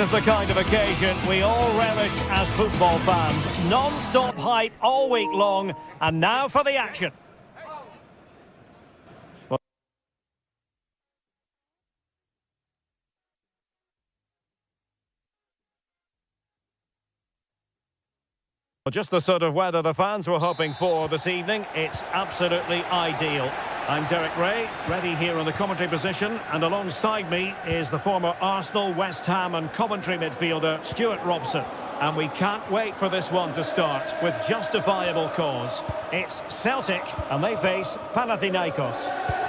is the kind of occasion we all relish as football fans. Non-stop hype all week long, and now for the action. Well, just the sort of weather the fans were hoping for this evening. It's absolutely ideal. I'm Derek Ray, ready here on the commentary position, and alongside me is the former Arsenal, West Ham and Coventry midfielder Stuart Robson. And we can't wait for this one to start with justifiable cause. It's Celtic and they face Panathinaikos.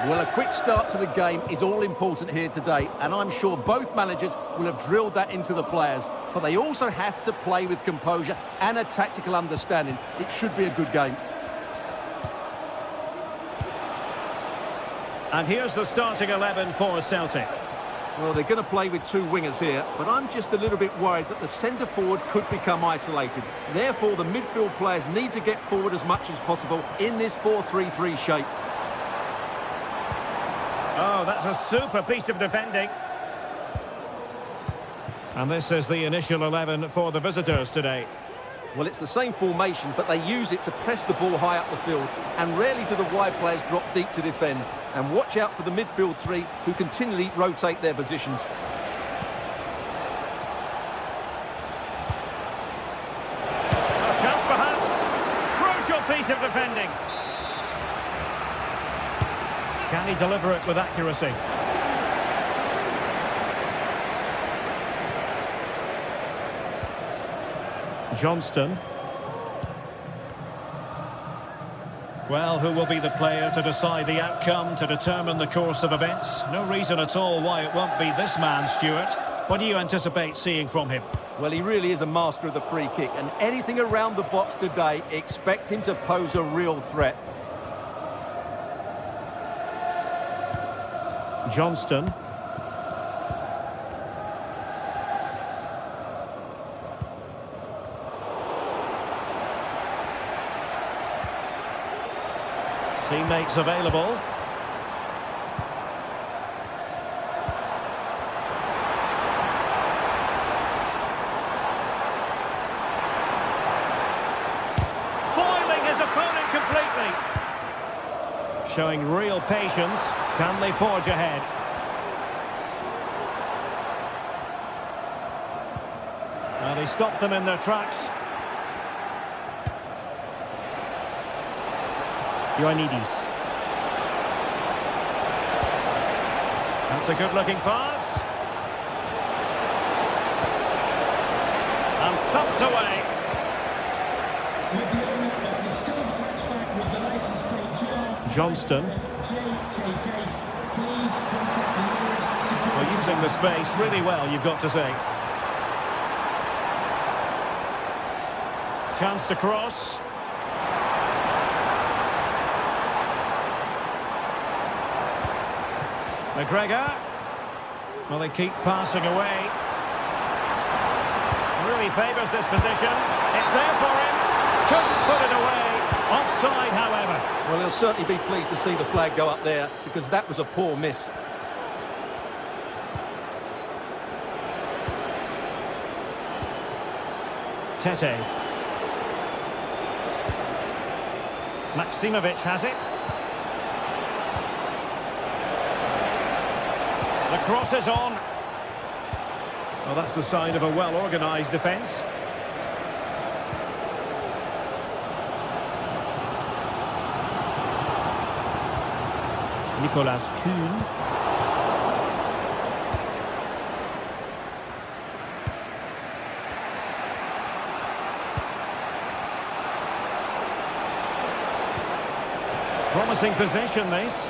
Well, a quick start to the game is all important here today, and I'm sure both managers will have drilled that into the players. But they also have to play with composure and a tactical understanding. It should be a good game. And here's the starting 11 for Celtic. Well, they're going to play with two wingers here, but I'm just a little bit worried that the centre-forward could become isolated. Therefore, the midfield players need to get forward as much as possible in this 4-3-3 shape. Oh, that's a super piece of defending. And this is the initial 11 for the visitors today. Well, it's the same formation, but they use it to press the ball high up the field, and rarely do the wide players drop deep to defend. And watch out for the midfield three, who continually rotate their positions. A chance perhaps. Crucial piece of defending. Can he deliver it with accuracy? Johnston. Well, who will be the player to decide the outcome, to determine the course of events? No reason at all why it won't be this man, Stuart. What do you anticipate seeing from him? Well, he really is a master of the free kick, and anything around the box today, expect him to pose a real threat. Johnston. Teammates available. Foiling his opponent completely. Showing real patience. Can they forge ahead? Well, he stopped them in their tracks. Ioannidis. That's a good-looking pass. And thumped away. With the owner of the silver hatchback with the license plate GR Johnston. JKK, please contact the nearest security. Well, using the space really well, you've got to say. Chance to cross. McGregor. Well, they keep passing away. Really favours this position. It's there for him. Couldn't put it away. Offside, however. Well, he'll certainly be pleased to see the flag go up there, because that was a poor miss. Tete. Maksimovic has it. The cross is on. Well, that's the sign of a well-organised defence. Nicolas Kuhn. Promising possession, this.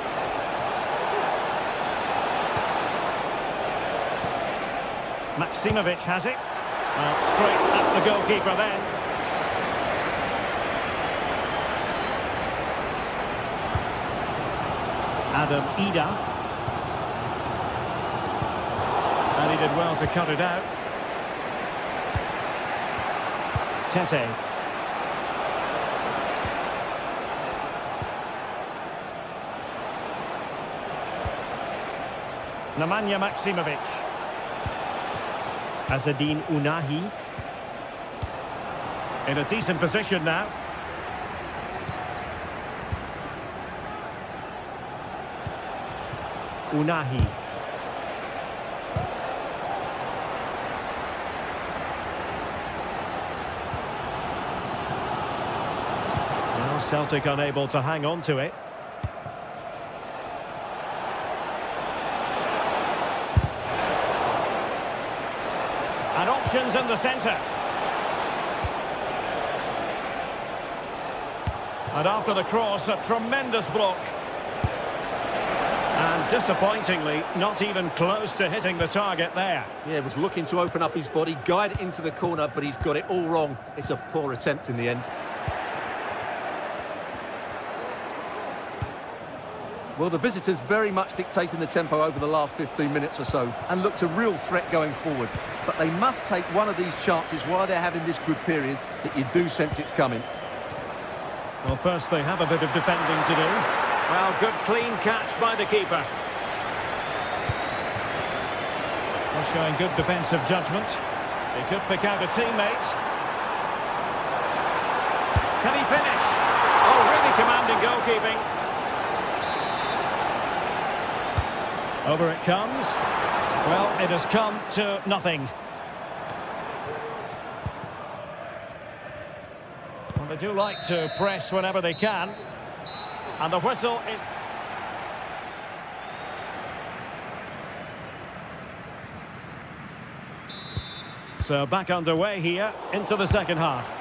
Maksimovic has it. Straight at the goalkeeper then. Adam Ida. And he did well to cut it out. Tete. Nemanja Maksimovic. Azzedine Ounahi. In a decent position now. Ounahi. Now Celtic unable to hang on to it. And options in the centre. And after the cross, a tremendous block. And disappointingly, not even close to hitting the target there. Yeah, was looking to open up his body, guide it into the corner, but he's got it all wrong. It's a poor attempt in the end. Well, the visitors very much dictating the tempo over the last 15 minutes or so and looked a real threat going forward. But they must take one of these chances while they're having this good period that you do sense it's coming. Well, first they have a bit of defending to do. Well, good clean catch by the keeper. They're showing good defensive judgment. He could pick out a teammate. Can he finish? Oh, really commanding goalkeeping. Over it comes. Well, it has come to nothing. Well, they do like to press whenever they can. And the whistle is... So back underway here into the second half.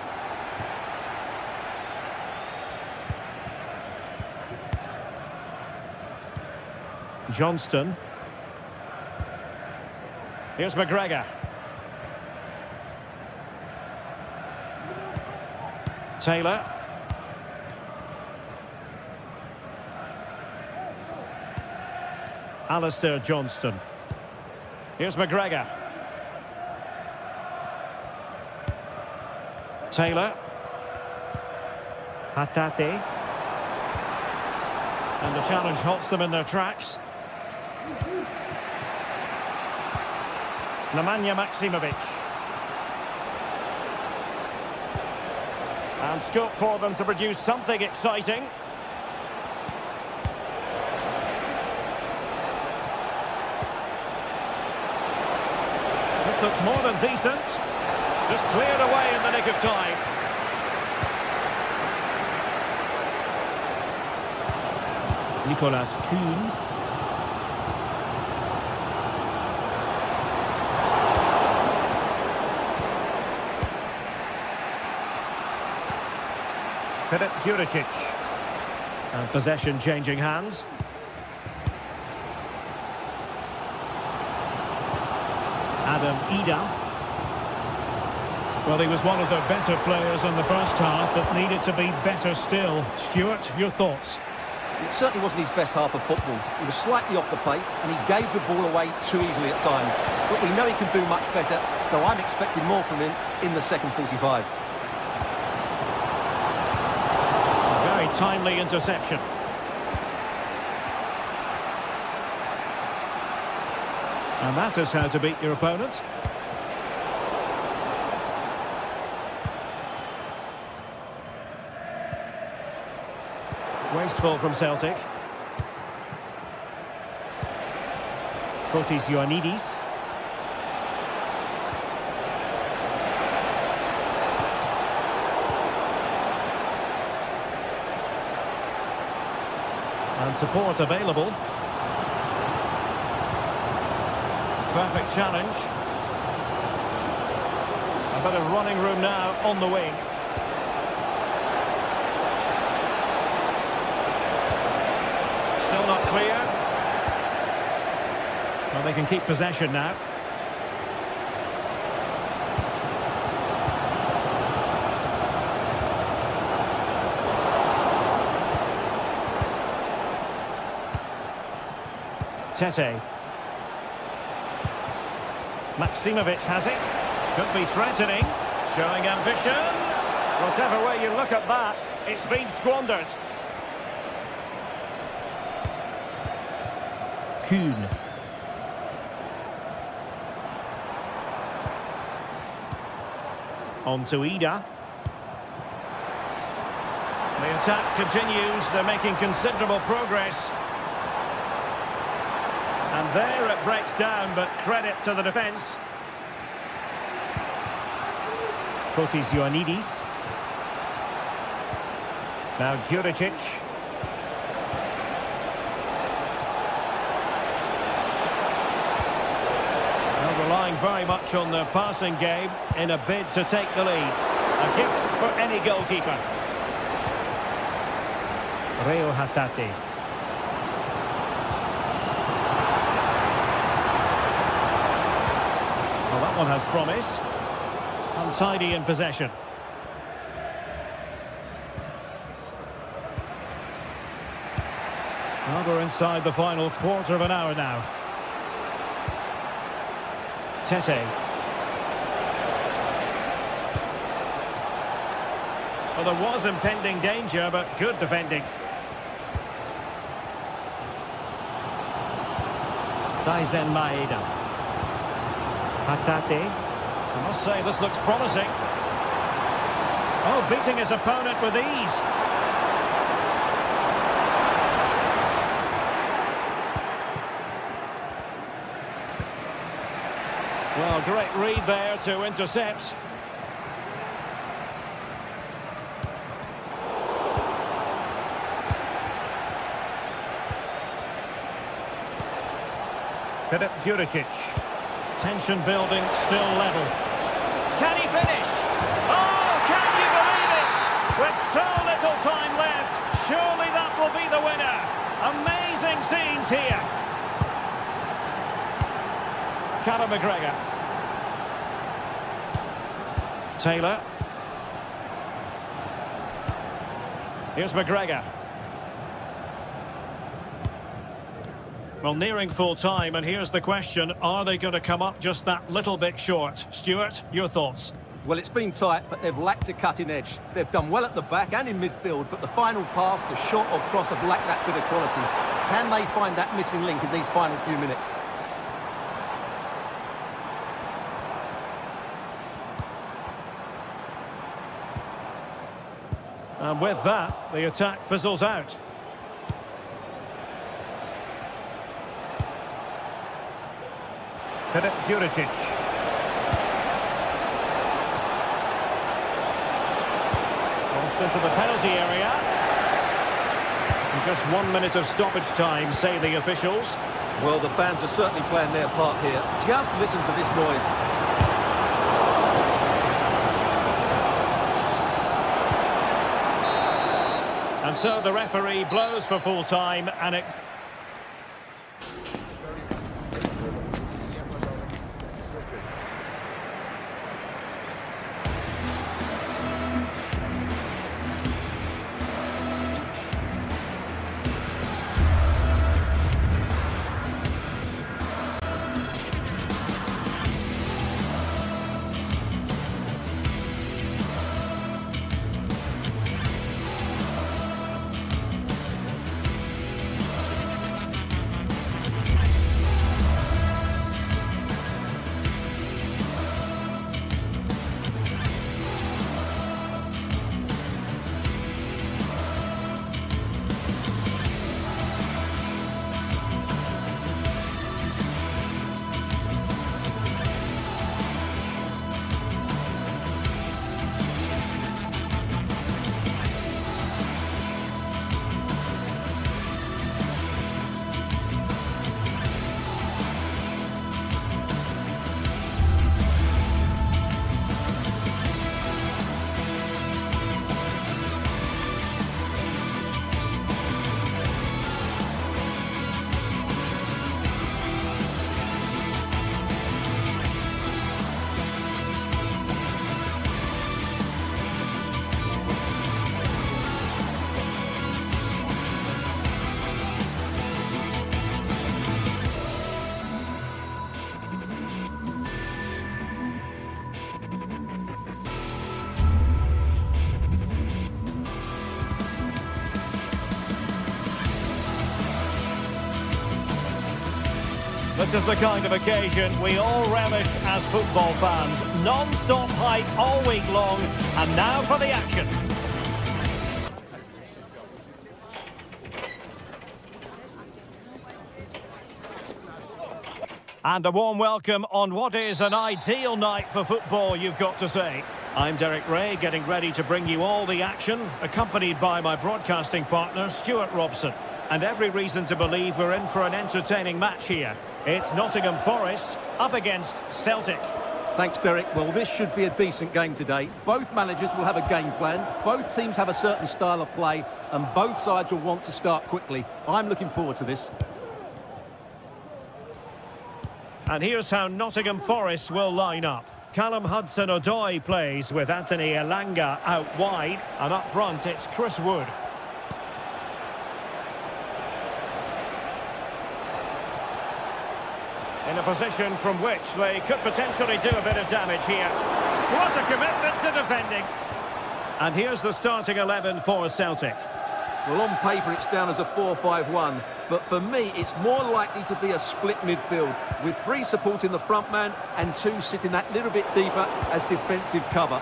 Johnston. Here's McGregor. Taylor. Alistair Johnston. Here's McGregor. Taylor. Hatate. And the challenge halts them in their tracks. Nemanja Maksimovic. And scope for them to produce something exciting. This looks more than decent. Just cleared away in the nick of time. Nicolas Kuhn. Filip Juricic. And possession changing hands. Adam Ida. Well, he was one of the better players in the first half, but needed to be better still. Stuart, your thoughts? It certainly wasn't his best half of football. He was slightly off the pace and he gave the ball away too easily at times. But we know he can do much better, so I'm expecting more from him in the second 45. Very timely interception. And that is how to beat your opponent. Wasteful from Celtic. Kotis Ioannidis. And support available. Perfect challenge. A bit of running room now on the wing. Still not clear. Well, they can keep possession now. Tete. Maksimovic has it. Could be threatening. Showing ambition. Whatever way you look at that, it's been squandered. Kuhn. On to Ida. The attack continues. They're making considerable progress. And there it breaks down, but credit to the defence. Fotis Ioannidis. Now Juricic. Well, relying very much on their passing game in a bid to take the lead. A gift for any goalkeeper. Reo Hatate. Well, that one has promise. Untidy in possession. Well, we're inside the final quarter of an hour now. Tete. Well, there was impending danger, but good defending. Taizen Maeda. Hatate. I must say, this looks promising. Oh, beating his opponent with ease. Well, great read there to intercept. Filip Juricic. Tension building, still level. Can he finish? Oh, can you believe it? With so little time left, surely that will be the winner. Amazing scenes here. Conor McGregor. Taylor. Here's McGregor. Well, nearing full time, and here's the question, are they going to come up just that little bit short? Stuart, your thoughts? Well, it's been tight, but they've lacked a cutting edge. They've done well at the back and in midfield, but the final pass, the shot or cross have lacked that bit of quality. Can they find that missing link in these final few minutes? And with that, the attack fizzles out. Filip Juricic. Crossed into the penalty area. And just 1 minute of stoppage time, say the officials. Well, the fans are certainly playing their part here. Just listen to this noise. And so the referee blows for full time, and it... This is the kind of occasion we all relish as football fans. Non-stop hype all week long, and now for the action. And a warm welcome on what is an ideal night for football, you've got to say. I'm Derek Ray, getting ready to bring you all the action, accompanied by my broadcasting partner, Stuart Robson. And every reason to believe we're in for an entertaining match here. It's Nottingham Forest up against Celtic. Thanks, Derek. Well, this should be a decent game today. Both managers will have a game plan. Both teams have a certain style of play, and both sides will want to start quickly. I'm looking forward to this. And here's how Nottingham Forest will line up. Callum Hudson-Odoi plays with Anthony Elanga out wide, and up front it's Chris Wood. In a position from which they could potentially do a bit of damage here. What a commitment to defending. And here's the starting 11 for Celtic. Well, on paper it's down as a 4-5-1, but for me it's more likely to be a split midfield, with 3 supporting the front man and 2 sitting that little bit deeper as defensive cover.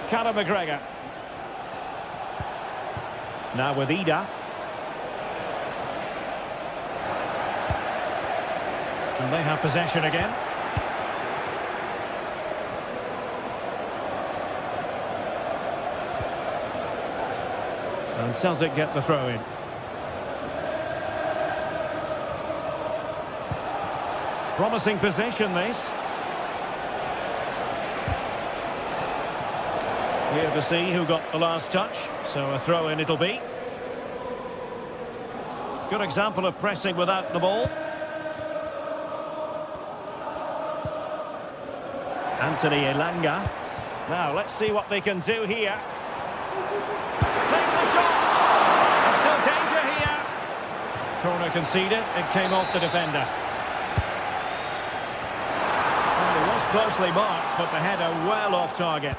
Callum McGregor. Now with Ida. And they have possession again. And Celtic get the throw in. Promising possession, this. Here to see who got the last touch, so a throw in it'll be. Good example of pressing without the ball. Anthony Elanga. Now let's see what they can do here. Takes the shot. There's still danger here. Corner conceded. It came off the defender. Well, it was closely marked, but the header well off target.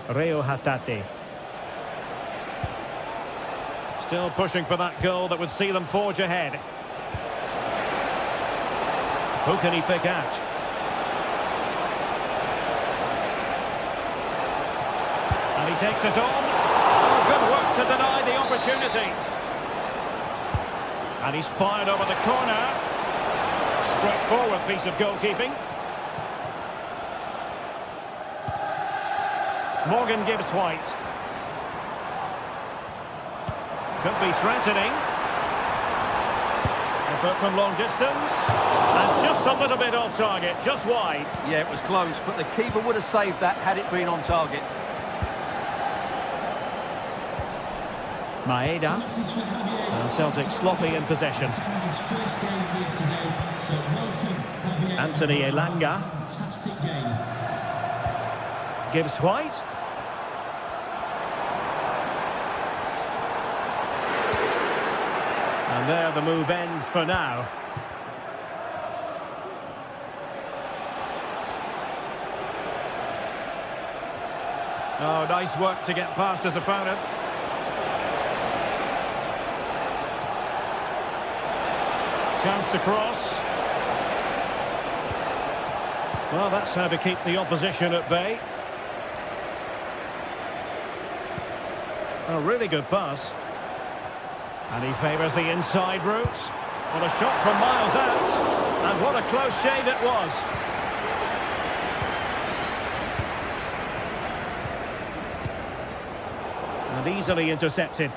Reo Hatate. Still pushing for that goal that would see them forge ahead. Who can he pick out? And he takes it on. Oh, good work to deny the opportunity. And he's fired over the corner. Straightforward piece of goalkeeping. Morgan gives White. Could be threatening. Effort from long distance. And just a little bit off target, just wide. Yeah, it was close, but the keeper would have saved that had it been on target. Maeda. And Celtic sloppy in possession. Anthony Elanga. Gives White. And there the move ends for now. Oh, nice work to get past his opponent. Chance to cross. Well, that's how to keep the opposition at bay. A really good pass. And he favours the inside route. What a shot from miles out. And what a close shave it was. And easily intercepted.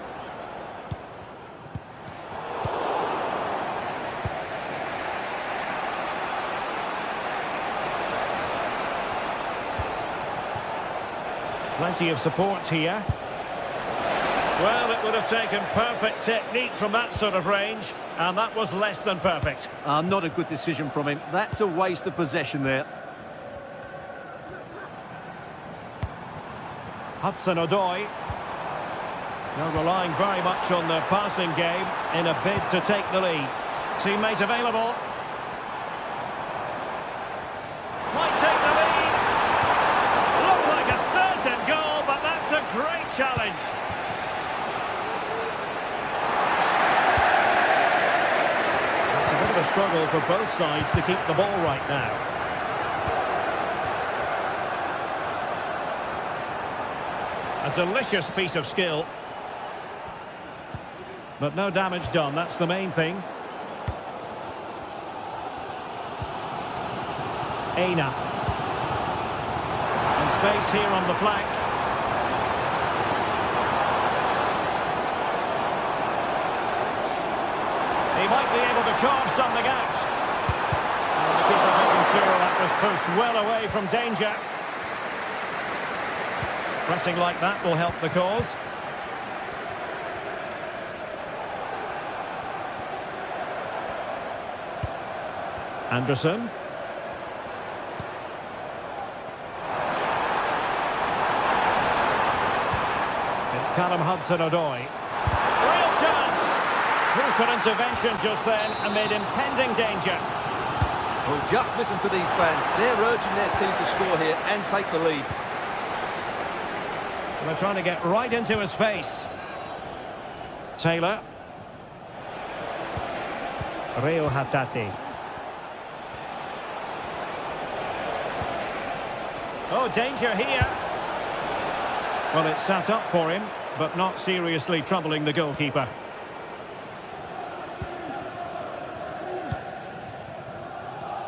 Plenty of support here. Well, it would have taken perfect technique from that sort of range, and that was less than perfect. Not a good decision from him. That's a waste of possession there. Hudson-Odoi. They're relying very much on their passing game in a bid to take the lead. Teammate available. Might take the struggle for both sides to keep the ball right now. A delicious piece of skill. But no damage done, that's the main thing. Aina. And space here on the flank. He might be able to carve something out. And the keeper making sure that was pushed well away from danger. Pressing like that will help the cause. Anderson. It's Callum Hudson-Odoi. Real chance! Crucial intervention just then amid impending danger. Well, just listen to these fans. They're urging their team to score here and take the lead. They're trying to get right into his face. Taylor. Reo Hatate. Oh, danger here. Well, it's sat up for him, but not seriously troubling the goalkeeper.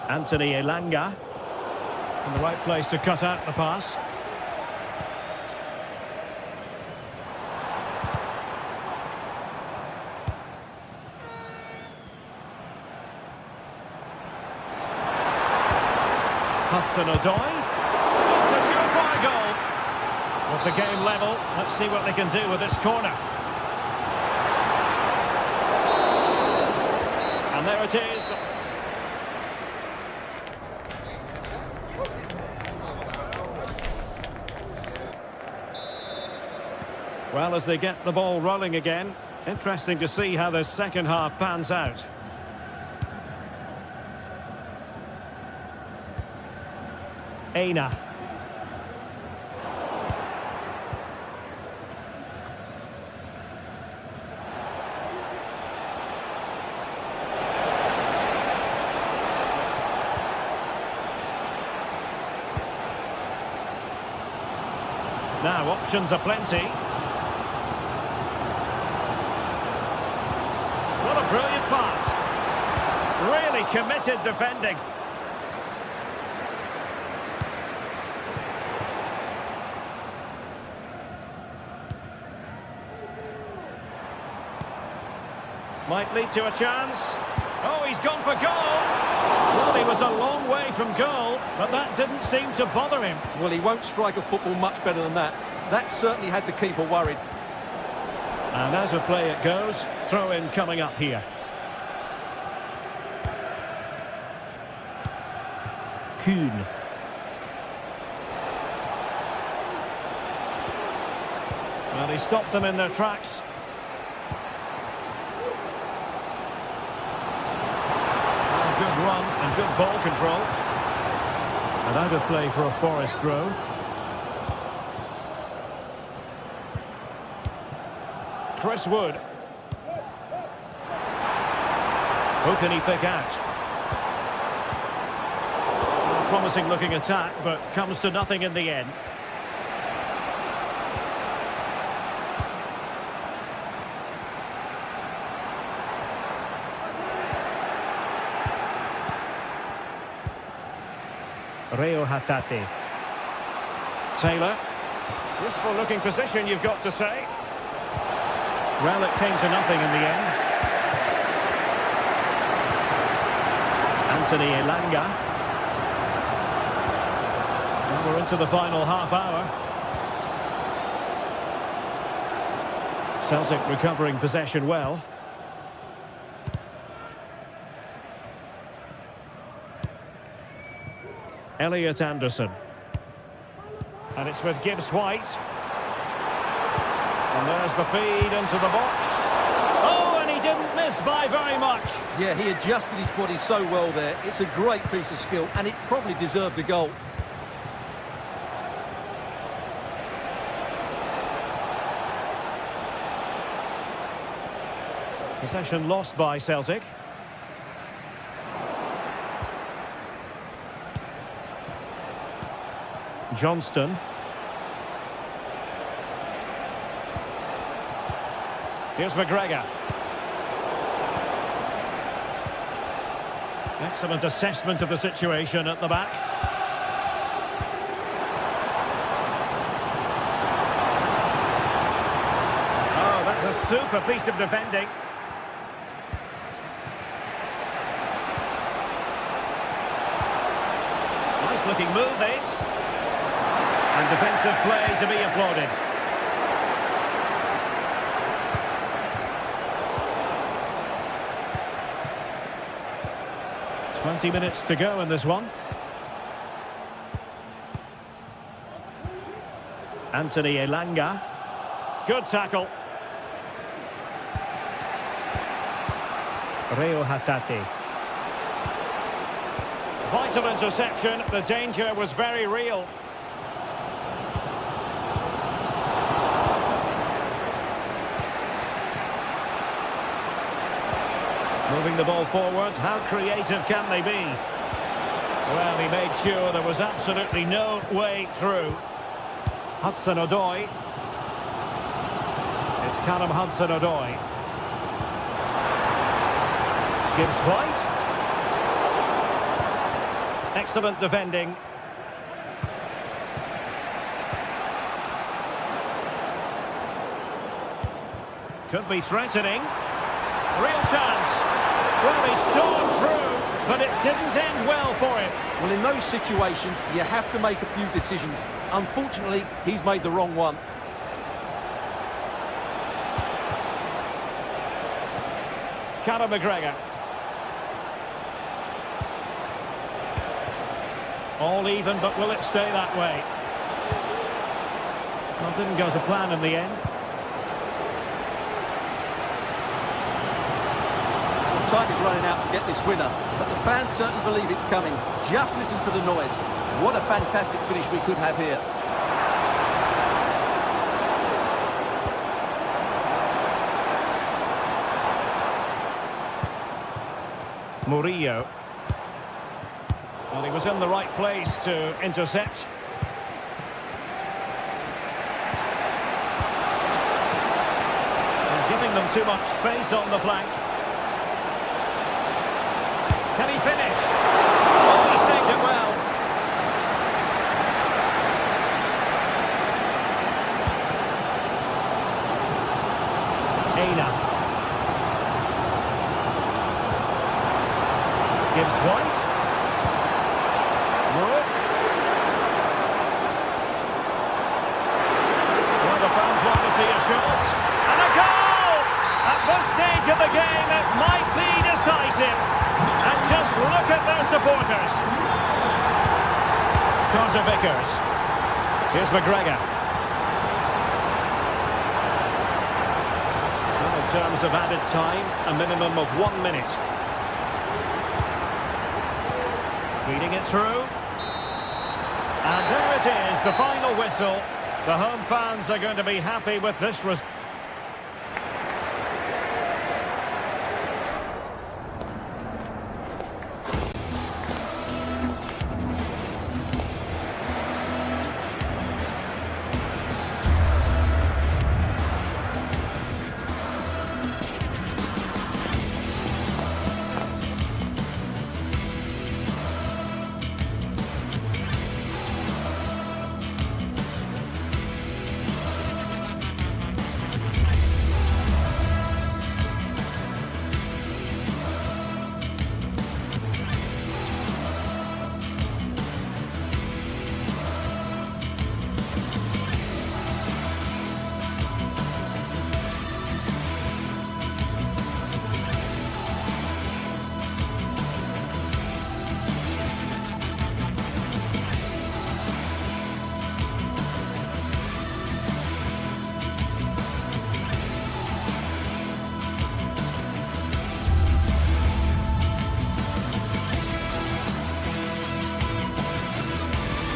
Anthony Elanga. In the right place to cut out the pass. Hudson-Odoi. It's a surefire goal. With the game level, let's see what they can do with this corner. And there it is. Well, as they get the ball rolling again, interesting to see how this second half pans out. Aina. Now, options are plenty. What a brilliant pass. Really committed defending. Might lead to a chance. Oh, he's gone for goal. Well, he was a long way from goal, but that didn't seem to bother him. Well, he won't strike a football much better than that. That certainly had the keeper worried. And as a play it goes, throw-in coming up here. Kuhn. Well, he stopped them in their tracks. Good run and good ball control. And out of play for a Forest throw. Chris Wood. Who can he pick out? A promising looking attack, but comes to nothing in the end. Reo Hatate. Taylor. Useful looking position, you've got to say. Well, it came to nothing in the end. Anthony Elanga. And we're into the final half hour. Celtic recovering possession well. Elliot Anderson. And it's with Gibbs White. And there's the feed into the box. Oh, and he didn't miss by very much. Yeah, he adjusted his body so well there. It's a great piece of skill, and it probably deserved a goal. Possession lost by Celtic. Johnston. Here's McGregor. Excellent assessment of the situation at the back. Oh, that's a super piece of defending. Nice looking move, this. And defensive play to be applauded. Twenty minutes to go in this one. Anthony Elanga. Good tackle. Reo Hatate. Vital interception. The danger was very real. Moving the ball forward, how creative can they be? Well, he made sure there was absolutely no way through. Hudson-Odoi. It's Callum Hudson-Odoi. Gibbs White. Excellent defending. Could be threatening. Real chance. Well, he stormed through, but it didn't end well for him. Well, in those situations, you have to make a few decisions. Unfortunately, he's made the wrong one. Conor McGregor. All even, but will it stay that way? Well, didn't go to plan in the end. Time is running out to get this winner, but the fans certainly believe it's coming. Just listen to the noise. What a fantastic finish we could have here. Murillo. Well, he was in the right place to intercept. And giving them too much space on the flank. Can he finish? Oh, he saved it well. Aina. Gibbs White. Wood. Well, the fans want to see a shot. And a goal! At this stage of the game, it might be decisive. And just look at their supporters. Carter Vickers. Here's McGregor. Well, in terms of added time, a minimum of 1 minute. Feeding it through. And there it is, the final whistle. The home fans are going to be happy with this result.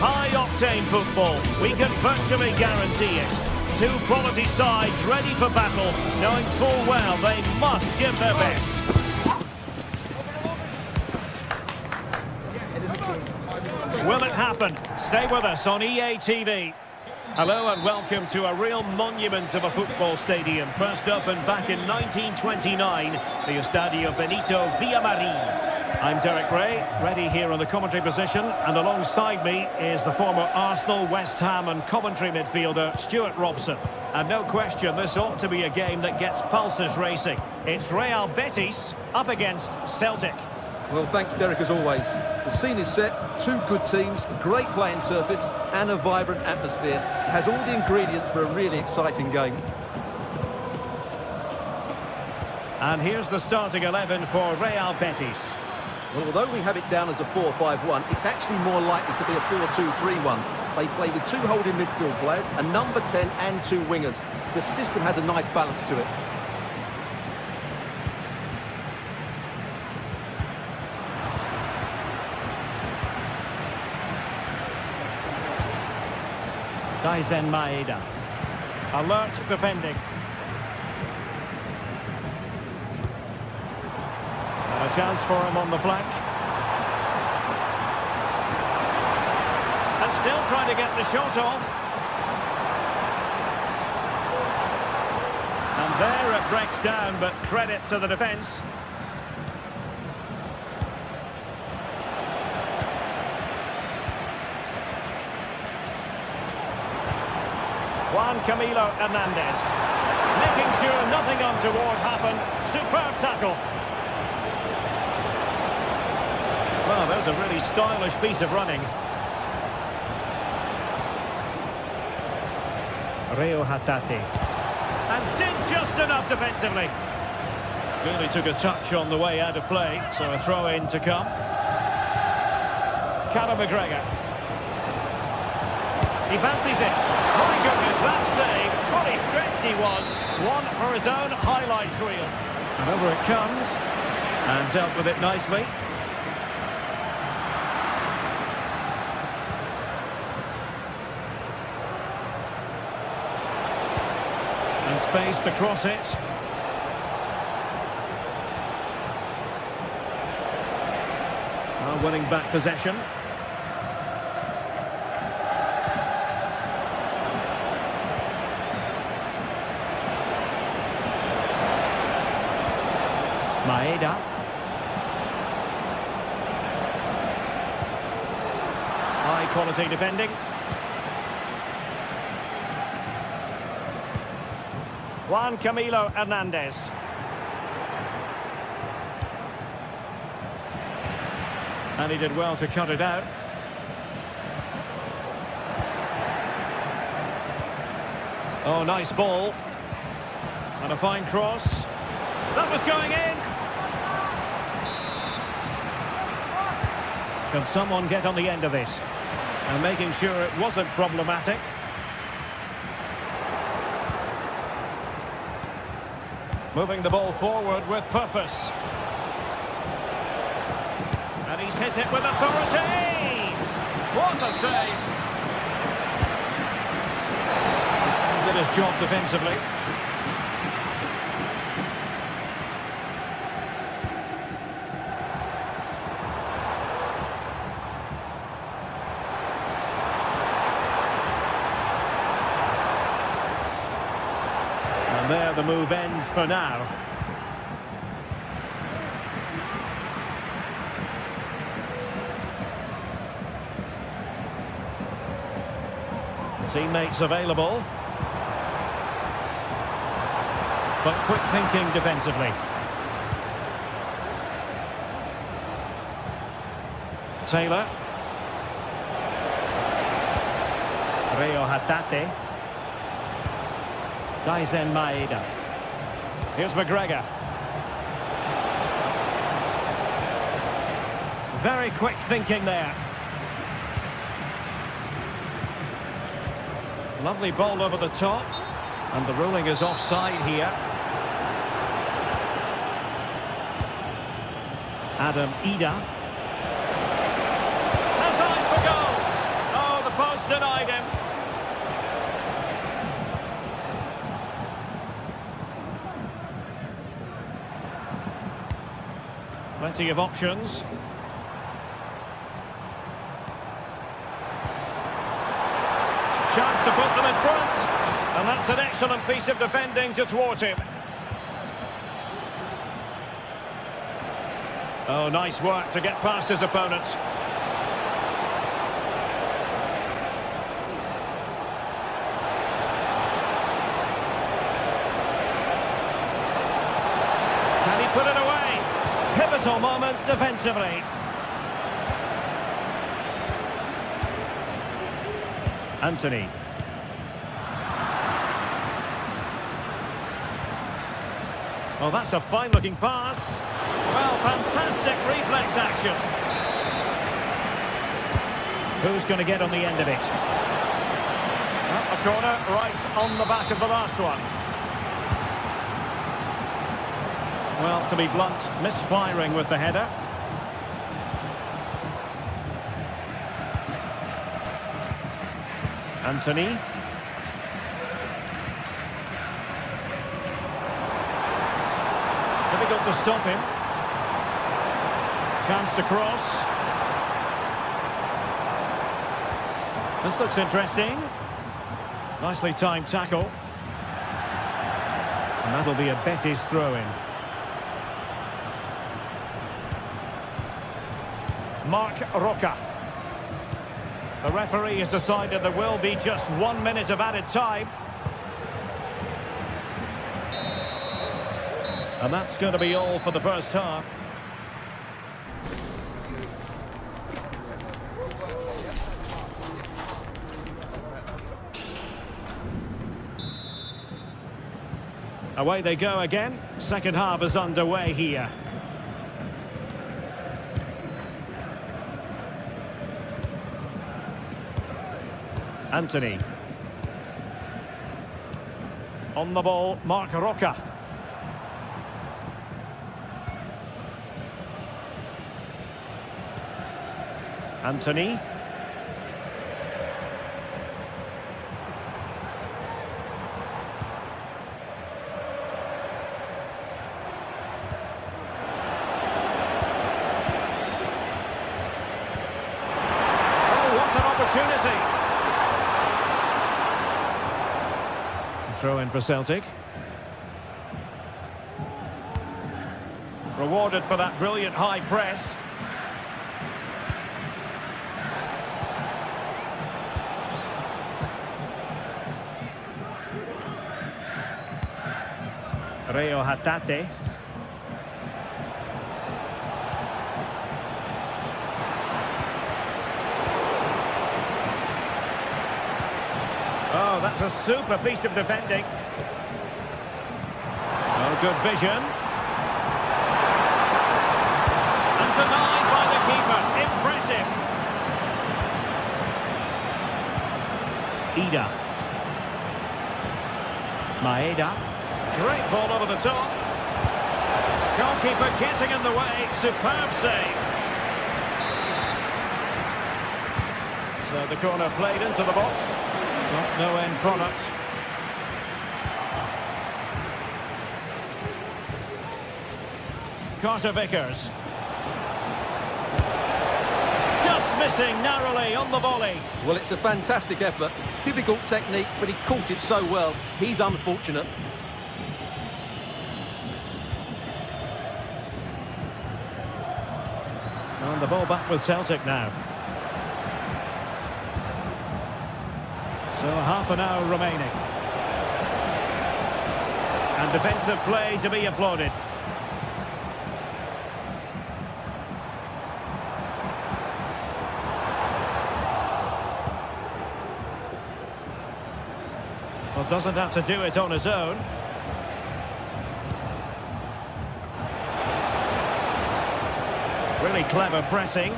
High-octane football, we can virtually guarantee it. Two quality sides ready for battle, knowing full well they must give their best. Will it happen? Stay with us on EA TV. Hello and welcome to a real monument of a football stadium. First opened back in 1929, the Estadio Benito Villamarín. I'm Derek Ray, ready here on the commentary position, and alongside me is the former Arsenal, West Ham and Coventry midfielder Stuart Robson. And no question, this ought to be a game that gets pulses racing. It's Real Betis up against Celtic. Well, thanks, Derek, as always. The scene is set, two good teams, great playing surface and a vibrant atmosphere. It has all the ingredients for a really exciting game. And here's the starting 11 for Real Betis. Well, although we have it down as a 4-5-1, it's actually more likely to be a 4-2-3-1. They play with two holding midfield players, a number 10 and two wingers. The system has a nice balance to it. Tyson Maeda. Alert defending. And a chance for him on the flank. And still trying to get the shot off. And there it breaks down, but credit to the defence. Juan Camilo Hernandez, making sure nothing untoward happened. Superb tackle. Well, there's a really stylish piece of running. Rio Hatate. And did just enough defensively. Really took a touch on the way out of play, so a throw-in to come. Callum McGregor. He fancies it. My goodness, that save. Fully stretched he was. One for his own highlights reel. And over it comes. And dealt with it nicely. And space to cross it. Now winning back possession. Maeda. High quality defending. Juan Camilo Hernandez. And he did well to cut it out. Oh, nice ball. And a fine cross. That was going in. Can someone get on the end of this? And making sure it wasn't problematic. Moving the ball forward with purpose. And he's hit it with authority. What a save. Did his job defensively. There the move ends for now. Teammates available. But quick thinking defensively. Taylor. Rio Hatate. Tyson Maeda. Here's McGregor. Very quick thinking there. Lovely ball over the top. And the ruling is offside here. Adam Ida. Has eyes for goal. Oh, the post denied him. Plenty of options. And that's an excellent piece of defending to thwart him. Oh, nice work to get past his opponents. Can he put it away? Pivotal moment defensively. Anthony. Oh, that's a fine-looking pass. Well, fantastic reflex action. Who's going to get on the end of it? A corner right on the back of the last one. Well, to be blunt, misfiring with the header. Anthony. Difficult to stop him. Chance to cross. This looks interesting. Nicely timed tackle. And that'll be a Betis throw-in. Marc Roca. The referee has decided there will be just 1 minute of added time. And that's going to be all for the first half. Away they go again. Second half is underway here. Anthony. On the ball, Marc Roca. Anthony. Oh, what an opportunity. Throw in for Celtic. Rewarded for that brilliant high press. Reo Hatate. Oh, that's a super piece of defending. Oh, good vision. And denied by the keeper. Impressive. Ida. Maeda. Great ball over the top. Goalkeeper getting in the way. Superb save. So the corner played into the box. No end product. Carter Vickers. Just missing narrowly on the volley. Well, it's a fantastic effort. Difficult technique, but he caught it so well. He's unfortunate. And the ball back with Celtic now. So half an hour remaining. And defensive play to be applauded. Well, doesn't have to do it on his own. Really clever pressing.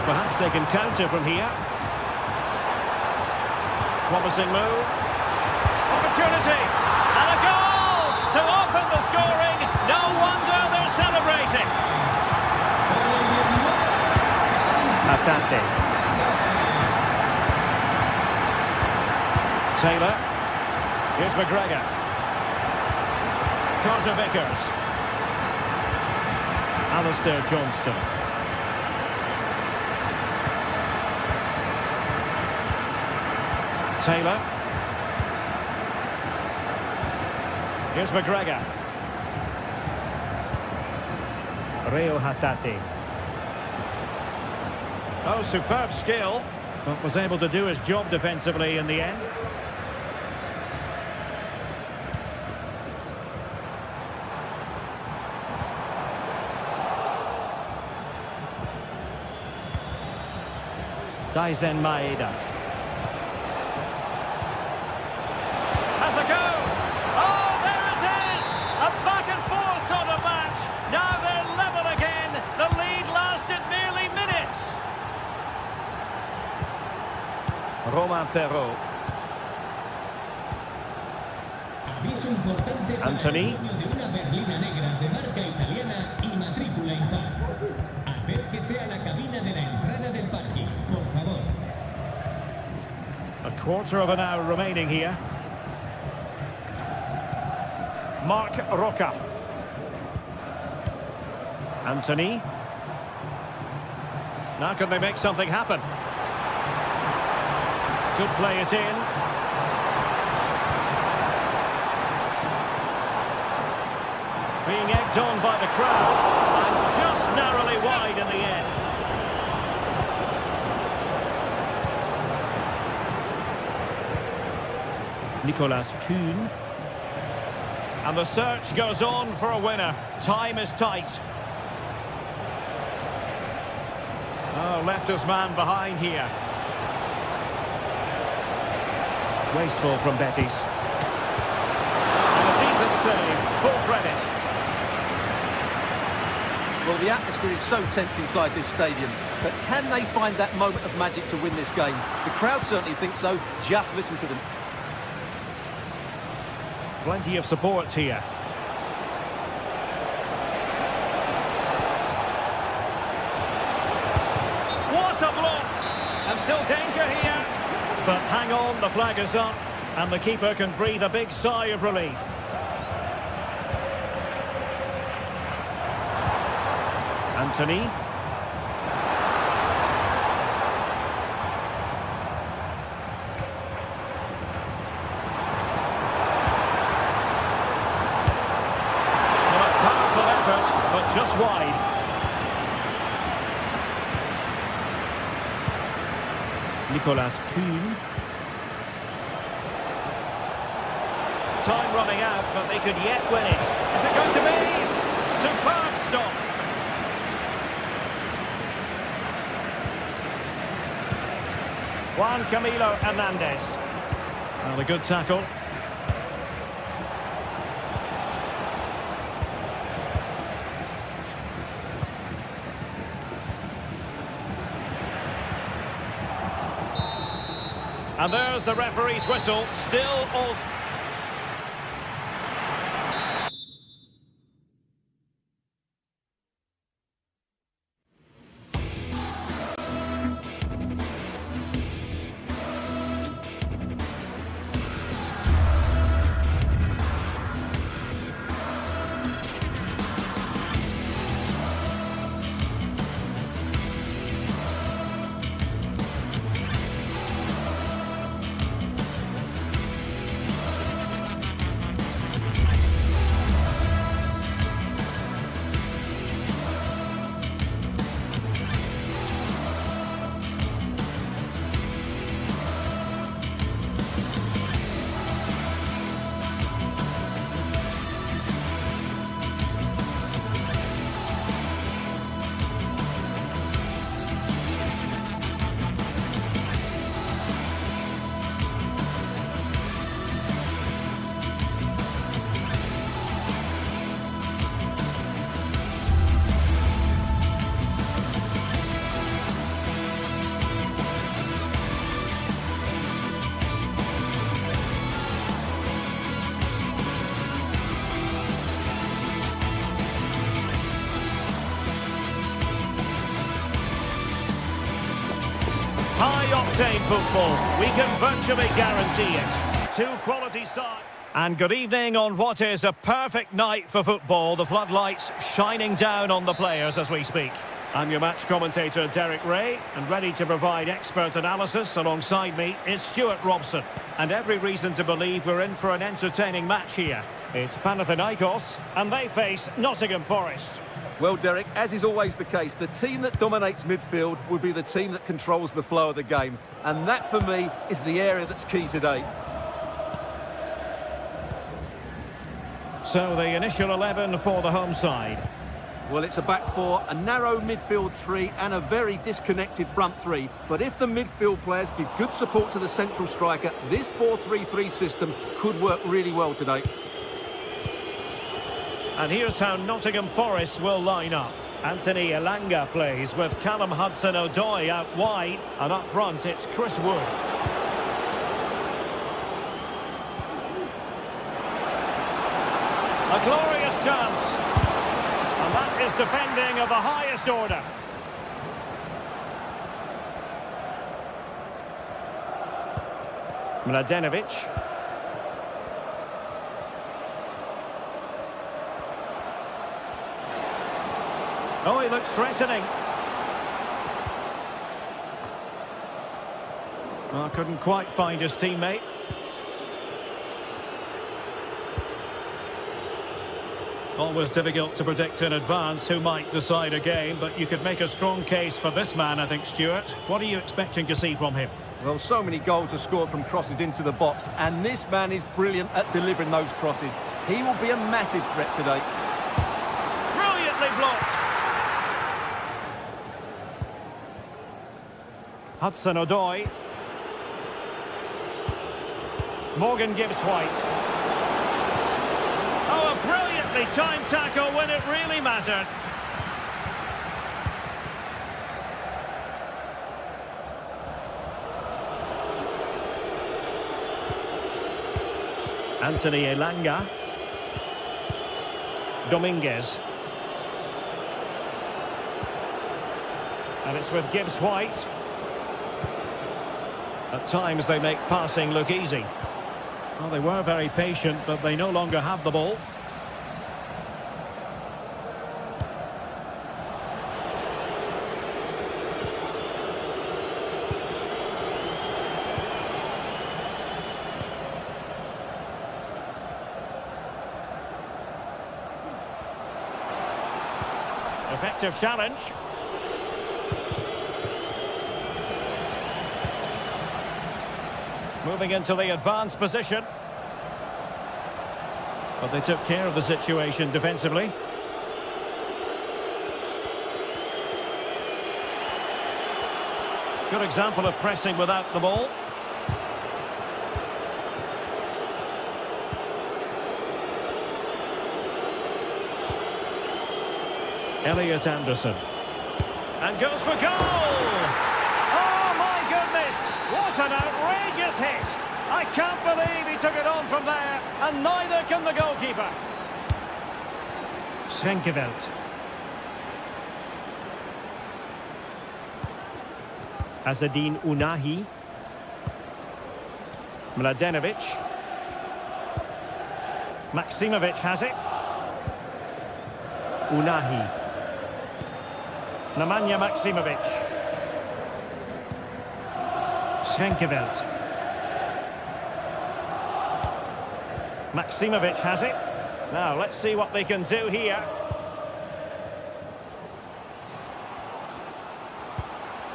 Perhaps they can counter from here. Promising move. Opportunity. And a goal to open the scoring. No wonder they're celebrating. Atante. Taylor. Here's McGregor. Carter Vickers. Alistair Johnston. Taylor. Here's McGregor. Rio Hatate. Oh, superb skill, but was able to do his job defensively in the end. Daisen Maeda. Has a go! Oh, there it is! A back and forth sort of match. Now they're level again. The lead lasted merely minutes. Romain Perrault. Aviso importante para Anthony. el dueño de una berlina negra de marca italiana y matrícula impar. Acérquese a la cabina de la entrada del parking, por favor. A quarter of an hour remaining here. Marc Roca. Anthony. Now can they make something happen? Could play it in. Being egged on by the crowd, and just narrowly wide in the end. Nicolas Kuhn. And the search goes on for a winner. Time is tight. Oh, left his man behind here. Wasteful from Betis. And a decent save. Full credit. Well, the atmosphere is so tense inside this stadium, but can they find that moment of magic to win this game? The crowd certainly think so. Just listen to them. Plenty of support here. What a block! And still danger here. But hang on, the flag is up, and the keeper can breathe a big sigh of relief. Anthony. Well, a powerful effort, but just wide. Nicolas Kuhn. Time running out, but they could yet win it. Is it going to be? Superb stop. Juan Camilo Hernandez. Well, a good tackle. And there's the referee's whistle. Still all... High-octane football, we can virtually guarantee it. Two quality sides. And good evening on what is a perfect night for football. The floodlights shining down on the players as we speak. I'm your match commentator, Derek Ray, and ready to provide expert analysis alongside me is Stuart Robson. And every reason to believe we're in for an entertaining match here. It's Panathinaikos, and they face Nottingham Forest. Well, Derek, as is always the case, the team that dominates midfield will be the team that controls the flow of the game. And that, for me, is the area that's key today. So the initial 11 for the home side. Well, it's a back four, a narrow midfield three and a very disconnected front three. But if the midfield players give good support to the central striker, this 4-3-3 system could work really well today. And here's how Nottingham Forest will line up. Anthony Elanga plays with Callum Hudson-Odoi out wide, and up front it's Chris Wood. A glorious chance. And that is defending of the highest order. Mladenovic. Oh, he looks threatening. Oh, couldn't quite find his teammate. Always difficult to predict in advance who might decide a game, but you could make a strong case for this man, I think, Stuart. What are you expecting to see from him? Well, so many goals are scored from crosses into the box, and this man is brilliant at delivering those crosses. He will be a massive threat today. Brilliantly blocked. Hudson-Odoi. Morgan gives White. Oh, a brilliantly timed tackle when it really mattered. Anthony Elanga. Dominguez. And it's with Gibbs White. At times they make passing look easy. Well, they were very patient, but they no longer have the ball. Effective challenge. Moving into the advanced position. But they took care of the situation defensively. Good example of pressing without the ball. Elliot Anderson. And goes for goal! Oh my goodness! What an outrageous hit! I can't believe he took it on from there, and neither can the goalkeeper. Schenkeveld. Azadine Unahi. Mladenovic. Maksimovic has it. Unahi. Nemanja Maksimovic. Schenkeveld. Maksimovic has it. Now, let's see what they can do here.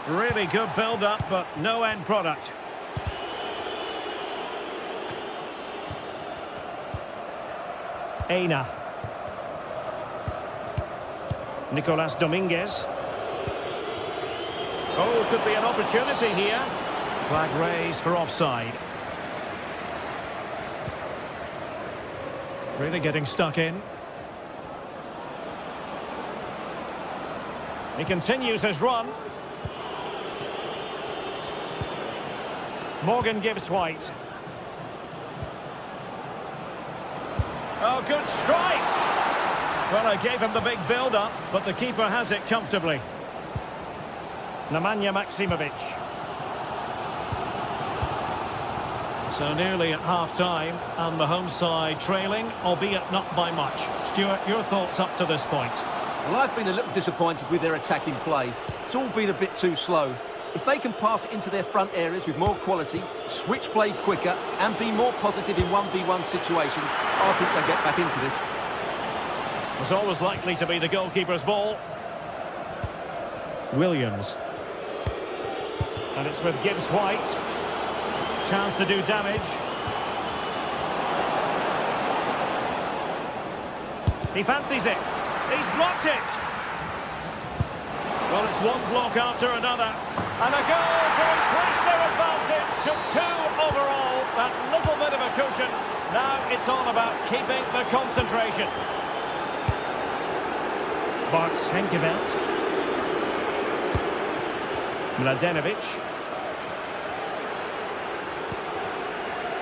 Really good build-up, but no end product. Aina. Nicolas Dominguez. Oh, could be an opportunity here. Flag raised for offside. Really getting stuck in. He continues his run. Morgan gives White. Oh, good strike! Well, I gave him the big build-up, but the keeper has it comfortably. Nemanja Maksimovic. So nearly at half-time, and the home side trailing, albeit not by much. Stuart, your thoughts up to this point? Well, I've been a little disappointed with their attacking play. It's all been a bit too slow. If they can pass it into their front areas with more quality, switch play quicker, and be more positive in 1v1 situations, I think they'll get back into this. It's always likely to be the goalkeeper's ball. Williams. And it's with Gibbs White. Chance to do damage. He fancies it. He's blocked it. Well, it's one block after another. And a goal to increase their advantage to 2 overall. That little bit of a cushion. Now it's all about keeping the concentration. Bart Schenkeveld. Mladenovic.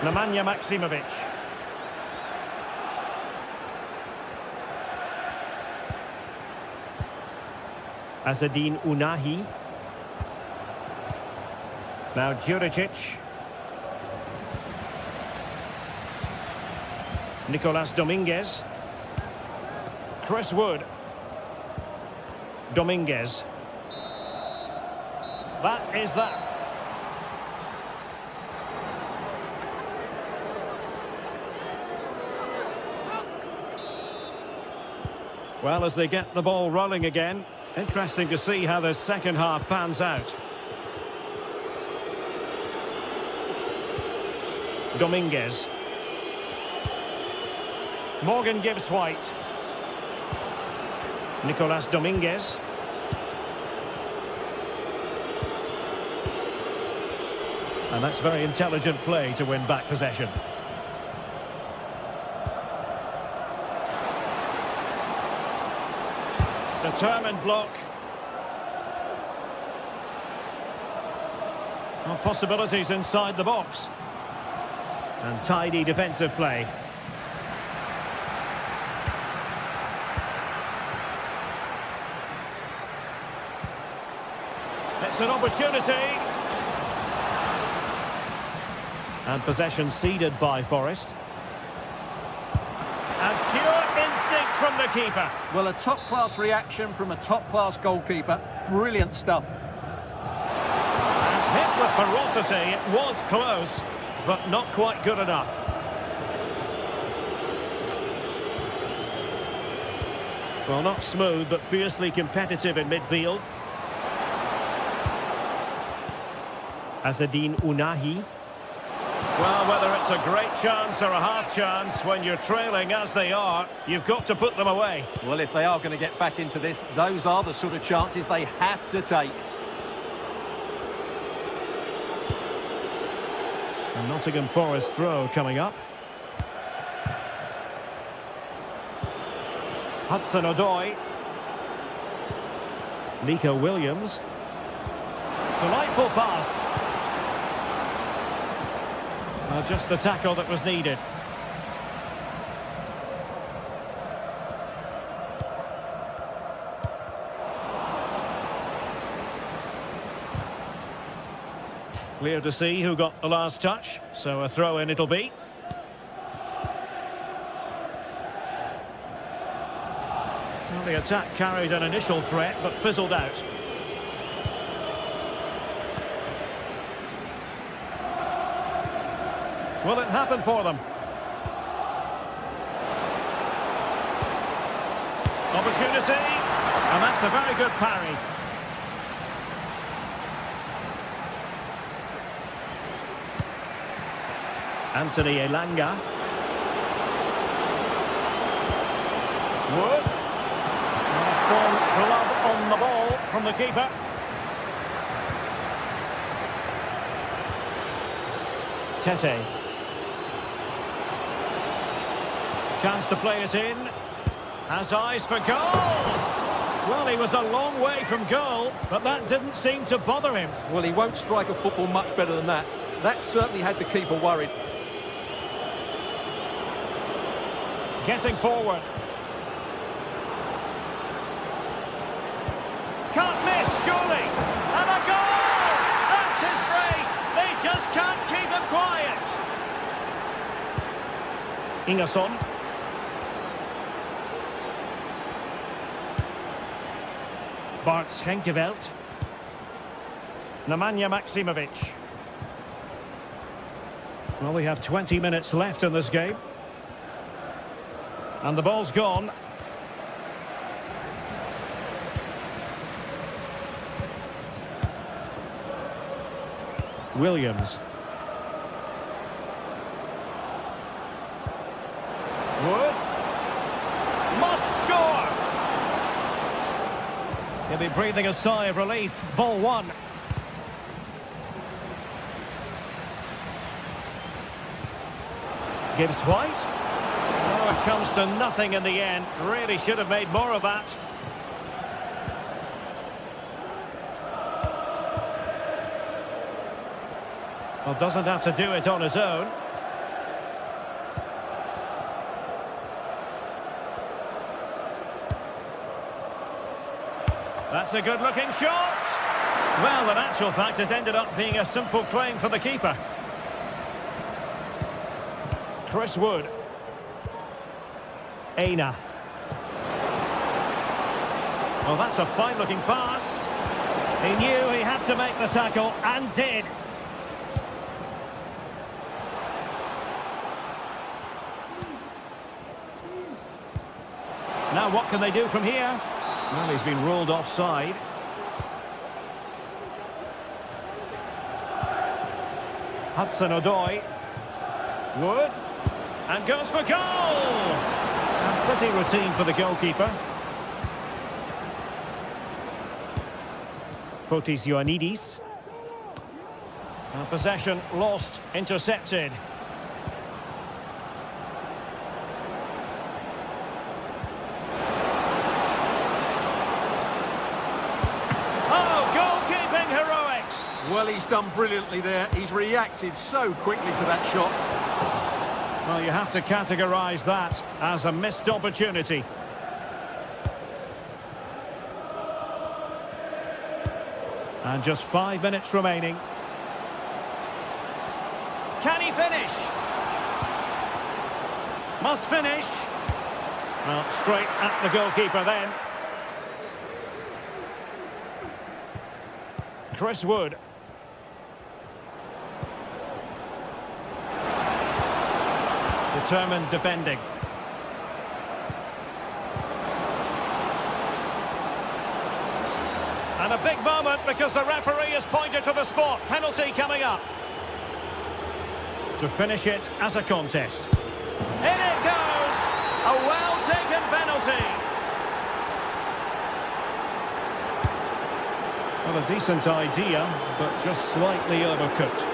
Nemanja Maksimovic. Azzedine Ounahi. Now Juricic. Nicolas Dominguez. Chris Wood. Dominguez. That is that. Well, as they get the ball rolling again, interesting to see how the second half pans out. Dominguez. Morgan Gibbs White. Nicolas Dominguez. And that's very intelligent play to win back possession. Determined block. Well, possibilities inside the box. And tidy defensive play. It's an opportunity. And possession ceded by Forest. And pure instinct from the keeper. Well, a top-class reaction from a top-class goalkeeper. Brilliant stuff. And hit with ferocity. It was close, but not quite good enough. Well, not smooth, but fiercely competitive in midfield. Azzedine Ounahi. Well, whether it's a great chance or a half chance, when you're trailing as they are, you've got to put them away. Well, if they are going to get back into this, those are the sort of chances they have to take. And Nottingham Forest throw coming up. Hudson-Odoi. Nico Williams. Delightful pass. Well, just the tackle that was needed. Clear to see who got the last touch, so a throw-in it'll be. Well, the attack carried an initial threat, but fizzled out. Will it happen for them? Opportunity, and that's a very good parry. Anthony Elanga. Wood. And a strong glove on the ball from the keeper. Tete. Chance to play it in. Has eyes for goal. Well, he was a long way from goal, but that didn't seem to bother him. Well, he won't strike a football much better than that. That certainly had the keeper worried. Getting forward. Can't miss, surely. And a goal! That's his brace. They just can't keep him quiet. Bart Schenkeveld. Nemanja Maksimovic. Well, we have 20 minutes left in this game. And the ball's gone. Williams. Wood. Must score! He'll be breathing a sigh of relief. Ball one. Gibbs White. Oh, it comes to nothing in the end. Really should have made more of that. Well, doesn't have to do it on his own. That's a good-looking shot. Well, in actual fact, it ended up being a simple claim for the keeper. Chris Wood. Aina. Well, that's a fine-looking pass. He knew he had to make the tackle, and did. Now, what can they do from here? Well, he's been ruled offside. Hudson-Odoi. Wood. And goes for goal! And pretty routine for the goalkeeper. Fotis Ioannidis. Possession lost, intercepted. Well, he's done brilliantly there. He's reacted so quickly to that shot. Well, you have to categorise that as a missed opportunity. And just 5 minutes remaining. Can he finish? Must finish. Well, straight at the goalkeeper then. Chris Wood. Determined defending. And a big moment because the referee has pointed to the spot. Penalty coming up. To finish it as a contest. In it goes! A well-taken penalty. Well, a decent idea, but just slightly overcooked.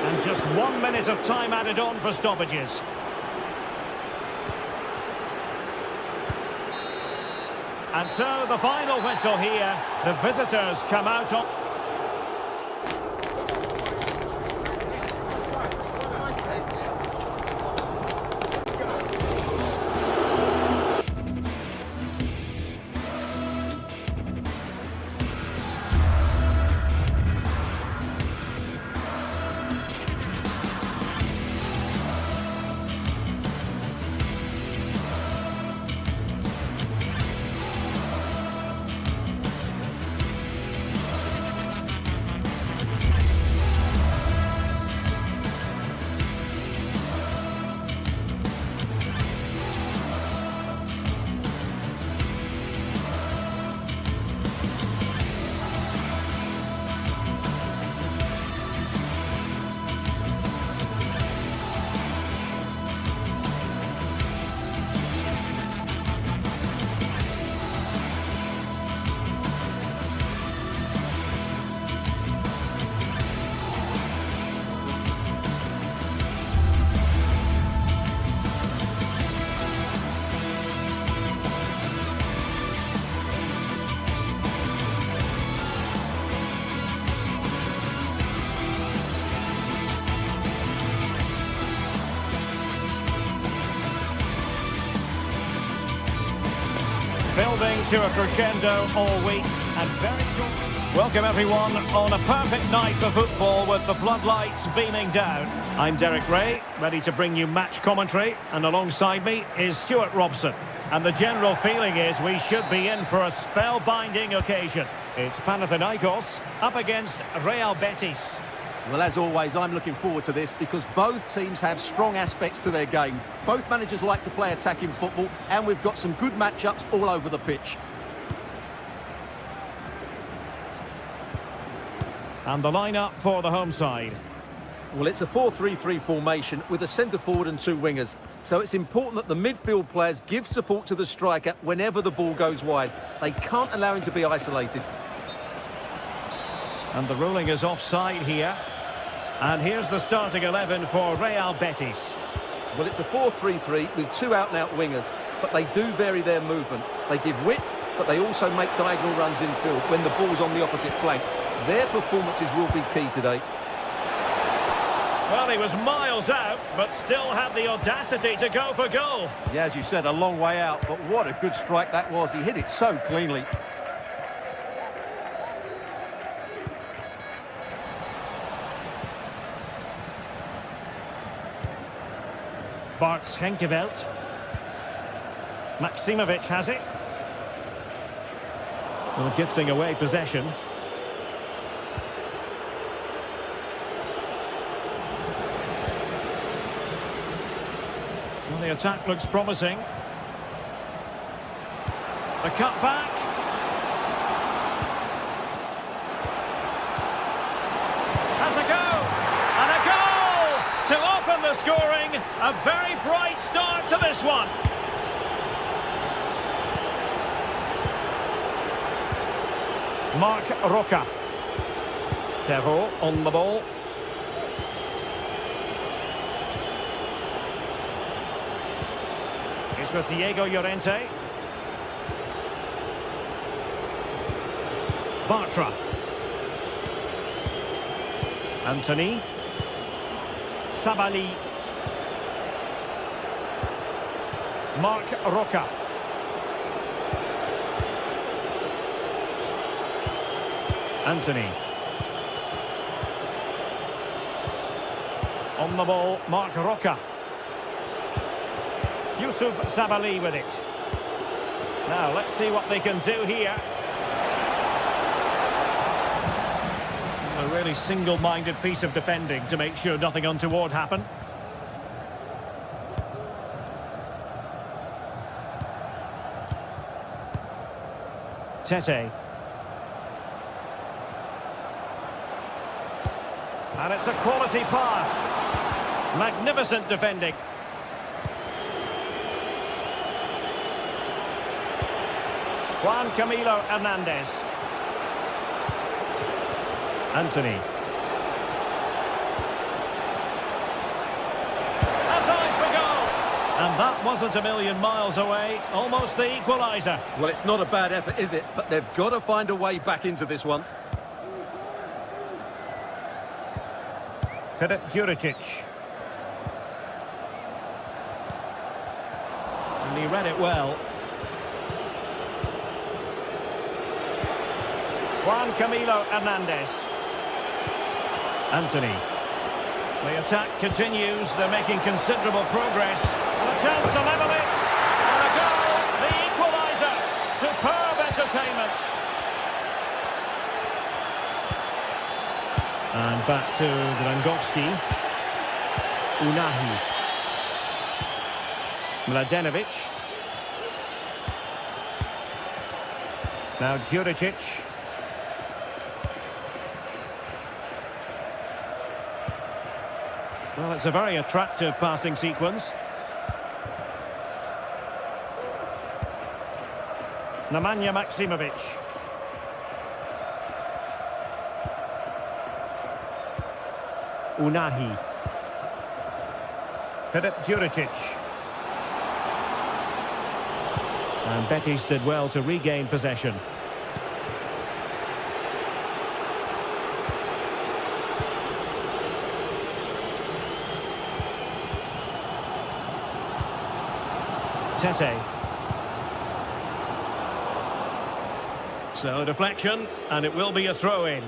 And just 1 minute of time added on for stoppages. And so the final whistle here. The visitors come out on... Building to a crescendo all week and very short. Welcome everyone on a perfect night for football with the floodlights beaming down. I'm Derek Ray, ready to bring you match commentary, and alongside me is Stuart Robson. And the general feeling is we should be in for a spellbinding occasion. It's Panathinaikos up against Real Betis. Well, as always, I'm looking forward to this because both teams have strong aspects to their game. Both managers like to play attacking football, and we've got some good matchups all over the pitch. And the lineup for the home side. Well, it's a 4-3-3 formation with a centre forward and two wingers. So it's important that the midfield players give support to the striker whenever the ball goes wide. They can't allow him to be isolated. And the ruling is offside here. And here's the starting 11 for Real Betis. Well, it's a 4-3-3 with two out-and-out wingers, but they do vary their movement. They give width, but they also make diagonal runs infield when the ball's on the opposite flank. Their performances will be key today. Well, he was miles out, but still had the audacity to go for goal. Yeah, as you said, a long way out, but what a good strike that was. He hit it so cleanly. Bart Schenkeveld. Maksimovic has it. Well, gifting away possession. Well, the attack looks promising. The cut back. Has a go! And a goal! To open the scoring. A very bright start to this one. Marc Roca. Perrault on the ball. He's with Diego Llorente. Bartra. Anthony. Sabali. Marc Roca. Anthony. On the ball, Marc Roca. Yusuf Sabali with it. Now, let's see what they can do here. A really single-minded piece of defending to make sure nothing untoward happened. Tete. And it's a quality pass. Magnificent defending. Juan Camilo Hernandez. Anthony. That's eyes for goal. And that wasn't a million miles away. Almost the equaliser. Well, it's not a bad effort, is it? But they've got to find a way back into this one. Filip Juricic. And he read it well. Juan Camilo Hernandez. Anthony. The attack continues. They're making considerable progress. And a chance to level it. And a goal. The equaliser. Superb entertainment. And back to Drangowski. Unahi. Mladenovic. Now Juricic. Well, it's a very attractive passing sequence. Nemanja Maksimovic. Unahi. Filip Juricic. And Betis did well to regain possession. Tete. So deflection, and it will be a throw-in.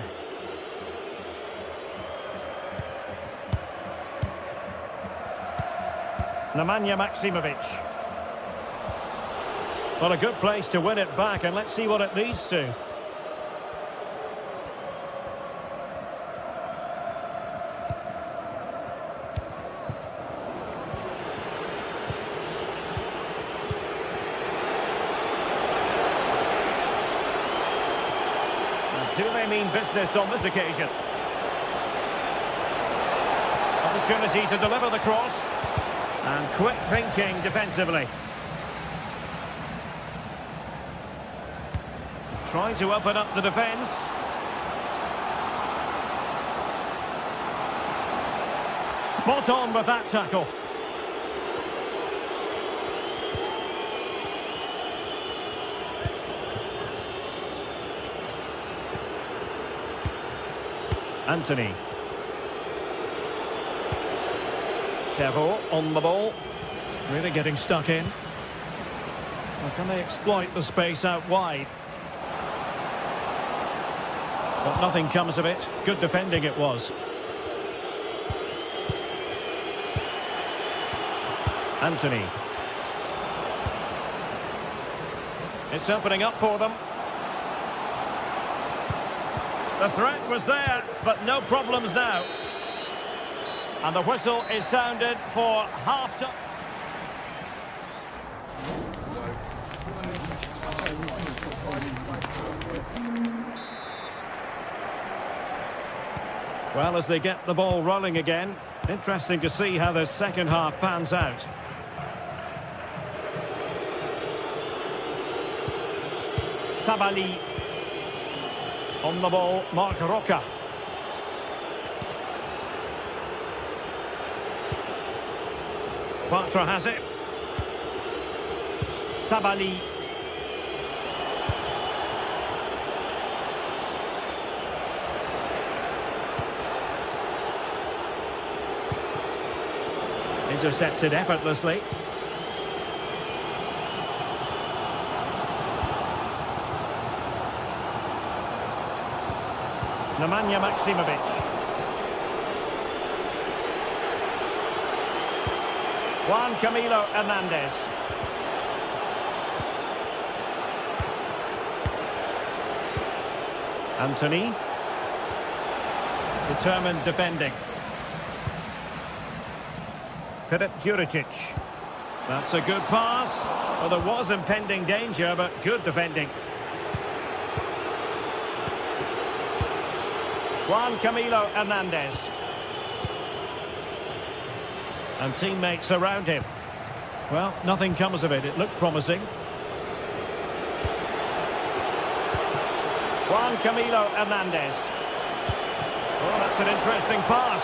Nemanja Maksimovic. Well, a good place to win it back, and let's see what it leads to. Do they mean business on this occasion? Opportunity to deliver the cross. And quick thinking defensively. Trying to open up the defence. Spot on with that tackle. Anthony. Devo on the ball. Really getting stuck in. Well, can they exploit the space out wide? But nothing comes of it. Good defending it was. Anthony. It's opening up for them. The threat was there, but no problems now. And the whistle is sounded for half-time. Well, as they get the ball rolling again, interesting to see how the second half pans out. Sabali. On the ball, Marc Roca. Patra has it. Sabali. Intercepted effortlessly. Nemanja Maksimovic. Juan Camilo Hernandez. Anthony. Determined defending. Filip Juricic. That's a good pass. Well, there was impending danger, but good defending. Juan Camilo Hernandez. And teammates around him. Well, nothing comes of it. It looked promising. Juan Camilo Hernandez. Oh, that's an interesting pass.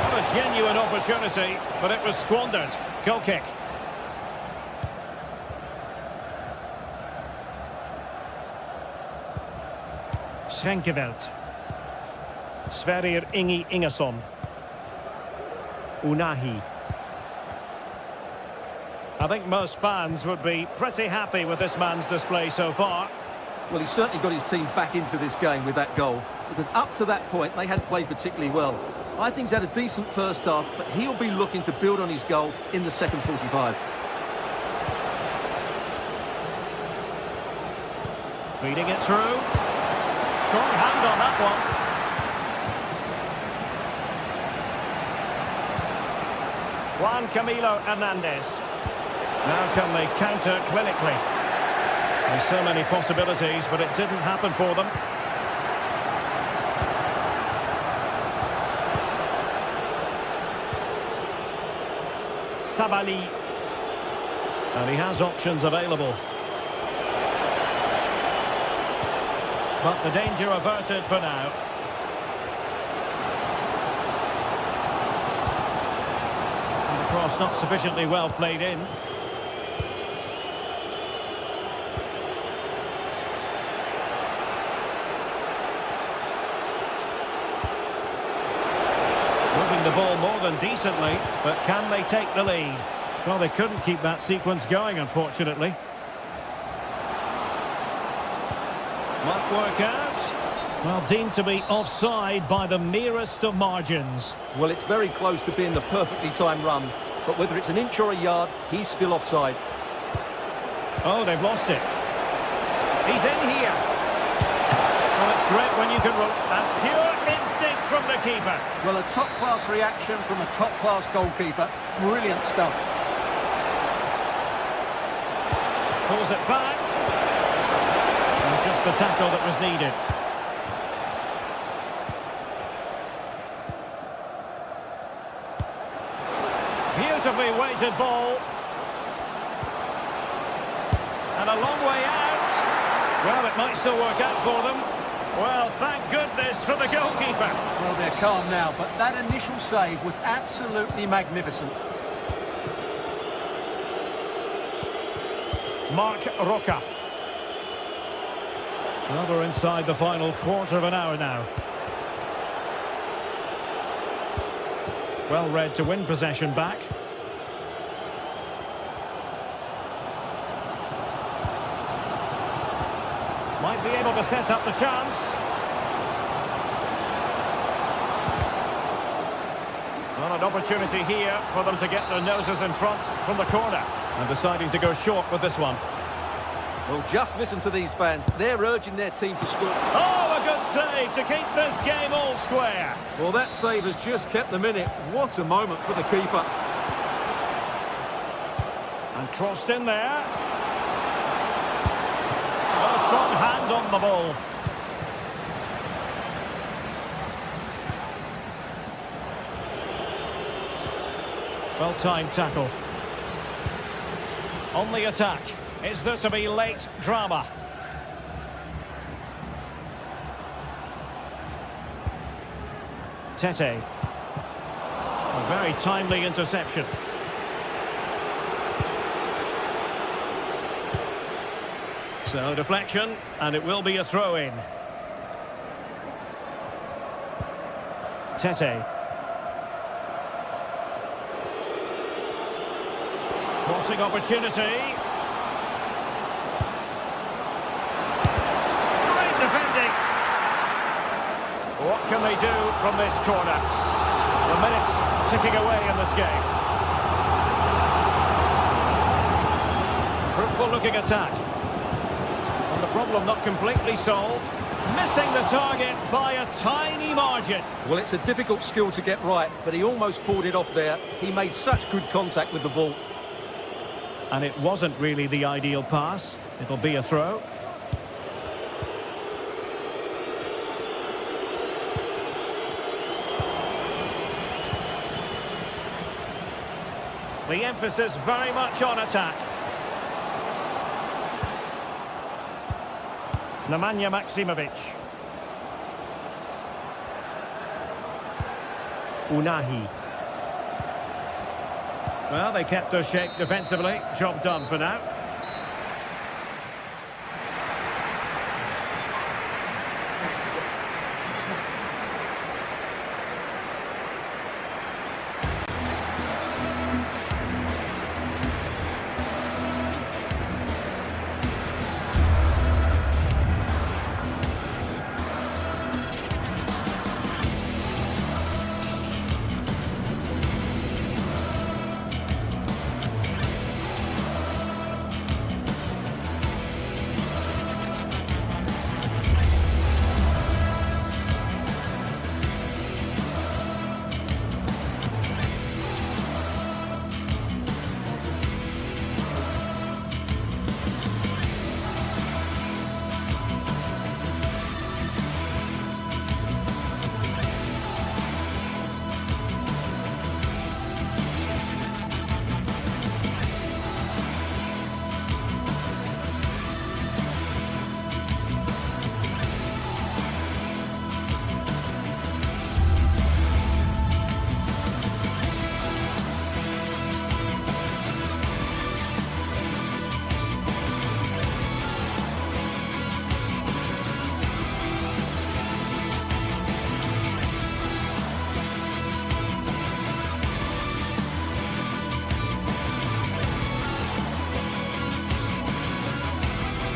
What a genuine opportunity, but it was squandered. Goal kick. Schenkeveld. Sverrir Ingi Ingesson. Unahi. I think most fans would be pretty happy with this man's display so far. Well, he's certainly got his team back into this game with that goal, because up to that point they hadn't played particularly well. I think he's had a decent first half, but he'll be looking to build on his goal in the second 45. Feeding it through. Strong hand on that one. Juan Camilo Hernandez. Now can they counter clinically? There's so many possibilities, but it didn't happen for them. Sabali. And he has options available. But the danger averted for now. And the cross not sufficiently well played in. Moving the ball more than decently, but can they take the lead? Well, they couldn't keep that sequence going, unfortunately. Might work out. Well, deemed to be offside by the merest of margins. Well, it's very close to being the perfectly timed run, but whether it's an inch or a yard, he's still offside. Oh, they've lost it. He's in here. Well, it's great when you can run. And pure instinct from the keeper. Well, a top-class reaction from a top-class goalkeeper. Brilliant stuff. Pulls it back. And just the tackle that was needed. Beautifully weighted ball. And a long way out. Well, it might still work out for them. Well, thank goodness for the goalkeeper. Well, they're calm now, but that initial save was absolutely magnificent. Mark Roca. Well, we're inside the final quarter of an hour now. Well read to win possession back. Might be able to set up the chance. Well, an opportunity here for them to get their noses in front from the corner. And deciding to go short with this one. Well, just listen to these fans. They're urging their team to score. Oh, a good save to keep this game all square. Well, that save has just kept them in it. What a moment for the keeper. And crossed in there. A strong hand on the ball. Well-timed tackle. On the attack. Is there to be late drama? Tete. A very timely interception. So deflection, and it will be a throw-in. Tete. Crossing opportunity. Great defending. What can they do from this corner? The minutes ticking away in this game. Fruitful looking attack. And the problem not completely solved. Missing the target by a tiny margin. Well, it's a difficult skill to get right, but he almost pulled it off there. He made such good contact with the ball. And it wasn't really the ideal pass. It'll be a throw. The emphasis very much on attack. Nemanja Maksimovic. Unahi. Well, they kept their shape defensively. Job done for now.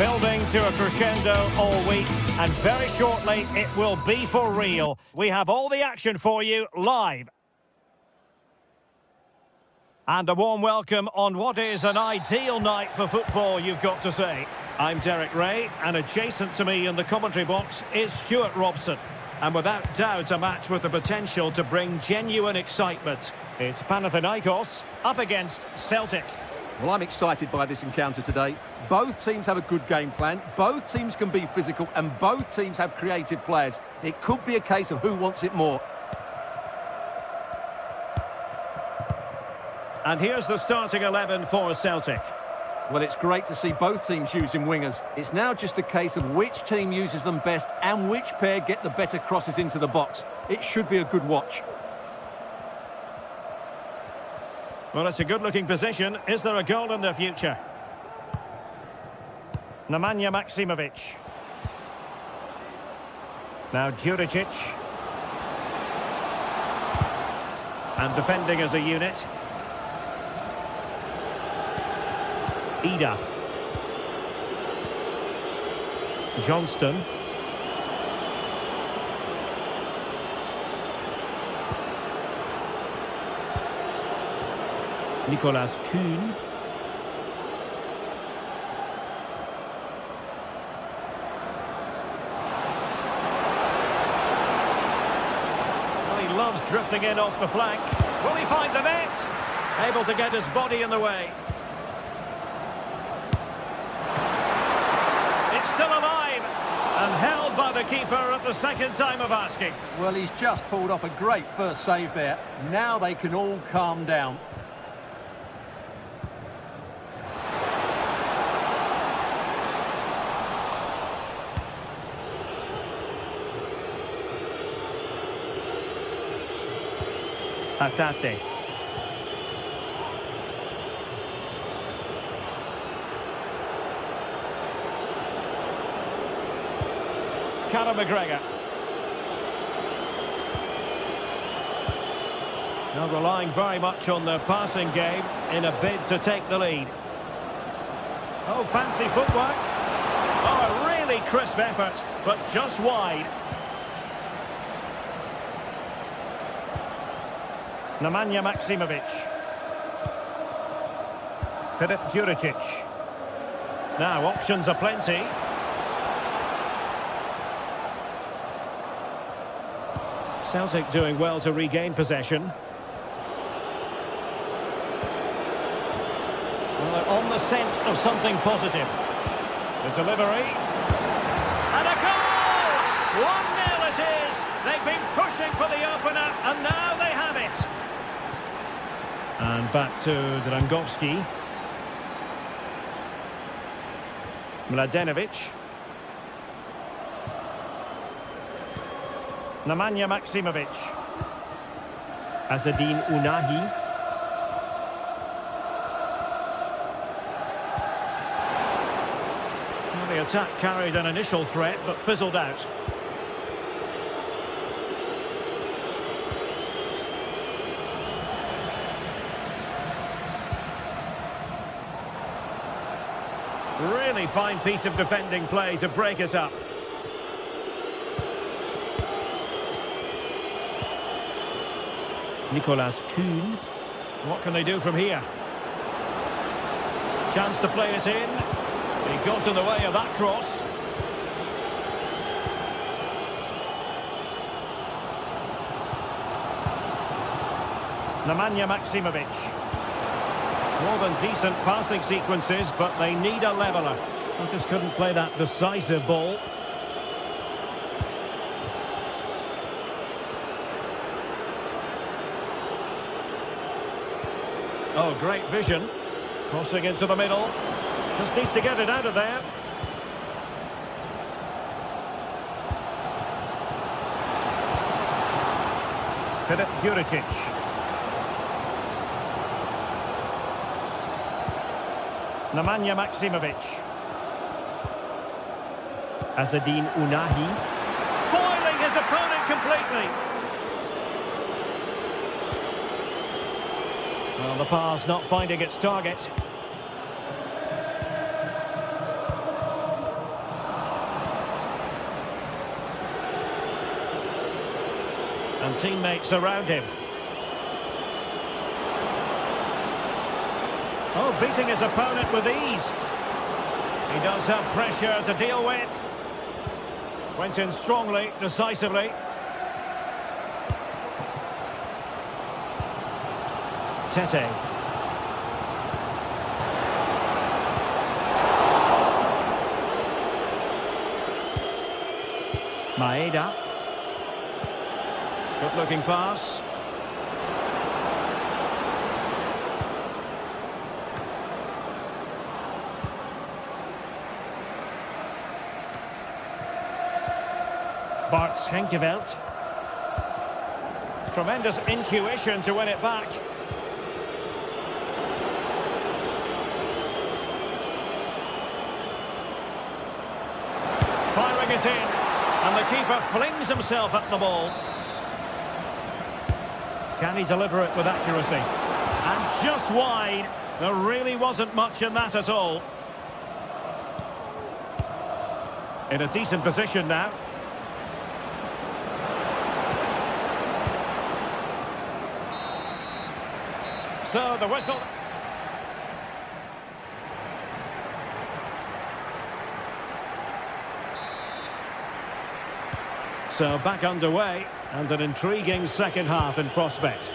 Building to a crescendo all week, and very shortly it will be for real. We have all the action for you live. And a warm welcome on what is an ideal night for football, you've got to say. I'm Derek Ray, and adjacent to me in the commentary box is Stuart Robson. And without doubt, a match with the potential to bring genuine excitement. It's Panathinaikos up against Celtic. Well, I'm excited by this encounter today. Both teams have a good game plan, both teams can be physical, and both teams have creative players. It could be a case of who wants it more. And here's the starting 11 for Celtic. Well, it's great to see both teams using wingers. It's now just a case of which team uses them best and which pair get the better crosses into the box. It should be a good watch. Well, it's a good-looking position. Is there a goal in the future? Nemanja Maksimovic. Now Juricic. And defending as a unit. Ida. Johnston. Nicolas Kuhn. Well, he loves drifting in off the flank. Will he find the net? Able to get his body in the way. Still alive and held by the keeper at the second time of asking. Well, he's just pulled off a great first save there. Now they can all calm down. Atate. Conor McGregor. Now relying very much on their passing game in a bid to take the lead. Oh, fancy footwork. Oh, a really crisp effort, but just wide. Nemanja Maksimovic. Filip Juricic. Now options are plenty. Celtic doing well to regain possession. Well, they're on the scent of something positive. The delivery. And a goal! 1-0 it is! They've been pushing for the opener, and now they have it. And back to Dragowski. Mladenovic. Nemanja Maksimovic. Azzedine Ounahi. Well, the attack carried an initial threat but fizzled out. Really fine piece of defending play to break it up. Nicolas Kuhn. What can they do from here? Chance to play it in. He got in the way of that cross. Nemanja Maksimovic. More than decent passing sequences, but they need a leveller. They just couldn't play that decisive ball. Oh, great vision. Crossing into the middle. Just needs to get it out of there. Filip Juricic. Nemanja Maksimovic. Azzedine Ounahi. Foiling his opponent completely. Well, the pass not finding its target. And teammates around him. Oh, beating his opponent with ease. He does have pressure to deal with. Went in strongly, decisively. Tete. Maeda. Good looking pass. Bart Schenkeveld. Tremendous intuition to win it back. Firing it in. And the keeper flings himself at the ball. Can he deliver it with accuracy? And just wide. There really wasn't much in that at all. In a decent position now. So the whistle. So back underway, and an intriguing second half in prospect.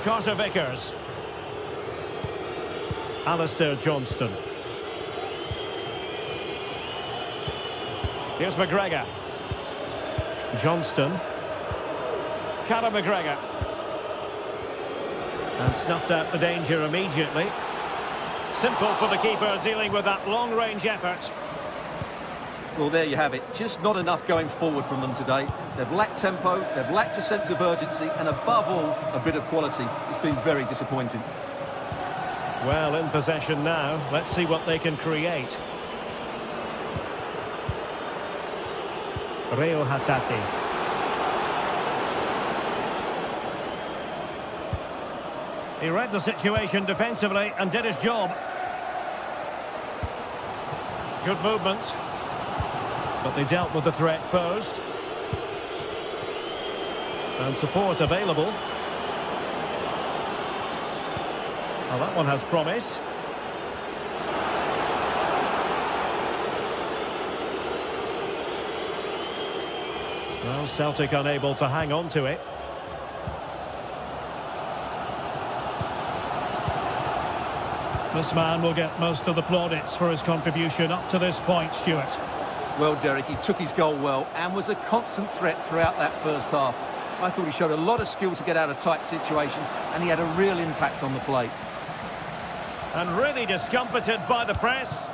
Carter Vickers. Alistair Johnston. Here's McGregor. Johnston. Callum McGregor. And snuffed out the danger immediately. Simple for the keeper dealing with that long-range effort. Well, there you have it. Just not enough going forward from them today. They've lacked tempo, they've lacked a sense of urgency, and above all, a bit of quality. It's been very disappointing. Well, in possession now. Let's see what they can create. Reo Hatate. He read the situation defensively and did his job. Good movement. But they dealt with the threat posed. And support available. Well, that one has promise. Well, Celtic unable to hang on to it. This man will get most of the plaudits for his contribution up to this point, Stuart. Well, Derek, he took his goal well and was a constant threat throughout that first half. I thought he showed a lot of skill to get out of tight situations, and he had a real impact on the plate. And really discomfited by the press.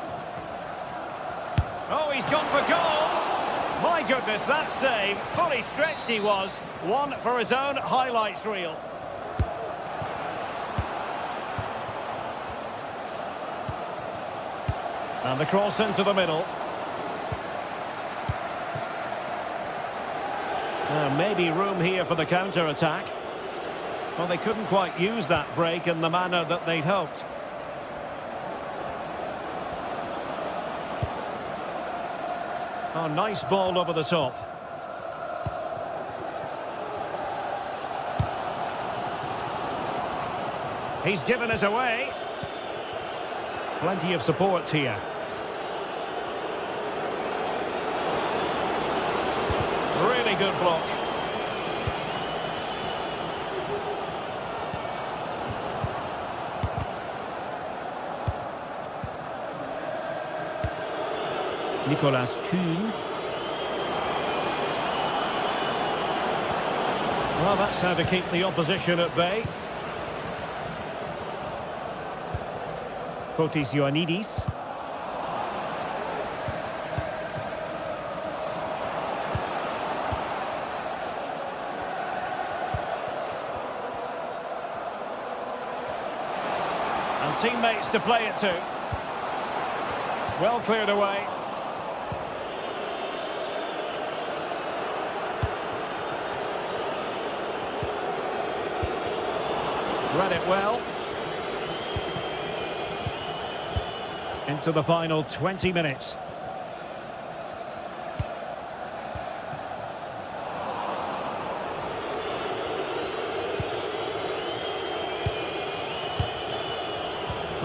Oh, he's gone for goal! My goodness, that save. Fully stretched he was. One for his own highlights reel. And the cross into the middle. Maybe room here for the counter-attack. Well, they couldn't quite use that break in the manner that they'd hoped. Oh, nice ball over the top. He's given it away. Plenty of support here. Really good block. Nicolas Kuhn. Well, that's how to keep the opposition at bay. Fotis Ioannidis. And teammates to play it to. Well cleared away. Read it well. Into the final 20 minutes.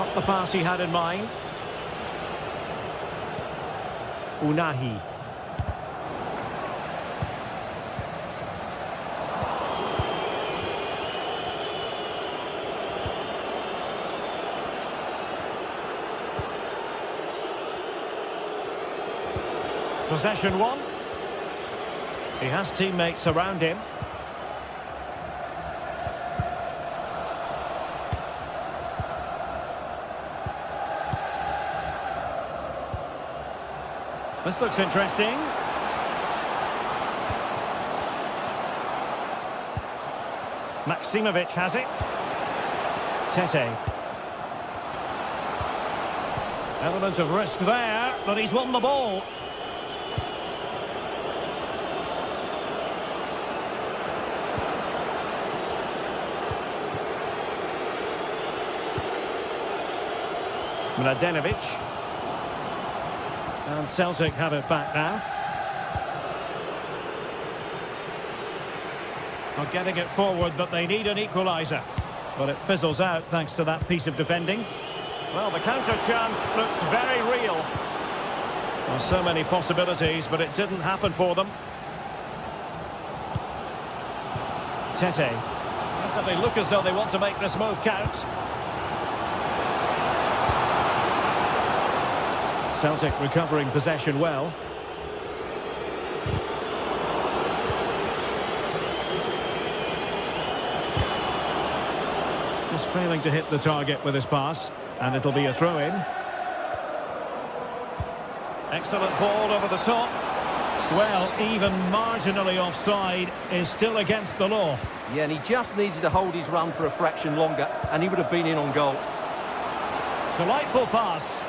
Not the pass he had in mind. Unahi. Possession one. He has teammates around him. This looks interesting. Maximovic has it. Tete. Element of risk there, but he's won the ball. Mladenovic. And Celtic have it back now. Not getting it forward, but they need an equaliser. But it fizzles out thanks to that piece of defending. Well, the counter chance looks very real. Well, so many possibilities, but it didn't happen for them. Tete. They look as though they want to make this move count. Celtic recovering possession well. Just failing to hit the target with his pass, and it'll be a throw-in. Excellent ball over the top. Well, even marginally offside is still against the law. Yeah, and he just needed to hold his run for a fraction longer, and he would have been in on goal. Delightful pass.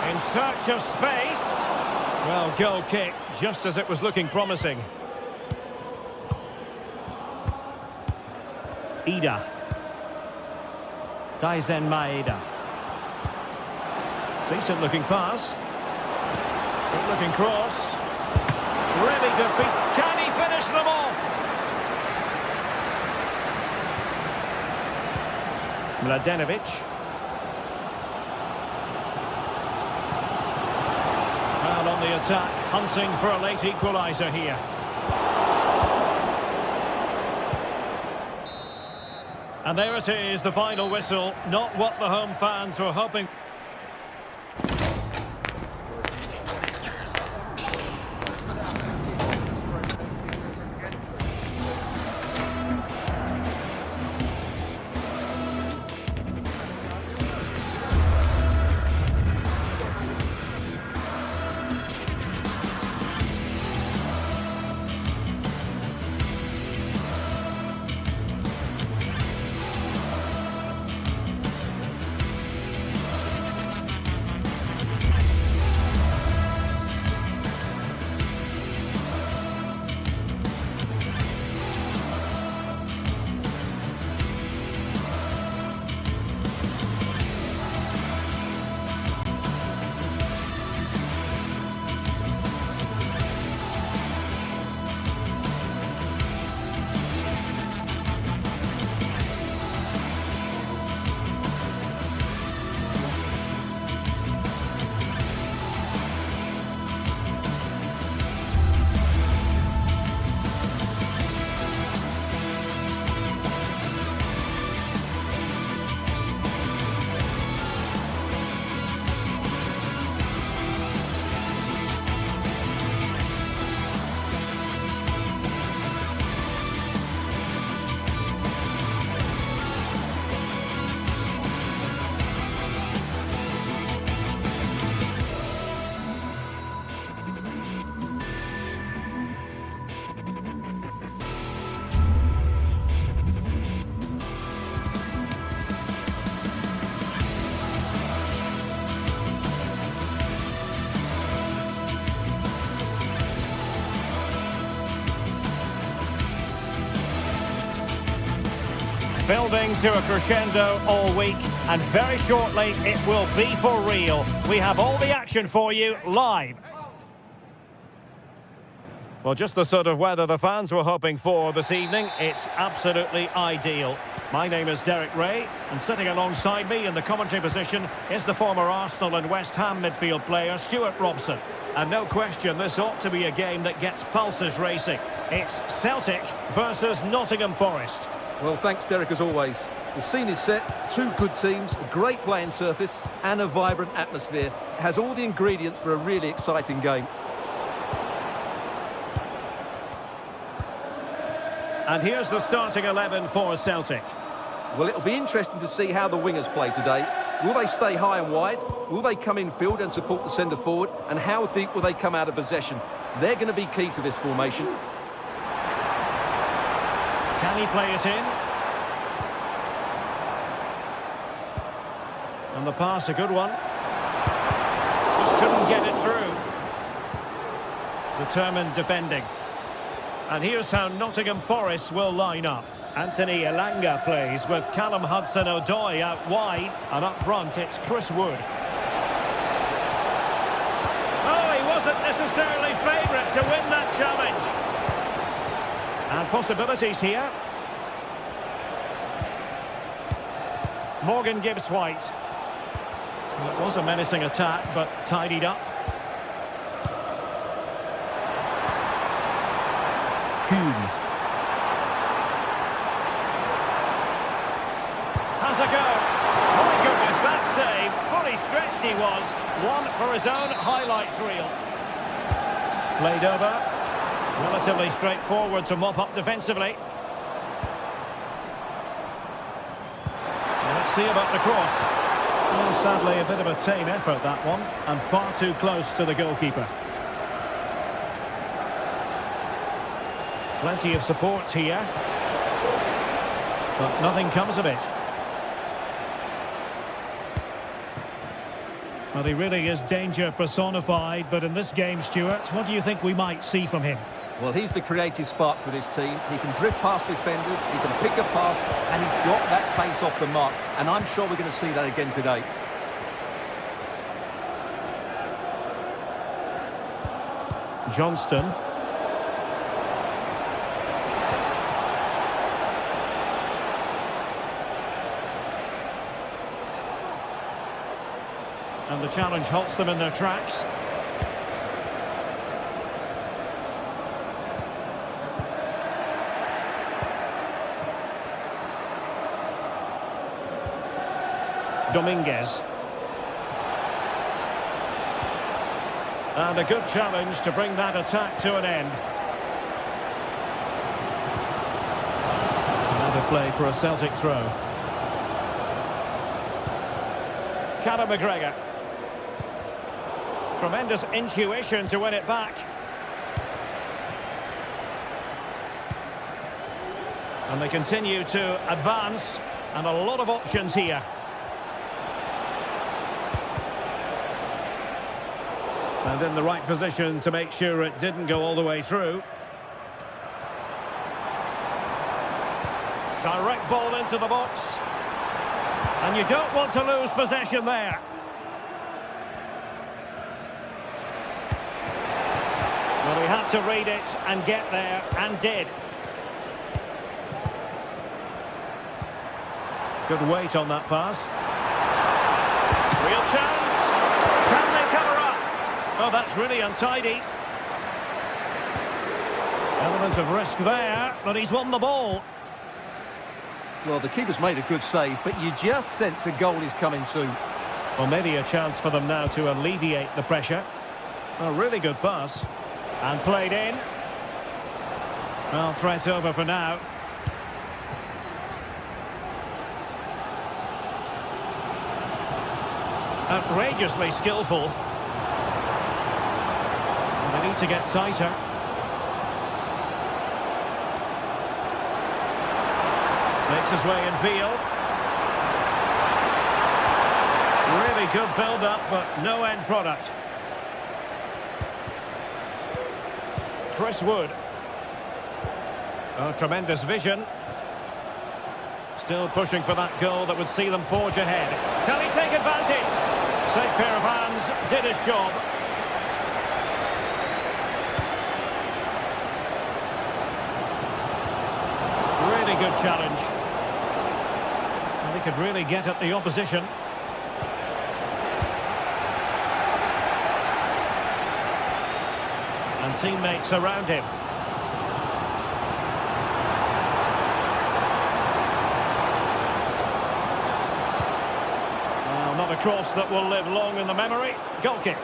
In search of space. Well, goal kick, just as it was looking promising. Ida. Daizen Maeda. Decent looking pass. Good looking cross. Really good piece. Can he finish them off? Mladenovic. Well, on the attack, hunting for a late equaliser here. And there it is, the final whistle. Not what the home fans were hoping. Building to a crescendo all week, and very shortly it will be for real. We have all the action for you live. Well, just the sort of weather the fans were hoping for this evening. It's absolutely ideal. My name is Derek Ray, and sitting alongside me in the commentary position is the former Arsenal and West Ham midfield player Stuart Robson. And no question, this ought to be a game that gets pulses racing. It's Celtic versus Nottingham Forest. Well, thanks, Derek, as always. The scene is set, two good teams, a great playing surface and a vibrant atmosphere. It has all the ingredients for a really exciting game. And here's the starting 11 for Celtic. Well, it'll be interesting to see how the wingers play today. Will they stay high and wide? Will they come in field and support the centre forward? And how deep will they come out of possession? They're going to be key to this formation. Can he play it in? And the pass, a good one. Just couldn't get it through. Determined defending. And here's how Nottingham Forest will line up. Anthony Elanga plays with Callum Hudson-Odoi out wide, and up front it's Chris Wood. Oh, he wasn't necessarily favourite to win that challenge. And possibilities here. Morgan Gibbs-White. Well, it was a menacing attack, but tidied up. Kuhn. Has a go. My goodness, that save. Fully stretched he was. One for his own highlights reel. Played over. Relatively straightforward to mop up defensively. Let's see about the cross. Well, sadly, a bit of a tame effort, that one. And far too close to the goalkeeper. Plenty of support here. But nothing comes of it. Well, he really is danger personified, but in this game, Stuart, what do you think we might see from him? Well, he's the creative spark for this team. He can drift past defenders, he can pick a pass, and he's got that pace off the mark. And I'm sure we're going to see that again today. Johnston. And the challenge halts them in their tracks. Dominguez. And a good challenge to bring that attack to an end. Another play for a Celtic throw. Callum McGregor. Tremendous intuition to win it back. And they continue to advance, and a lot of options here. And in the right position to make sure it didn't go all the way through. Direct ball into the box. And you don't want to lose possession there. Well, he had to read it and get there, and did. Good weight on that pass. Real chance. Can they cover up? Oh, that's really untidy. Element of risk there, but he's won the ball. Well, the keeper's made a good save, but you just sense a goal is coming soon. Well, maybe a chance for them now to alleviate the pressure. A really good pass. And played in. Well, threat over for now. Outrageously skillful. And they need to get tighter. Makes his way in field. Really good build-up, but no end product. Chris Wood. Oh, tremendous vision. Still pushing for that goal that would see them forge ahead. Can he take advantage? Safe pair of hands, did his job. Really good challenge. could really get at the opposition. And teammates around him. Well, not a cross that will live long in the memory. Goal kick.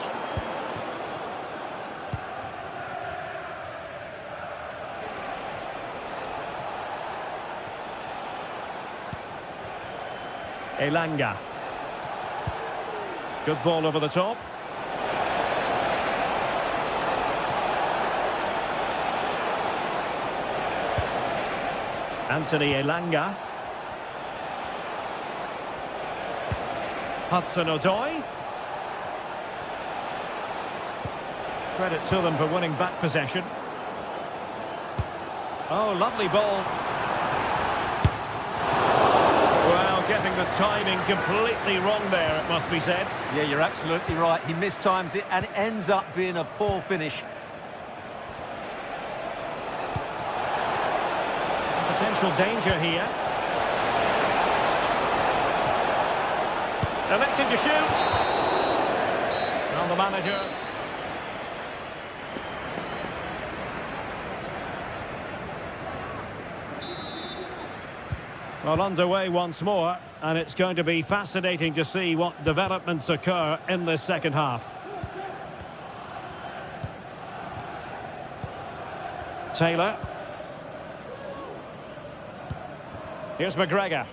Elanga. Good ball over the top. Anthony Elanga. Hudson-Odoi. Credit to them for winning back possession. Oh, lovely ball. Well, getting the timing completely wrong there, it must be said. Yeah, you're absolutely right. He mistimes it and it ends up being a poor finish. Potential danger here. Elected to shoot. And the manager. Well, underway once more, and it's going to be fascinating to see what developments occur in this second half. Taylor. Here's McGregor.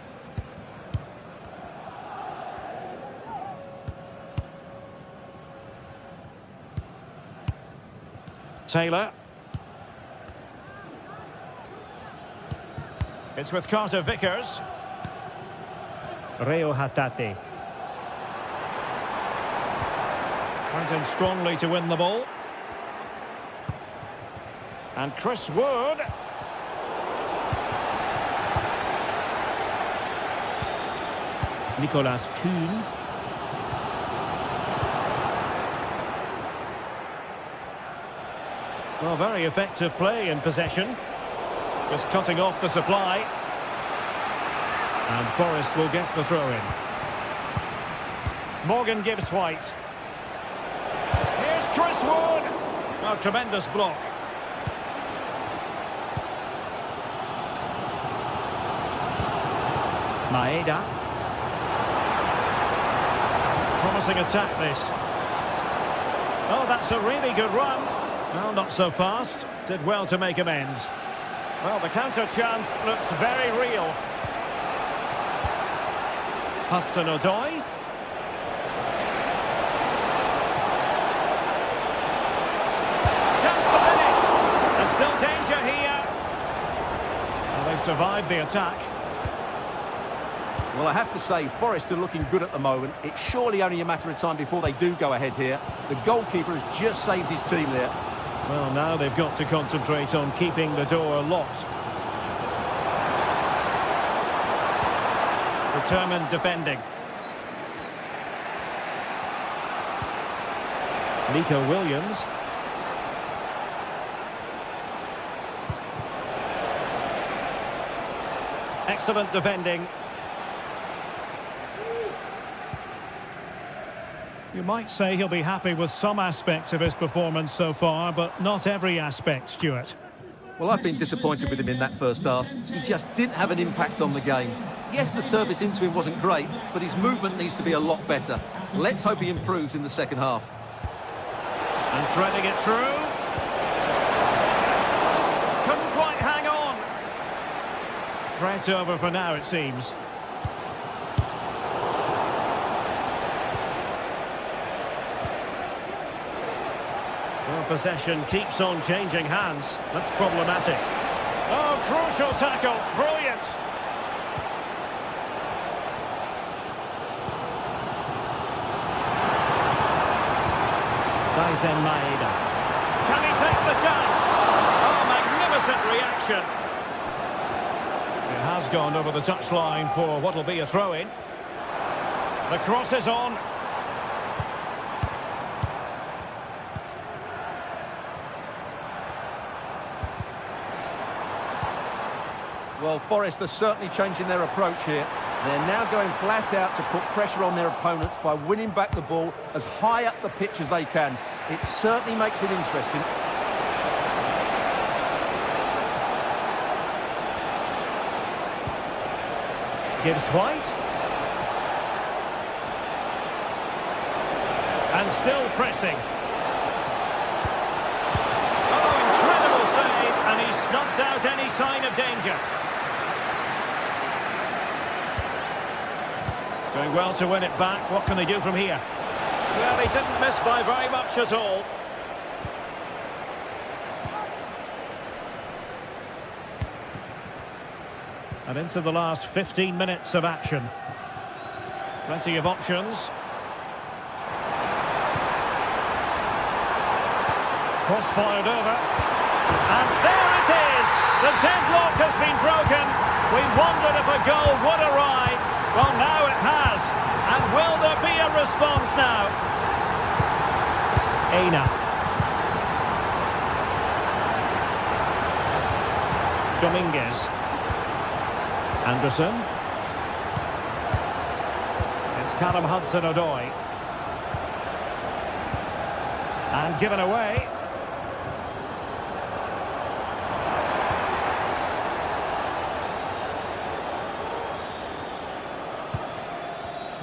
Taylor. It's with Carter Vickers. Reo Hatate. Went in strongly to win the ball. And Chris Wood. Nicolas Kuhn. Well, very effective play in possession. Just cutting off the supply. And Forest will get the throw-in. Morgan gives White. Here's Chris Wood. Oh, tremendous block. Maeda. Promising attack, this. Oh, that's a really good run. Well, not so fast. Did well to make amends. Well, the counter chance looks very real. Hudson-Odoi. Chance to finish. And still danger here. Well, they've survived the attack. Well, I have to say, Forest are looking good at the moment. It's surely only a matter of time before they do go ahead here. The goalkeeper has just saved his team there. Well, now they've got to concentrate on keeping the door locked. Determined defending. Nico Williams. Excellent defending. You might say he'll be happy with some aspects of his performance so far, but not every aspect, Stuart. Well, I've been disappointed with him in that first half. He just didn't have an impact on the game. Yes, the service into him wasn't great, but his movement needs to be a lot better. Let's hope he improves in the second half. And threading it through. Couldn't quite hang on. Threat over for now, it seems. Well, possession keeps on changing hands. That's problematic. Oh, crucial tackle. Brilliant. Daisen Maeda. Can he take the chance? Oh, magnificent reaction. It has gone over the touchline for what will be a throw-in. The cross is on. Well, Forest are certainly changing their approach here. They're now going flat out to put pressure on their opponents by winning back the ball as high up the pitch as they can. It certainly makes it interesting. Gibbs White. And still pressing. Oh, incredible save, and he snuffed out any sign of danger. Doing well to win it back. What can they do from here? Well, he didn't miss by very much at all. And into the last 15 minutes of action. Plenty of options. Cross fired over. And there it is! The deadlock has been broken. We wondered if a goal would arrive. Well, now it has. And will there be a response now? Aina. Dominguez. Anderson. It's Callum Hudson-Odoi. And given away.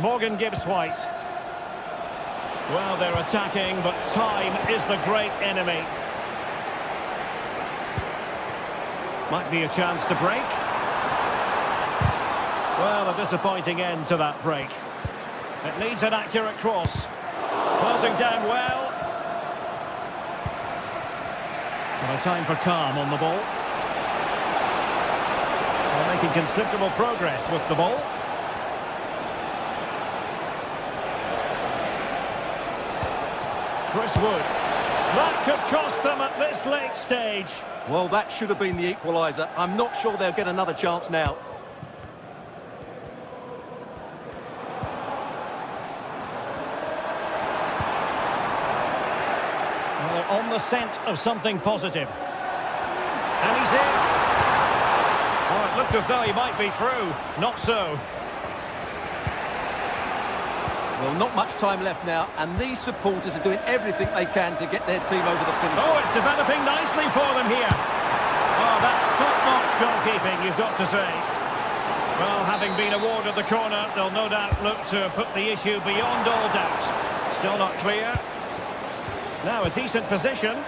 Morgan Gibbs White. Well, they're attacking, but time is the great enemy. Might be a chance to break. Well, a disappointing end to that break. It needs an accurate cross. Closing down well. And a time for calm on the ball. They're making considerable progress with the ball. Chris Wood. That could cost them at this late stage. Well, that should have been the equaliser. I'm not sure they'll get another chance now. Well, they're on the scent of something positive. And he's in. Oh, it looked as though he might be through. Not so. Well, not much time left now, and these supporters are doing everything they can to get their team over the finish. Oh, it's developing nicely for them here. Oh, that's top-notch goalkeeping, you've got to say. Well, having been awarded the corner, they'll no doubt look to put the issue beyond all doubt. Still not clear. Now a decent position. And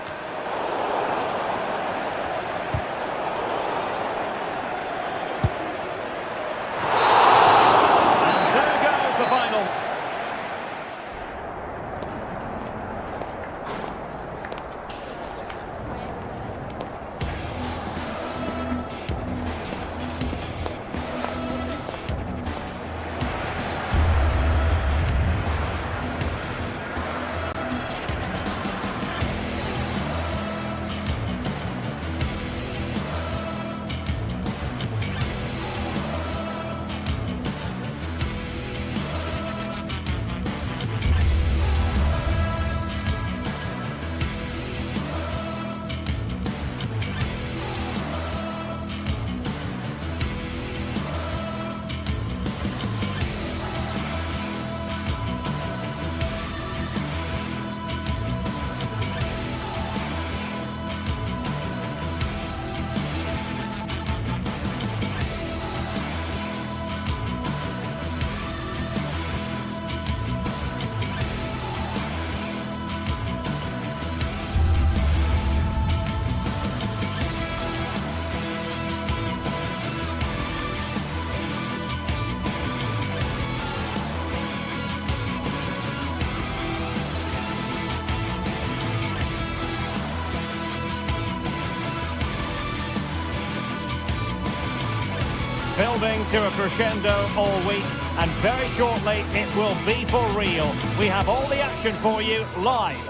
there goes the final. Building to a crescendo all week, and very shortly it will be for real. We have all the action for you live.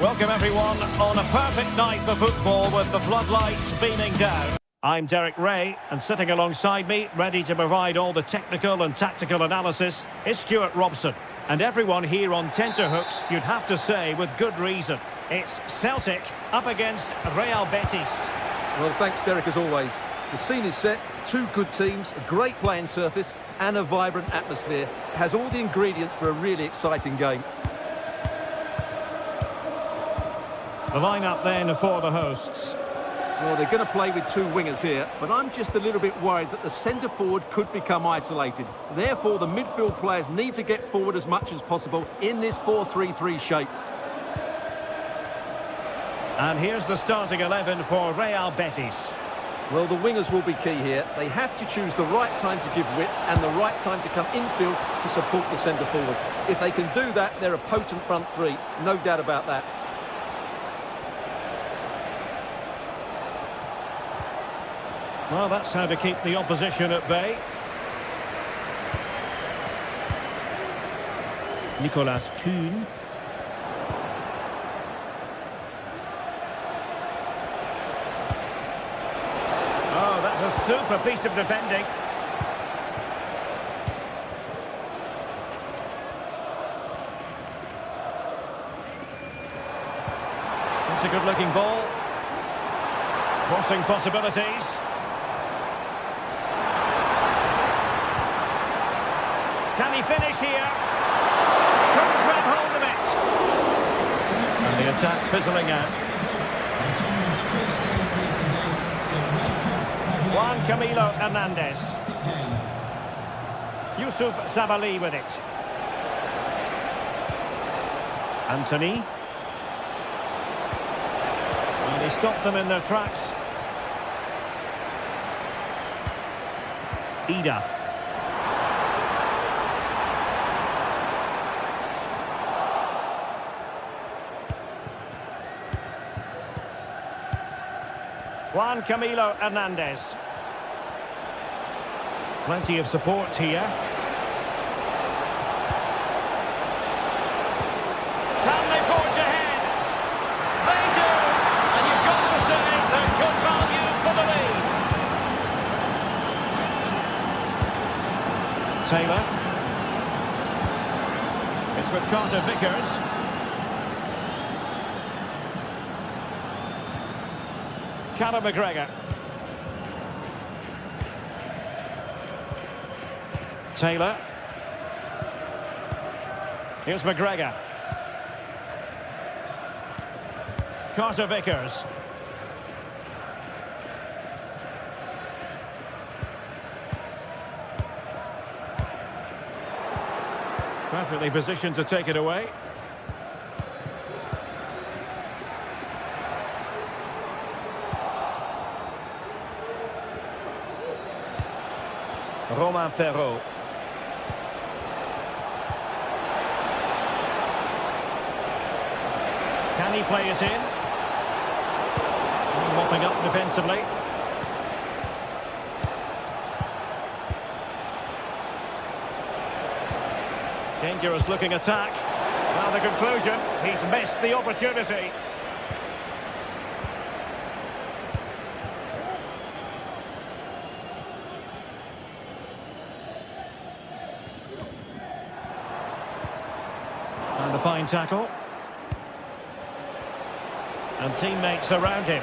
Welcome everyone on a perfect night for football with the floodlights beaming down. I'm Derek Ray, and sitting alongside me, ready to provide all the technical and tactical analysis, is Stuart Robson. And everyone here on tenterhooks, you'd have to say, with good reason. It's Celtic up against Real Betis. Well, thanks, Derek, as always. The scene is set, two good teams, a great playing surface and a vibrant atmosphere. It has all the ingredients for a really exciting game. The lineup then for the hosts. Well, they're going to play with two wingers here, but I'm just a little bit worried that the centre-forward could become isolated. Therefore, the midfield players need to get forward as much as possible in this 4-3-3 shape. And here's the starting 11 for Real Betis. Well, the wingers will be key here. They have to choose the right time to give width and the right time to come infield to support the centre-forward. If they can do that, they're a potent front three, no doubt about that. Well, that's how to keep the opposition at bay. Nicolas Kuhn. Oh, that's a super piece of defending. That's a good-looking ball. Crossing possibilities. Can he finish here? Couldn't grab hold of it. And the attack fizzling out. Juan Camilo Hernandez. Yusuf Sabali with it. Anthony. And he stopped them in their tracks. Ida. Juan Camilo Hernandez. Plenty of support here. Can they forge ahead? They do! And you've got to say they're good value for the lead. Taylor. It's with Carter Vickers. Callum McGregor. Taylor. Here's McGregor. Carter Vickers. Perfectly positioned to take it away. Romain Perrault. Can he play it in? Mopping up defensively. Dangerous looking attack. Now the conclusion, he's missed the opportunity. And a fine tackle. And teammates around him.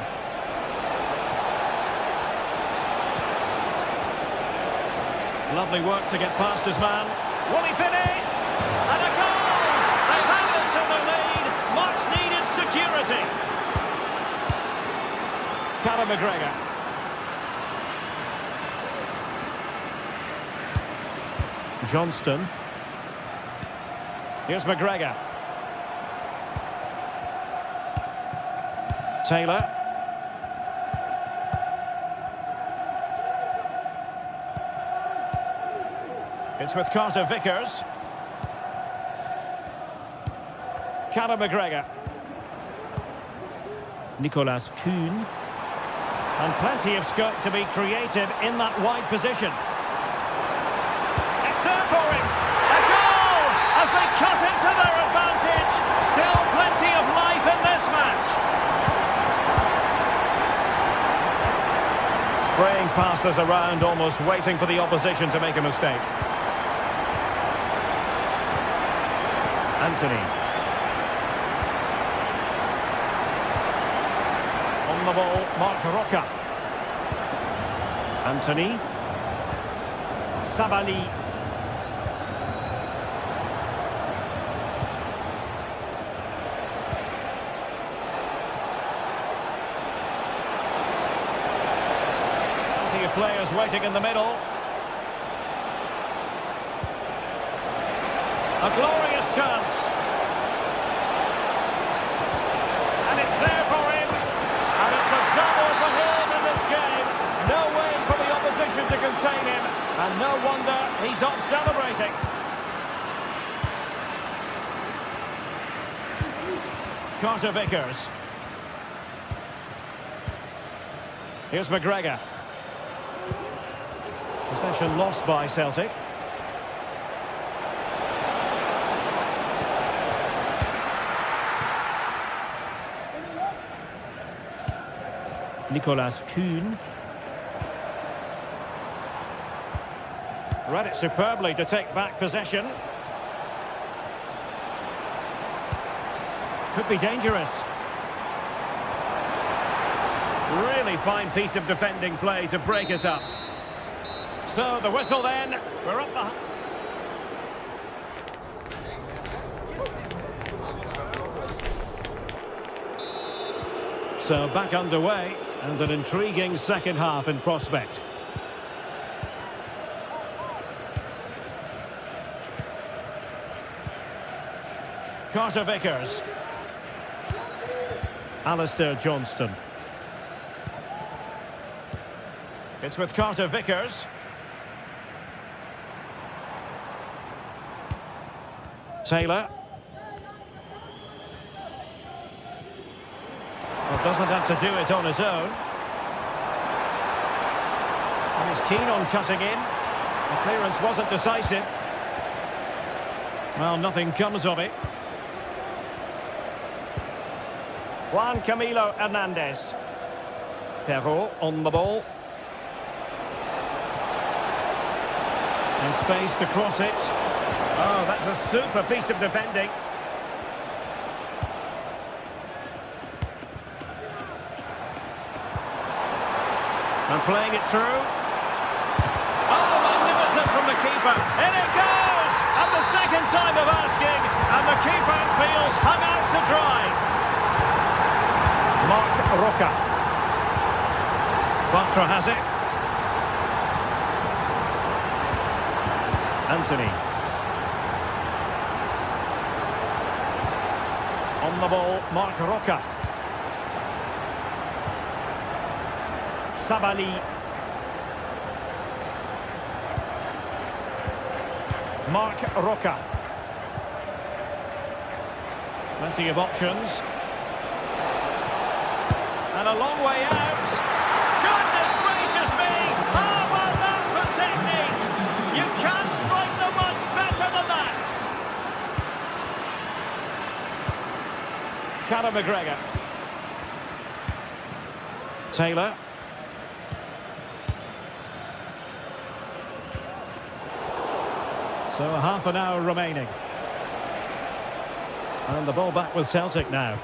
Lovely work to get past his man. Will he finish? And a goal! They have it to the lead. Much needed security. Callum McGregor. Johnston. Here's McGregor. Taylor. It's with Carter Vickers. Callum McGregor. Nicolas Kuhn. And plenty of scope to be creative in that wide position. It's there for him. A goal as they cut it to their advantage. Still plenty of life in this match. Spraying passes around, almost waiting for the opposition to make a mistake. Anthony. On the ball, Marc Roca. Anthony. Sabali. Plenty of players waiting in the middle. A glorious chance. And it's there for him. And it's a double for him in this game. No way for the opposition to contain him. And no wonder he's off celebrating. Carter Vickers. Here's McGregor. Possession lost by Celtic. Nicolas Kuhn. Read it superbly to take back possession. Could be dangerous. Really fine piece of defending play to break us up. So the whistle then. We're up the... So back underway. And an intriguing second half in prospect. Carter Vickers. Alistair Johnston. It's with Carter Vickers. Taylor. Well, doesn't have to do it on his own. And he's keen on cutting in. The clearance wasn't decisive. Well, nothing comes of it. Juan Camilo Hernandez. Perrault on the ball. In space to cross it. Oh, that's a super piece of defending. And playing it through. Oh, magnificent from the keeper. In it goes! And the second time of asking. And the keeper feels hung out to dry. Marc Roca. Bartra has it. Anthony. On the ball, Marc Roca. Sabali. Marc Roca. Plenty of options. And a long way out. Goodness gracious me! How about that for technique? You can't strike them much better than that. Conor McGregor. Taylor. So half an hour remaining. And the ball back with Celtic now.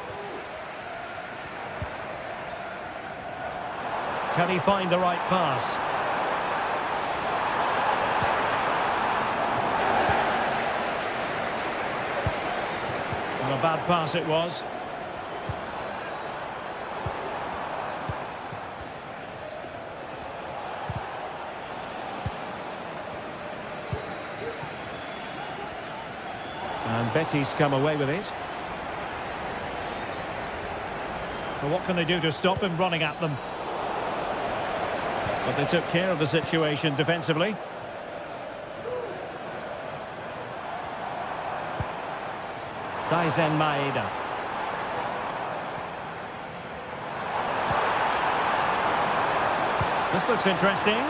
Can he find the right pass? Well, a bad pass it was. And Betis come away with it. Well, what can they do to stop him running at them? But they took care of the situation defensively. Daisen Maeda. This looks interesting.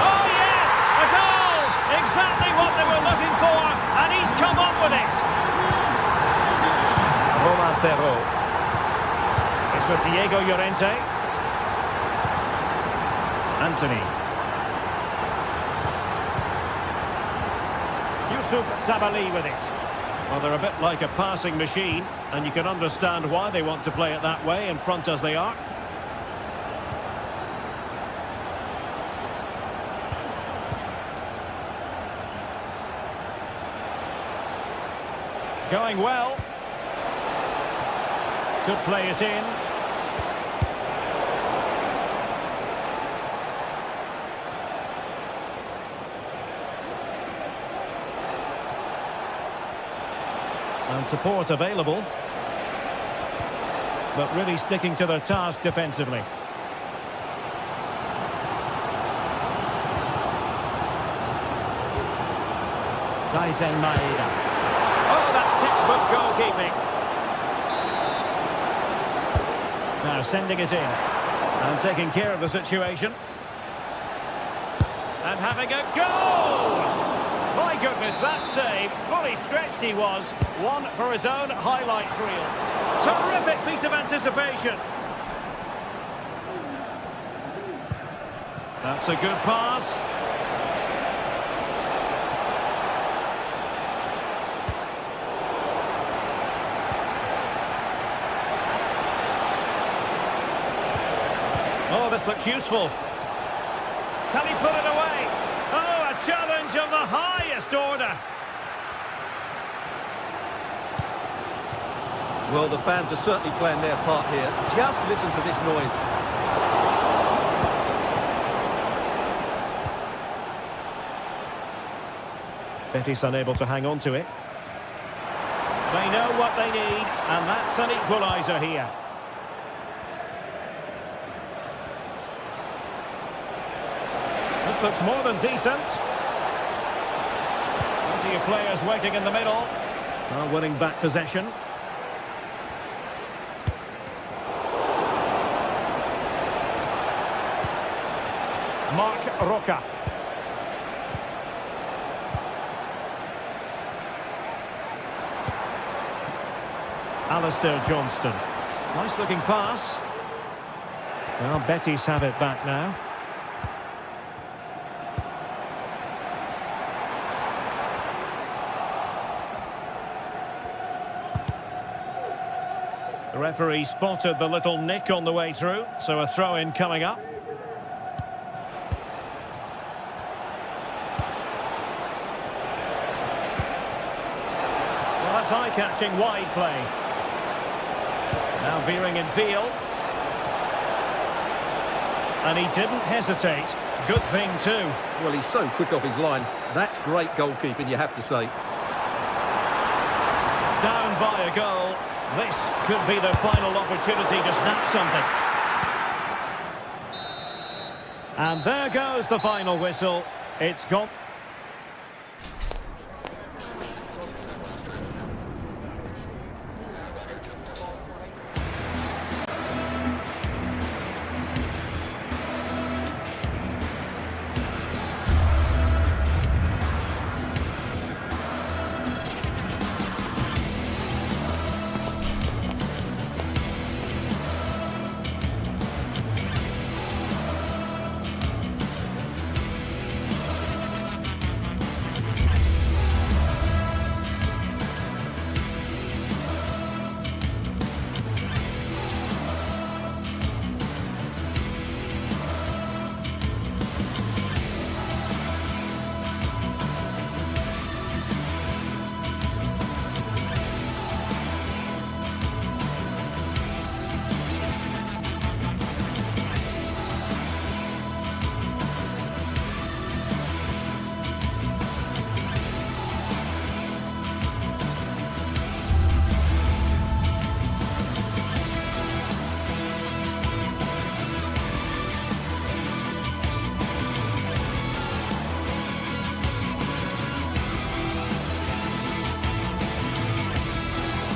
Oh yes! A goal! Exactly what they were looking for, and he's come up with it. Romain Perrault. It's with Diego Llorente. Anthony. Yusuf Sabali with it. Well, they're a bit like a passing machine, and you can understand why they want to play it that way, in front as they are. Going well. Could play it in. And support available. But really sticking to their task defensively. Dyson Maeda. Oh, that's textbook goalkeeping. Now sending it in. And taking care of the situation. And having a goal! My goodness, that save. Fully stretched he was. One for his own highlights reel. Terrific piece of anticipation. That's a good pass. Oh, this looks useful. Can he put it away? Oh, a challenge of the highest order. Well, the fans are certainly playing their part here. Just listen to this noise. Betis unable to hang on to it. They know what they need, and that's an equaliser here. This looks more than decent. Plenty of players waiting in the middle. Well, winning back possession. Mark Roca. Alistair Johnston. Nice looking pass. Well, Betis have it back now. The referee spotted the little nick on the way through, so a throw-in coming up. Well, that's eye-catching wide play. Now veering in field. And he didn't hesitate. Good thing too. Well, he's so quick off his line. That's great goalkeeping, you have to say. Down by a goal. This could be the final opportunity to snatch something. And there goes the final whistle. It's gone.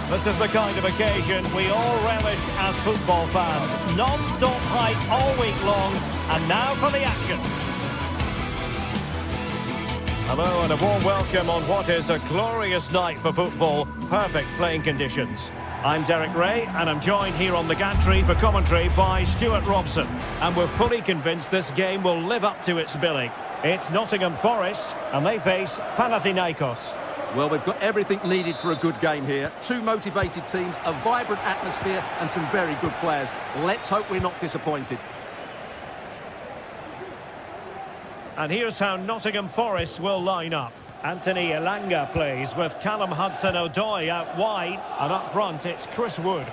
This is the kind of occasion we all relish as football fans. Non-stop hype all week long, and now for the action. Hello and a warm welcome on what is a glorious night for football. Perfect playing conditions. I'm Derek Ray, and I'm joined here on the gantry for commentary by Stuart Robson. And we're fully convinced this game will live up to its billing. It's Nottingham Forest, and they face Panathinaikos. Well, we've got everything needed for a good game here. Two motivated teams, a vibrant atmosphere, and some very good players. Let's hope we're not disappointed. And here's how Nottingham Forest will line up. Anthony Elanga plays with Callum Hudson-Odoi out wide, and up front it's Chris Wood.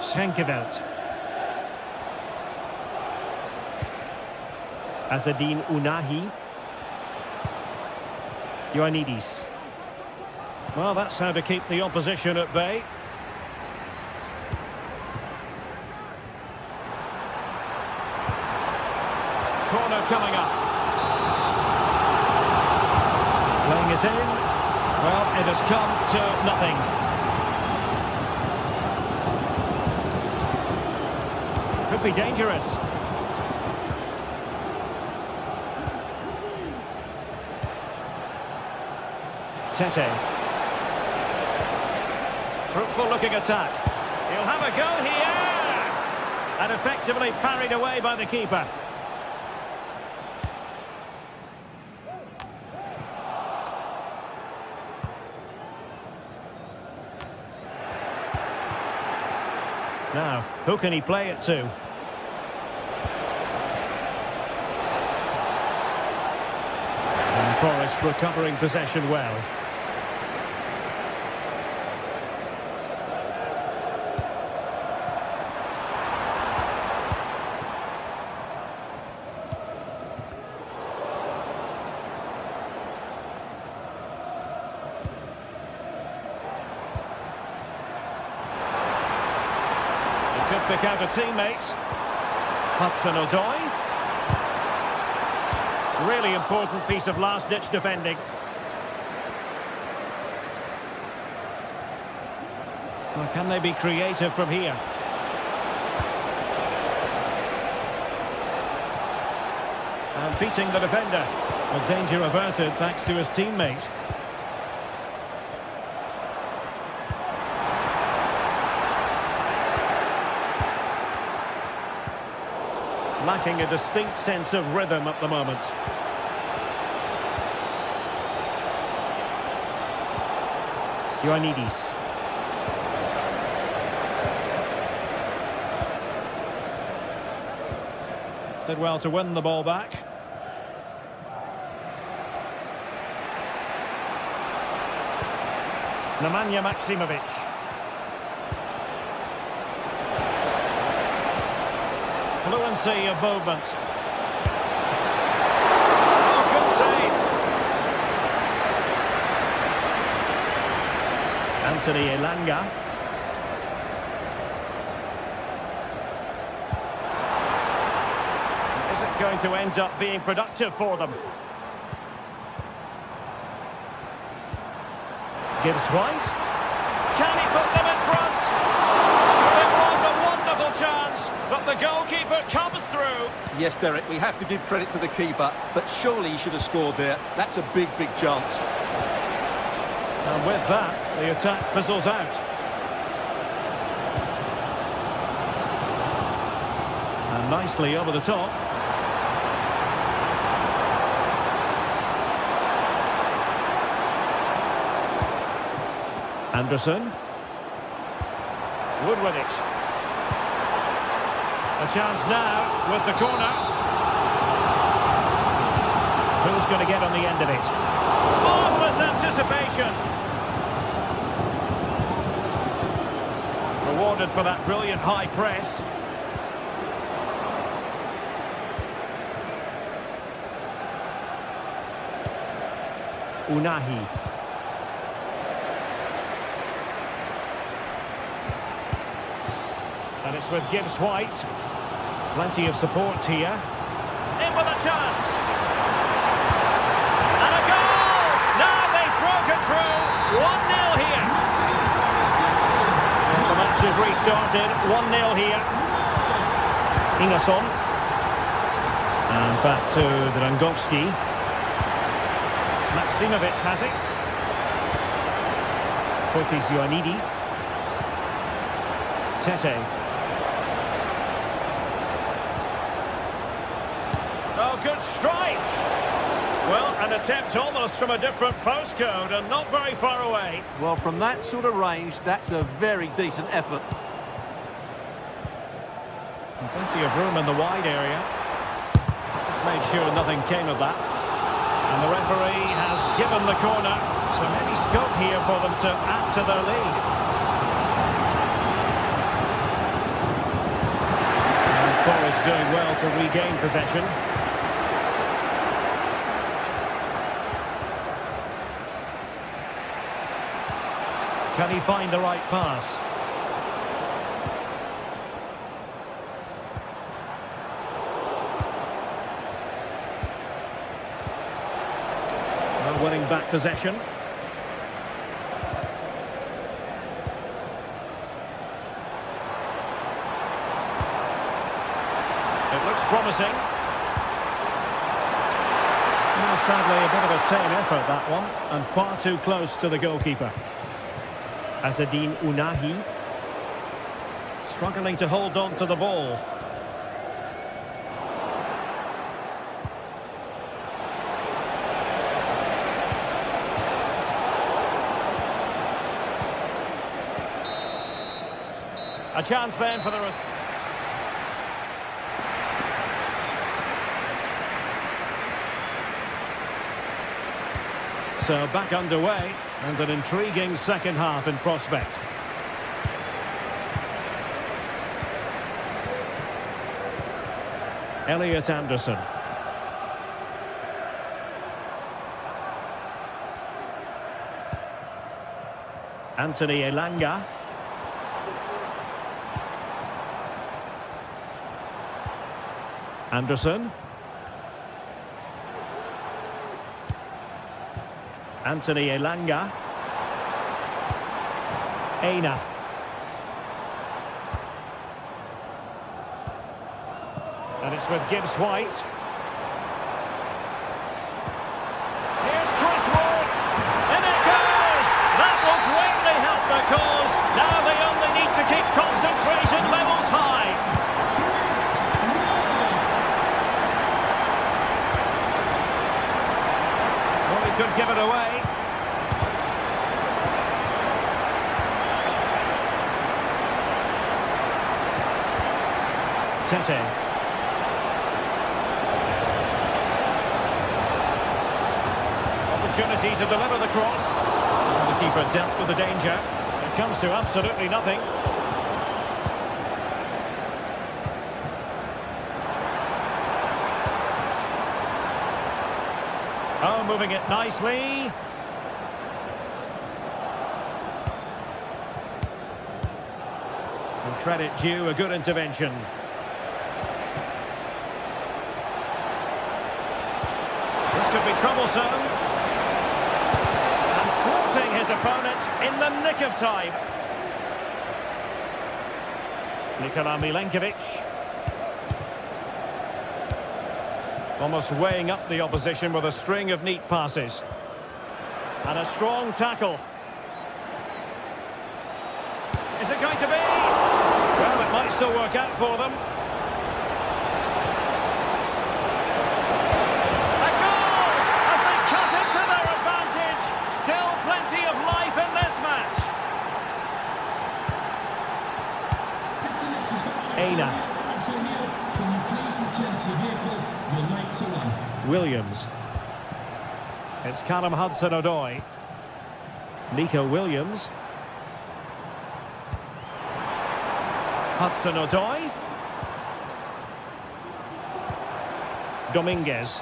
Schenkeveld. Azadine Unahi. Ioannidis. Well, that's how to keep the opposition at bay. Corner coming up. Playing it in. Well, it has come to nothing. Could be dangerous. Tete. Fruitful looking attack. He'll have a go here. And effectively parried away by the keeper. Now, who can he play it to? And Forest recovering possession well. Could pick out a teammate. Hudson-Odoi. Really important piece of last-ditch defending. Well, can they be creative from here? And beating the defender. Well, danger averted thanks to his teammate. Lacking a distinct sense of rhythm at the moment. Ioannidis. Did well to win the ball back. Nemanja Maksimovic. Fluency of movement. Oh, good save. Anthony Elanga. Is it going to end up being productive for them? Gibbs White. Can he put them in front? It was a wonderful chance, but the goalkeeper comes through. Yes, Derek, we have to give credit to the keeper, but surely he should have scored there. That's a big, big chance. And with that, the attack fizzles out. And nicely over the top. Anderson. Wood with it. A chance now with the corner. Who's going to get on the end of it? Marvellous anticipation. Rewarded for that brilliant high press. Unahi. And it's with Gibbs White. Plenty of support here. In with a chance. And a goal! Now they've broken through. 1-0 here. So the match is restarted. 1-0 here. Ingerson. And back to Drangowski. Maximovic has it. Fotis Ioannidis. Tete. Oh, good strike! Well, an attempt almost from a different postcode and not very far away. Well, from that sort of range, that's a very decent effort. And plenty of room in the wide area. Just made sure nothing came of that. And the referee has given the corner, so maybe scope here for them to add to their lead. And Forest doing well to regain possession. Can he find the right pass? Well, winning back possession. It looks promising. Well, sadly, a bit of a tame effort, that one, and far too close to the goalkeeper. Azzedine Ounahi struggling to hold on to the ball. A chance then for the... So back underway, and an intriguing second half in prospect. Elliot Anderson. Anthony Elanga. Anderson. Anthony Elanga. Aina. And it's with Gibbs White. Here's Chris Wood. In it goes! That will greatly help the cause. Now they only need to keep concentration levels high. Well, he could give it away. Tete. Opportunity to deliver the cross. And the keeper dealt with the danger. It comes to absolutely nothing. Oh, moving it nicely. And credit due, a good intervention. This could be troublesome. And thwarting his opponent in the nick of time. Nikola Milenkovic. Almost weighing up the opposition with a string of neat passes. And a strong tackle. Is it going to be? Well, it might still work out for them. A goal! As they cut it to their advantage. Still plenty of life in this match. Aina. Williams. It's Callum Hudson-Odoi. Nico Williams. Hudson-Odoi. Dominguez.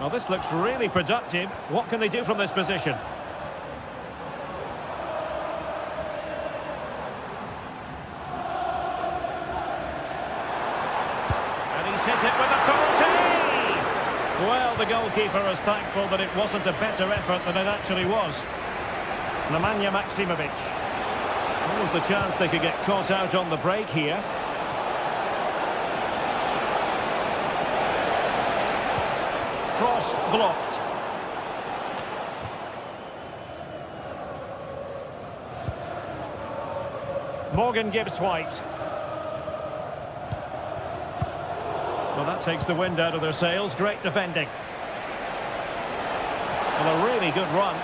Well, this looks really productive. What can they do from this position? And he's hit it with authority! Well, the goalkeeper is thankful that it wasn't a better effort than it actually was. Nemanja Maximovic. What was the chance they could get caught out on the break here? Cross blocked. Morgan Gibbs-White. Well, that takes the wind out of their sails. Great defending. And a really good run.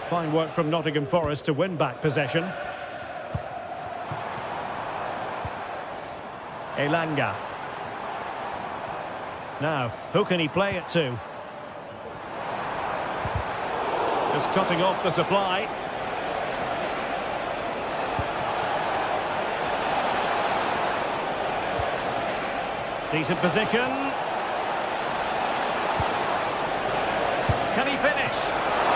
Fine work from Nottingham Forest to win back possession. Elanga. Now, who can he play it to? Just cutting off the supply. Decent position. Can he finish?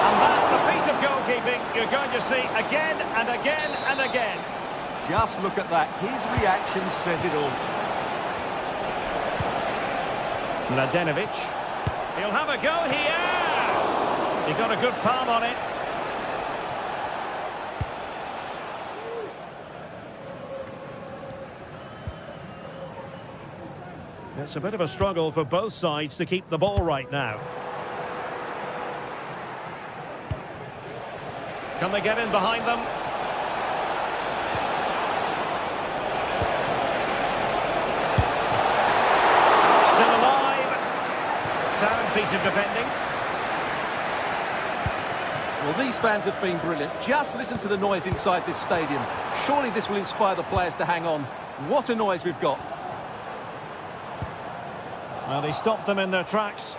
And that's the piece of goalkeeping you're going to see again and again and again. Just look at that. His reaction says it all. Mladenovic. He'll have a go here. He got a good palm on it. It's a bit of a struggle for both sides to keep the ball right now. Can they get in behind them? Still alive. Sound piece of defending. Well, these fans have been brilliant. Just listen to the noise inside this stadium. Surely this will inspire the players to hang on. What a noise we've got. Well, he stopped them in their tracks.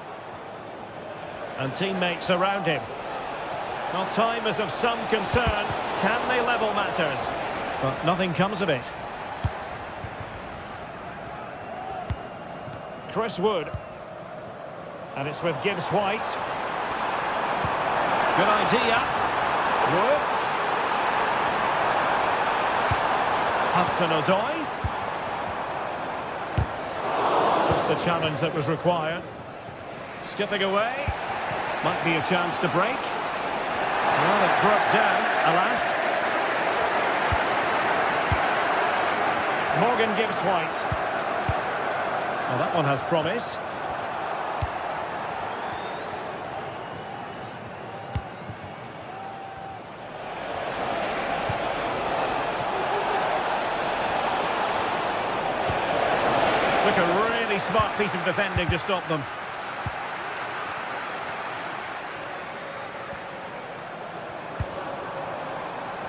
And teammates around him. Well, time is of some concern. Can they level matters? But nothing comes of it. Chris Wood. And it's with Gibbs-White. Good idea. Wood. Hudson-Odoi. Just the challenge that was required. Skipping away. Might be a chance to break. Well, it broke down, alas. Morgan Gibbs-White. Well, that one has promise. Took a really smart piece of defending to stop them.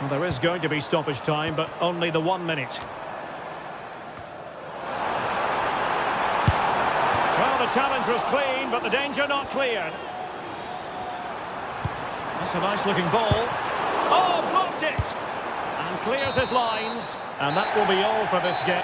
Well, there is going to be stoppage time, but only the 1 minute. Well, the challenge was clean, but the danger not cleared. That's a nice-looking ball. Oh, blocked it! And clears his lines. And that will be all for this game.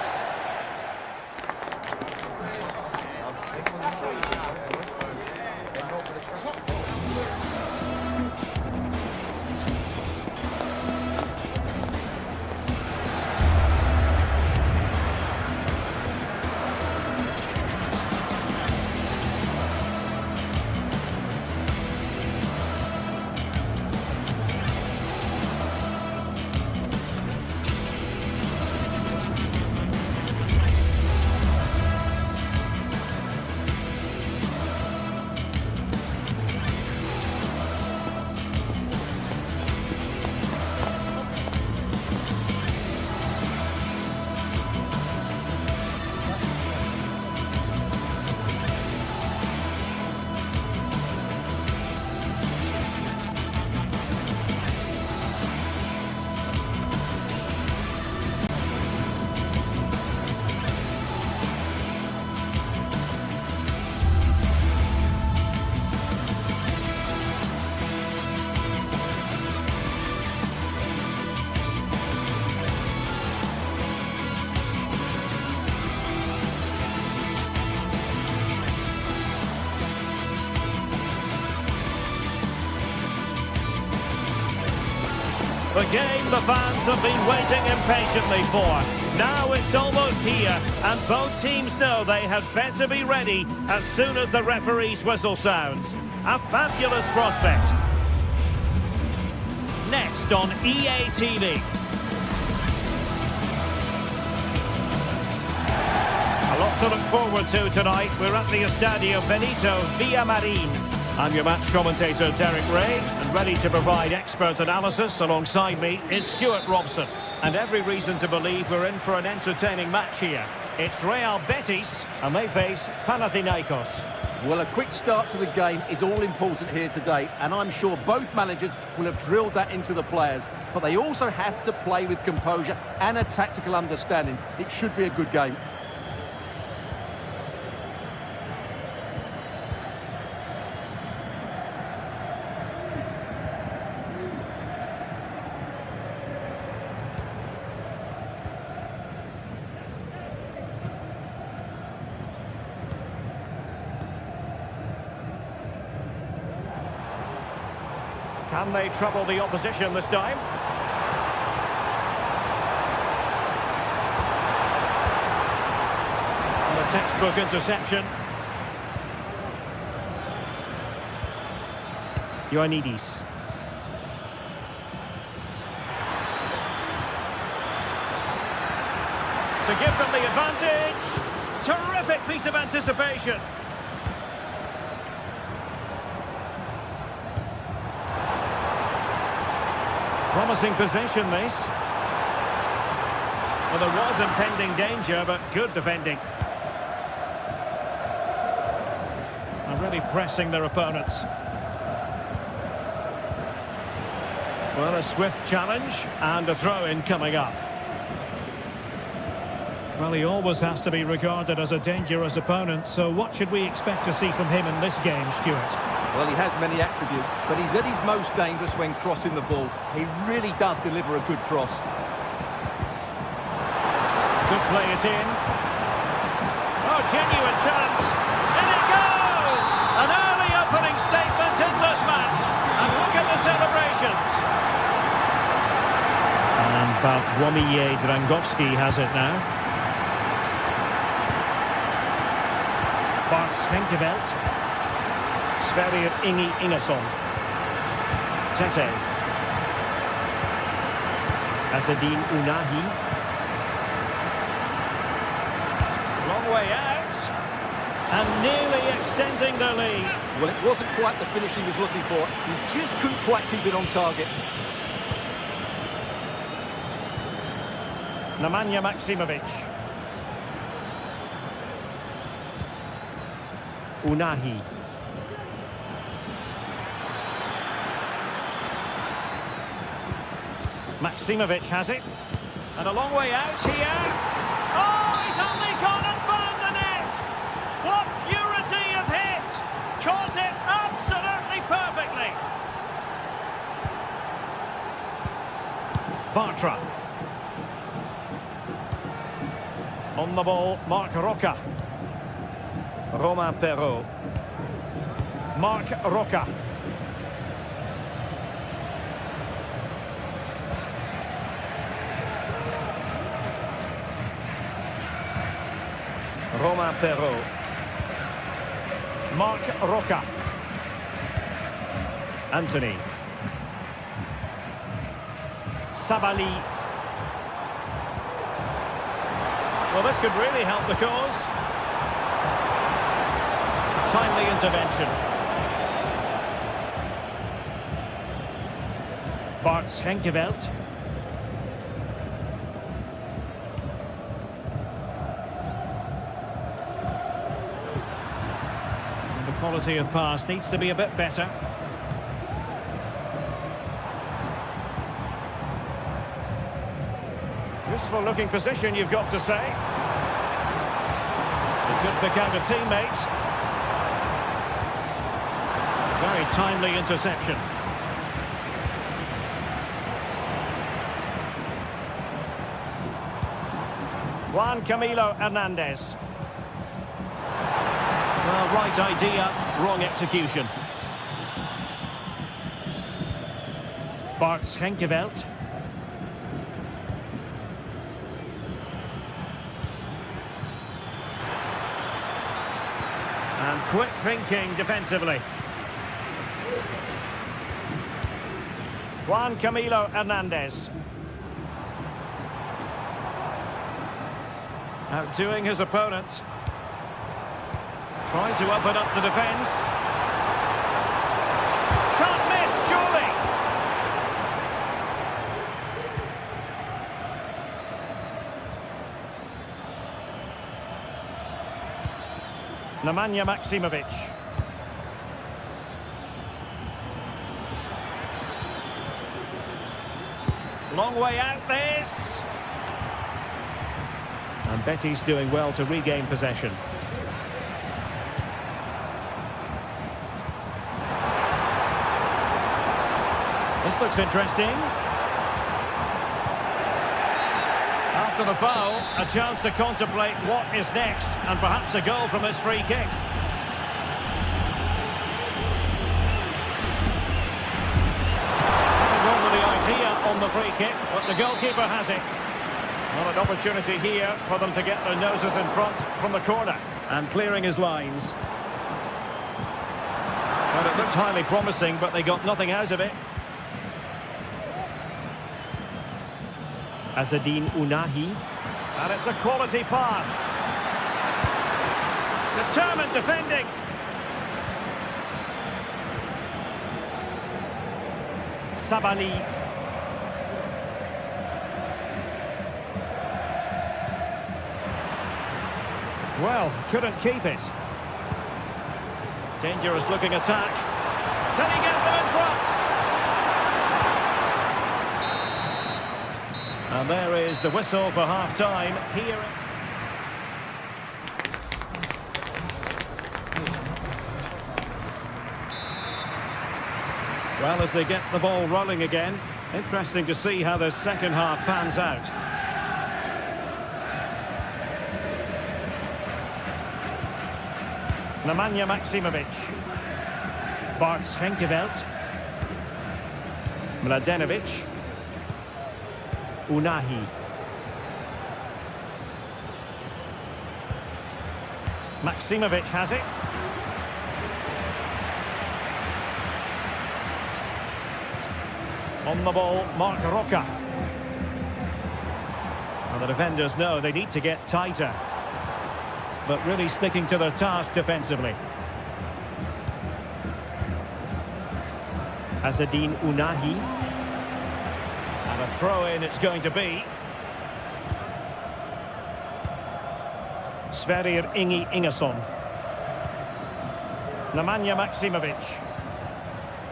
The game the fans have been waiting impatiently for. Now it's almost here, and both teams know they had better be ready as soon as the referee's whistle sounds. A fabulous prospect. Next on EA TV. A lot to look forward to tonight. We're at the Estadio Benito Villamarín. I'm your match commentator, Derek Ray, and ready to provide expert analysis alongside me is Stuart Robson. And every reason to believe we're in for an entertaining match here. It's Real Betis, and they face Panathinaikos. Well, a quick start to the game is all important here today, and I'm sure both managers will have drilled that into the players. But they also have to play with composure and a tactical understanding. It should be a good game. Can they trouble the opposition this time? And a textbook interception. Ioannidis. To give them the advantage. Terrific piece of anticipation. Promising possession, this. Well, there was impending danger, but good defending. And really pressing their opponents. Well, a swift challenge and a throw-in coming up. Well, he always has to be regarded as a dangerous opponent, so what should we expect to see from him in this game, Stuart? Well, he has many attributes, but he's at his most dangerous when crossing the ball. He really does deliver a good cross. Could play it in. Oh, genuine chance. In it goes! An early opening statement in this match. And look at the celebrations. And Bartłomiej Drangowski has it now. Bart Schenkeveld. Sverrir Ingi Ingesson. Tete. Azzedine Ounahi. Long way out. And nearly extending the lead. Well, it wasn't quite the finish he was looking for. He just couldn't quite keep it on target. Nemanja Maksimovic. Ounahi. Maksimovic has it. And a long way out here. Oh, he's only gone and found the net! What purity of hit! Caught it absolutely perfectly. Bartra. On the ball, Marc Roca. Romain Perrault. Marc Roca. Romain Perrault. Marc Roca. Anthony. Sabali. Well, this could really help the cause. Timely intervention. Bart Schenkeveld. The quality of pass needs to be a bit better. Useful looking position, you've got to say. It could pick out a teammate. Very timely interception. Juan Camilo Hernandez. Well, right idea, wrong execution. Bart Schenkeveld. And quick thinking defensively. Juan Camilo Hernandez. Outdoing his opponent. Trying to open up the defence. Nemanja Maksimovic. Long way out this. And Betis doing well to regain possession. This looks interesting. After the foul, a chance to contemplate what is next, and perhaps a goal from this free kick. Nothing wrong with the idea on the free kick, but the goalkeeper has it. Well, an opportunity here for them to get their noses in front from the corner. And clearing his lines. Well, it looked highly promising, but they got nothing out of it. Azzedine Ounahi. And it's a quality pass. Determined defending. Sabani. Well, couldn't keep it. Dangerous looking attack. Can he get them in front? And there is the whistle for half-time here. Well, as they get the ball rolling again, interesting to see how the second half pans out. Nemanja Maksimovic. Bart Schenkeveld. Mladenovic. Ounahi. Maksimovic has it. On the ball, Marc Roca. And the defenders know they need to get tighter, but really sticking to their task defensively. Azzedine Ounahi. And a throw-in it's going to be. Sverrir Ingi Ingesson. Nemanja Maksimovic.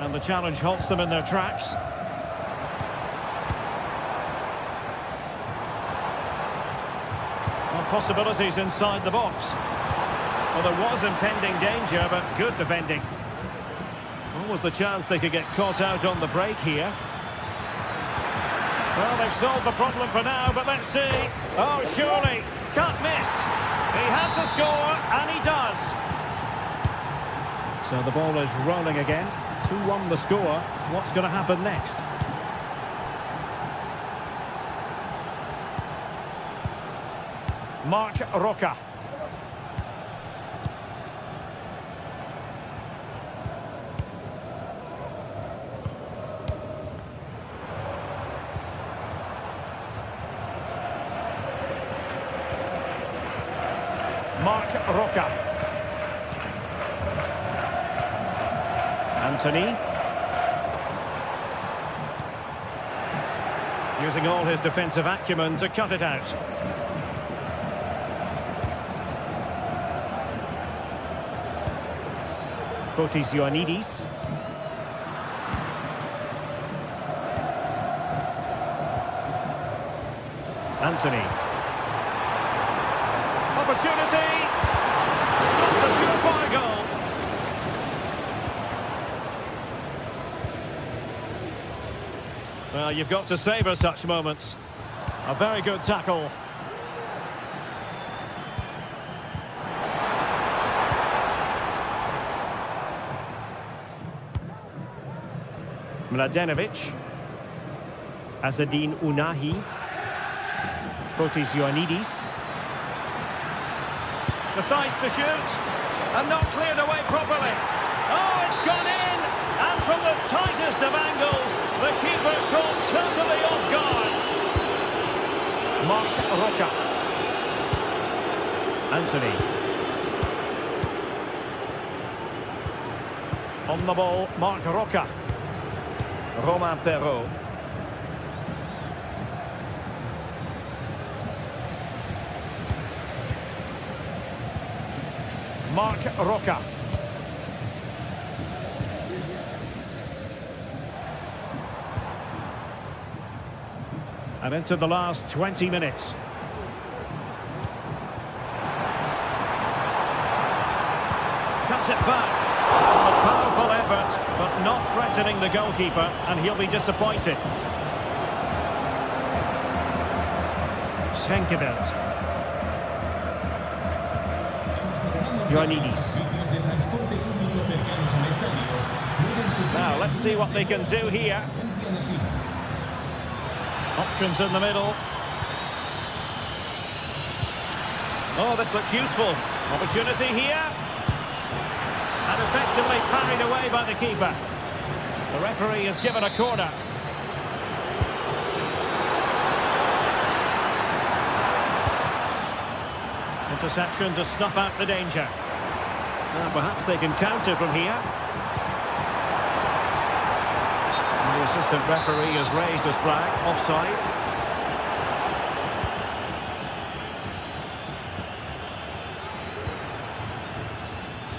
And the challenge halts them in their tracks. Possibilities inside the box. Well, there was impending danger, but good defending. What was the chance they could get caught out on the break here? Well, they've solved the problem for now, but let's see. Oh, surely. Can't miss. He had to score, and he does. So the ball is rolling again. 2-1 the score. What's going to happen next? Marc Roca. Marc Roca. Anthony. Using all his defensive acumen to cut it out. Fotis Ioannidis. Anthony. Opportunity. Not a surefire goal. Well, you've got to savour such moments. A very good tackle. Mladenovic. Azzedine Ounahi. Fotis Ioannidis. Decides to shoot. And not cleared away properly. Oh, it's gone in! And from the tightest of angles, the keeper caught totally off guard. Marc Roca. Anthony. On the ball, Marc Roca. Romain Perrault. Marc Roca. And into the last 20 minutes. Cuts it back. A powerful effort, but not threatening the goalkeeper, and he'll be disappointed. Schenkeveld. Joanidis. Now, let's see what they can do here. Options in the middle. Oh, this looks useful. Opportunity here. And effectively parried away by the keeper. The referee has given a corner. Interception to snuff out the danger. Perhaps they can counter from here. And the assistant referee has raised his flag. Offside.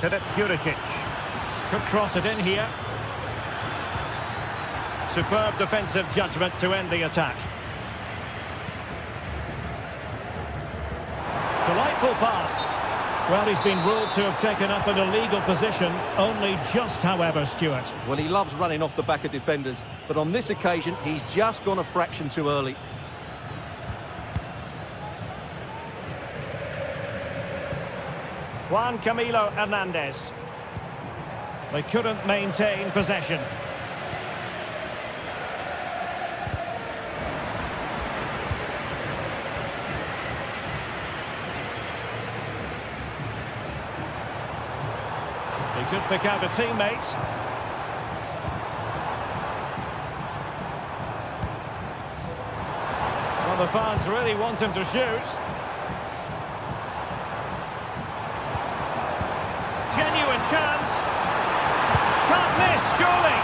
Filip Juricic. Could cross it in here. Superb defensive judgment to end the attack. Delightful pass. Well, he's been ruled to have taken up an illegal position, only just, however, Stuart. Well, he loves running off the back of defenders, but on this occasion, he's just gone a fraction too early. Juan Camilo Hernandez. They couldn't maintain possession. He could pick out a teammate. Well, the fans really want him to shoot. Genuine chance. Can't miss, surely.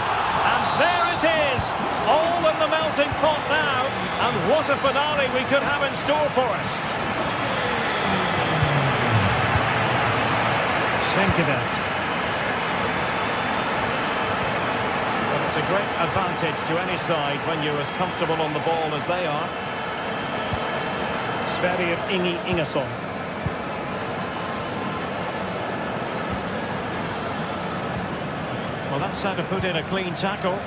And there it is. All in the melting pot now. And what a finale we could have in store for us. Schenkeveld. It's a great advantage to any side when you're as comfortable on the ball as they are. Sverrir Ingi Ingesson. Well, that's how to put in a clean tackle.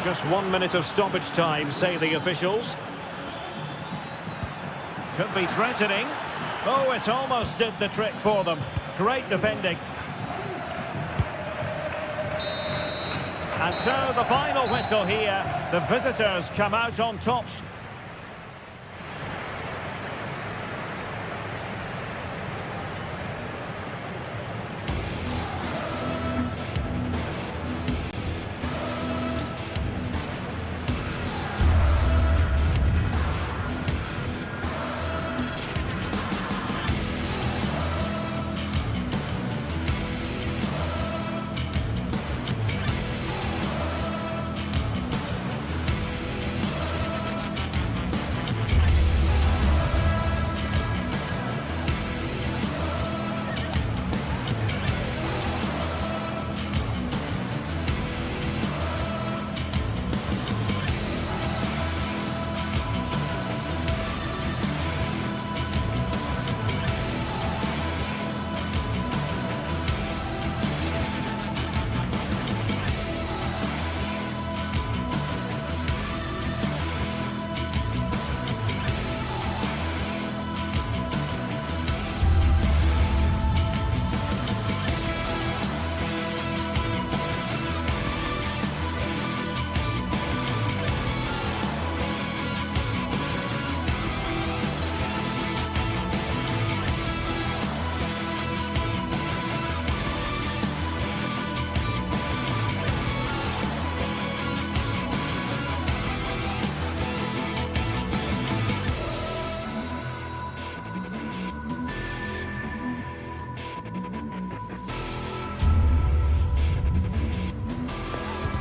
Just 1 minute of stoppage time, say the officials. Could be threatening. Oh, it almost did the trick for them. Great defending. And so the final whistle here. The visitors come out on top.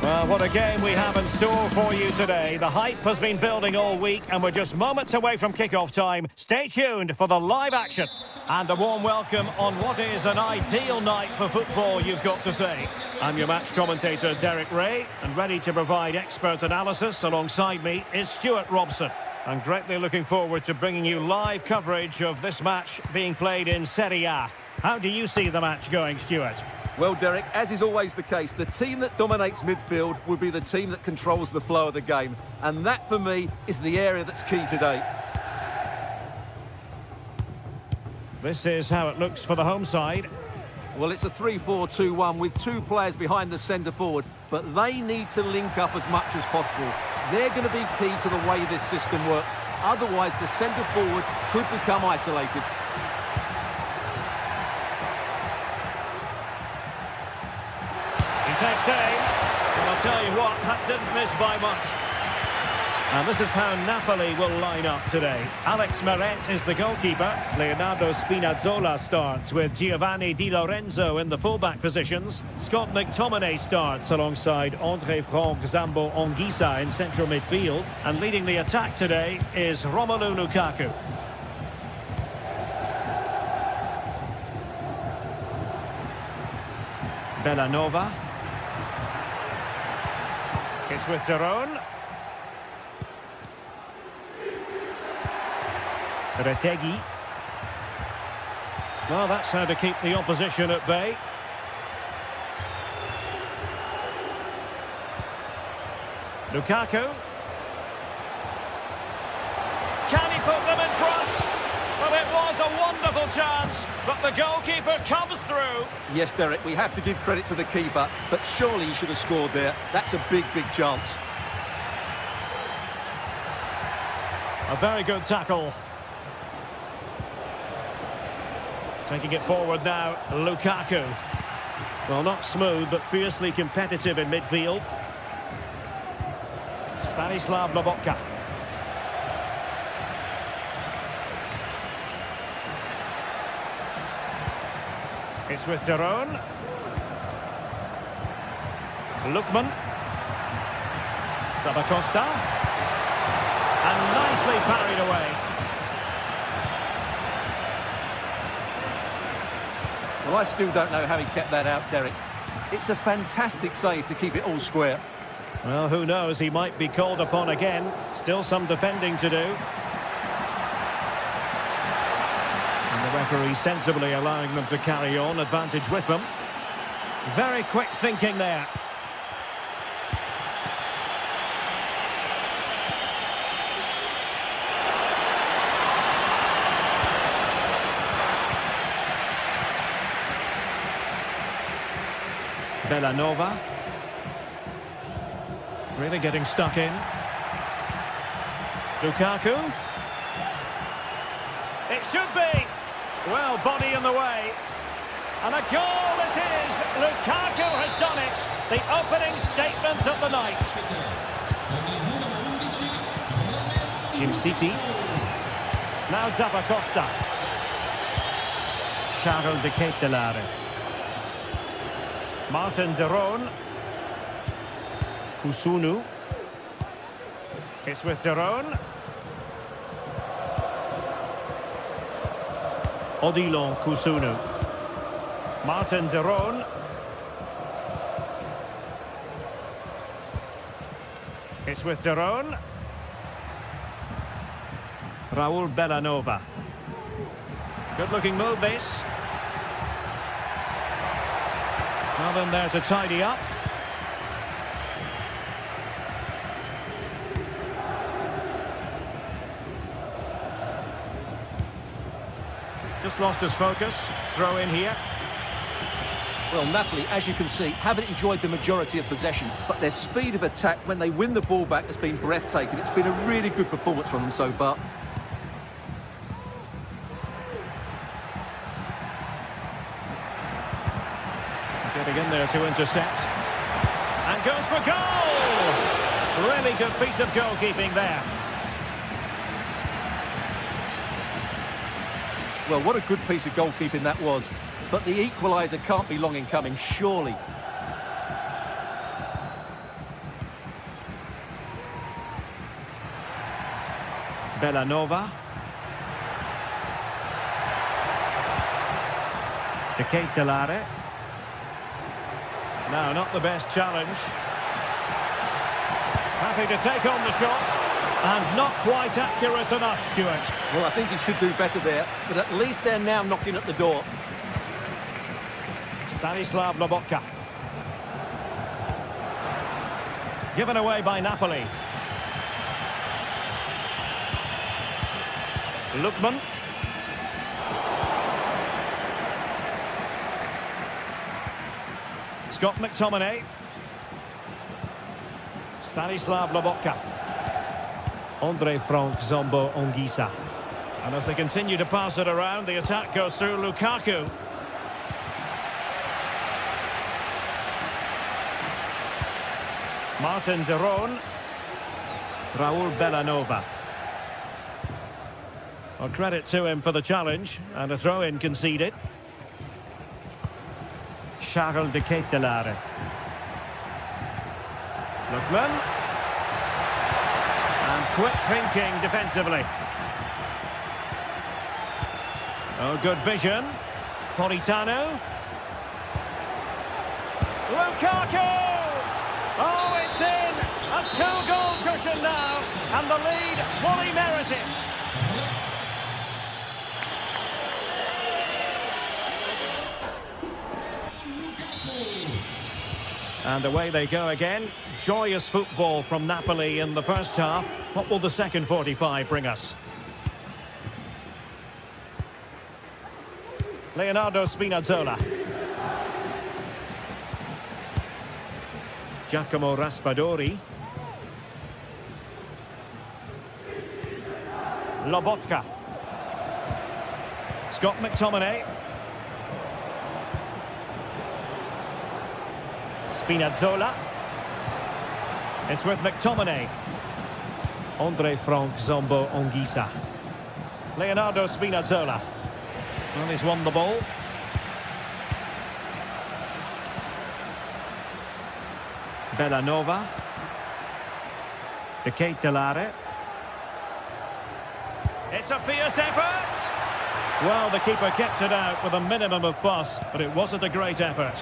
Well, what a game we have in store for you today. The hype has been building all week and we're just moments away from kick-off time. Stay tuned for the live action. And a warm welcome on what is an ideal night for football, you've got to say. I'm your match commentator, Derek Ray, and ready to provide expert analysis alongside me is Stuart Robson. I'm greatly looking forward to bringing you live coverage of this match being played in Serie A. How do you see the match going, Stuart? Well, Derek, as is always the case, the team that dominates midfield will be the team that controls the flow of the game. And that, for me, is the area that's key today. This is how it looks for the home side. Well, it's a 3-4-2-1 with two players behind the centre-forward, but they need to link up as much as possible. They're going to be key to the way this system works. Otherwise, the centre-forward could become isolated. Takes aim, and I'll tell you what, that didn't miss by much. And this is how Napoli will line up today. Alex Meret is the goalkeeper. Leonardo Spinazzola starts with Giovanni Di Lorenzo in the fullback positions. Scott McTominay starts alongside André Franck Zambo Anguissa in central midfield. And leading the attack today is Romelu Lukaku. Bellanova. It's with Daron. Retegui. Well, that's how to keep the opposition at bay. Lukaku. Can he put them in front? Well, it was a wonderful chance, but the goalkeeper comes through. Yes, Derek, we have to give credit to the keeper, but surely he should have scored there. That's a big, big chance. A very good tackle. Taking it forward now, Lukaku. Well, not smooth, but fiercely competitive in midfield. Stanislav Lobotka. It's with Daron. Lookman. Zabacosta. And nicely parried away. Well, I still don't know how he kept that out, Derek. It's a fantastic save to keep it all square. Well, who knows? He might be called upon again. Still some defending to do. The referee sensibly allowing them to carry on, advantage with them. Very quick thinking there. Bellanova. Really getting stuck in. Lukaku. It should be. Well, body in the way. And a goal it is. Lukaku has done it. The opening statement of the night. Jim City. Now Zabacosta. Charles de Ketelaere. Martin Daron. Kusunu. It's with Daron. Odilon Kusunu. Martin Daron. It's with Daron. Raul Bellanova. Good-looking move, this. Well in there to tidy up. Just lost his focus. Throw in here. Well, Napoli, as you can see, haven't enjoyed the majority of possession, but their speed of attack when they win the ball back has been breathtaking. It's been a really good performance from them so far. Getting in there to intercept. And goes for goal! Really good piece of goalkeeping there. Well, what a good piece of goalkeeping that was. But the equaliser can't be long in coming, surely. Bellanova. Ketelare. No, not the best challenge. Happy to take on the shot. And not quite accurate enough, Stuart. Well, I think he should do better there, but at least they're now knocking at the door. Stanislav Lobotka. Given away by Napoli. Lookman. Scott McTominay. Stanislav Lobotka. Andre Frank Zombo Ongisa. And as they continue to pass it around, the attack goes through Lukaku. Martin de Roon. Raul Bellanova. Well, credit to him for the challenge, and a throw-in conceded. Charles de Ketelare. Lookman. And quick thinking defensively. Oh, good vision. Politano. Lukaku! Oh, it's in! A two-goal cushion now, and the lead fully merited. And away they go again. Joyous football from Napoli in the first half. What will the second 45 bring us? Leonardo Spinazzola. Giacomo Raspadori. Lobotka. Scott McTominay. Spinazzola. It's with McTominay. Andre Frank Zombo Ongisa. Leonardo Spinazzola. Well, he's won the ball. Bellanova. De Ketelare. It's a fierce effort. Well, the keeper kept it out with a minimum of fuss, but it wasn't a great effort.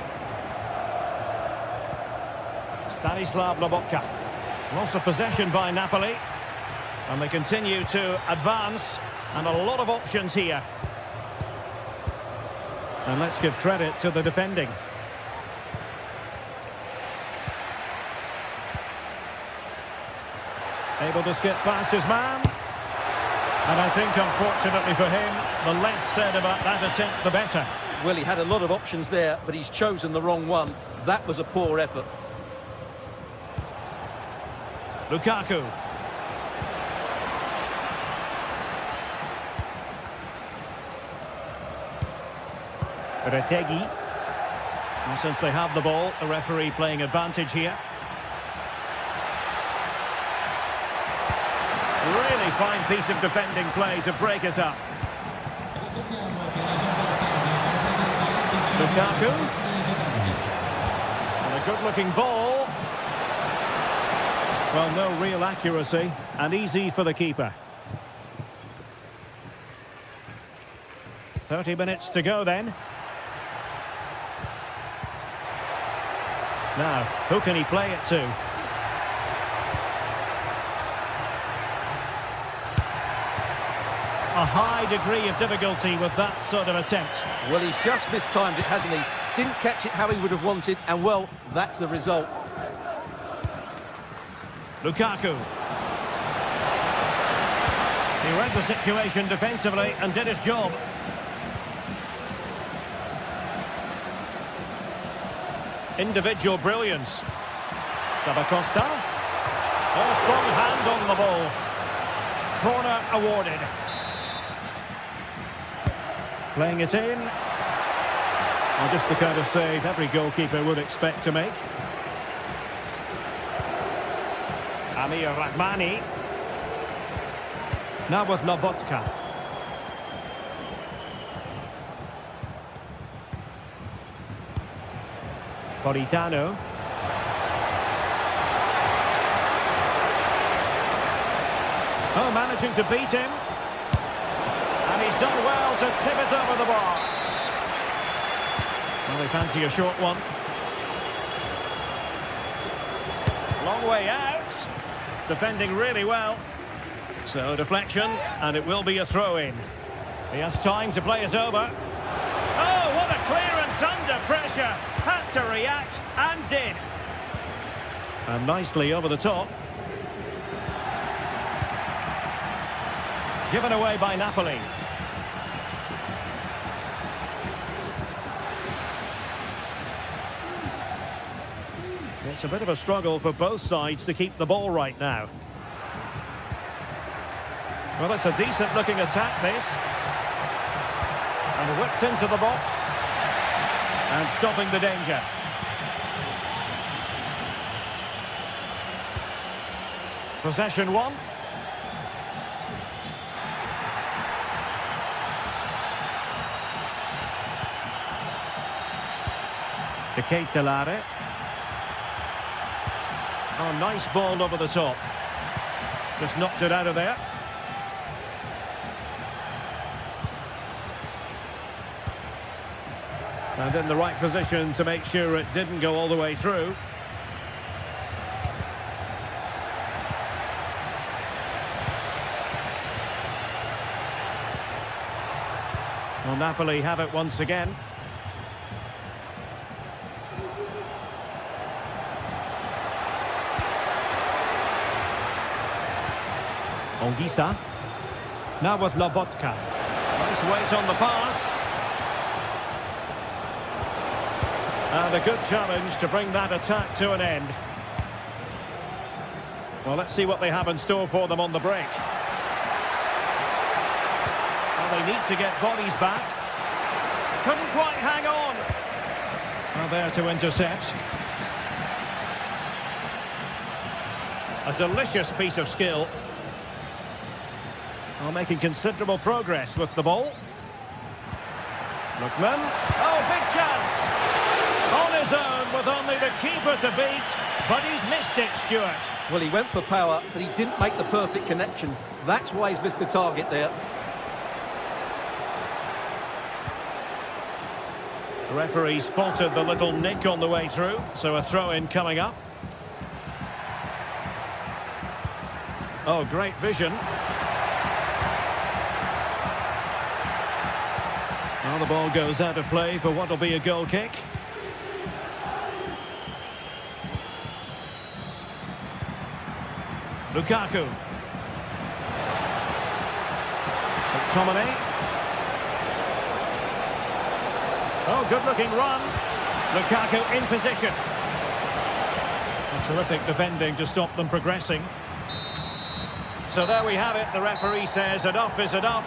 Stanislav Lobotka. Loss of possession by Napoli. And they continue to advance. And a lot of options here. And let's give credit to the defending. Able to skip past his man. And I think, unfortunately for him, the less said about that attempt, the better. Well, he had a lot of options there, but he's chosen the wrong one. That was a poor effort. Lukaku. Retegui. And since they have the ball, the referee playing advantage here. Really fine piece of defending play to break us up. Lukaku. And a good-looking ball. Well, no real accuracy, and easy for the keeper. 30 minutes to go then. Now, who can he play it to? A high degree of difficulty with that sort of attempt. Well, he's just mistimed it, hasn't he? Didn't catch it how he would have wanted, and well, that's the result. Lukaku. He read the situation defensively and did his job. Individual brilliance. Sabacosta. A strong hand on the ball. Corner awarded. Playing it in. Well, just the kind of save every goalkeeper would expect to make. Amir Rahmani. Now with Lobotka. Politano. Oh, managing to beat him. And he's done well to tip it over the bar. Well, they fancy a short one. Long way out. Defending really well. So deflection, and it will be a throw-in. He has time to play it over. Oh, what a clearance under pressure. Had to react, and did. And nicely over the top. Given away by Napoli. It's a bit of a struggle for both sides to keep the ball right now. Well, it's a decent-looking attack, this. And whipped into the box. And stopping the danger. Possession one. De Ketelare. Oh, nice ball over the top. Just knocked it out of there. And in the right position to make sure it didn't go all the way through. Well, Napoli have it once again. Onguisa. Now with Lobotka. Nice weight on the pass. And a good challenge to bring that attack to an end. Well, let's see what they have in store for them on the break. Well, they need to get bodies back. Couldn't quite hang on. Well, there to intercept. A delicious piece of skill. Well, making considerable progress with the ball. Lookman. Oh, big chance. On his own with only the keeper to beat. But he's missed it, Stuart. Well, he went for power, but he didn't make the perfect connection. That's why he's missed the target there. The referee spotted the little nick on the way through, so a throw-in coming up. Oh, great vision. Now the ball goes out of play for what will be a goal kick. Lukaku. McTominay. Oh, good-looking run. Lukaku in position. A terrific defending to stop them progressing. So there we have it. The referee says enough is enough.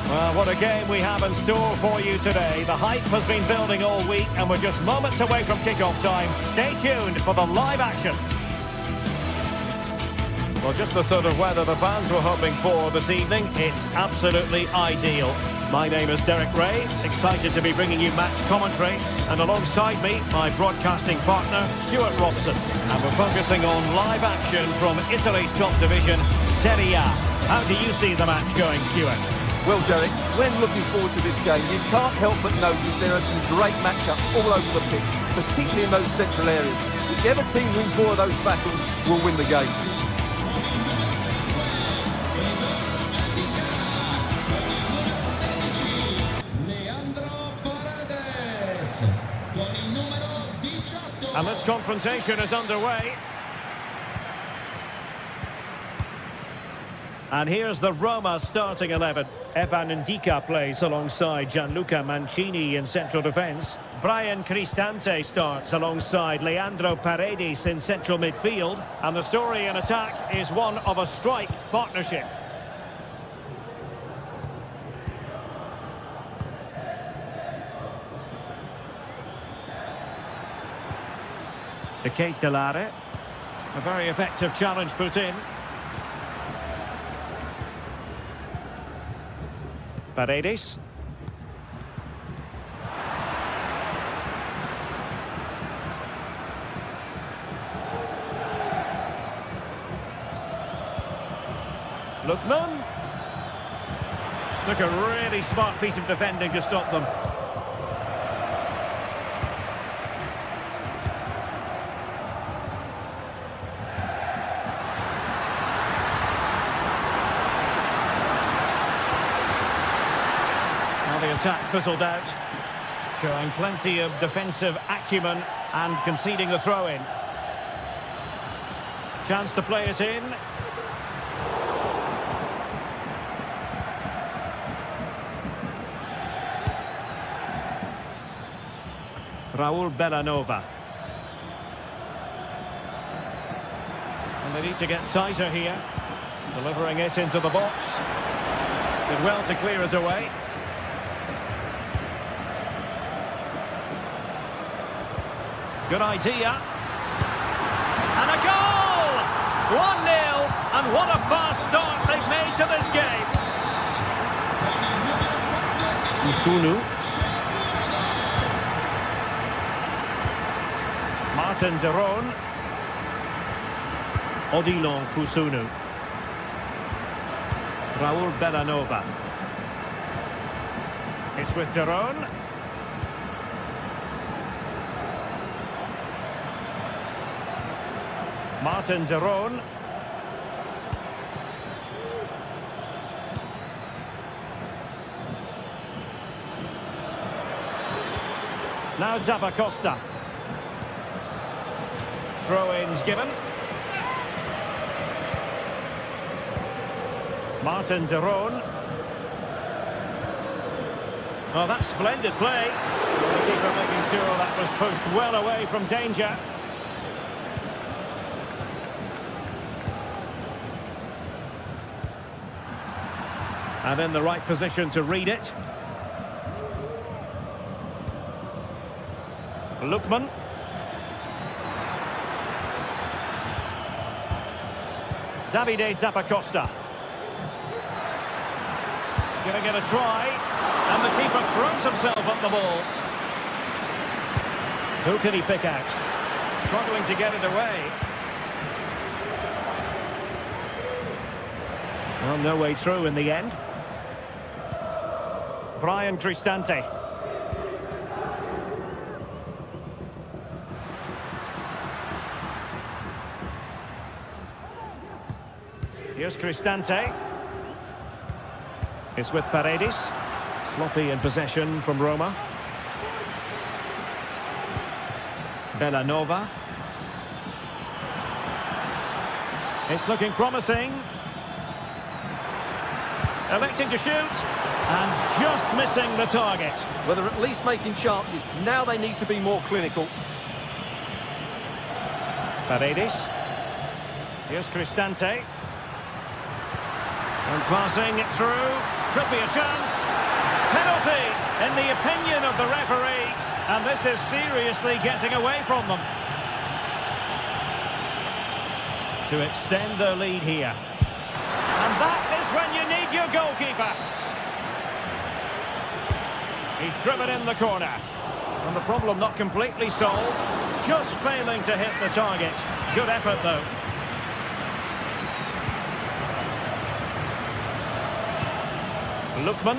Well, what a game we have in store for you today. The hype has been building all week and we're just moments away from kick-off time. Stay tuned for the live action. Well, just the sort of weather the fans were hoping for this evening. It's absolutely ideal. My name is Derek Ray, excited to be bringing you match commentary. And alongside me, my broadcasting partner, Stuart Robson. And we're focusing on live action from Italy's top division, Serie A. How do you see the match going, Stuart? Well, Derek, when looking forward to this game, you can't help but notice there are some great matchups all over the pitch, particularly in those central areas. Whichever team wins more of those battles will win the game. And this confrontation is underway. And here's the Roma starting 11. Evan Ndika plays alongside Gianluca Mancini in central defence. Brian Cristante starts alongside Leandro Paredes in central midfield. And the story in attack is one of a strike partnership. De Ketelare. A very effective challenge put in. Paredes. Lookman. Took a really smart piece of defending to stop them. The attack fizzled out, showing plenty of defensive acumen and conceding the throw-in. Chance to play it in. Raul Bellanova. And they need to get tighter here. Delivering it into the box. Did well to clear it away. Good idea. And a goal! 1-0, and what a fast start they've made to this game. Kusunu. Martin de Roon. Odilon Kusunu. Raul Bellanova. It's with de Roon. Martin de Roon. Now Zappacosta. Throw-ins given. Martin de Roon. Oh, that's splendid play. The keeper making sure that was pushed well away from danger. And in the right position to read it. Lookman. Davide Zappacosta. Giving it a try. And the keeper throws himself at the ball. Who can he pick out? Struggling to get it away. Well, no way through in the end. Brian Cristante. Here's Cristante. It's with Paredes. Sloppy in possession from Roma. Bellanova. It's looking promising. Electing to shoot. And just missing the target. Well, they're at least making chances. Now they need to be more clinical. Paredes. Here's Cristante. And passing it through. Could be a chance. Penalty, in the opinion of the referee. And this is seriously getting away from them. To extend their lead here. And that is when you need your goalkeeper. He's driven in the corner. And the problem not completely solved. Just failing to hit the target. Good effort, though. Lookman.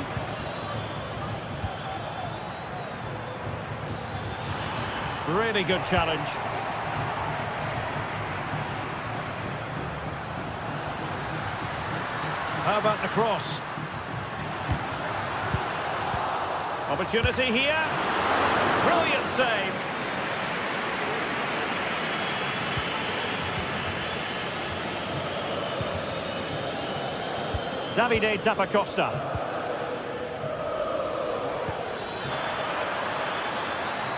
Really good challenge. How about the cross? Opportunity here. Brilliant save. Davide Zappacosta.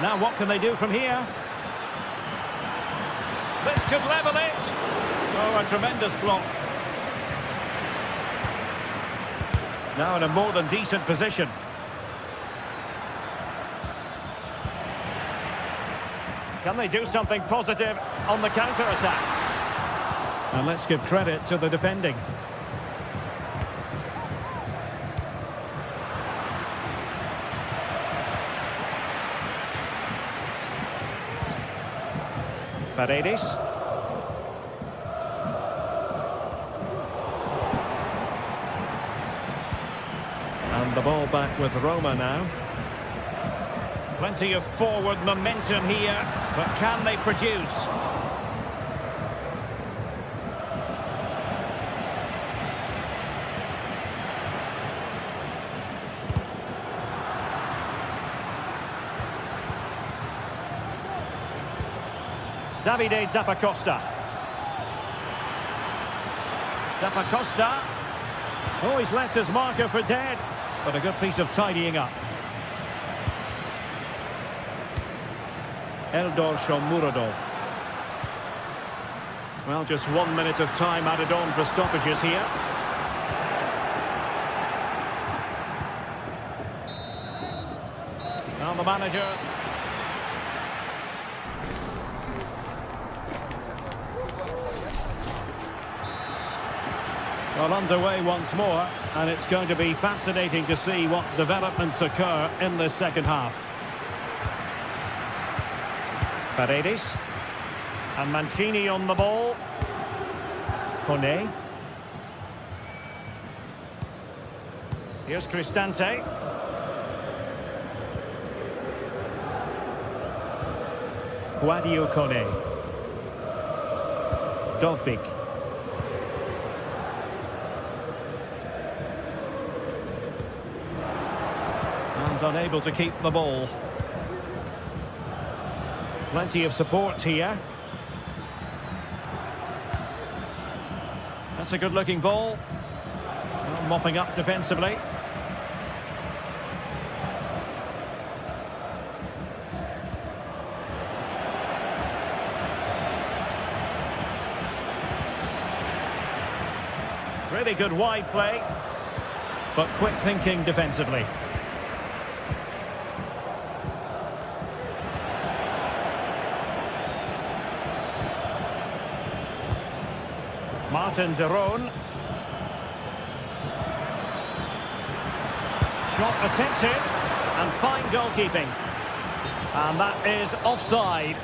Now what can they do from here? This could level it. Oh, a tremendous block. Now in a more than decent position. Can they do something positive on the counter-attack? And let's give credit to the defending. Paredes. And the ball back with Roma now. Plenty of forward momentum here, but can they produce? Davide Zappacosta. Zappacosta. Oh, he's left his marker for dead. But a good piece of tidying up. Eldor Shomurodov. Well, just 1 minute of time added on for stoppages here. Now the manager. Well, underway once more, and it's going to be fascinating to see what developments occur in this second half. Paredes. And Mancini on the ball. Kone. Here's Cristante. Guadio Kone. Dovbik. Unable to keep the ball. Plenty of support here. That's a good looking ball. Well, mopping up defensively. Really good wide play, but quick thinking defensively. Martin de Roon. Shot attempted, and fine goalkeeping. And that is offside.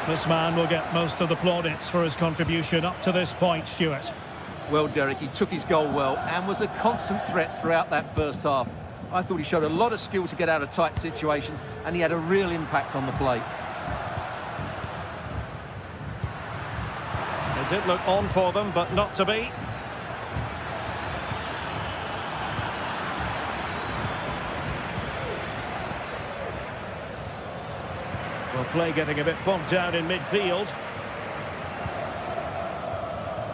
This man will get most of the plaudits for his contribution up to this point, Stuart. Well, Derek, he took his goal well and was a constant threat throughout that first half. I thought he showed a lot of skill to get out of tight situations, and he had a real impact on the plate. It did look on for them, but not to be. Well, play getting a bit bogged down in midfield.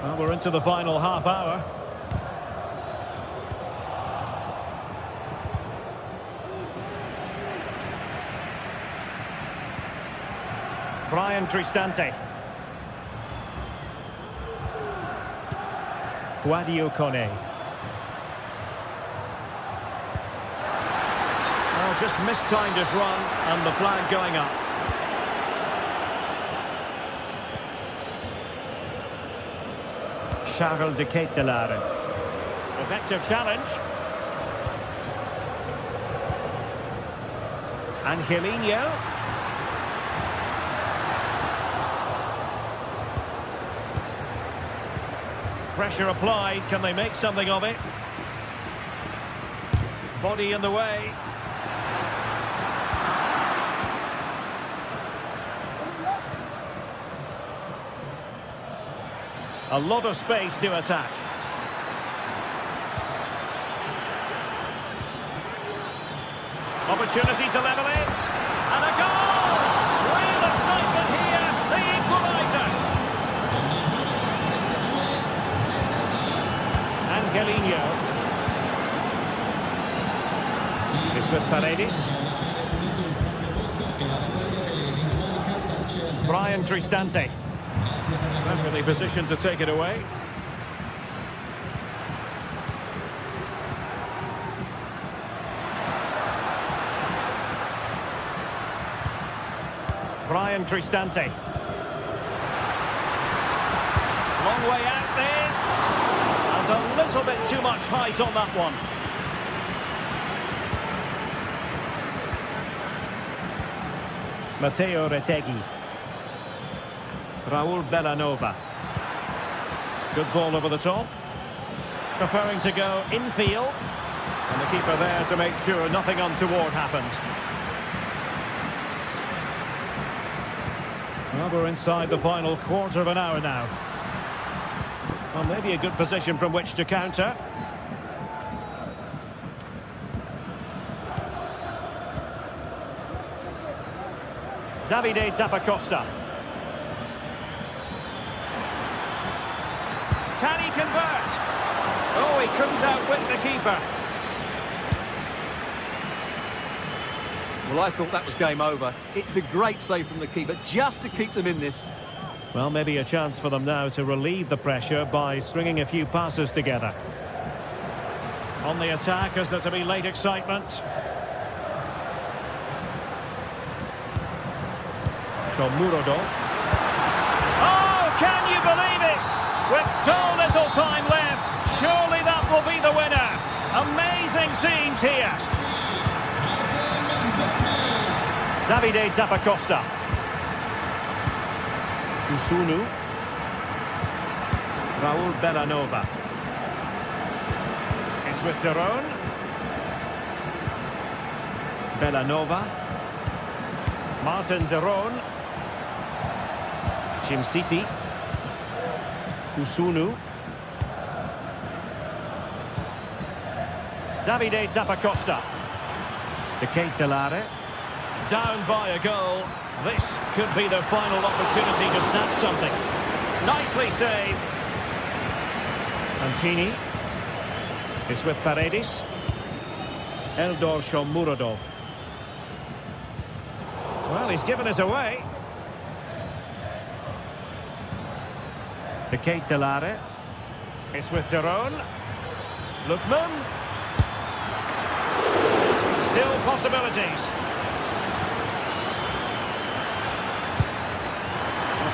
Well, we're into the final half hour. Brian Cristante. Guadio Kone. Oh, just mistimed his run and the flag going up. Charles de Ketelaere. Effective challenge. Angelino. Pressure applied. Can they make something of it? Body in the way. A lot of space to attack. Opportunity to level it. And a goal! Real excitement here. The equaliser. Angelino. It's with Paredes. Brian Cristante. Perfectly positioned to take it away. Brian Cristante. Long way out this. And a little bit too much height on that one. Matteo Retegui. Raul Bellanova. Good ball over the top. Preferring to go infield. And the keeper there to make sure nothing untoward happened. Well, we're inside the final quarter of an hour now. Well, maybe a good position from which to counter. Davide Zappacosta. Can he convert? Oh, he couldn't outwit the keeper. Well, I thought that was game over. It's a great save from the keeper, just to keep them in this. Well, maybe a chance for them now to relieve the pressure by stringing a few passes together. On the attack, is there to be late excitement? Shomurodov. Oh, can you believe it? With so little time left, surely that will be the winner. Amazing scenes here. Davide Zappacosta. Kusunu. Raul Bellanova. It's with Daron. Bellanova. Martin Daron. Jim City. Kusunu. Davide Zappacosta. De Ketelaere. Down by a goal. This could be the final opportunity to snatch something. Nicely saved. Mancini. It's with Paredes. Eldor Shomurodov. Well, he's given us away. De Ketelaere. It's with Daron. Lookman. Still possibilities.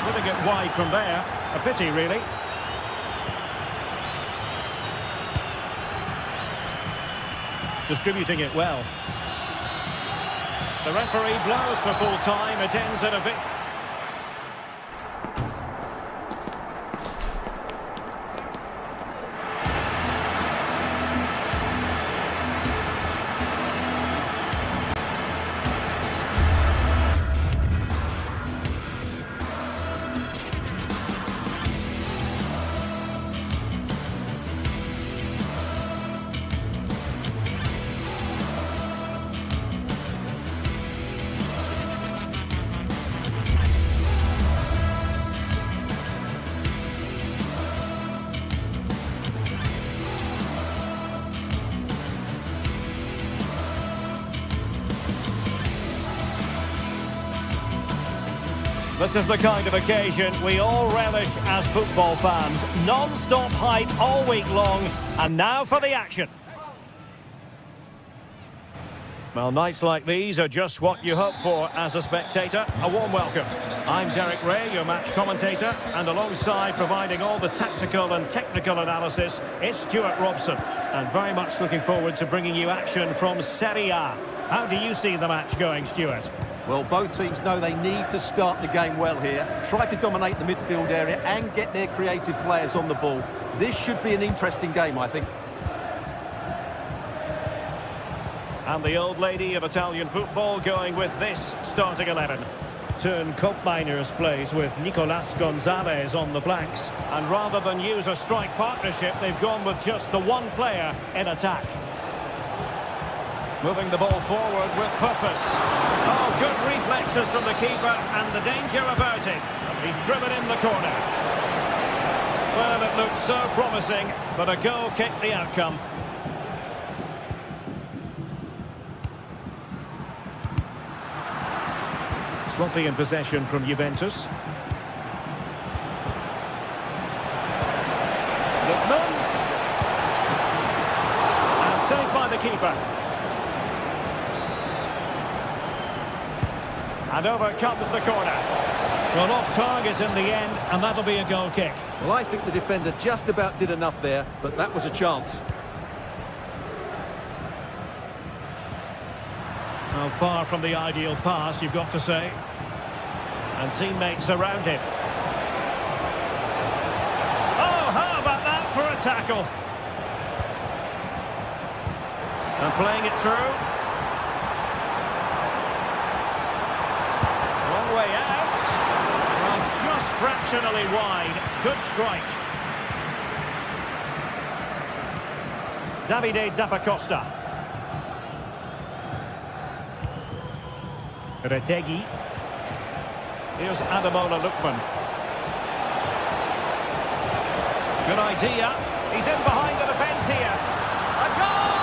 Putting it wide from there. A pity, really. Distributing it well. The referee blows for full time. It ends in a bit. This is the kind of occasion we all relish as football fans. Non-stop hype all week long, and now for the action. Well, nights like these are just what you hope for as a spectator. A warm welcome. I'm Derek Ray, your match commentator, and alongside providing all the tactical and technical analysis, it's Stuart Robson. And very much looking forward to bringing you action from Serie A. How do you see the match going, Stuart? Well, both teams know they need to start the game well here. Try to dominate the midfield area and get their creative players on the ball. This should be an interesting game, I think. And the old lady of Italian football going with this starting 11. Turn Koopmeiners plays with Nicolas Gonzalez on the flanks. And rather than use a strike partnership, they've gone with just the one player in attack. Moving the ball forward with purpose. Oh, good reflexes from the keeper and the danger averted. He's driven in the corner. Well, it looked so promising, but a goal kicked the outcome. Sloppy in possession from Juventus. Lookman. And saved by the keeper. And over comes the corner. Well, off target in the end, and that'll be a goal kick. Well, I think the defender just about did enough there, but that was a chance. Well, far from the ideal pass, you've got to say. And teammates around him. Oh, how about that for a tackle? And playing it through. Long way out. Well, just fractionally wide. Good strike. Davide Zappacosta. Retegui. Here's Ademola Lookman. Good idea. He's in behind the defence here. A goal!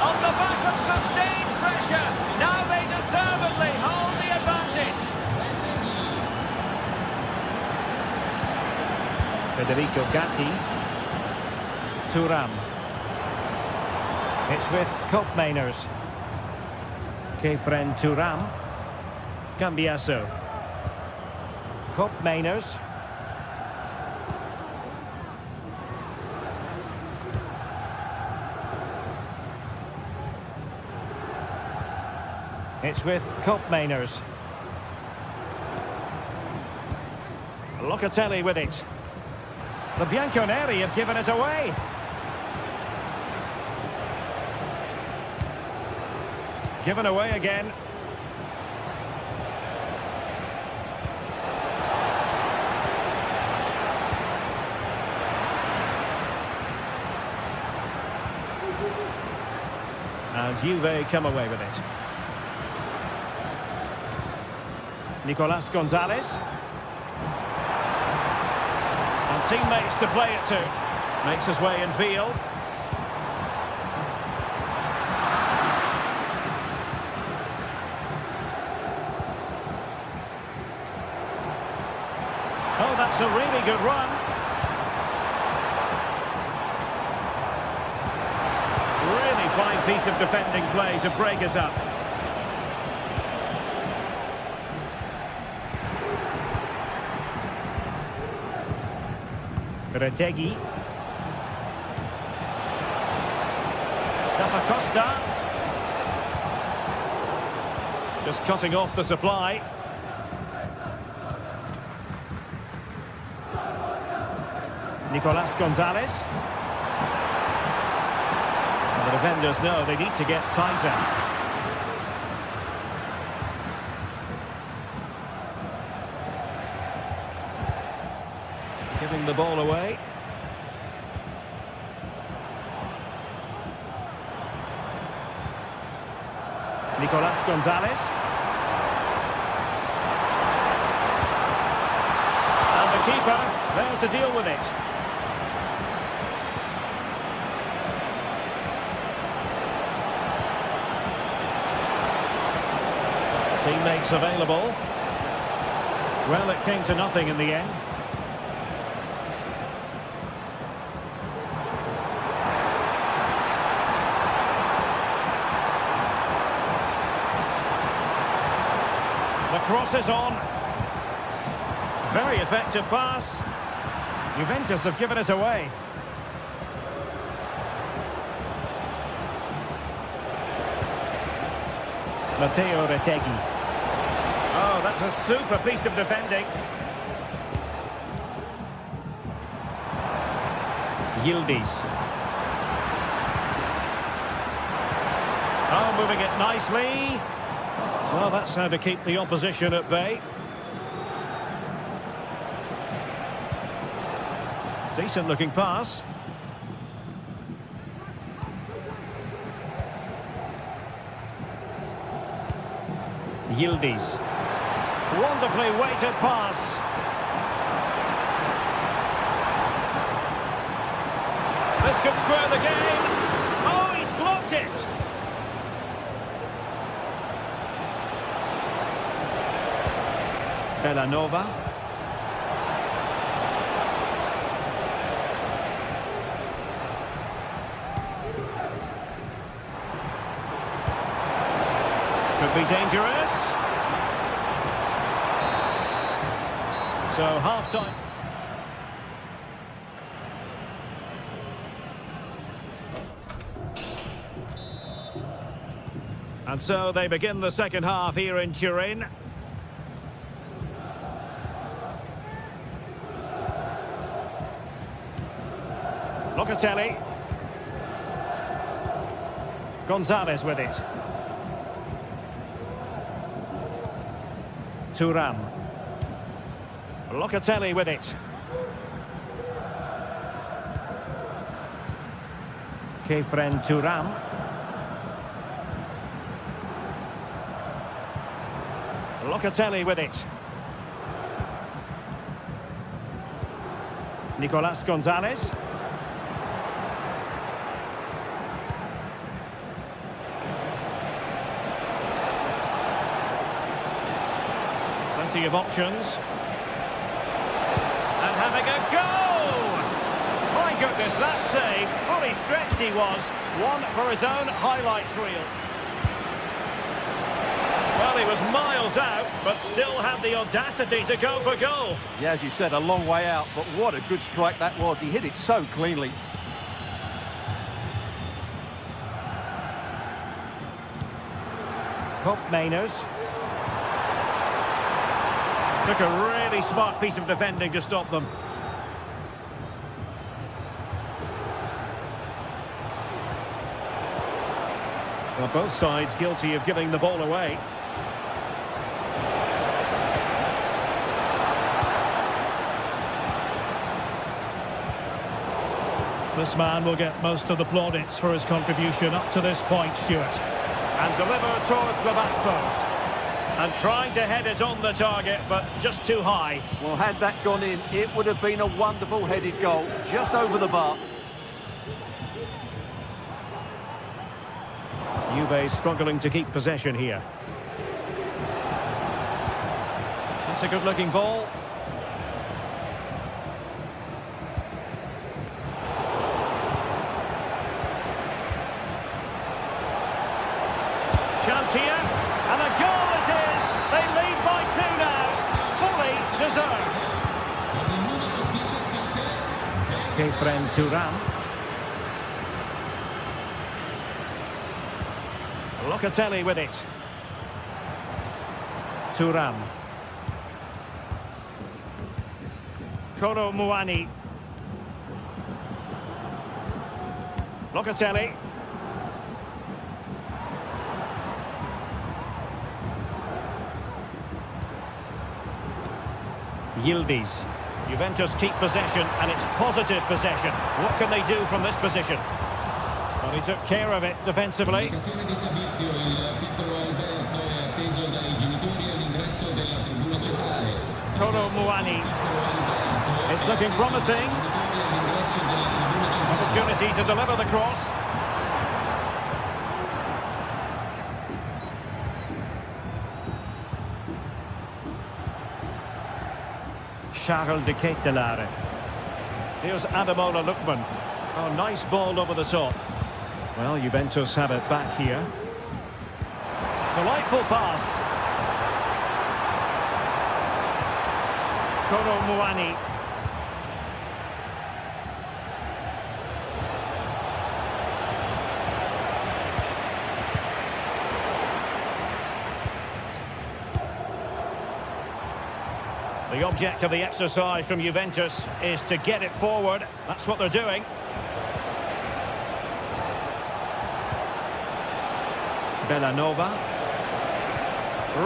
On the back of sustained pressure. Now they deservedly hold the advantage. Federico Gatti. Thuram. It's with Koopmeiners. Kefren Thuram. Cambiasso. Koopmeiners. It's with Koopmeiners. Locatelli with it. The Bianconeri have given it away. Given away again. And Juve come away with it. Nicolas Gonzalez. And teammates to play it to. Makes his way in field. Oh, that's a really good run. Really fine piece of defending play to break us up. Retegui. Zappacosta. Just cutting off the supply. Nicolas Gonzalez. The defenders know they need to get tighter. Giving the ball away. Nicolas Gonzalez. And the keeper there to deal with it. Teammates available. Well, it came to nothing in the end. The cross is on. Very effective pass. Juventus have given it away. Matteo Retegui. Oh, that's a super piece of defending. Yildiz. Oh, moving it nicely. Well, that's how to keep the opposition at bay. Decent looking pass. Yildiz. Wonderfully weighted pass. This could square the game. Oh, he's blocked it. Bellanova. Could be dangerous. So half-time. And so they begin the second half here in Turin. Locatelli. Gonzalez with it. Thuram. Locatelli with it. Kefren Thuram. Locatelli with it. Nicolas Gonzalez. Plenty of options. And having a go! My goodness, that save. Fully stretched he was. One for his own highlights reel. Well, he was miles out, but still had the audacity to go for goal. Yeah, as you said, a long way out, but what a good strike that was. He hit it so cleanly. Cop Mainers. Took a really smart piece of defending to stop them. Well, both sides guilty of giving the ball away. This man will get most of the plaudits for his contribution up to this point, Stuart. And deliver towards the back post. And trying to head it on the target, but just too high. Well, had that gone in, it would have been a wonderful headed goal, just over the bar. Juve struggling to keep possession here. That's a good-looking ball. Chance here, and a goal it is! They lead by 2 now, fully deserved. Kefren Thuram. Locatelli with it. Thuram. Kolo Muani. Locatelli. Yildiz. Juventus keep possession, and it's positive possession. What can they do from this position? Well, he took care of it defensively. Kolo Muani. It's looking promising. Opportunity to deliver the cross. Charles de Ketelaere. Here's Ademola Lookman. Oh, nice ball over the top. Well, Juventus have it back here. Delightful pass. Kolo Muani. The object of the exercise from Juventus is to get it forward. That's what they're doing. Bellanova.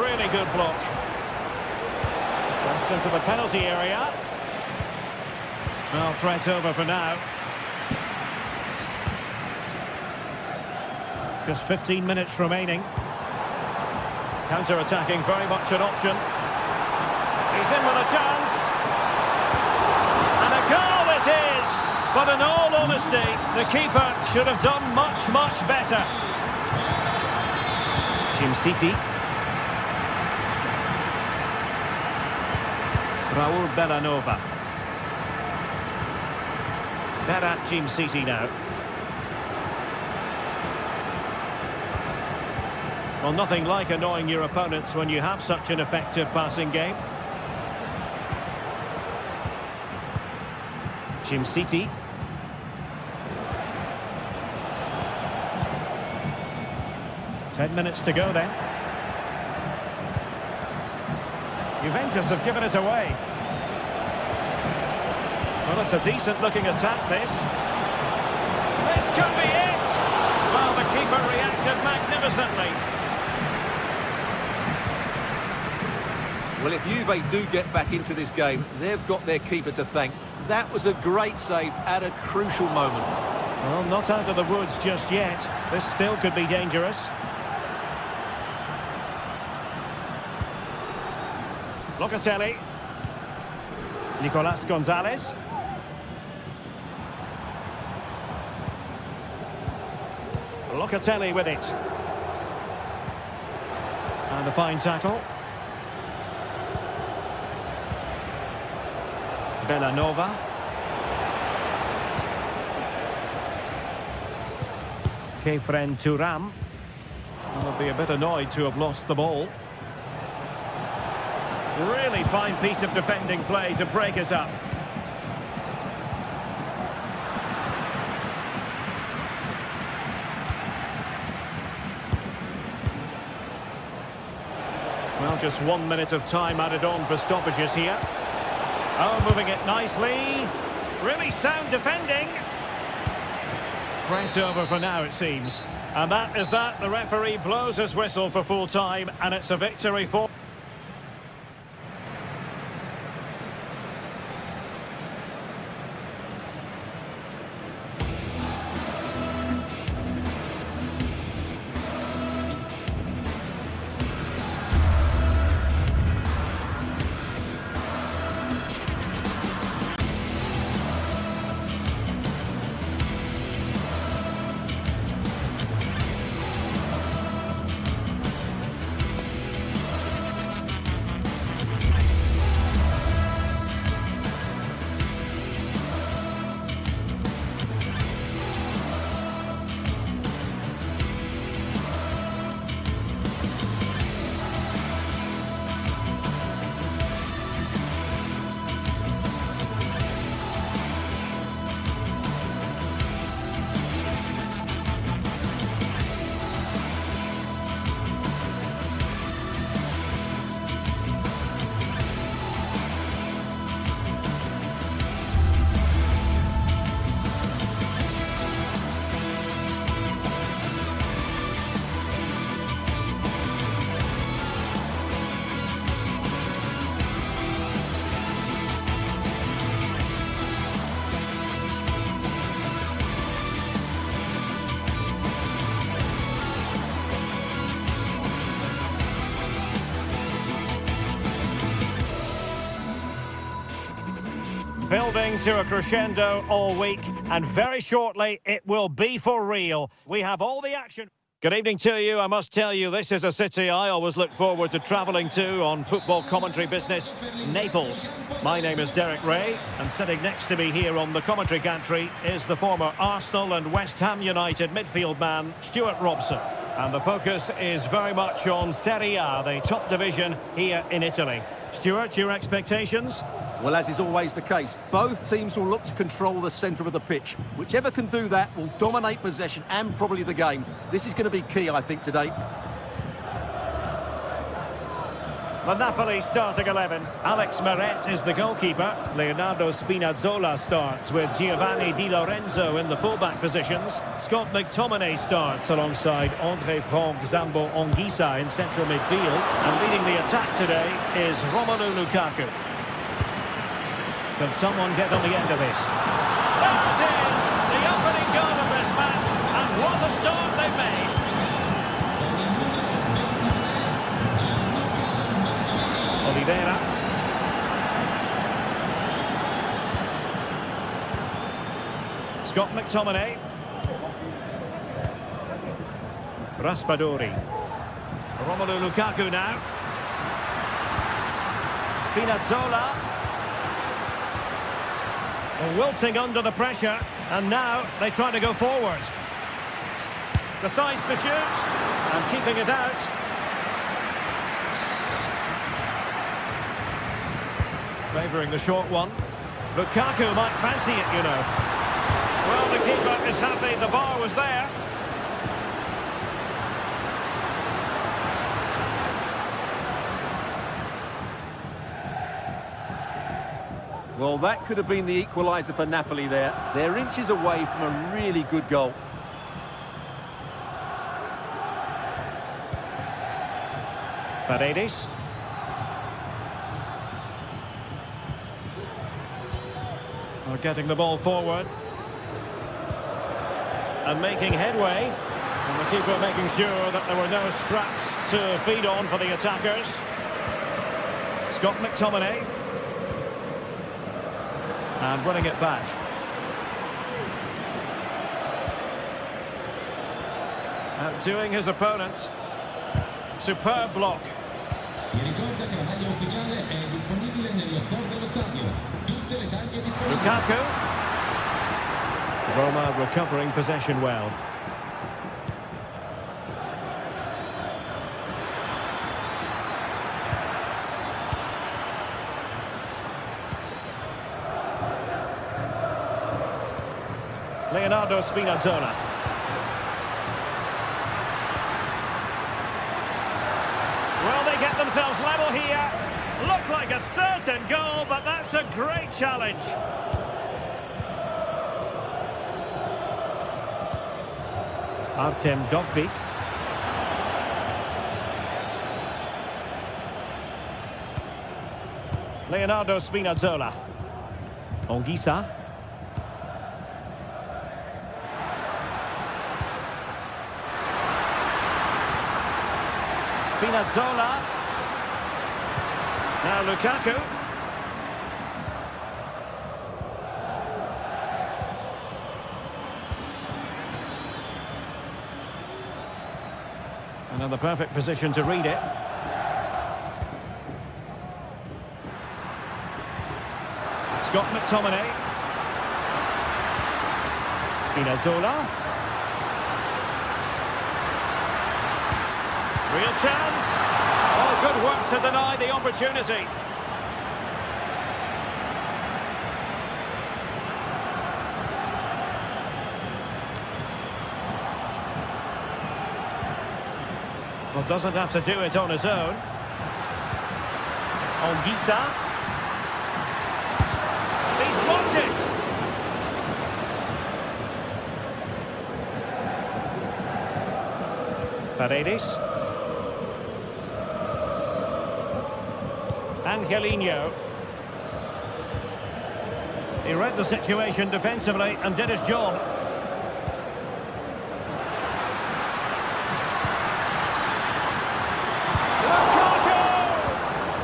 Really good block. Crossed into the penalty area. Well, threat over for now. Just 15 minutes remaining. Counter-attacking, very much an option. He's in with a chance. And a goal it is. But in all honesty, the keeper should have done much, much better. Jim City. Raul Bellanova. They're at Jim City now. Well, nothing like annoying your opponents when you have such an effective passing game. Jim City. Ten minutes to go then. Juventus have given it away. Well, it's a decent-looking attack, this. This could be it! Well, the keeper reacted magnificently. Well, if Juve do get back into this game, they've got their keeper to thank. That was a great save at a crucial moment. Well, not out of the woods just yet. This still could be dangerous. Locatelli. Nicolas Gonzalez. Locatelli with it. And a fine tackle. Bellanova. Kefren Thuram. Will be a bit annoyed to have lost the ball. Really fine piece of defending play to break us up. Well, just 1 minute of time added on for stoppages here. Oh, moving it nicely. Really sound defending. Threat over for now, it seems. And that is that. The referee blows his whistle for full time, and it's a victory for... Building to a crescendo all week, and very shortly it will be for real. We have all the action. Good evening to you. I must tell you, this is a city I always look forward to travelling to on football commentary business, Naples. My name is Derek Ray, and sitting next to me here on the commentary gantry is the former Arsenal and West Ham United midfield man, Stuart Robson. And the focus is very much on Serie A, the top division here in Italy. Stuart, your expectations? Well, as is always the case, both teams will look to control the centre of the pitch. Whichever can do that will dominate possession and probably the game. This is going to be key, I think, today. The Napoli starting 11. Alex Meret is the goalkeeper. Leonardo Spinazzola starts with Giovanni Di Lorenzo in the fullback positions. Scott McTominay starts alongside André Franck Zambo Anguissa in central midfield. And leading the attack today is Romelu Lukaku. Can someone get on the end of this? There it is! The opening goal of this match. And what a start they've made. Oliveira. Scott McTominay. Raspadori. Romelu Lukaku now. Spinazzola. Wilting under the pressure, and now they try to go forward. Decides to shoot, and keeping it out. Favouring the short one. Lukaku might fancy it, you know. Well, the keeper is happy the bar was there. Well, that could have been the equaliser for Napoli there. They're inches away from a really good goal. Paredes. Are getting the ball forward. And making headway. And the keeper making sure that there were no scraps to feed on for the attackers. Scott McTominay. And running it back. Outdoing his opponent. Superb block. Si ricorda che la maglia ufficiale è disponibile nello store dello stadio. Tutte le taglie disponibili. Lukaku. Roma recovering possession well. Leonardo Spinazzola. Well, they get themselves level here. Look like a certain goal, but that's a great challenge. Artem Dovbyk. Leonardo Spinazzola. Anguissa. Spinazzola. Now Lukaku. Another perfect position to read it. Scott McTominay. Spinazzola. Real chance. Oh, good work to deny the opportunity. Well, doesn't have to do it on his own. Anguissa. He's blocked it. Paredes. Angelino. He read the situation defensively and did his job.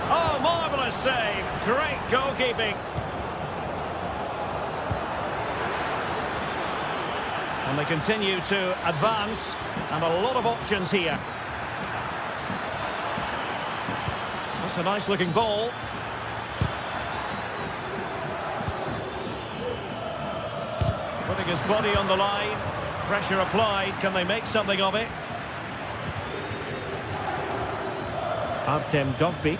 Oh, marvellous save. Great goalkeeping. And they continue to advance. And a lot of options here. That's a nice-looking ball. Putting his body on the line. Pressure applied. Can they make something of it? Artem Dovbyk.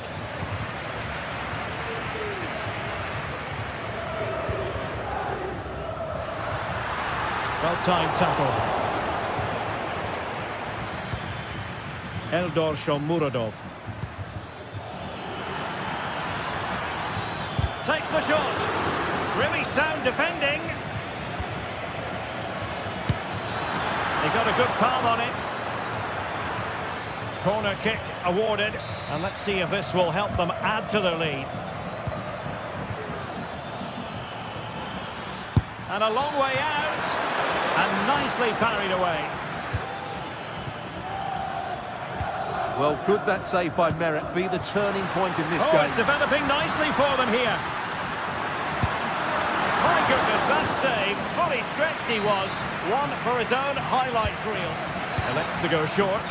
Well-timed tackle. Eldor Shomurodov. Takes the shot. Really sound defending. He got a good palm on it. Corner kick awarded. And let's see if this will help them add to their lead. And a long way out. And nicely parried away. Well, could that save by Merritt be the turning point in this game? It's developing nicely for them here. My goodness, that save. Fully stretched he was. One for his own highlights reel. Elects to go short.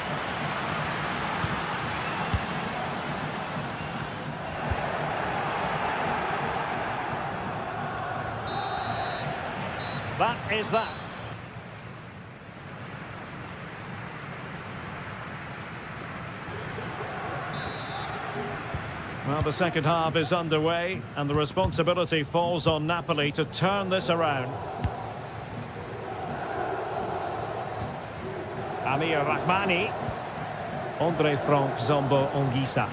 That is that. Well, the second half is underway, and the responsibility falls on Napoli to turn this around. Amir Rahmani. Andre Frank Zombo Ongisa.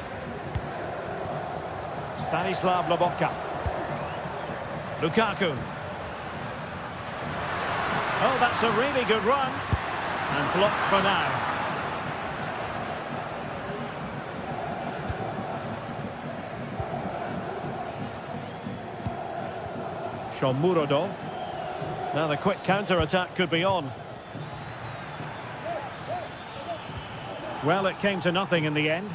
Stanislav Lobotka. Lukaku. Oh, that's a really good run. And blocked for now. Shomurodov. Now the quick counter-attack could be on. Well, it came to nothing in the end.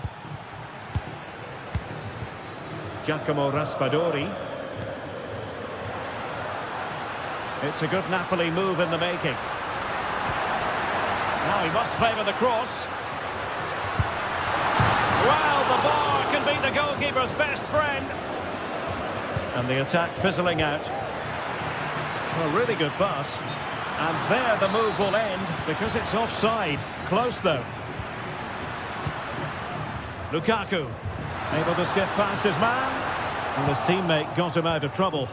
Giacomo Raspadori. It's a good Napoli move in the making. Now he must favour the cross. Well, the bar can be the goalkeeper's best friend. And the attack fizzling out. A really good pass. And there the move will end because it's offside. Close though. Lukaku. Able to skip past his man. And his teammate got him out of trouble.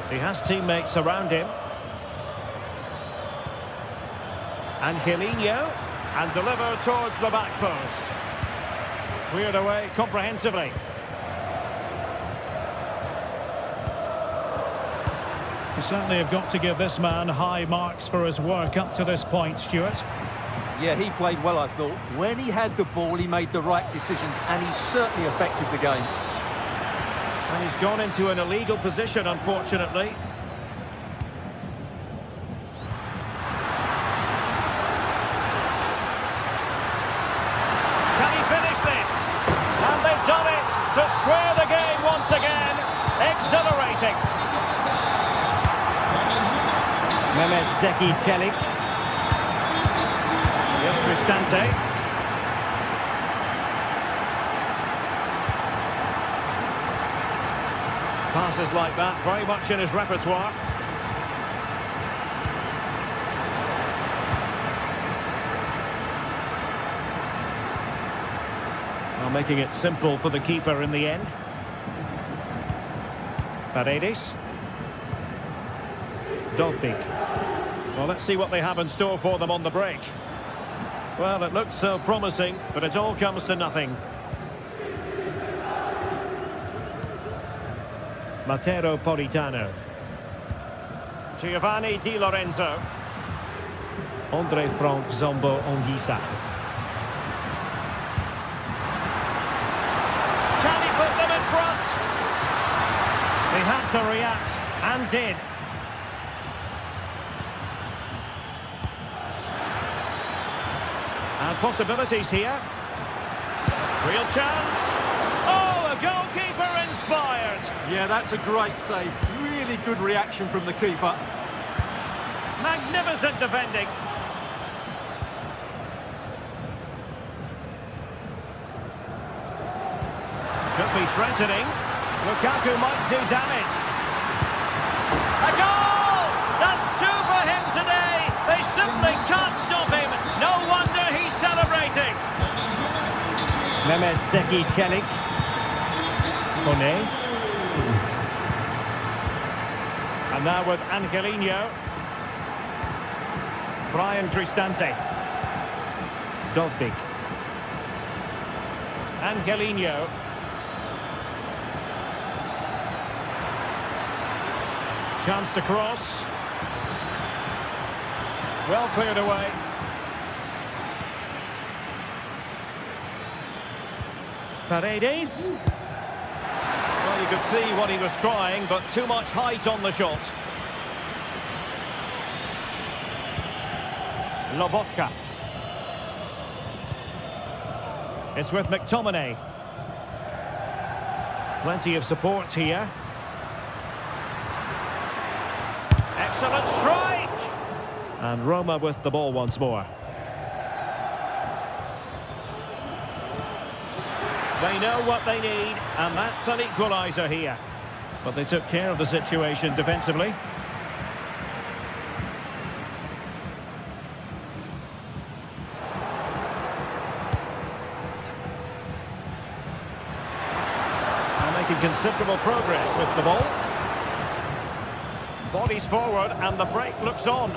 He has teammates around him. Angelino, and delivered towards the back post. Cleared away comprehensively. You certainly have got to give this man high marks for his work up to this point, Stuart. Yeah, he played well, I thought. When he had the ball, he made the right decisions, and he certainly affected the game. And he's gone into an illegal position, unfortunately. Can he finish this? And they've done it to square the game once again. Exhilarating. Mehmet Zeki Çelik. Yes, Cristante. Passes like that, very much in his repertoire. Well, making it simple for the keeper in the end. Paredes. Dovbyk. Well, let's see what they have in store for them on the break. Well, it looks so promising, but it all comes to nothing. Matteo Politano. Giovanni Di Lorenzo. Andre Frank Zombo Ongisa. Can he put them in front? He had to react, and did. And possibilities here. Real chance. Oh, a goalkeeper inspired. Yeah, that's a great save. Really good reaction from the keeper. Magnificent defending. Could be threatening. Lukaku might do damage. A goal! That's two for him today. They simply can't stop him. No wonder he's celebrating. Mehmet Zeki Çelik. Kone. And now with Angelino. Brian Cristante. Dovbik. Angelino. Chance to cross. Well cleared away. Paredes. Well, you could see what he was trying, but too much height on the shot. Lobotka. It's with McTominay. Plenty of support here. Excellent strike! And Roma with the ball once more. They know what they need, and that's an equaliser here. But they took care of the situation defensively. And making considerable progress with the ball. Bodies forward, and the break looks on.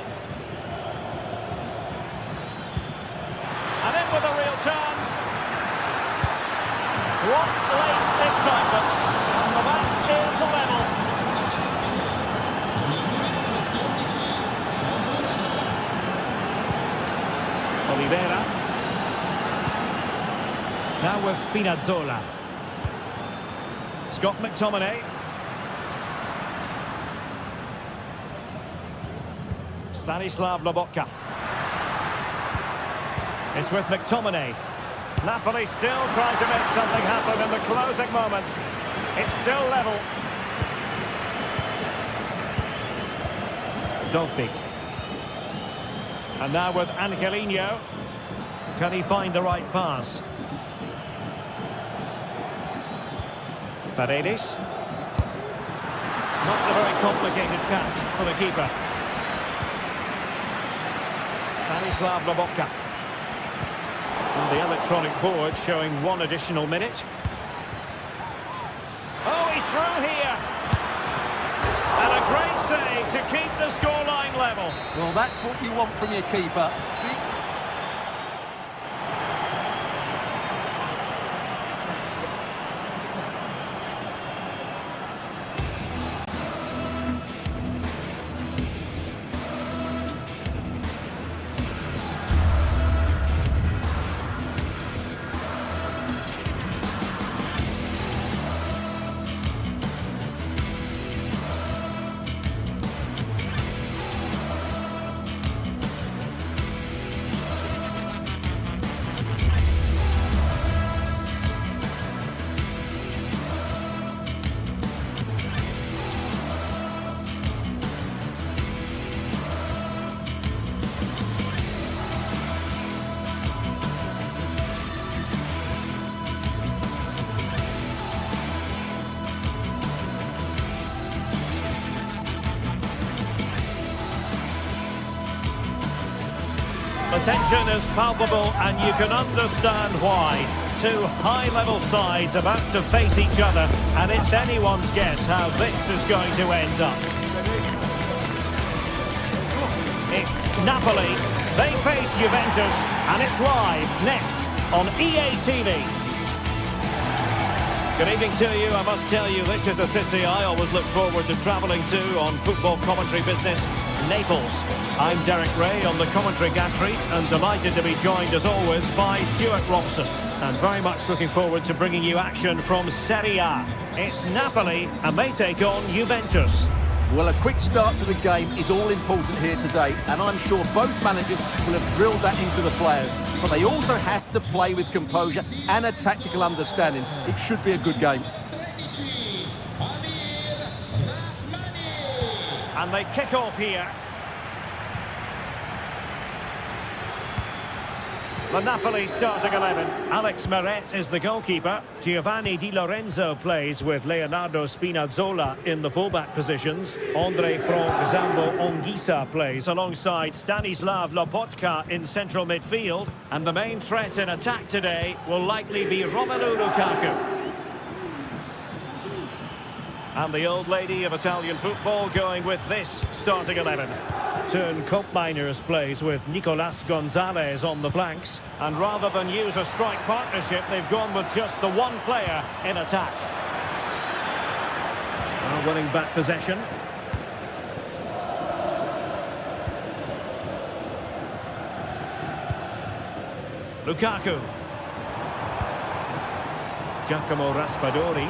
And in with a real chance. What late excitement. And the match is level. Oliveira. Now with Spinazzola. Scott McTominay. Stanislav Lobotka. It's with McTominay. Napoli still trying to make something happen in the closing moments. It's still level. Dovbik. And now with Angelino. Can he find the right pass? Paredes. Not a very complicated catch for the keeper. Stanislav Lobotka. And the electronic board showing one additional minute. Oh, he's through here. And a great save to keep the scoreline level. Well, that's what you want from your keeper. The tension is palpable, and you can understand why. Two high-level sides about to face each other, and it's anyone's guess how this is going to end up. It's Napoli. They face Juventus, and it's live next on EA TV. Good evening to you. I must tell you, this is a city I always look forward to travelling to on football commentary business, Naples. I'm Derek Ray on the commentary gantry, and delighted to be joined as always by Stuart Robson. And very much looking forward to bringing you action from Serie A. It's Napoli, and they take on Juventus. Well, a quick start to the game is all important here today, and I'm sure both managers will have drilled that into the players. but they also have to play with composure and a tactical understanding. It should be a good game. And they kick off here. The Napoli starting 11. Alex Meret is the goalkeeper. Giovanni Di Lorenzo plays with Leonardo Spinazzola in the fullback positions. Andre Frank Zambo Anguissa plays alongside Stanislav Lobotka in central midfield. And the main threat in attack today will likely be Romelu Lukaku. And the old lady of Italian football going with this starting 11. Turn Koopmeiners plays with Nicolas Gonzalez on the flanks. And rather than use a strike partnership, they've gone with just the one player in attack. Now winning back possession. Lukaku. Giacomo Raspadori.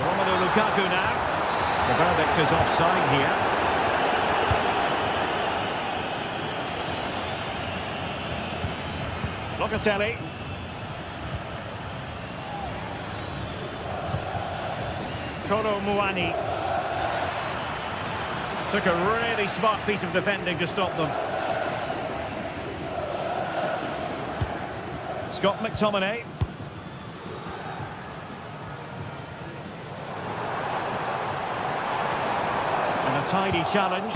Romelu Lukaku now. The verdict is offside here. Locatelli. Kolo Muani. Took a really smart piece of defending to stop them. Scott McTominay. And a tidy challenge.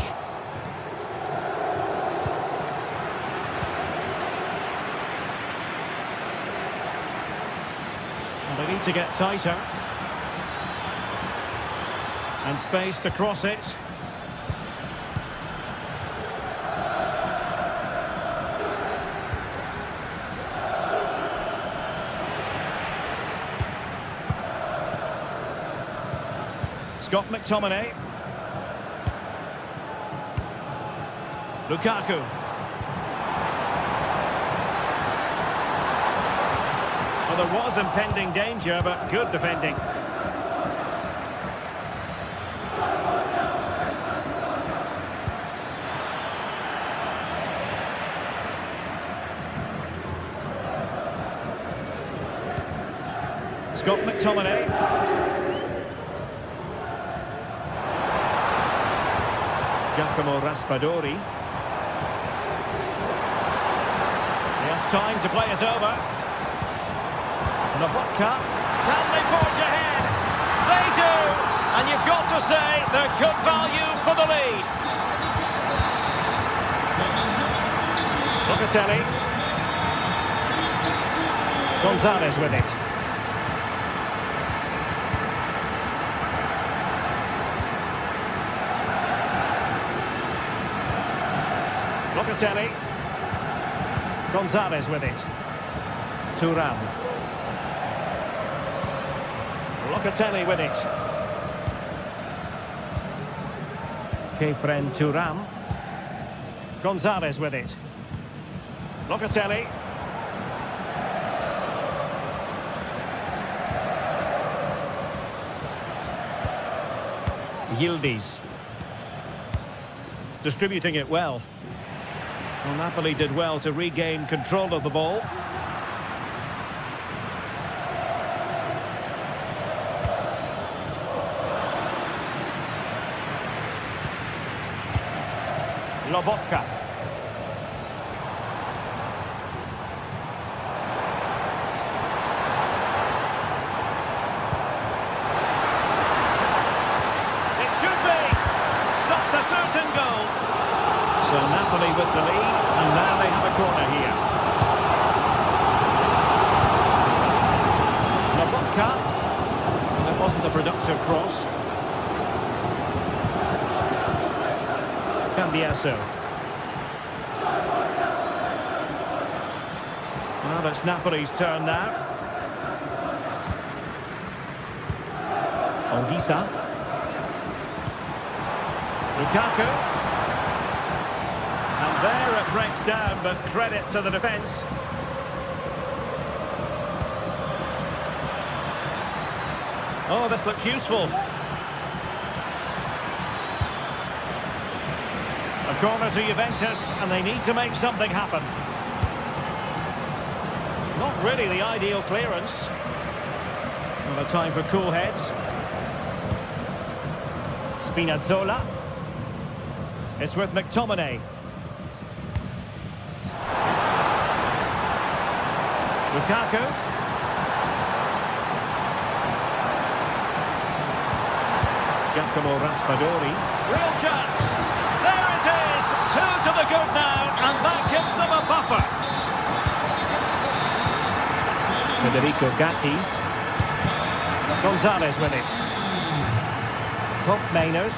And they need to get tighter. And space to cross it. Scott McTominay. Lukaku. Well, there was impending danger, but good defending. Scott McTominay. Giacomo Raspadori. He has time to play it over. Lobotka. Can they forge ahead? They do! And you've got to say they're good value for the lead. Locatelli. Gonzalez with it. Locatelli. Gonzalez with it. Thuram. Locatelli with it. Kefren Thuram. Gonzalez with it. Locatelli. Yildiz. Distributing it well. Well, Napoli did well to regain control of the ball. Lobotka. It should be. Stopped a certain goal. So Napoli with the lead, and now they have a corner here. Lobotka. That wasn't a productive cross. Cambiaso. Well, it's Napoli's turn now. Anguissa. Lukaku. And there it breaks down, but credit to the defence. Oh, this looks useful. A corner to Juventus, and they need to make something happen. Not really the ideal clearance. Well, a time for cool heads. Spinazzola. It's with McTominay. Lukaku. Giacomo Raspadori. Real chance. There it is. 2 to the good now, and that gives them a buffer. Federico Gatti. Gonzalez with it. Pop Mainers.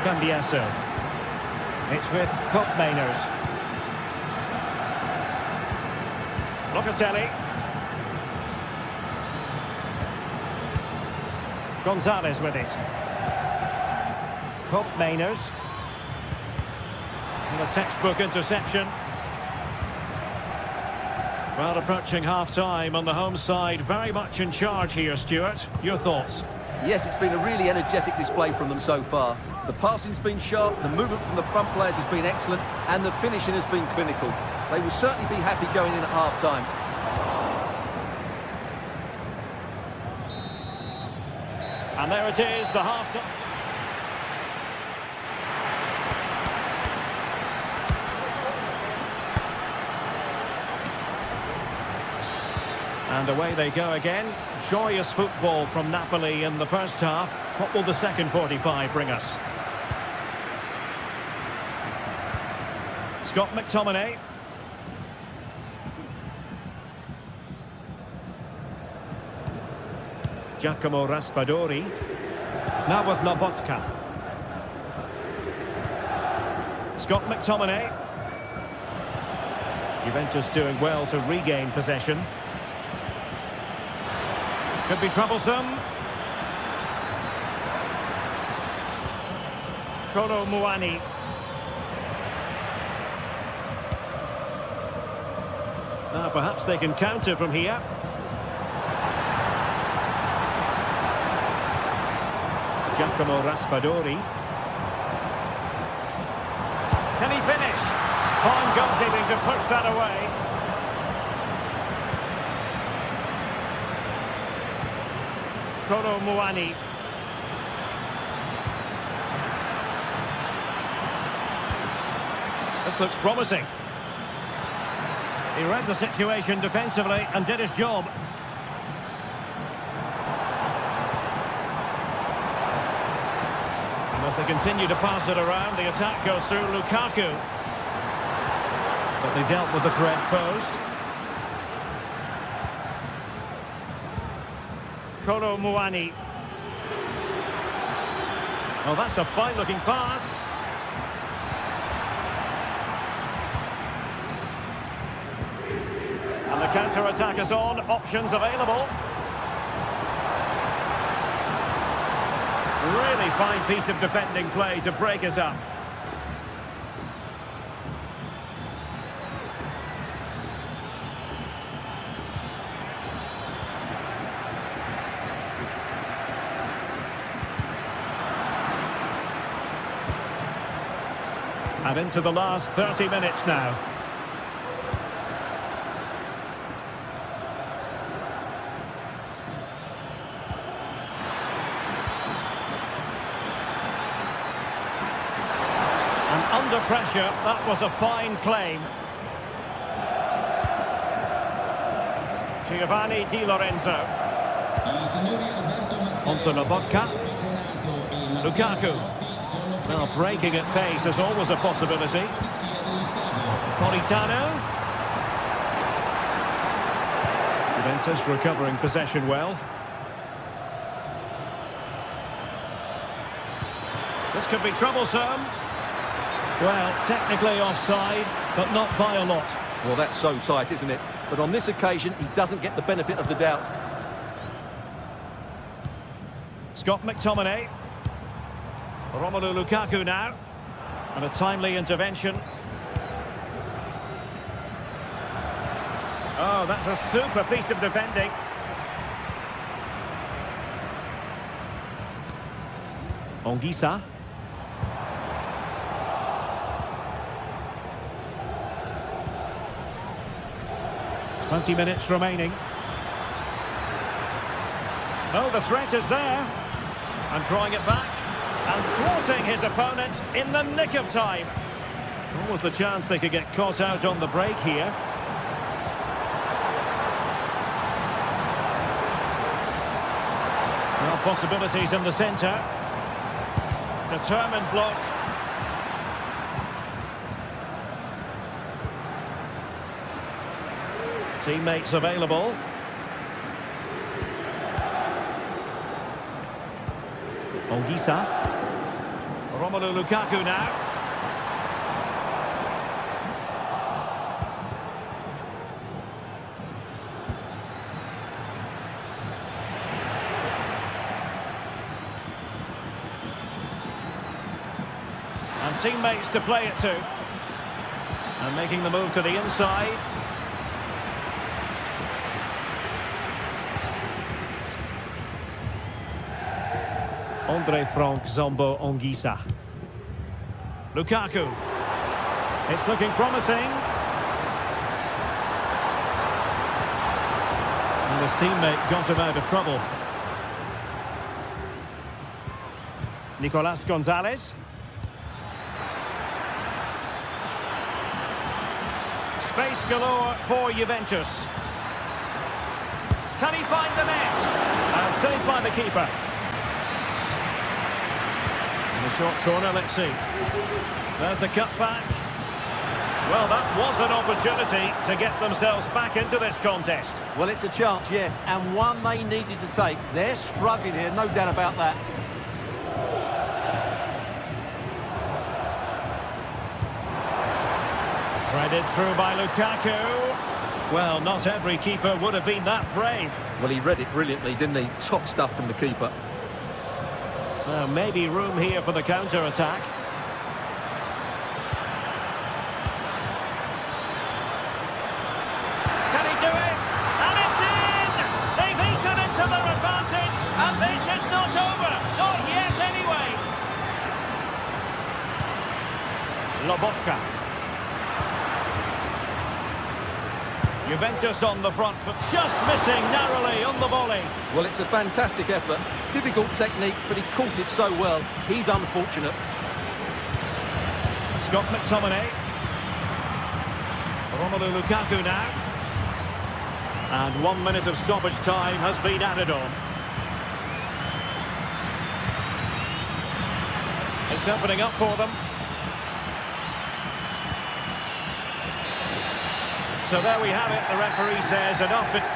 Cambiasso. It's with Cop Mainers. Locatelli. Gonzalez with it. Cop Mainers. And a textbook interception. Well, approaching half-time on the home side, very much in charge here, Stuart. Your thoughts? Yes, it's been a really energetic display from them so far. The passing's been sharp, the movement from the front players has been excellent, and the finishing has been clinical. They will certainly be happy going in at half-time. And there it is, the half-time. And away they go again. Joyous football from Napoli in the first half. What will the second 45 bring us? Scott McTominay. Giacomo Raspadori. Now with Lobotka. Scott McTominay. Juventus doing well to regain possession. Could be troublesome. Kolo Muani. Now perhaps they can counter from here. Giacomo Raspadori. Can he finish? Fine goalkeeping to push that away. Kolo Muani. This looks promising. He read the situation defensively and did his job. And as they continue to pass it around, the attack goes through Lukaku. But they dealt with the threat posed. Kolo Muani. Oh, that's a fine-looking pass. And the counter-attack is on. Options available. Really fine piece of defending play to break us up. And into the last 30 minutes now. And under pressure, that was a fine claim. Giovanni Di Lorenzo. Onto Lobotka. Lukaku. Well, breaking at pace is always a possibility. Politano. Juventus recovering possession well. This could be troublesome. Well, technically offside, but not by a lot. Well, that's so tight, isn't it? But on this occasion, he doesn't get the benefit of the doubt. Scott McTominay. Romelu Lukaku now. And a timely intervention. Oh, that's a super piece of defending. Onguisa. 20 minutes remaining. Oh, the threat is there. And drawing it back. And thwarting his opponent in the nick of time. What was the chance they could get caught out on the break here? Well, possibilities in the centre. Determined block. Teammates available. Ongisa. Romelu Lukaku now. And teammates to play it to. And making the move to the inside. Andre Frank Zombo Ongisa. Lukaku. It's looking promising. And his teammate got him out of trouble. Nicolas Gonzalez. Space galore for Juventus. Can he find the net? And saved by the keeper. Short corner, let's see. There's the cutback. Well, that was an opportunity to get themselves back into this contest. Well, it's a chance, yes, and one they needed to take. They're struggling here, no doubt about that. Threaded through by Lukaku. Well, not every keeper would have been that brave. Well, he read it brilliantly, didn't he? Top stuff from the keeper. Maybe room here for the counter-attack. Can he do it? And it's in! They've eaten into their advantage, and this is not over. Not yet, anyway. Lobotka. Juventus on the front foot, just missing narrowly on the volley. Well, it's a fantastic effort. Difficult technique, but he caught it so well. He's unfortunate. Scott McTominay. Romelu Lukaku now. And 1 minute of stoppage time has been added on. It's opening up for them. So there we have it. The referee says enough.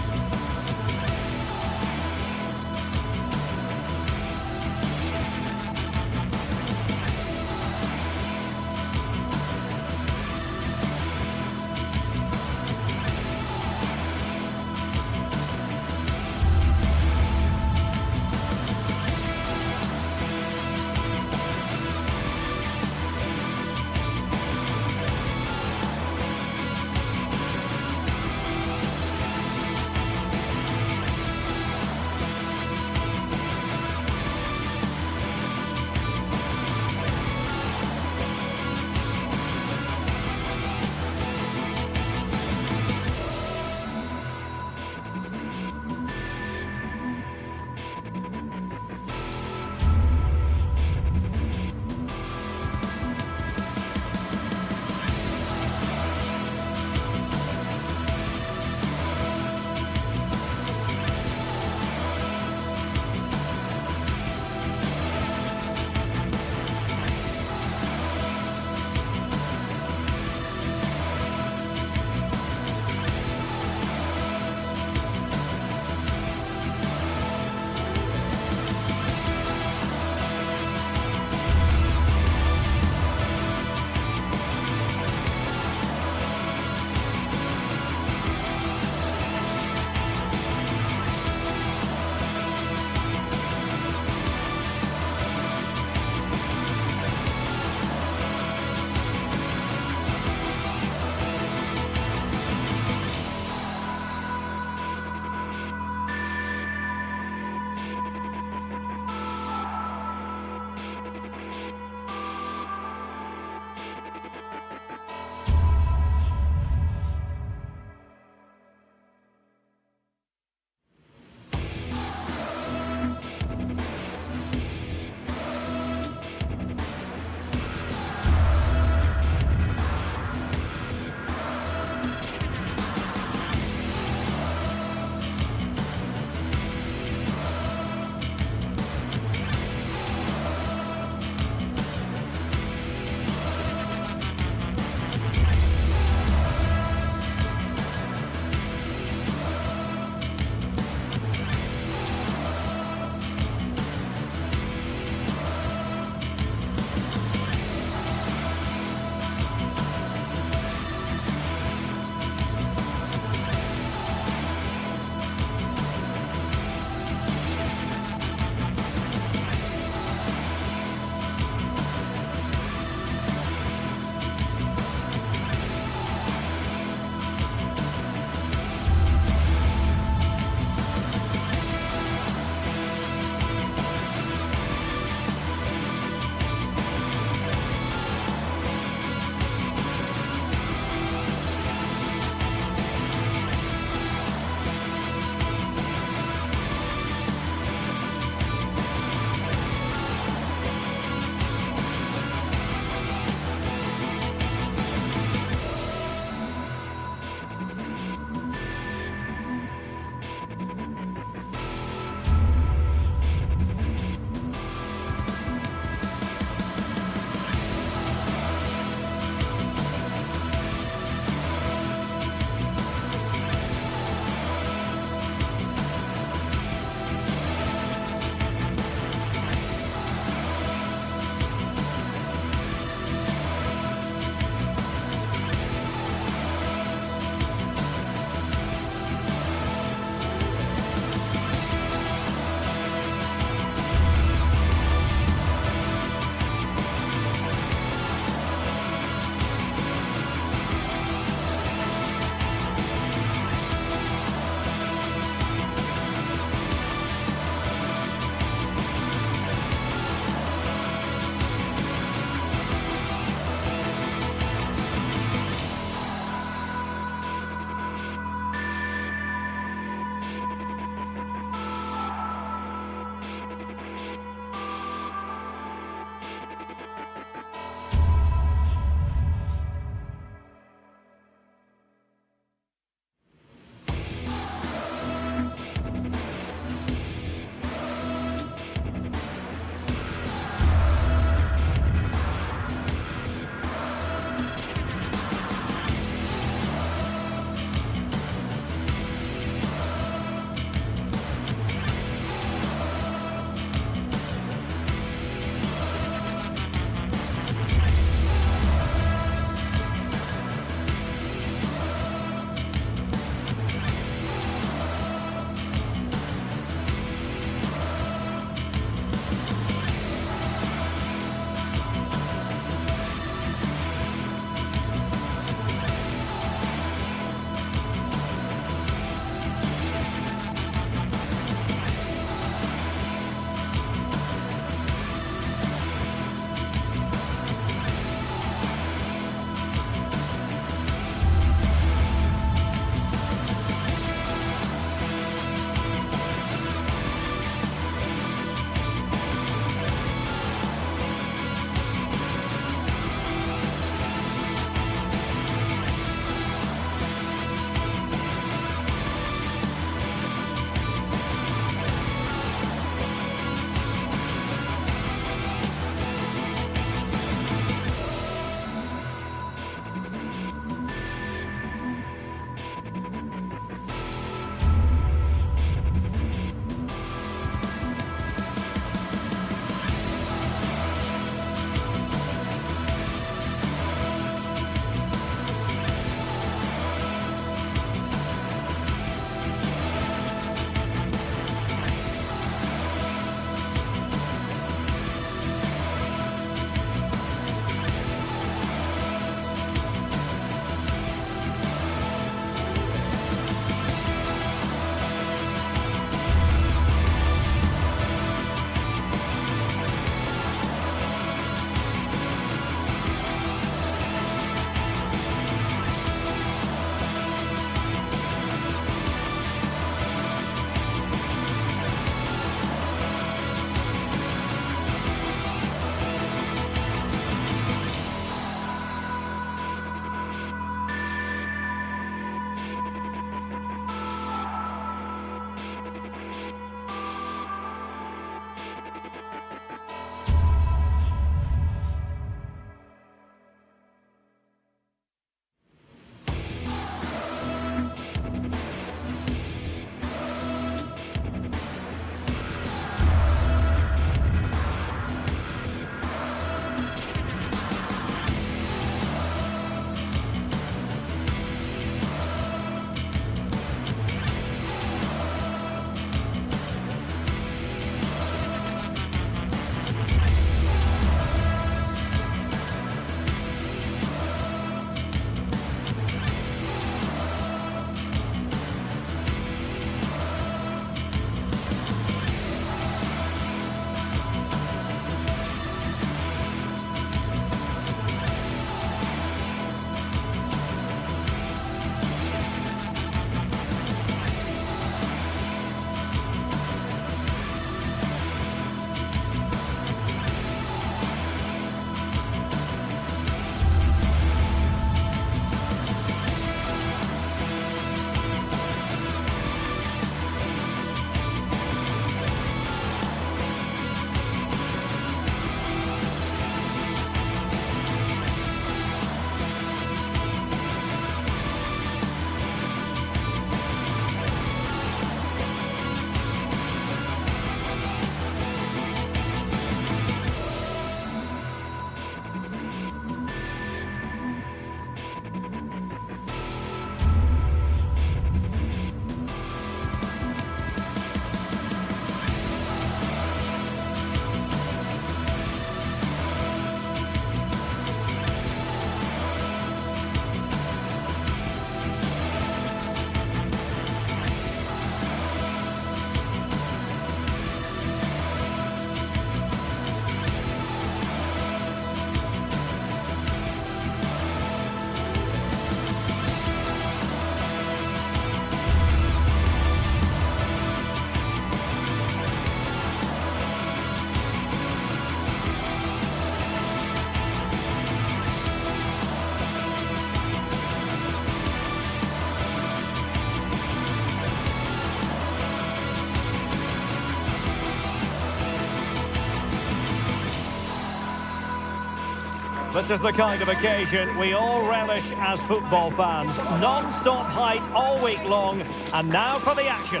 This is the kind of occasion we all relish as football fans. Non-stop hype all week long, and now for the action.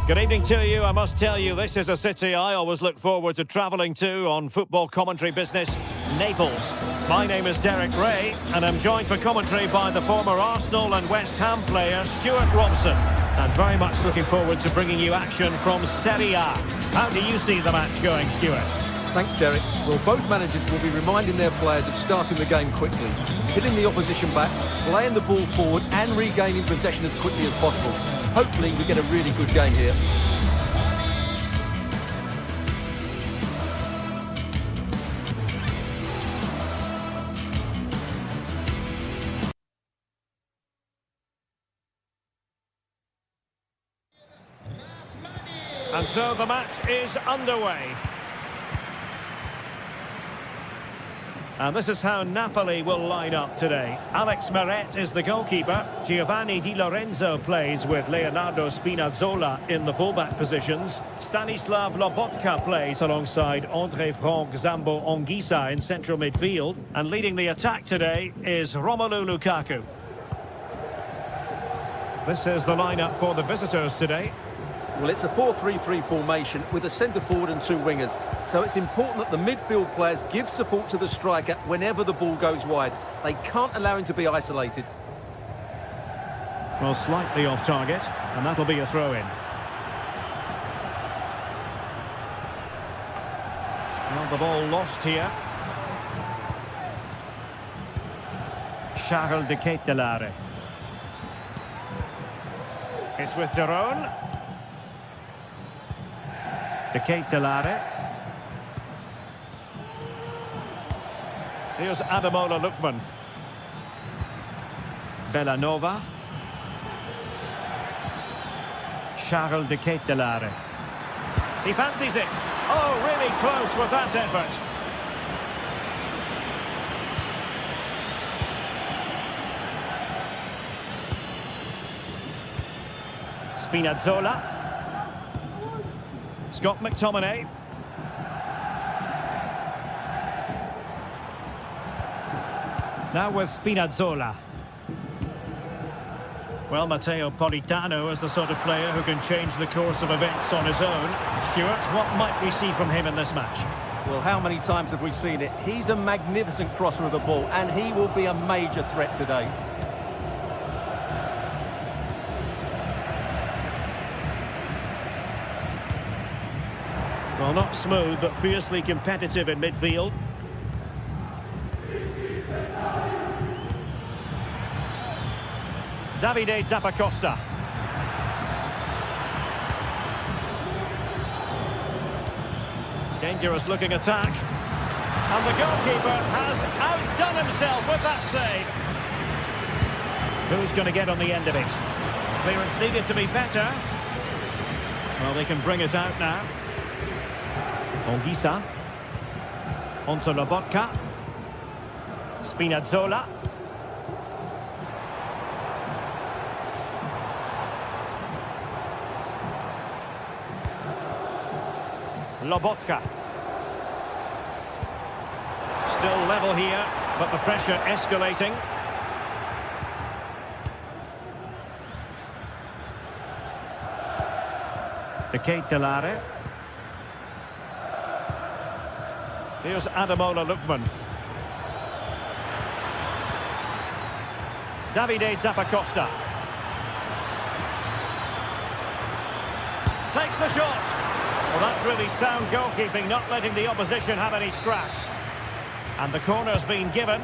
Good evening to you. I must tell you, this is a city I always look forward to travelling to on football commentary business, Naples. My name is Derek Ray, and I'm joined for commentary by the former Arsenal and West Ham player, Stuart Robson. And very much looking forward to bringing you action from Serie A. How do you see the match going, Stuart? Thanks, Derek. Well, both managers will be reminding their players of starting the game quickly, hitting the opposition back, playing the ball forward and regaining possession as quickly as possible. Hopefully, we get a really good game here. And so the match is underway. And this is how Napoli will line up today. Alex Meret is the goalkeeper. Giovanni Di Lorenzo plays with Leonardo Spinazzola in the fullback positions. Stanislav Lobotka plays alongside André-Franck Zambo-Anguissa in central midfield. And leading the attack today is Romelu Lukaku. This is the lineup for the visitors today. Well, it's a 4-3-3 formation with a centre-forward and two wingers. So it's important that the midfield players give support to the striker whenever the ball goes wide. They can't allow him to be isolated. Well, slightly off target, and that'll be a throw-in. Well, the ball lost here. Charles de Ketelaere. It's with Deron. De Ketelaere. Here's Ademola Lookman. Bellanova. Charles de Ketelaere. He fancies it. Oh, really close with that effort. Spinazzola. Scott McTominay. Now with Spinazzola. Well, Matteo Politano is the sort of player who can change the course of events on his own. Stuart, what might we see from him in this match? Well, how many times have we seen it? He's a magnificent crosser of the ball, and he will be a major threat today. Well, not smooth, but fiercely competitive in midfield. Davide Zappacosta. Dangerous looking attack. And the goalkeeper has outdone himself with that save. Who's going to get on the end of it? Clearance needed to be better. Well, they can bring it out now. Anguissa. Onto Lobotka. Spinazzola. Lobotka. Still level here, but the pressure escalating. De Ketelaere. Here's Ademola Lookman. Davide Zappacosta. Takes the shot. Well, that's really sound goalkeeping, not letting the opposition have any scraps. And the corner's been given.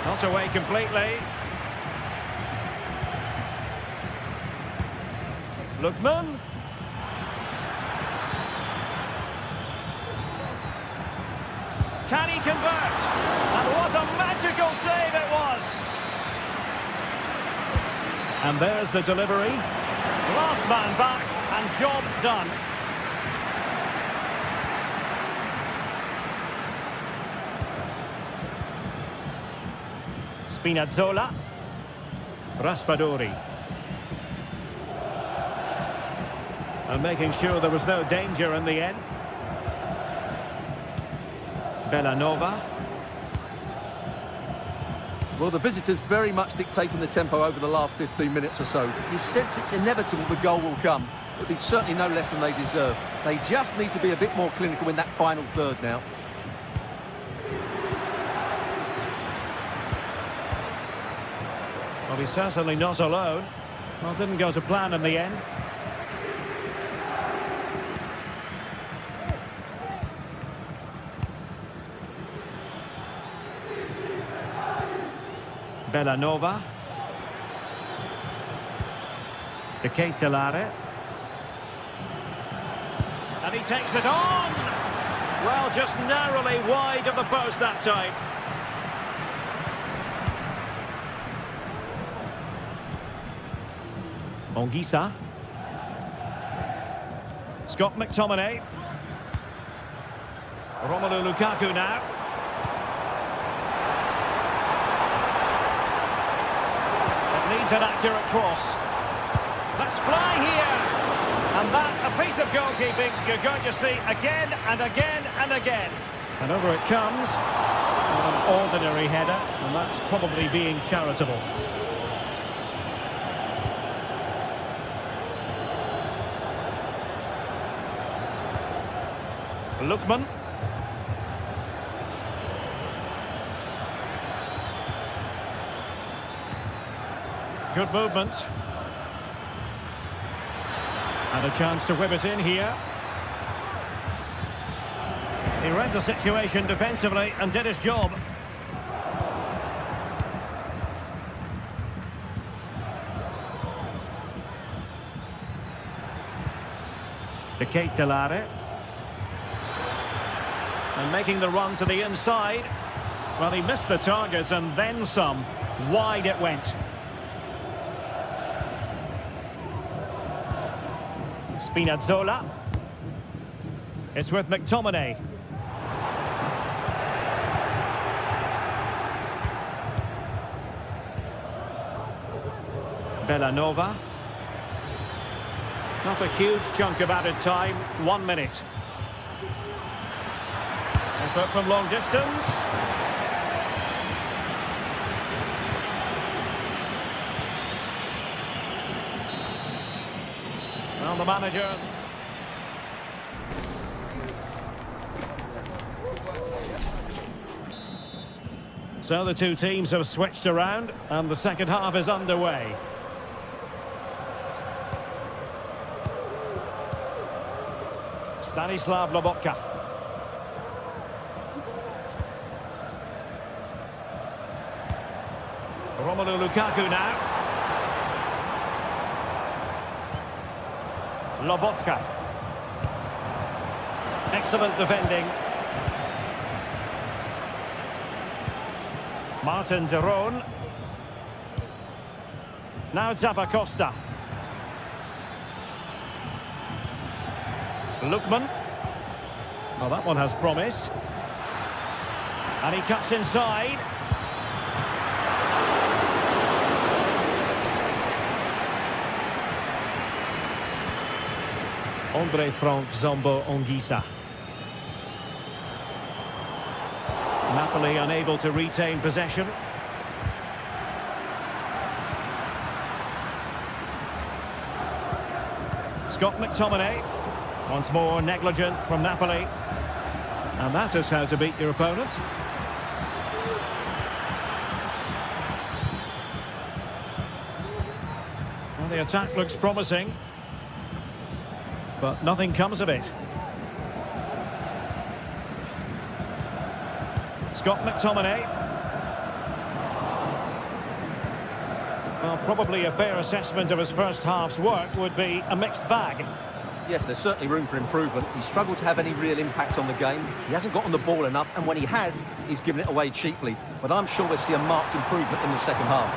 Not away completely. Lookman. Can he convert? And what a magical save it was! And there's the delivery. Last man back and job done. Spinazzola. Raspadori. And making sure there was no danger in the end. Bellanova. Well, the visitors very much dictating the tempo over the last 15 minutes or so. You sense it's inevitable the goal will come. It'll be certainly no less than they deserve. They just need to be a bit more clinical in that final third now. Well, he's certainly not alone. Well, didn't go to plan in the end. Bellanova. De Ketelare. And he takes it on! Well, just narrowly wide of the post that time. Ongisa. Scott McTominay. Romelu Lukaku now. It needs an accurate cross. Let's fly here. And that, a piece of goalkeeping you're going to see again and again and again. And over it comes. An ordinary header, and that's probably being charitable. Lookman. Good movement. And a chance to whip it in here. He read the situation defensively and did his job. De Ketelare. And making the run to the inside. Well, he missed the target and then some. Wide it went. Spinazzola. It's with McTominay. Bellanova. Not a huge chunk of added time. 1 minute. Effort from long distance. Well, the manager. So the two teams have switched around and the second half is underway. Stanislav Lobotka. Romelu Lukaku now. Lobotka. Excellent defending. Martin de Roon. Now Zappacosta. Lookman. Well, that one has promise. And he cuts inside. Andre Frank Zombo Ongisa. Napoli unable to retain possession. Scott McTominay. Once more negligent from Napoli. And that is how to beat your opponent. Well, the attack looks promising, but nothing comes of it. Scott McTominay. Well, probably a fair assessment of his first half's work would be a mixed bag. Yes, there's certainly room for improvement. He's struggled to have any real impact on the game. He hasn't got on the ball enough, and when he has, he's given it away cheaply. But I'm sure we'll see a marked improvement in the second half.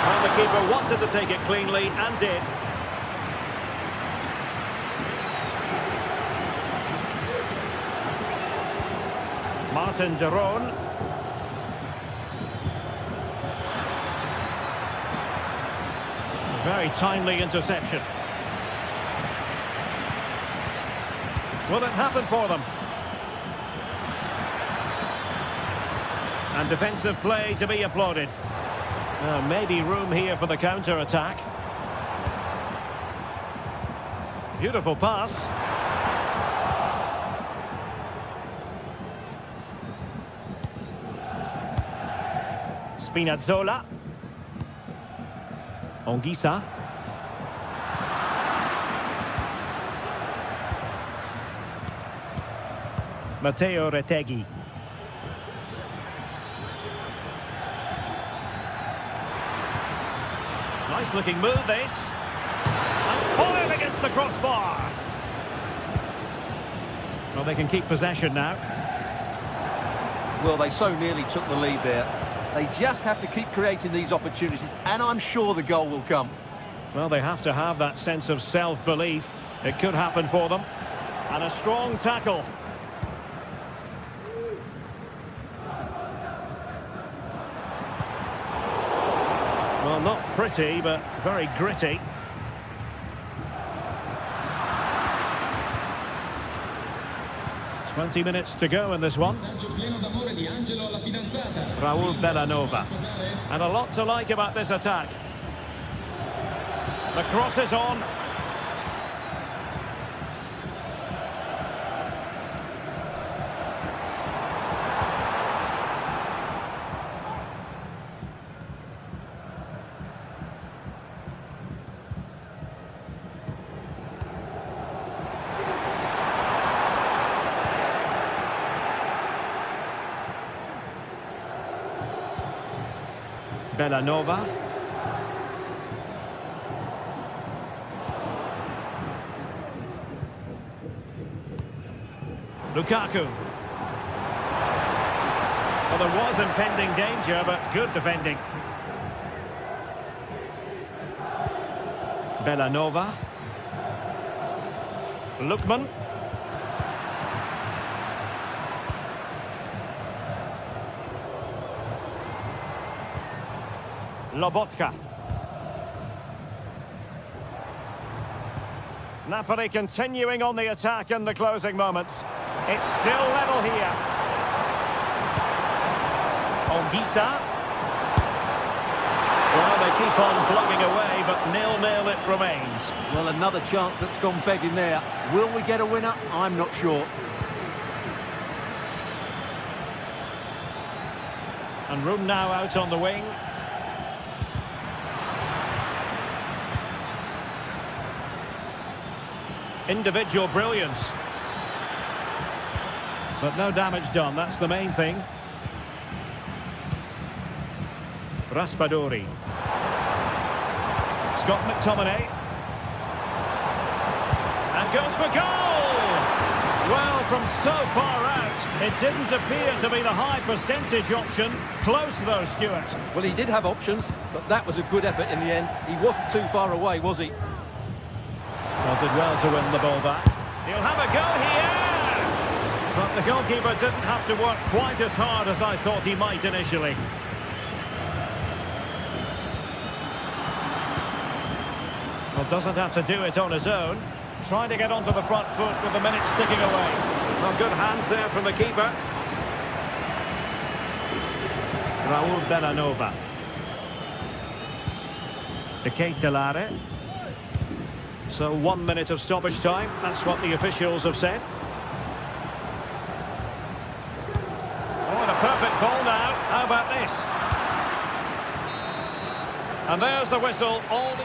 Well, the keeper wanted to take it cleanly and did. Martin de Roon. Very timely interception. Will it happen for them? And defensive play to be applauded. Maybe room here for the counter-attack. Beautiful pass. Spinazzola. Anguissa. Matteo Retegui. Nice looking move this. And falling against the crossbar. Well, they can keep possession now. Well, they so nearly took the lead there. They just have to keep creating these opportunities, and I'm sure the goal will come. Well, they have to have that sense of self-belief. It could happen for them. And a strong tackle. Well, not pretty, but very gritty. "20 minutes to go in this one." Raul Bellanova. And a lot to like about this attack. The cross is on. Bellanova. Lukaku. Well, there was impending danger, but good defending. Bellanova. Lookman. Lobotka. Napoli continuing on the attack in the closing moments. It's still level here. Anguissa. Well, they keep on plugging away, but 0-0 it remains. Well, another chance that's gone begging there. Will we get a winner? I'm not sure. And room now out on the wing. Individual brilliance. But no damage done, that's the main thing. Raspadori. Scott McTominay. And goes for goal! Well, from so far out, it didn't appear to be the high percentage option. Close though, Stuart. Well, he did have options, but that was a good effort in the end. He wasn't too far away, was he? Well, did well to win the ball back. He'll have a go here! But the goalkeeper didn't have to work quite as hard as I thought he might initially. Well, doesn't have to do it on his own. Trying to get onto the front foot with the minutes ticking away. Well, good hands there from the keeper. Raul Bellanova. De Ketelare. So 1 minute of stoppage time, that's what the officials have said. Oh, and a perfect ball now. How about this? And there's the whistle. All the...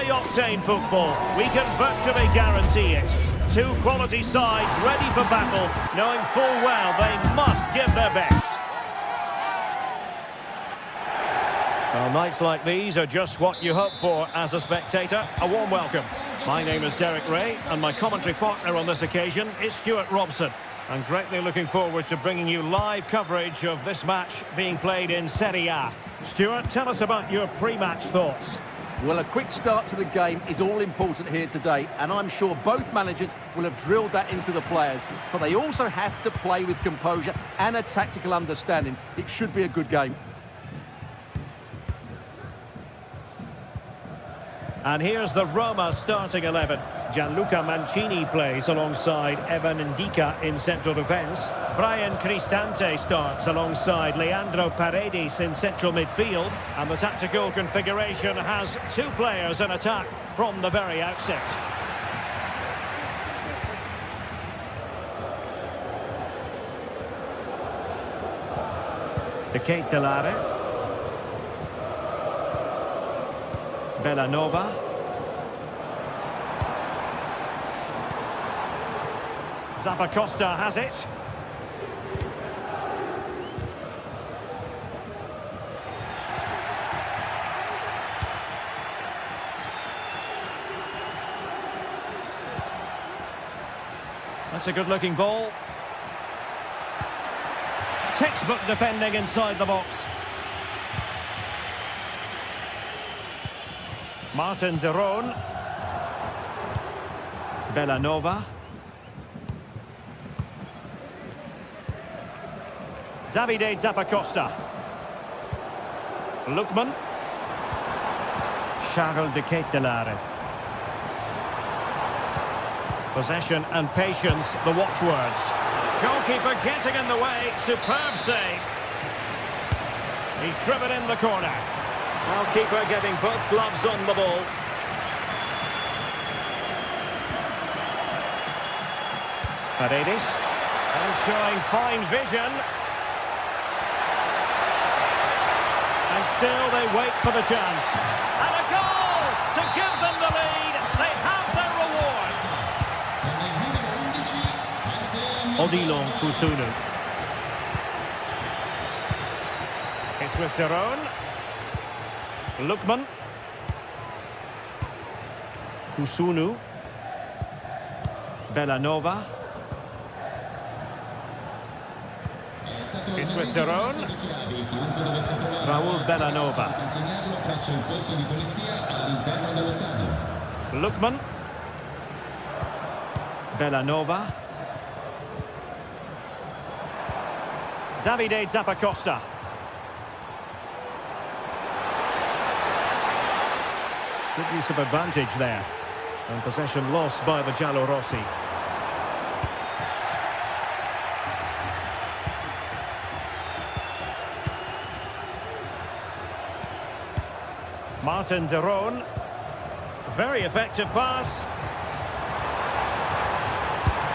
high-octane football. We can virtually guarantee it. Two quality sides ready for battle, knowing full well they must give their best. Well, nights like these are just what you hope for as a spectator. A warm welcome. My name is Derek Ray, and my commentary partner on this occasion is Stuart Robson. I'm greatly looking forward to bringing you live coverage of this match being played in Serie A. Stuart, tell us about your pre-match thoughts. Well, a quick start to the game is all important here today, and I'm sure both managers will have drilled that into the players. But they also have to play with composure and a tactical understanding. It should be a good game. And here's the Roma starting 11. Gianluca Mancini plays alongside Evan Ndika in central defence. Brian Cristante starts alongside Leandro Paredes in central midfield. And the tactical configuration has two players in attack from the very outset. De Ketelare. Bellanova. Zappacosta has it. That's a good-looking ball. Textbook defending inside the box. Martin de Roon. Bellanova. Davide Zappacosta. Lookman. Charles de Ketelare. Possession and patience, the watchwords. Goalkeeper getting in the way, superb save. He's driven in the corner. Goalkeeper getting both gloves on the ball. Paredes. And showing fine vision. And still they wait for the chance. And a goal to give them the lead. They have their reward. Odilon Kusunu. It's with de Roon. Lookman. Kusunu. Bellanova. It's with de Roon. Raul Bellanova. Lookman. Bellanova. Davide Zappacosta. Good use of advantage there. And possession lost by the Giallorossi. Martin de Roon. Very effective pass.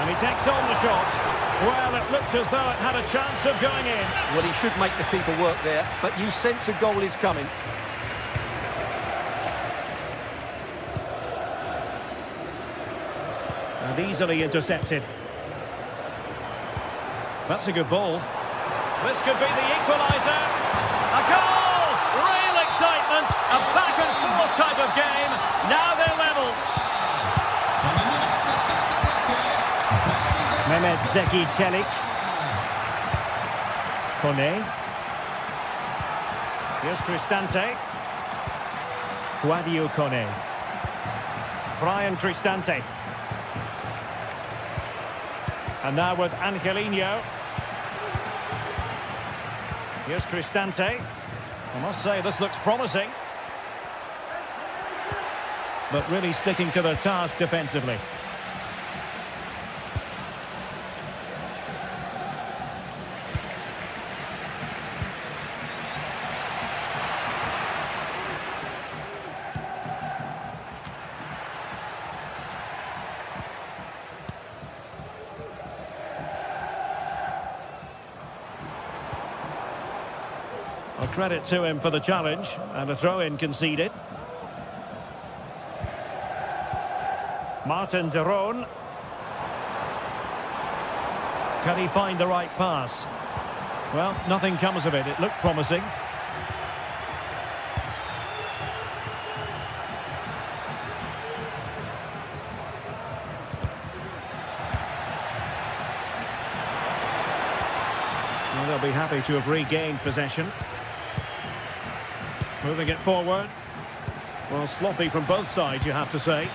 And he takes on the shot. Well, it looked as though it had a chance of going in. Well, he should make the keeper work there, but you sense a goal is coming. And easily intercepted. That's a good ball. This could be the equaliser. A goal! Real excitement. A back and forth type of game. Now they're level. Mehmet Zeki Çelik. Kone. Here's Cristante. Guadio Kone. Brian Cristante. And now with Angelino. Here's Cristante. I must say this looks promising. But really sticking to the task defensively. Well, credit to him for the challenge, and a throw-in conceded. Martin de Roon. Can he find the right pass? Well, nothing comes of it. It looked promising. Well, they'll be happy to have regained possession. Moving it forward. Well, sloppy from both sides, you have to say.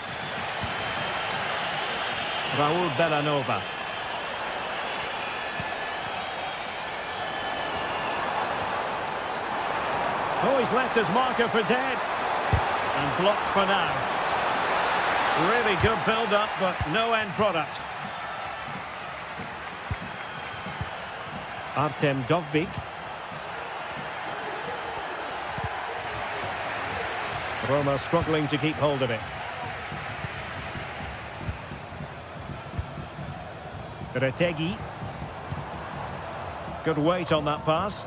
Raul Bellanova. Oh, he's left his marker for dead. And blocked for now. Really good build-up, but no end product. Artem Dovbyk. Roma struggling to keep hold of it. Retegi. Good weight on that pass.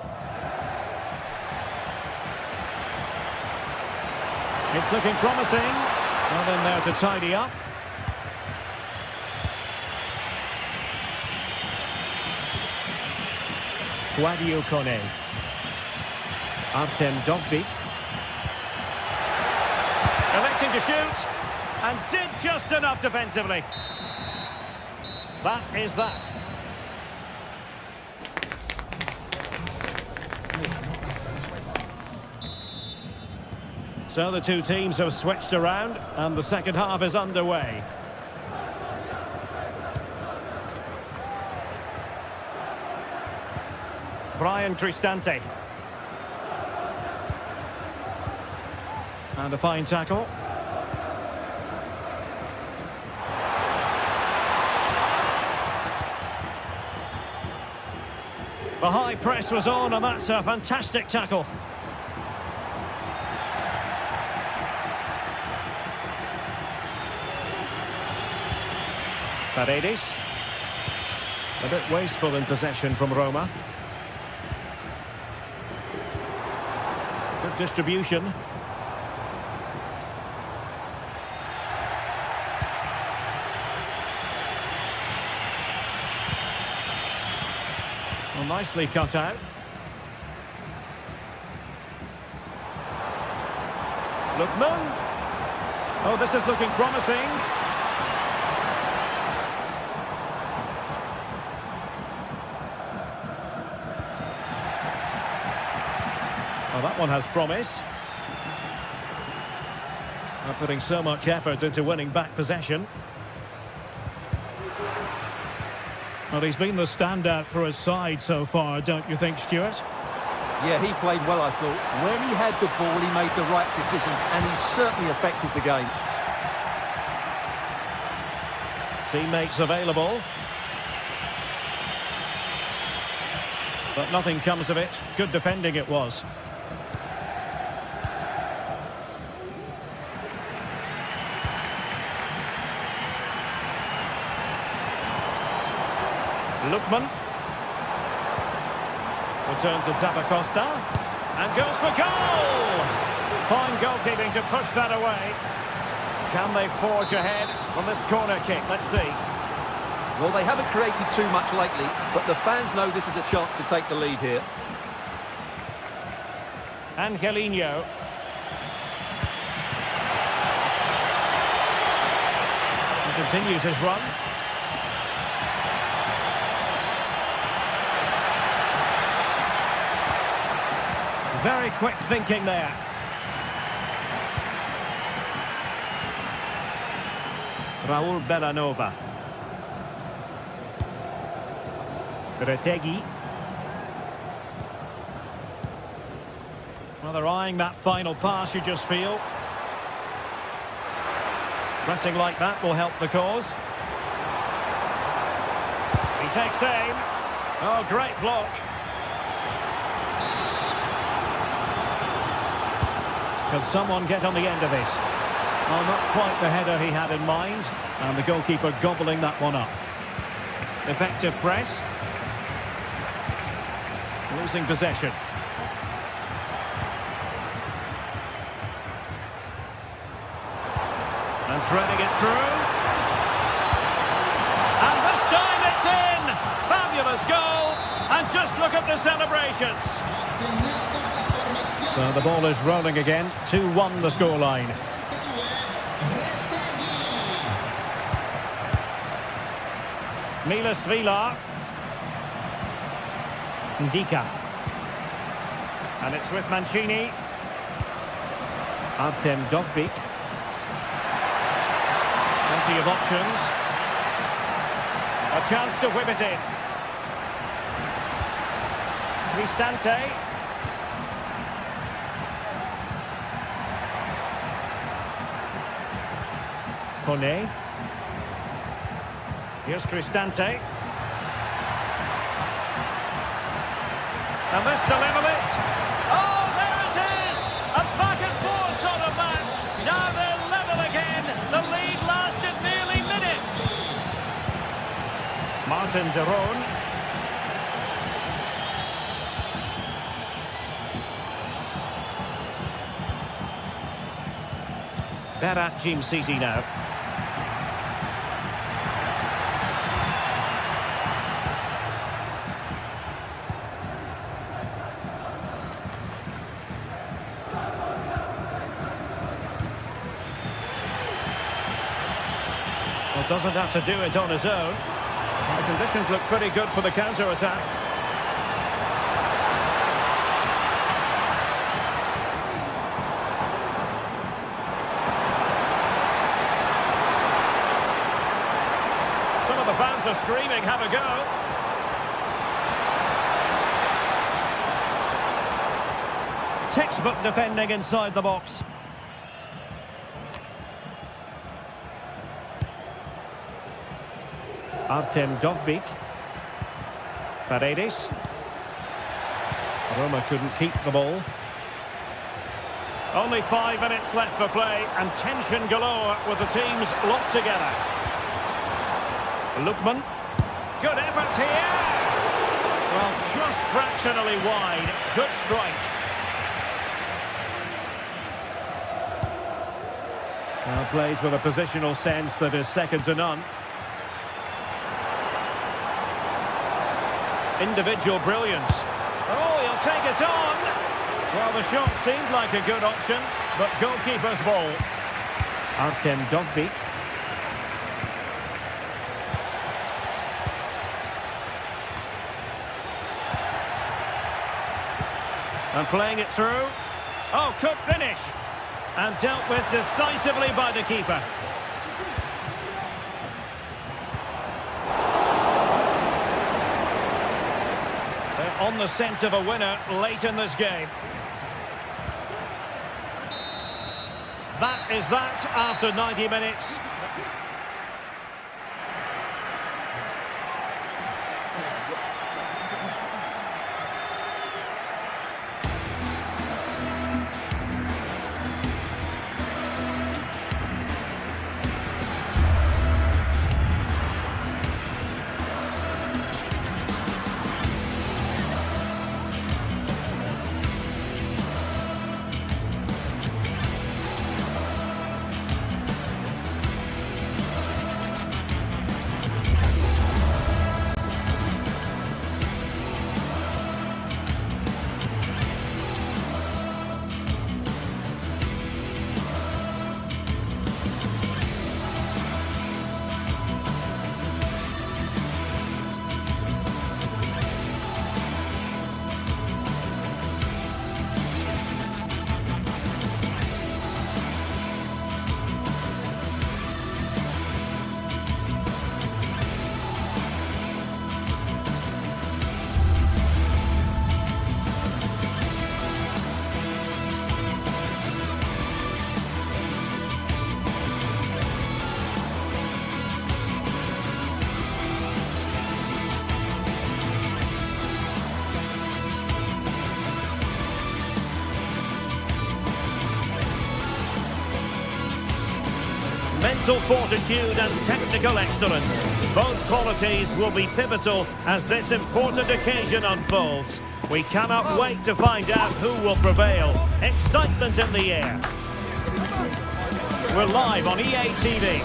It's looking promising. Not in there to tidy up. Guadio Kone. Artem Dovbyk. Electing to shoot. And did just enough defensively. That is that. So the two teams have switched around and the second half is underway. Brian Cristante. And a fine tackle. The high press was on and that's a fantastic tackle. Paredes. A bit wasteful in possession from Roma. Good distribution. Well, nicely cut out. Lookman. Oh, this is looking promising. Well, that one has promise. They're putting so much effort into winning back possession. Well, he's been the standout for his side so far, don't you think, Stuart? Yeah, he played well, I thought. When he had the ball, he made the right decisions, and he certainly affected the game. Teammates available. But nothing comes of it. Good defending it was. Lookman. Return to Tabacosta. And goes for goal! Fine goalkeeping to push that away. Can they forge ahead from this corner kick? Let's see. Well, they haven't created too much lately, but the fans know this is a chance to take the lead here. Angelino. He continues his run. Very quick thinking there. Raul Bellanova. Retegi. Well, they're eyeing that final pass, you just feel. Resting like that will help the cause. He takes aim. Oh, great block. Can someone get on the end of this? Oh, not quite the header he had in mind. And the goalkeeper gobbling that one up. Effective press. Losing possession. And threading it through. fabulous goal. And just look at the celebrations. So the ball is rolling again. 2-1 the scoreline. Milas Vila. Ndika. And it's with Mancini. Artem Dovbyk. Plenty of options. A chance to whip it in. Cristante. Kone. Here's Cristante. And this to level it. Oh, there it is! A back-and-forth sort of match. Now they're level again. The lead lasted nearly minutes. Martin de Roon. Berat Jim Sisi now. Well, doesn't have to do it on his own. The conditions look pretty good for the counter-attack. Some of the fans are screaming, have a go. Textbook defending inside the box. Artem Dovbyk. Paredes. Roma couldn't keep the ball. Only 5 minutes left for play and tension galore with the teams locked together. Lookman. Good effort here. Well, just fractionally wide. Good strike. Now plays with a positional sense that is second to none. Individual brilliance. Oh, he'll take it on. Well, the shot seemed like a good option, but goalkeeper's ball. Artem Dovbyk. And playing it through. Oh, could finish. And dealt with decisively by the keeper. They're on the scent of a winner late in this game. That is that after 90 minutes. Mental fortitude and technical excellence. Both qualities will be pivotal as this important occasion unfolds. We cannot wait to find out who will prevail. Excitement in the air. We're live on EA TV.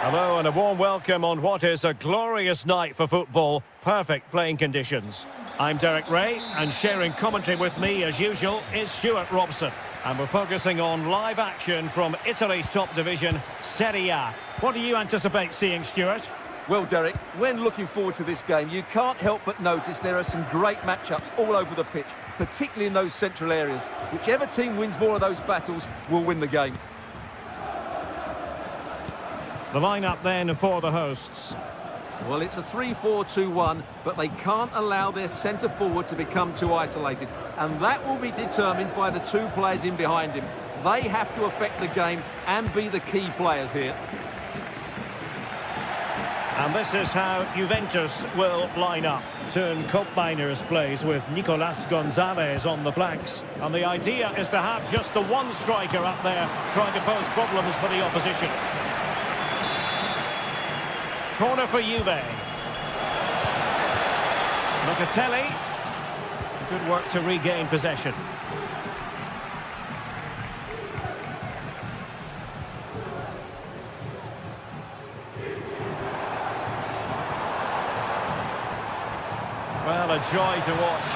Hello and a warm welcome on what is a glorious night for football. Perfect playing conditions. I'm Derek Ray, and sharing commentary with me as usual is Stuart Robson. And we're focusing on live action from Italy's top division, Serie A. What do you anticipate seeing, Stuart? Well, Derek, when looking forward to this game, you can't help but notice there are some great matchups all over the pitch, particularly in those central areas. Whichever team wins more of those battles will win the game. The lineup then for the hosts. Well, it's a 3-4-2-1, but they can't allow their centre-forward to become too isolated. And that will be determined by the two players in behind him. They have to affect the game and be the key players here. And this is how Juventus will line up. Turn Koopmeiners plays with Nicolas Gonzalez on the flanks. And the idea is to have just the one striker up there trying to pose problems for the opposition. Corner for Juve. Locatelli. Good work to regain possession. Well, a joy to watch.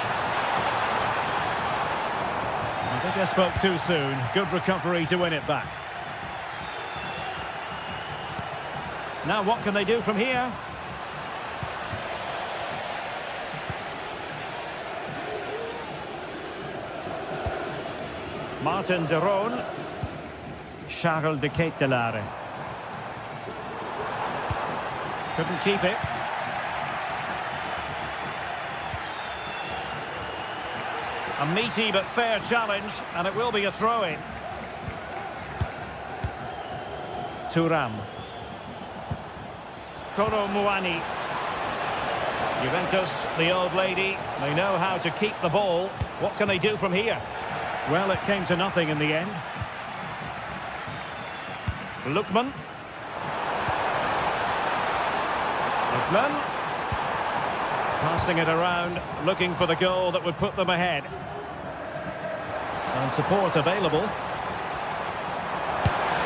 I think I spoke too soon. Good recovery to win it back. Now what can they do from here? Martin de Roon. Charles de Ketelaere. Couldn't keep it. A meaty but fair challenge, and it will be a throw-in. Thuram. Kolo Muani. Juventus, the old lady, they know how to keep the ball. What can they do from here? Well, it came to nothing in the end. Lookman. Lookman. Passing it around, looking for the goal that would put them ahead. And support available.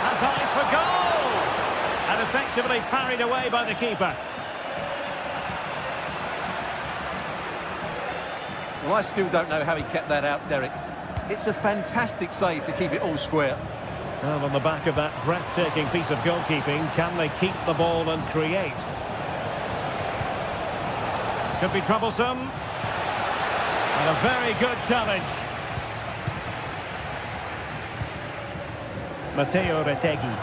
Has eyes for goal! And effectively parried away by the keeper. Well, I still don't know how he kept that out, Derek. It's a fantastic save to keep it all square. Well, on the back of that breathtaking piece of goalkeeping, can they keep the ball and create? Could be troublesome. And a very good challenge. Matteo Retegui.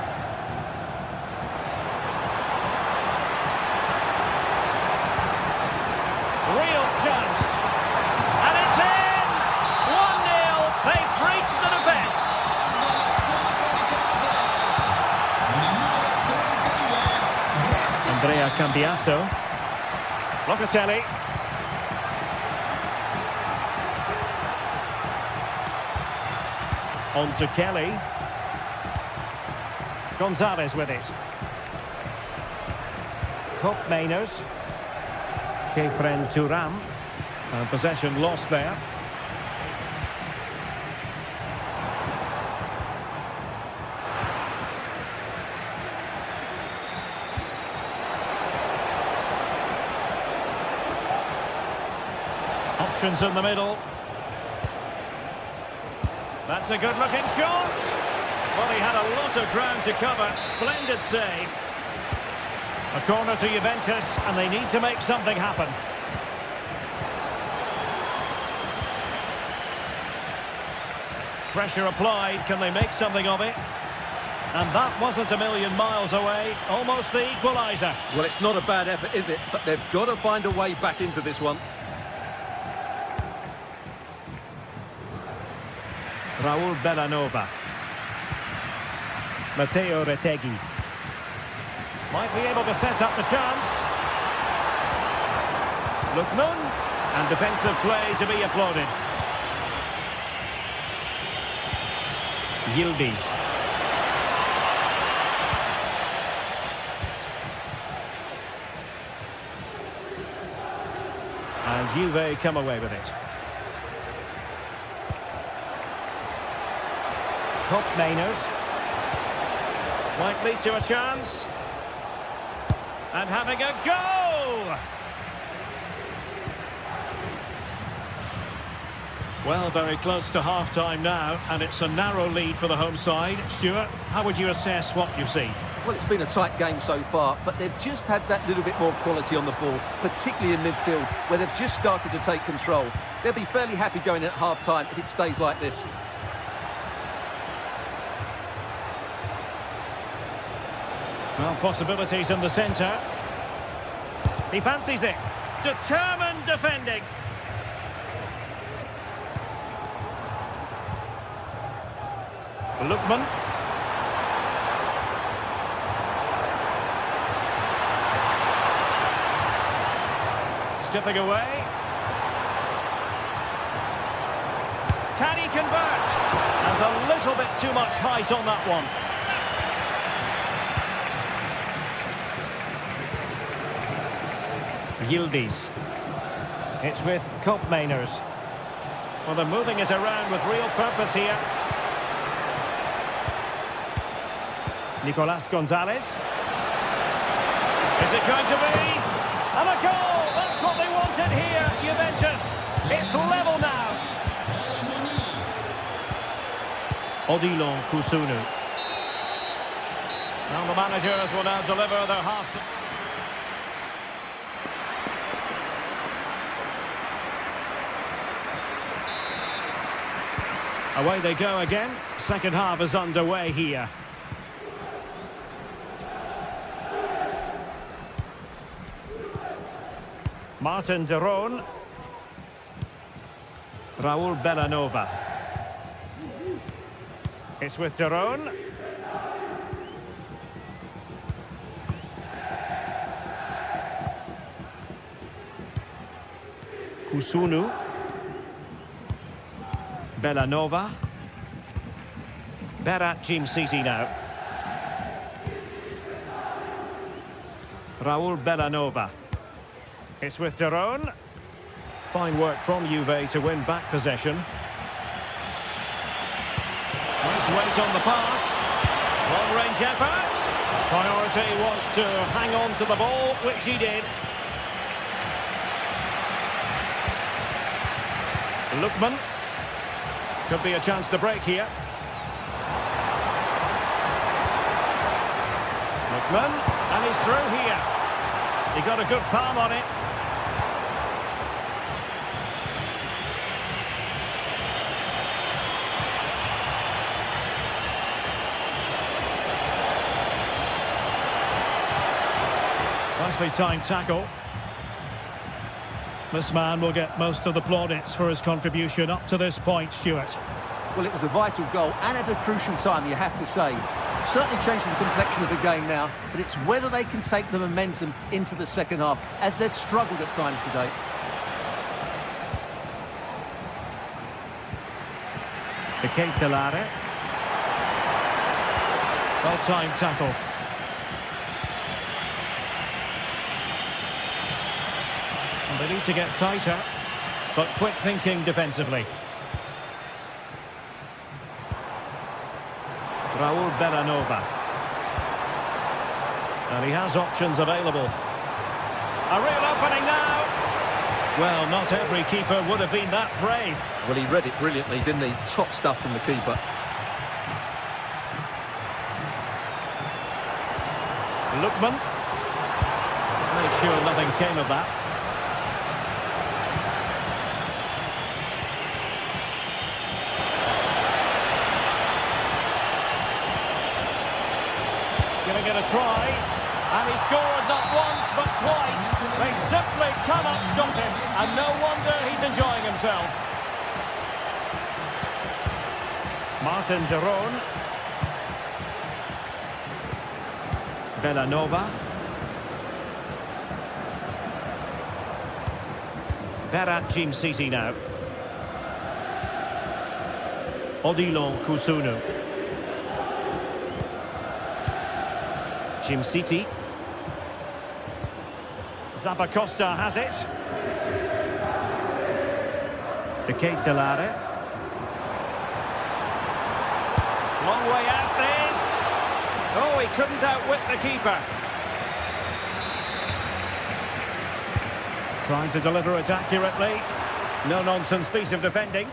Real chance. And it's in! 1-0. They've breached the defence. Andrea Cambiasso. Locatelli. On to Kelly. Gonzalez with it. Koopmeiners. Kefren Thuram. And possession lost there. Options in the middle. That's a good-looking shot. Well, he had a lot of ground to cover. Splendid save. A corner to Juventus, and they need to make something happen. Pressure applied. Can they make something of it? And that wasn't a million miles away. Almost the equaliser. Well, it's not a bad effort, is it? But they've got to find a way back into this one. Raul Bellanova. Matteo Retegui. Might be able to set up the chance. Lookman. And defensive play to be applauded. Yildiz. And Juve come away with it. Koopmeiners. Might lead to a chance. And having a go! Well, very close to half-time now, and it's a narrow lead for the home side. Stuart, how would you assess what you've seen? Well, it's been a tight game so far, but they've just had that little bit more quality on the ball, particularly in midfield, where they've just started to take control. They'll be fairly happy going at half-time if it stays like this. Well, possibilities in the centre. He fancies it. Determined defending. Lookman. Skipping away. Can he convert? And a little bit too much height on that one. Yildiz. It's with Koopmeiners. Well, they're moving it around with real purpose here. Nicolas Gonzalez. Is it going to be? And a goal! That's what they wanted here, Juventus. It's level now. Odilon Kusunu. Now the managers will now deliver their half... Away they go again. Second half is underway here. Martin de Roon. Raul Bellanova. It's with de Roon. Kusunu. Bellanova. Berat Jim-Sisi now. Raul Bellanova. It's with de Roon. Fine work from Juve to win back possession. Nice weight on the pass. Long-range effort. Priority was to hang on to the ball, which he did. Lookman. Could be a chance to break here. Lookman. And he's through here. He got a good palm on it. Nicely timed tackle. This man will get most of the plaudits for his contribution up to this point, Stuart. Well, it was a vital goal and at a crucial time, you have to say. Certainly changes the complexion of the game now, but it's whether they can take the momentum into the second half, as they've struggled at times today. The Kate Delare. Well-timed tackle. And they need to get tighter, but quick thinking defensively. Raul Bellanova. And he has options available. A real opening now. Well, not every keeper would have been that brave. Well, he read it brilliantly, didn't he? Top stuff from the keeper. Lookman. Made sure nothing came of that. Gonna get a try, and he scored not once but twice. They simply cannot stop him, and no wonder he's enjoying himself. Martin de Roon. Bellanova. Berat Jim-Sisi now. Odilon Kusunu. Jim-Sisi. Zappacosta has it. The Kate Delare. Long way out this. Oh, he couldn't outwit the keeper. Trying to deliver it accurately. No-nonsense piece of defending.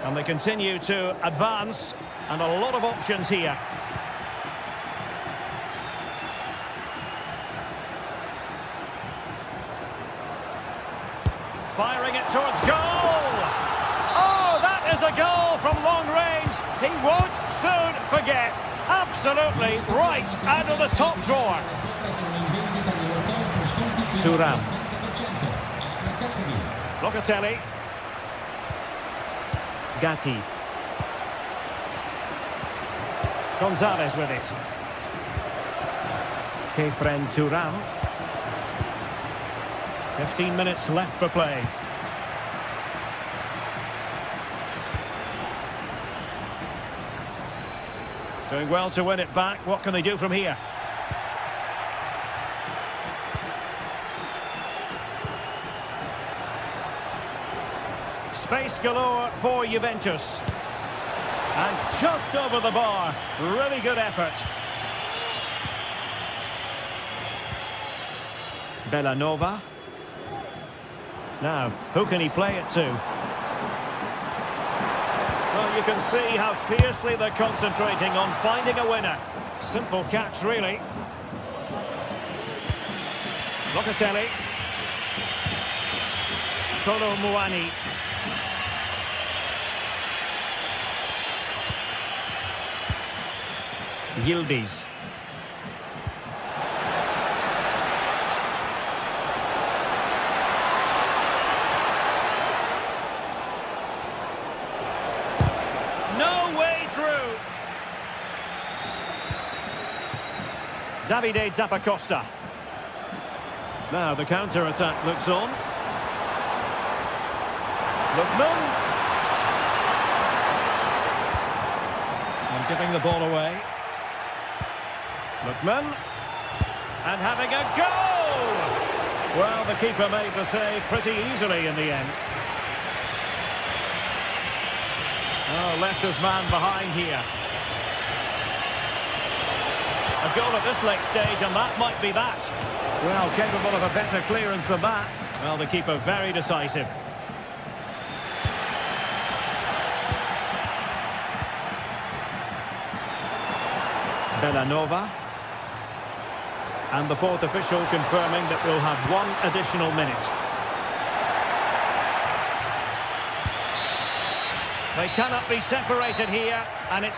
And they continue to advance, and a lot of options here. Firing it towards goal! Oh, that is a goal from long range. He won't soon forget. Absolutely right out of the top drawer. Thuram. Locatelli. Gatti. Gonzalez with it. Kefren Thuram. 15 minutes left for play. Doing well to win it back. What can they do from here? Space galore for Juventus. And just over the bar. Really good effort. Bellanova. Now, who can he play it to? Well, you can see how fiercely they're concentrating on finding a winner. Simple catch, really. Locatelli. Kolo Muani. Yildiz. No way through. Davide Zappacosta. Now the counter-attack looks on. Lookman. And giving the ball away. Lookman. And having a go! Well, the keeper made the save pretty easily in the end. Oh, left his man behind here. A goal at this late stage, and that might be that. Well, capable of a better clearance than that. Well, the keeper very decisive. Bellanova. And the fourth official confirming that we'll have one additional minute. They cannot be separated here, and it's...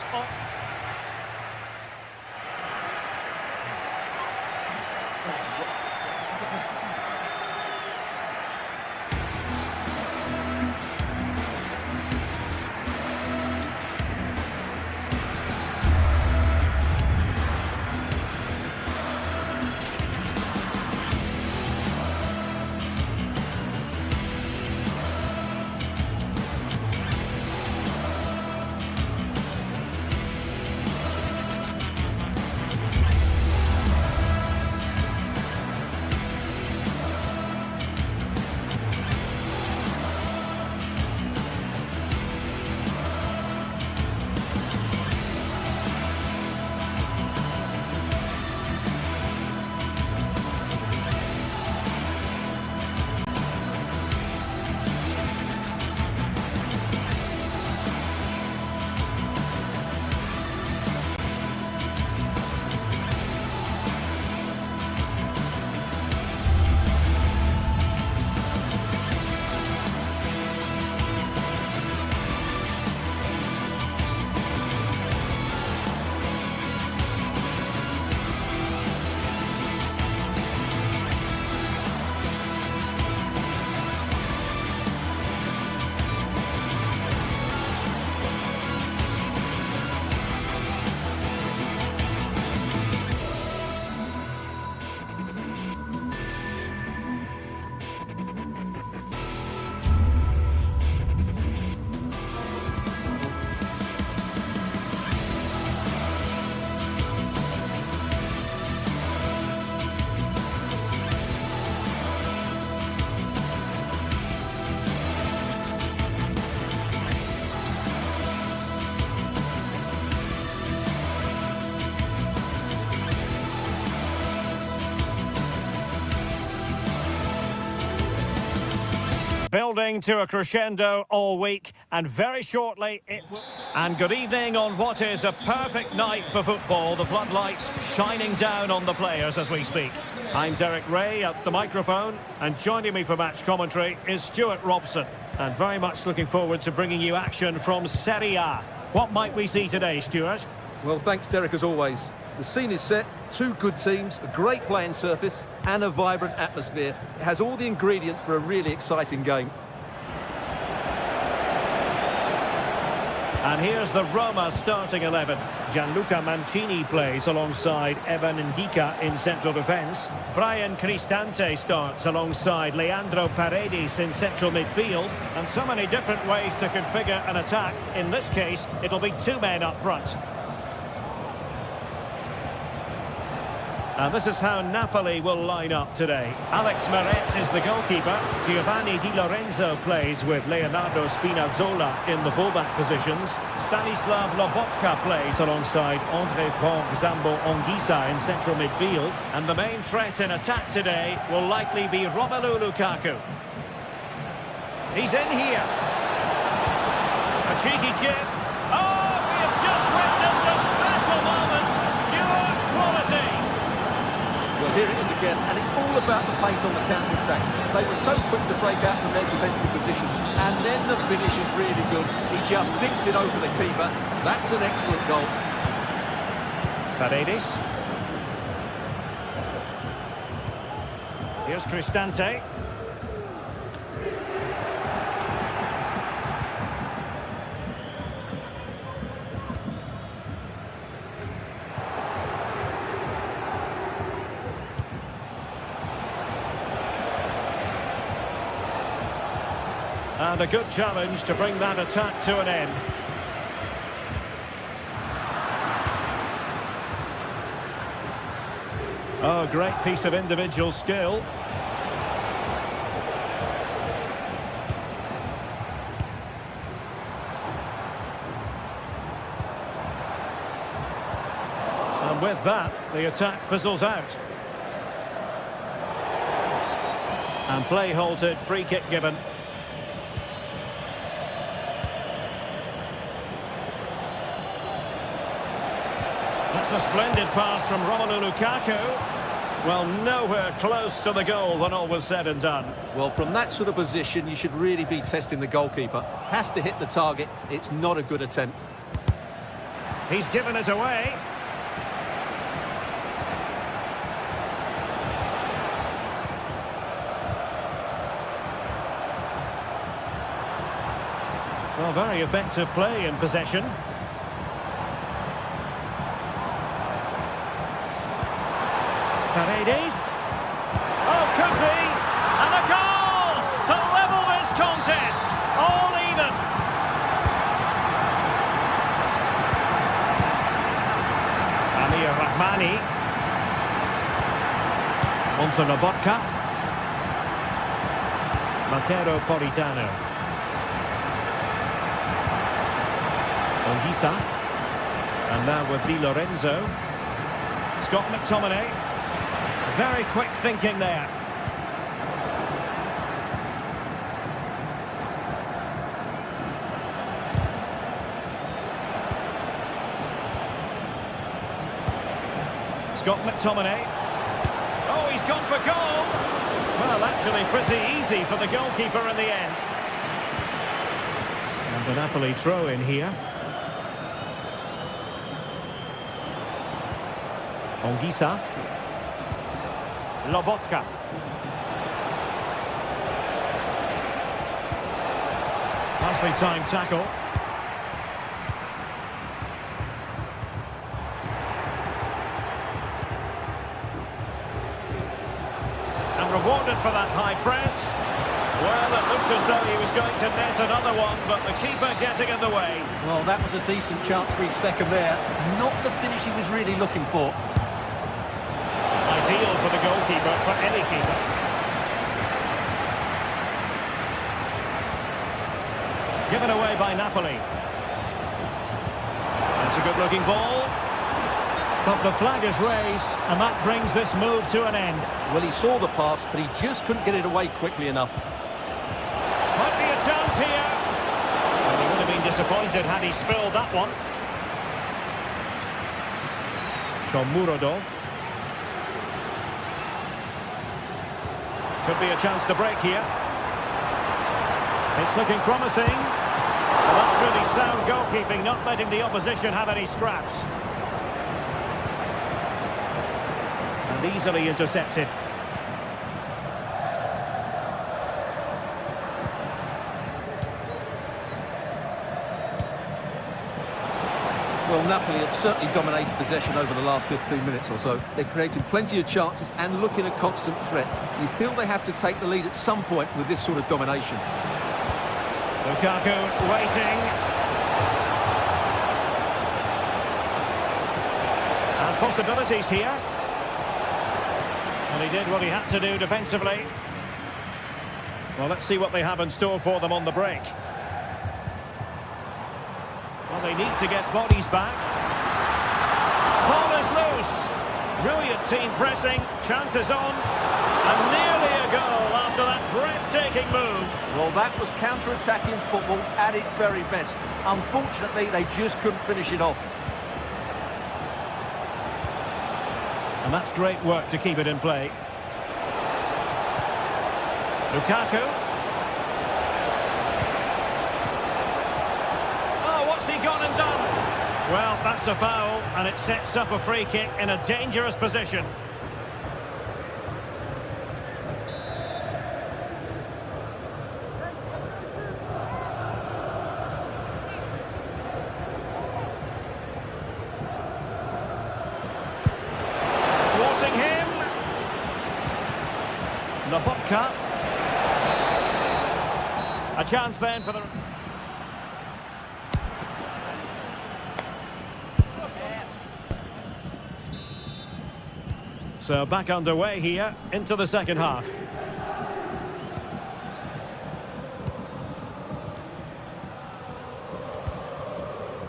building to a crescendo all week, and very shortly it will... And good evening on what is a perfect night for football. The floodlights shining down on the players as we speak. I'm Derek Ray at the microphone, and joining me for match commentary is Stuart Robson. And very much looking forward to bringing you action from Serie A. What might we see today, Stuart? Well, thanks, Derek, as always. The scene is set, two good teams, a great playing surface and a vibrant atmosphere. It has all the ingredients for a really exciting game. And here's the Roma starting 11. Gianluca Mancini plays alongside Evan Ndika in central defence. Brian Cristante starts alongside Leandro Paredes in central midfield. And so many different ways to configure an attack. In this case, it'll be two men up front. And this is how Napoli will line up today. Alex Meret is the goalkeeper. Giovanni Di Lorenzo plays with Leonardo Spinazzola in the fullback positions. Stanislav Lobotka plays alongside André Franck Zambo Anguissa in central midfield. And the main threat in attack today will likely be Romelu Lukaku. He's in here. A cheeky chip. Oh, we have just witnessed a special moment. Pure quality. Well, here it is again, and it's all about the pace on the counter-attack. They were so quick to break out from their defensive positions, and then the finish is really good. He just dinks it over the keeper. That's an excellent goal. Paredes. Here's Cristante. And a good challenge to bring that attack to an end. Oh, great piece of individual skill. And with that, the attack fizzles out. And play halted, free kick given. That's a splendid pass from Romelu Lukaku. Well, nowhere close to the goal when all was said and done. Well, from that sort of position, you should really be testing the goalkeeper. Has to hit the target. It's not a good attempt. He's given us away. Well, very effective play in possession. Paredes. Oh, could be. And a goal to level this contest. All even. Amir Rahmani. Onto Lobotka. Matero Politano. Anguissa. And now with Di Lorenzo. Scott McTominay. Very quick thinking there. Scott McTominay. Oh, he's gone for goal. Well, actually pretty easy for the goalkeeper in the end. And a Napoli throw in here. Anguissa. Lobotka. Nicely timed tackle. And rewarded for that high press. Well, it looked as though he was going to net another one, but the keeper getting in the way. Well, that was a decent chance for his second there. Not the finish he was really looking for. Ideal for the goalkeeper, for any keeper. Given away by Napoli. That's a good-looking ball. But the flag is raised, and that brings this move to an end. Well, he saw the pass, but he just couldn't get it away quickly enough. disappointed had he spilled that one. Shomurodov. Could be a chance to break here. It's looking promising. Well, that's really sound goalkeeping, not letting the opposition have any scraps. And easily intercepted. Well, Napoli have certainly dominated possession over the last 15 minutes or so. They've created plenty of chances and looking a constant threat. You feel they have to take the lead at some point with this sort of domination. Lukaku waiting. And possibilities here. And he did what he had to do defensively. Well, let's see what they have in store for them on the break. Well, they need to get bodies back. Ball is loose. Brilliant team pressing. Chances on. And nearly a goal after that breathtaking move. Well, that was counter-attacking football at its very best. Unfortunately, they just couldn't finish it off. And that's great work to keep it in play. Lukaku. Oh, what's he gone and done? Well, that's a foul, and it sets up a free kick in a dangerous position. Thwarting him. Lobotka. A chance then for the... So back underway here into the second half.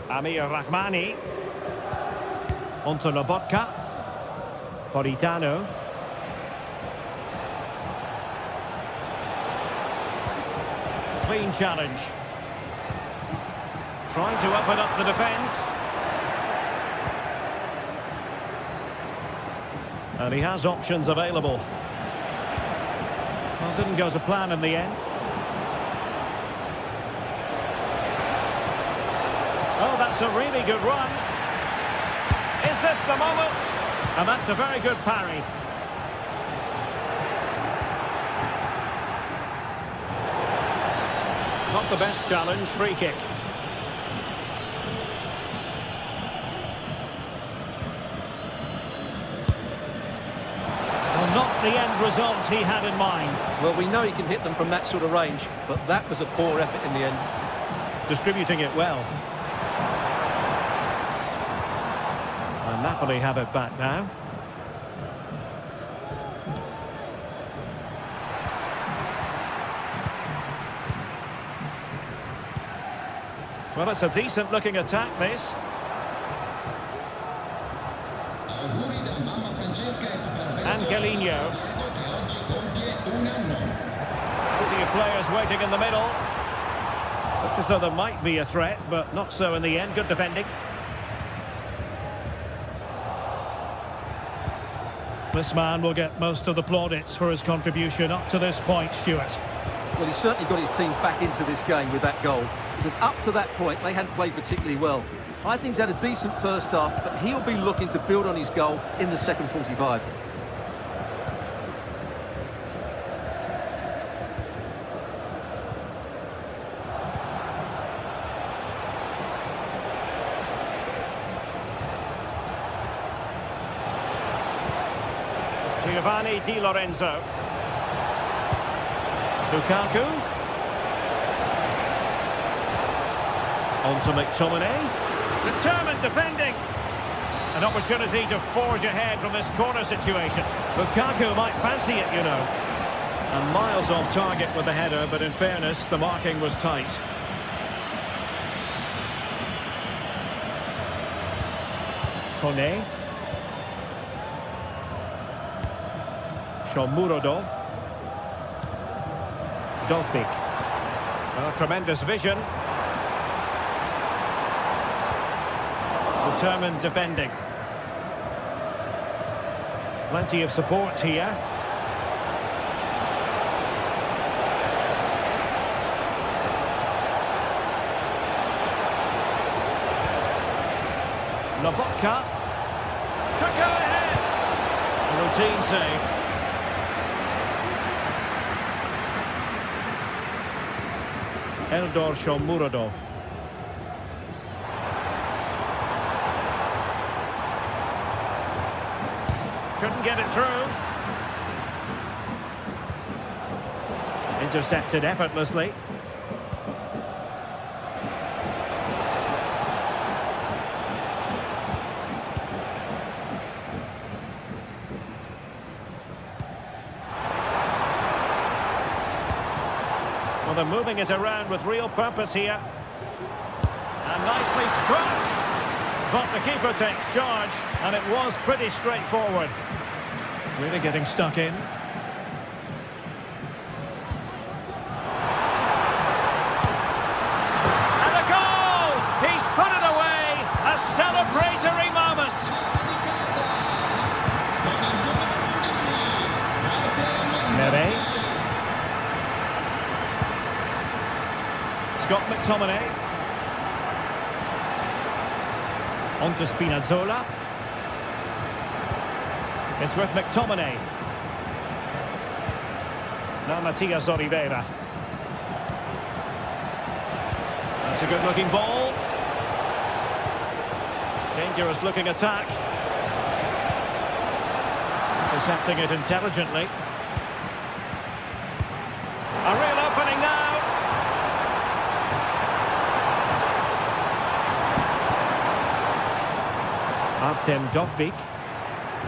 Amir Rahmani. Onto Lobotka. Politano. Clean challenge. Trying to open up the defence. And he has options available. Well, didn't go to plan in the end. Oh, that's a really good run. Is this the moment? And that's a very good parry. Not the best challenge, free kick. Well, not the end result he had in mind. Well, we know he can hit them from that sort of range, but that was a poor effort in the end. Distributing it well. And Napoli have it back now. Well, it's a decent-looking attack, this. Angelino. Plenty of players waiting in the middle. Looks as though there might be a threat, but not so in the end. Good defending. This man will get most of the plaudits for his contribution up to this point, Stuart. Well, he certainly got his team back into this game with that goal. Because up to that point, they hadn't played particularly well. I think he's had a decent first half, but he'll be looking to build on his goal in the second 45. Giovanni Di Lorenzo. Lukaku. On to McTominay. Determined defending. An opportunity to forge ahead from this corner situation. Lukaku might fancy it, you know. And miles off target with the header, but in fairness, the marking was tight. Kone. Shomurodov. Dolpik. Well, tremendous vision. determined defending. Plenty of support here. Lobotka. Could go ahead. A routine save. Eldor Shomurodov. Couldn't get it through. Intercepted effortlessly. Well, they're moving it around with real purpose here. And nicely struck. But the keeper takes charge, and it was pretty straightforward. Really getting stuck in. And a goal! He's put it away! A celebratory moment! Nere. Scott McTominay. On to Spinazzola. It's with McTominay. Now Matias Oliveira. That's a good-looking ball. Dangerous looking attack. Intercepting it intelligently. A real opening now. Artem Dovbyk.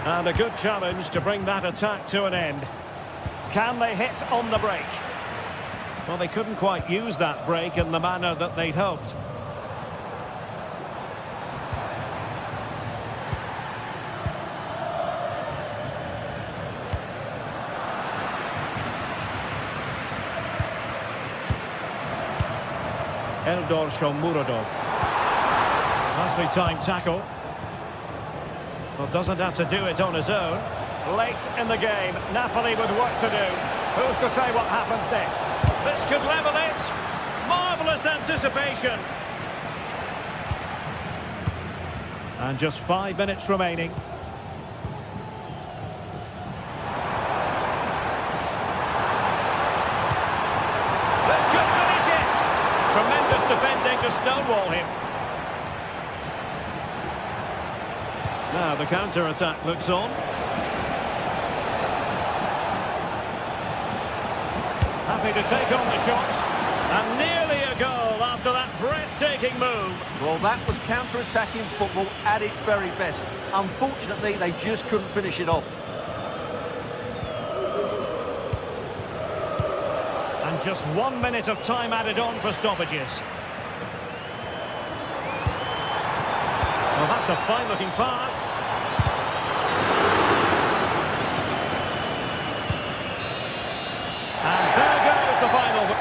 And a good challenge to bring that attack to an end. Can they hit on the break? Well, they couldn't quite use that break in the manner that they'd hoped. Eldor Shomurodov. Nicely timed tackle. Well, doesn't have to do it on his own. Late in the game, Napoli with work to do. Who's to say what happens next? This could level it. Marvellous anticipation. And just 5 minutes remaining. This could finish it. Tremendous defending to stonewall him. Now the counter-attack looks on. Happy to take on the shot. And nearly a goal after that breathtaking move. Well, that was counter-attacking football at its very best. Unfortunately, they just couldn't finish it off. And just 1 minute of time added on for stoppages. Well, that's a fine-looking pass. And there goes the final.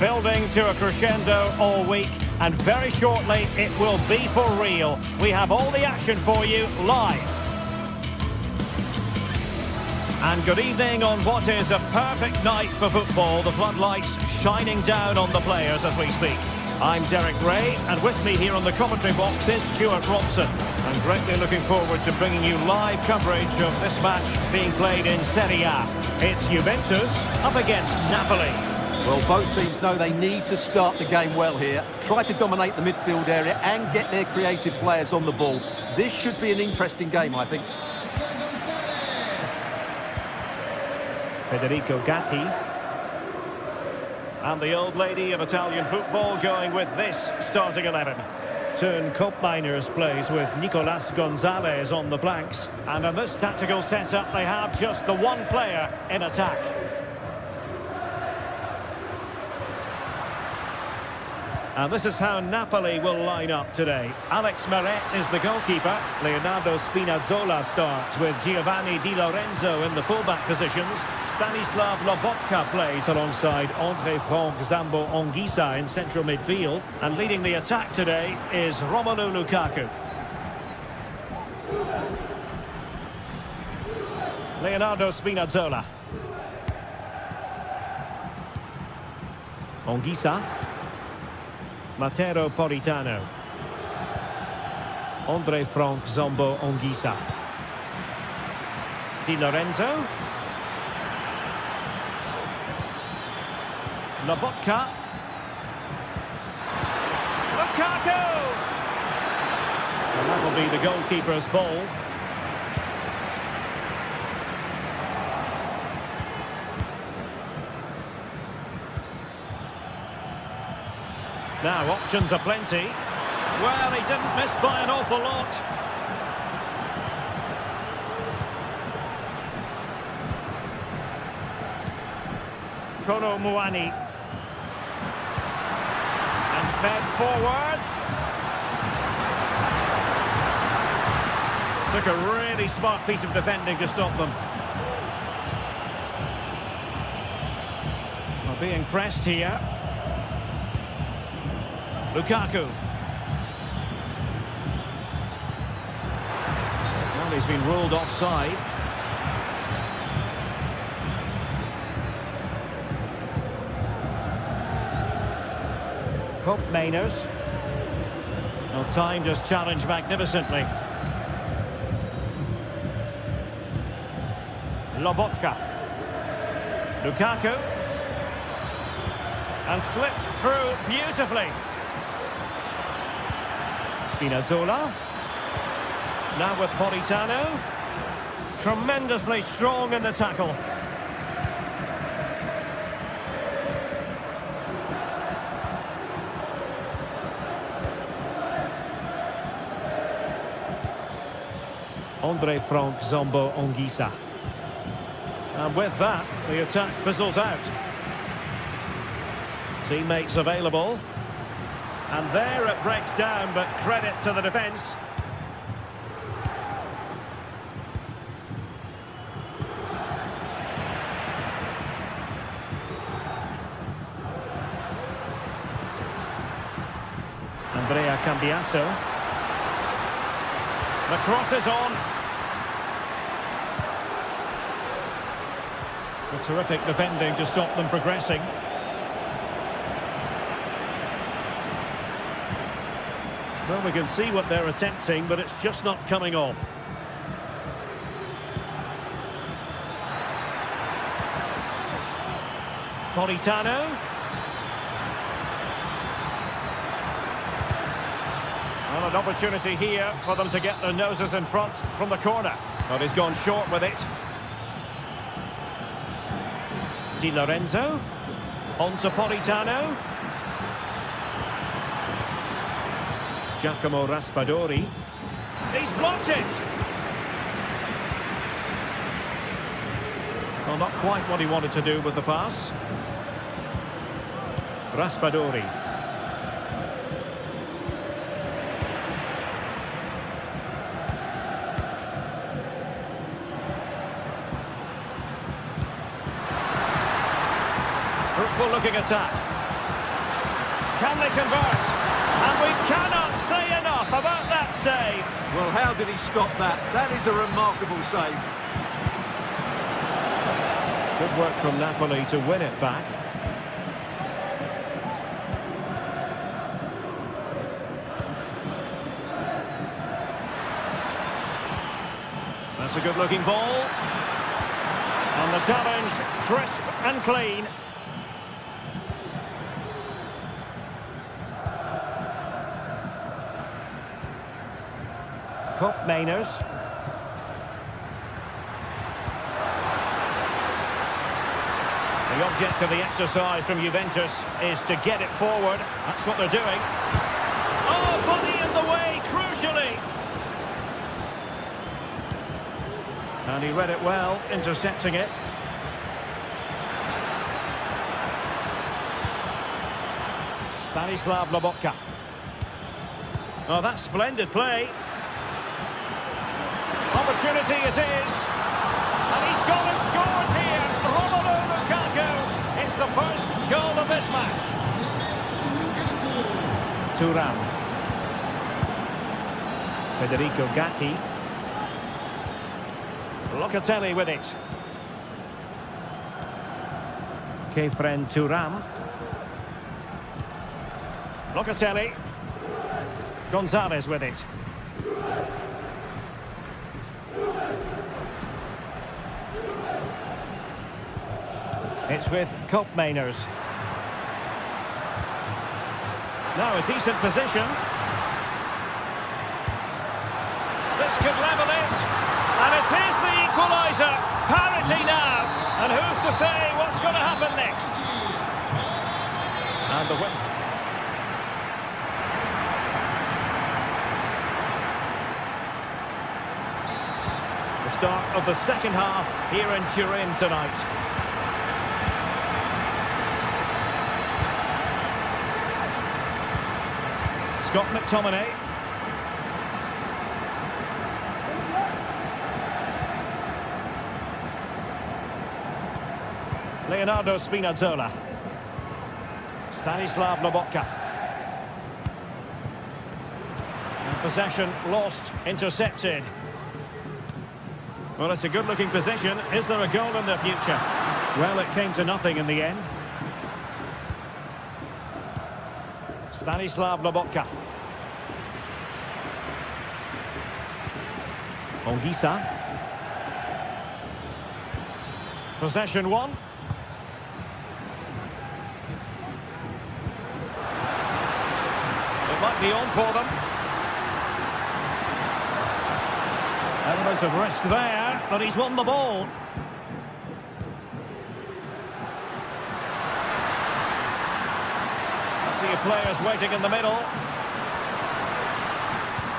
Building to a crescendo all week, and very shortly it will be for real. We have all the action for you live. And good evening on what is a perfect night for football. The floodlights shining down on the players as we speak. I'm Derek Ray, and with me here on the commentary box is Stuart Robson. I'm greatly looking forward to bringing you live coverage of this match being played in Serie A. It's Juventus up against Napoli. Well, both teams know they need to start the game well here. Try to dominate the midfield area and get their creative players on the ball. This should be an interesting game, I think. Federico Gatti. And the old lady of Italian football going with this starting 11. Turn Cup Miners plays with Nicolas Gonzalez on the flanks. And in this tactical setup, they have just the one player in attack. And this is how Napoli will line up today. Alex Meret is the goalkeeper. Leonardo Spinazzola starts with Giovanni Di Lorenzo in the fullback positions. Stanislav Lobotka plays alongside André Franck Zambo Anguissa in central midfield. And leading the attack today is Romelu Lukaku. Leonardo Spinazzola. Anguissa. Matteo Politano. André Franck Zambo Anguissa. Di Lorenzo. Lobotka. Lukaku! And that will be the goalkeeper's ball. Now, options are plenty. Well, he didn't miss by an awful lot. Kolo Muani. And fed forwards. Took a really smart piece of defending to stop them. Well, being pressed here. Lukaku. Well, he's been ruled offside. Cup Mainers. Well, time just challenged magnificently. Lobotka. Lukaku. And slipped through beautifully. Spinazzola. Now with Politano. Tremendously strong in the tackle. André Franck Zambo Anguissa. And with that, the attack fizzles out. Teammates available. And there it breaks down, but credit to the defence. Andrea Cambiasso. The cross is on. A terrific defending to stop them progressing. Well, we can see what they're attempting, but it's just not coming off. Politano. Well, an opportunity here for them to get their noses in front from the corner. But he's gone short with it. Di Lorenzo. On to Politano. Giacomo Raspadori. He's blocked it! Well, not quite what he wanted to do with the pass. Raspadori. Fruitful looking attack. Can they convert? And we cannot say enough about that save. Well, how did he stop that? That is a remarkable save. Good work from Napoli to win it back. That's a good looking ball. And the challenge, crisp and clean. Cup Mainers. The The object of the exercise from Juventus is to get it forward. That's what they're doing. Oh, body in the way, crucially. And he read it well, intercepting it. Stanislav Lobotka. Oh, that's splendid play. Opportunity it is. And he's gone and scores here. Romelu Lukaku. It's the first goal of this match. Thuram. Federico Gatti. Locatelli with it. Kefren Thuram. Locatelli. Gonzalez with it. It's with Koopmeiners. Now a decent position. This could level it. And it is the equaliser. Parity now. And who's to say what's going to happen next? And the whistle. Start of the second half here in Turin tonight. Scott McTominay. Leonardo Spinazzola. Stanislav Lobotka. And possession lost, intercepted. Well, it's a good-looking position. Is there a goal in the future? Well, it came to nothing in the end. Stanislav Lobotka. Ongisa. Possession won. It might be on for them. Element of risk there, but he's won the ball. Plenty of players waiting in the middle.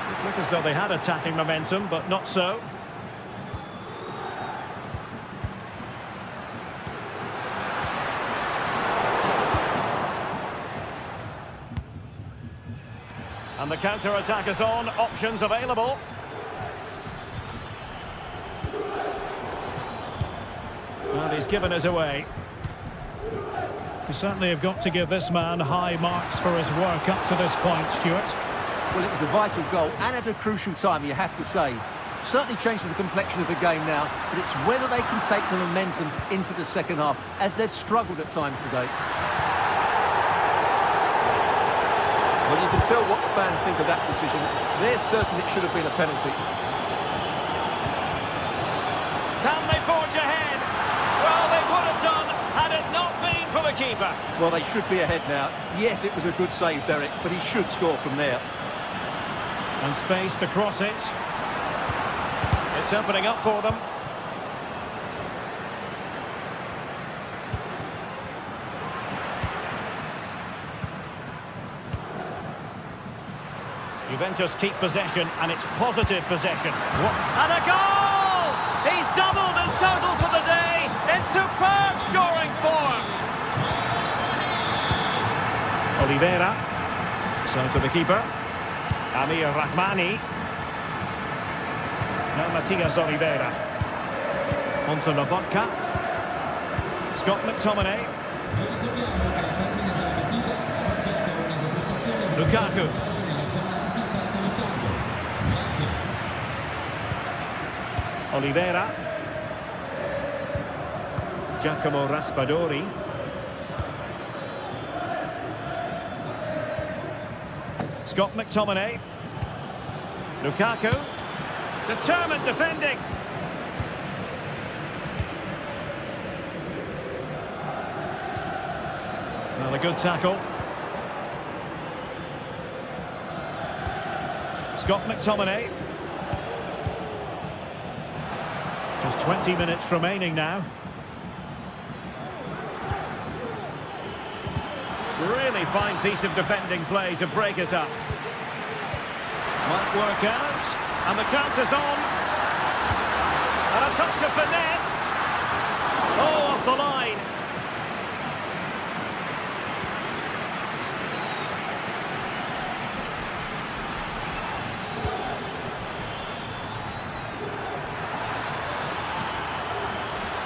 It looked as though they had attacking momentum, but not so. And the counter-attack is on, options available. And he's given us away. You certainly have got to give this man high marks for his work up to this point, Stuart. Well, it was a vital goal and at a crucial time, you have to say. Certainly changes the complexion of the game now, but it's whether they can take the momentum into the second half, as they've struggled at times today. Well, you can tell what the fans think of that decision. They're certain it should have been a penalty. Can they forge ahead? Well, they would have done had it not been for the keeper. Well, they should be ahead now. Yes, it was a good save, Derek, but he should score from there. And space to cross it. It's opening up for them. Juventus keep possession, and it's positive possession. And a goal! He's doubled his total for the day in superb scoring form. Oliveira. So to the keeper. Amir Rahmani. Now Matias Oliveira. Onto Lobotka. Scott McTominay. Lukaku. Oliveira. Giacomo Raspadori. Scott McTominay. Lukaku. Determined defending. Well, a good tackle. Scott McTominay. Just 20 minutes remaining now. Really fine piece of defending play to break us up. Might work out. And the chance is on. And a touch of finesse. Oh, off the line.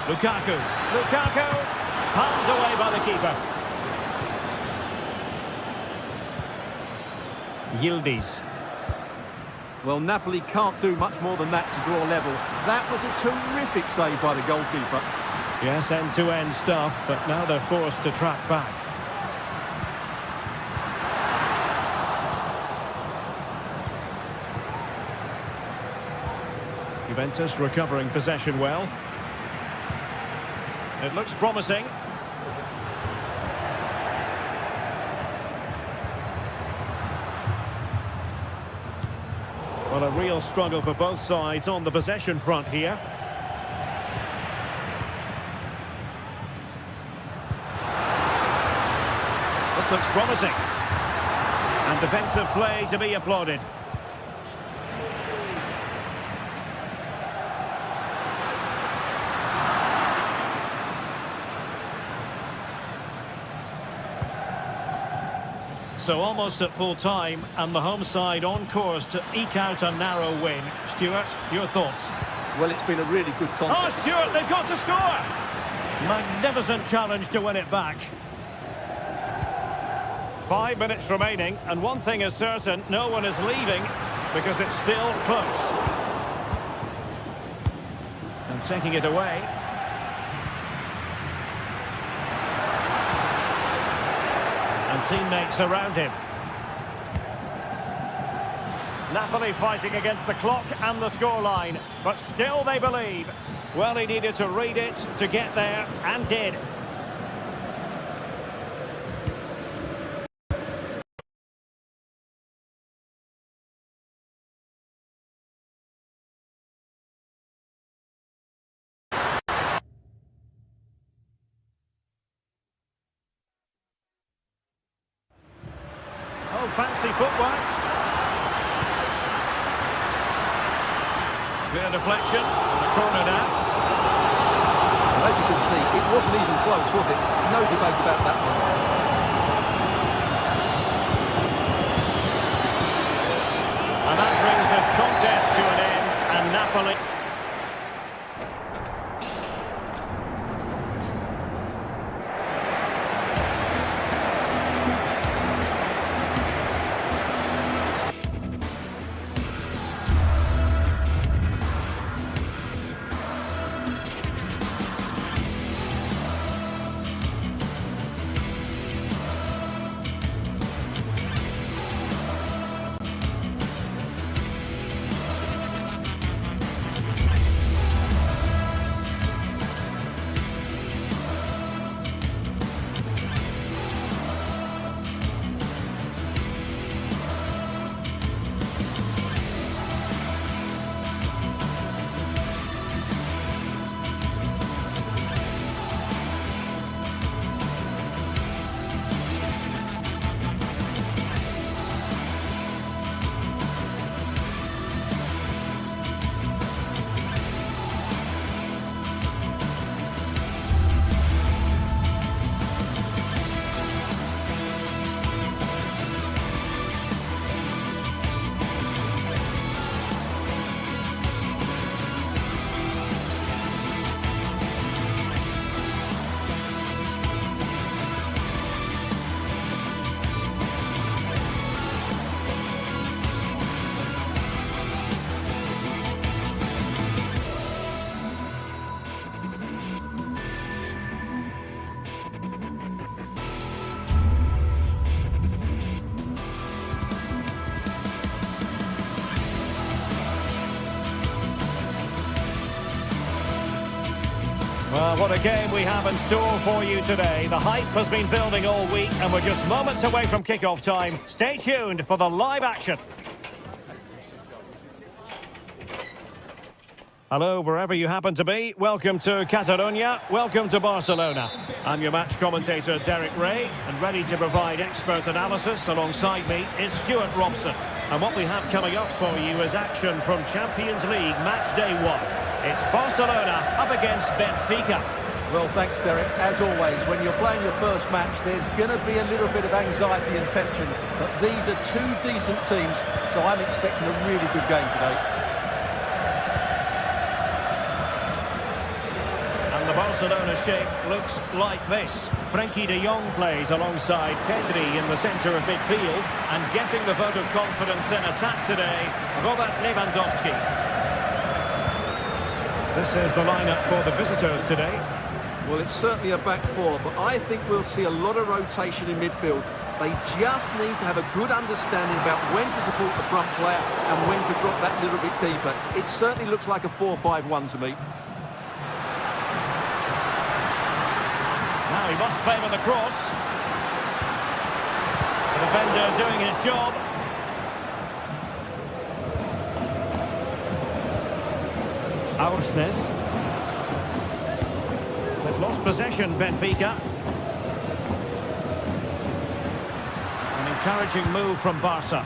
Lukaku, palmed away by the keeper. Yildiz. Well, Napoli can't do much more than that to draw level. That was a terrific save by the goalkeeper. Yes, end-to-end stuff, but now they're forced to track back. Juventus recovering possession well. It looks promising. Well, a real struggle for both sides on the possession front here. This looks promising. And defensive play to be applauded. So almost at full time, and the home side on course to eke out a narrow win. Stuart, your thoughts? Well, it's been a really good contest. Oh, Stuart, they've got to score! Magnificent challenge to win it back. 5 minutes remaining, and one thing is certain, no one is leaving, because it's still close. And taking it away. And teammates around him. Napoli fighting against the clock and the scoreline, but still they believe. Well, he needed to read it to get there, and did. Oh, fancy footwork. Clear deflection, and the corner now. As you can see, it wasn't even close, was it? No debate about that one. And that brings this contest to an end, and Napoli... Well, what a game we have in store for you today. The hype has been building all week, and we're just moments away from kick-off time. Stay tuned for the live action. Hello, wherever you happen to be. Welcome to Catalonia. Welcome to Barcelona. I'm your match commentator, Derek Ray, and ready to provide expert analysis alongside me is Stuart Robson. And what we have coming up for you is action from Champions League match day 1. It's Barcelona up against Benfica. Well, thanks, Derek. As always, when you're playing your first match, there's going to be a little bit of anxiety and tension. But these are two decent teams, so I'm expecting a really good game today. The Barcelona shape looks like this. Frenkie de Jong plays alongside Pedri in the centre of midfield, and getting the vote of confidence in attack today, Robert Lewandowski. This is the lineup for the visitors today. Well, it's certainly a back four, but I think we'll see a lot of rotation in midfield. They just need to have a good understanding about when to support the front player and when to drop that little bit deeper. It certainly looks like a 4-5-1 to me. Now he must favour the cross. The defender doing his job. Aursnes. They've lost possession, Benfica. An encouraging move from Barca.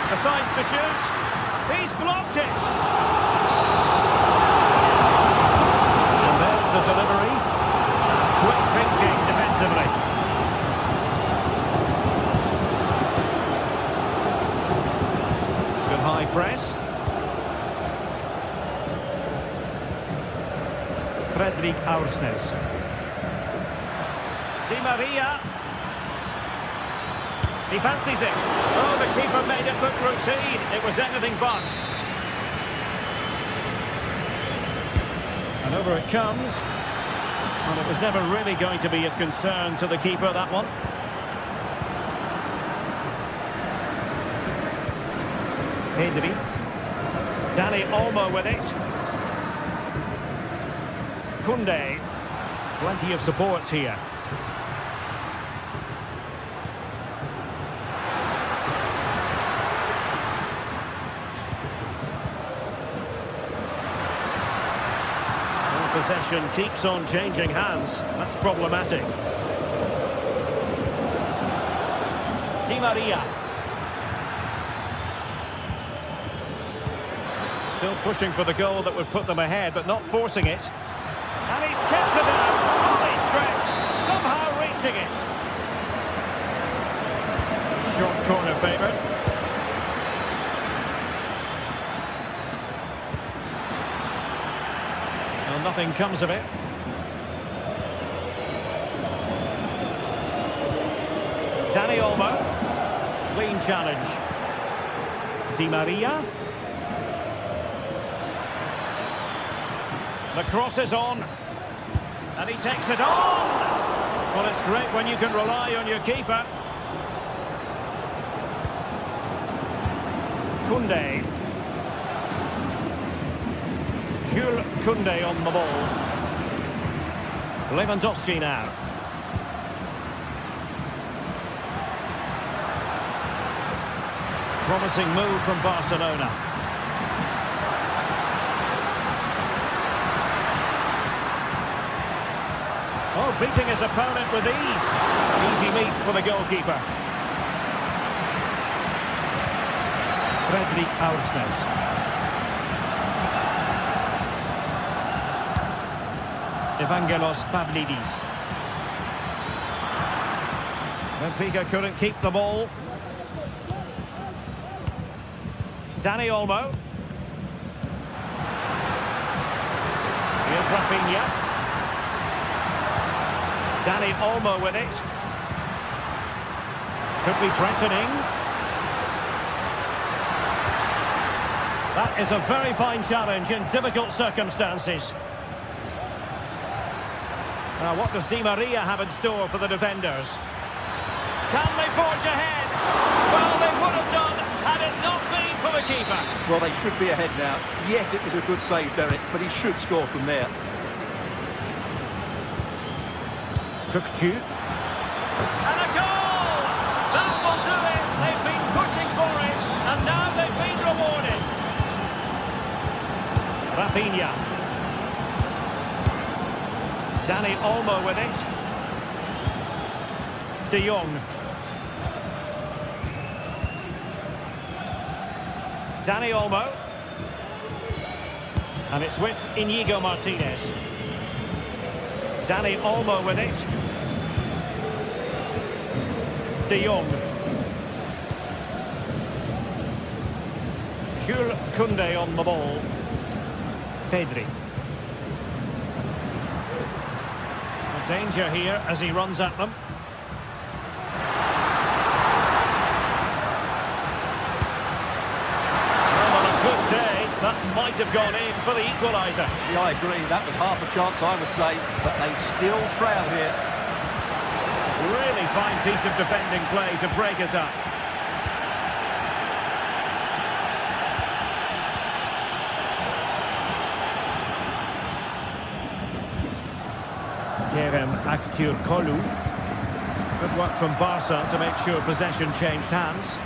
Decides to shoot. He's blocked it. The delivery, quick thinking defensively. Good high press. Frederic Aursnes. Di Maria. He fancies it. Oh, the keeper made it look routine. It was anything but. And over it comes. And it was never really going to be of concern to the keeper, that one. Pedri. Dani Olmo with it. Koundé. Plenty of support here. Possession keeps on changing hands. That's problematic. Di Maria. Still pushing for the goal that would put them ahead, but not forcing it. And he's kept it out. Volley stretch. Somehow reaching it. Short corner favoured. Nothing comes of it. Dani Olmo. Clean challenge. Di Maria. The cross is on. And he takes it on. Well, it's great when you can rely on your keeper. Koundé. Jules Koundé on the ball. Lewandowski now. Promising move from Barcelona. Oh, beating his opponent with ease. Easy meat for the goalkeeper. Frederic Aursnes. Evangelos Pavlidis. Benfica couldn't keep the ball. Dani Olmo. Here's Rafinha. Dani Olmo with it. Could be threatening. That is a very fine challenge in difficult circumstances. Now, what does Di Maria have in store for the defenders? Can they forge ahead? Well, they would have done had it not been for the keeper. Well, they should be ahead now. Yes, it was a good save, Derek, but he should score from there. Cookchu. And a goal! That will do it. They've been pushing for it, and now they've been Rafinha. Dani Olmo with it. De Jong. Dani Olmo. And it's with Inigo Martinez. Dani Olmo with it. De Jong. Jules Koundé on the ball. Pedri. Danger here as he runs at them. Well, on a good day, that might have gone in for the equaliser. Yeah, I agree. That was half a chance, I would say, but they still trail here. Really fine piece of defending play to break us up. Kerem Aktürkoğlu. Good work from Barca to make sure possession changed hands.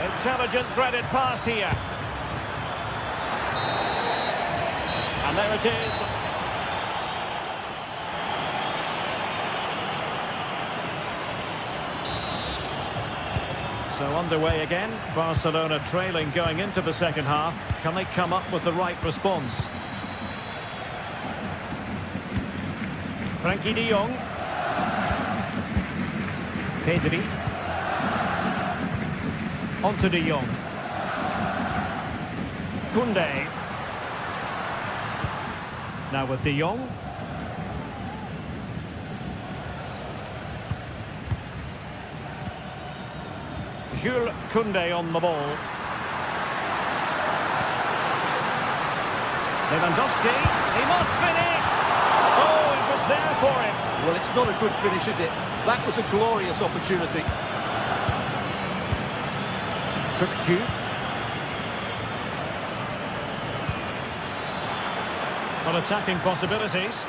Intelligent threaded pass here. And there it is. So underway again, Barcelona trailing going into the second half. Can they come up with the right response? Frankie de Jong. Pedri. Onto de Jong. Koundé. Now with de Jong. Jules Koundé on the ball. Lewandowski, he must finish! Oh, it was there for him. Well, it's not a good finish, is it? That was a glorious opportunity. Kökçü. Well, attacking possibilities.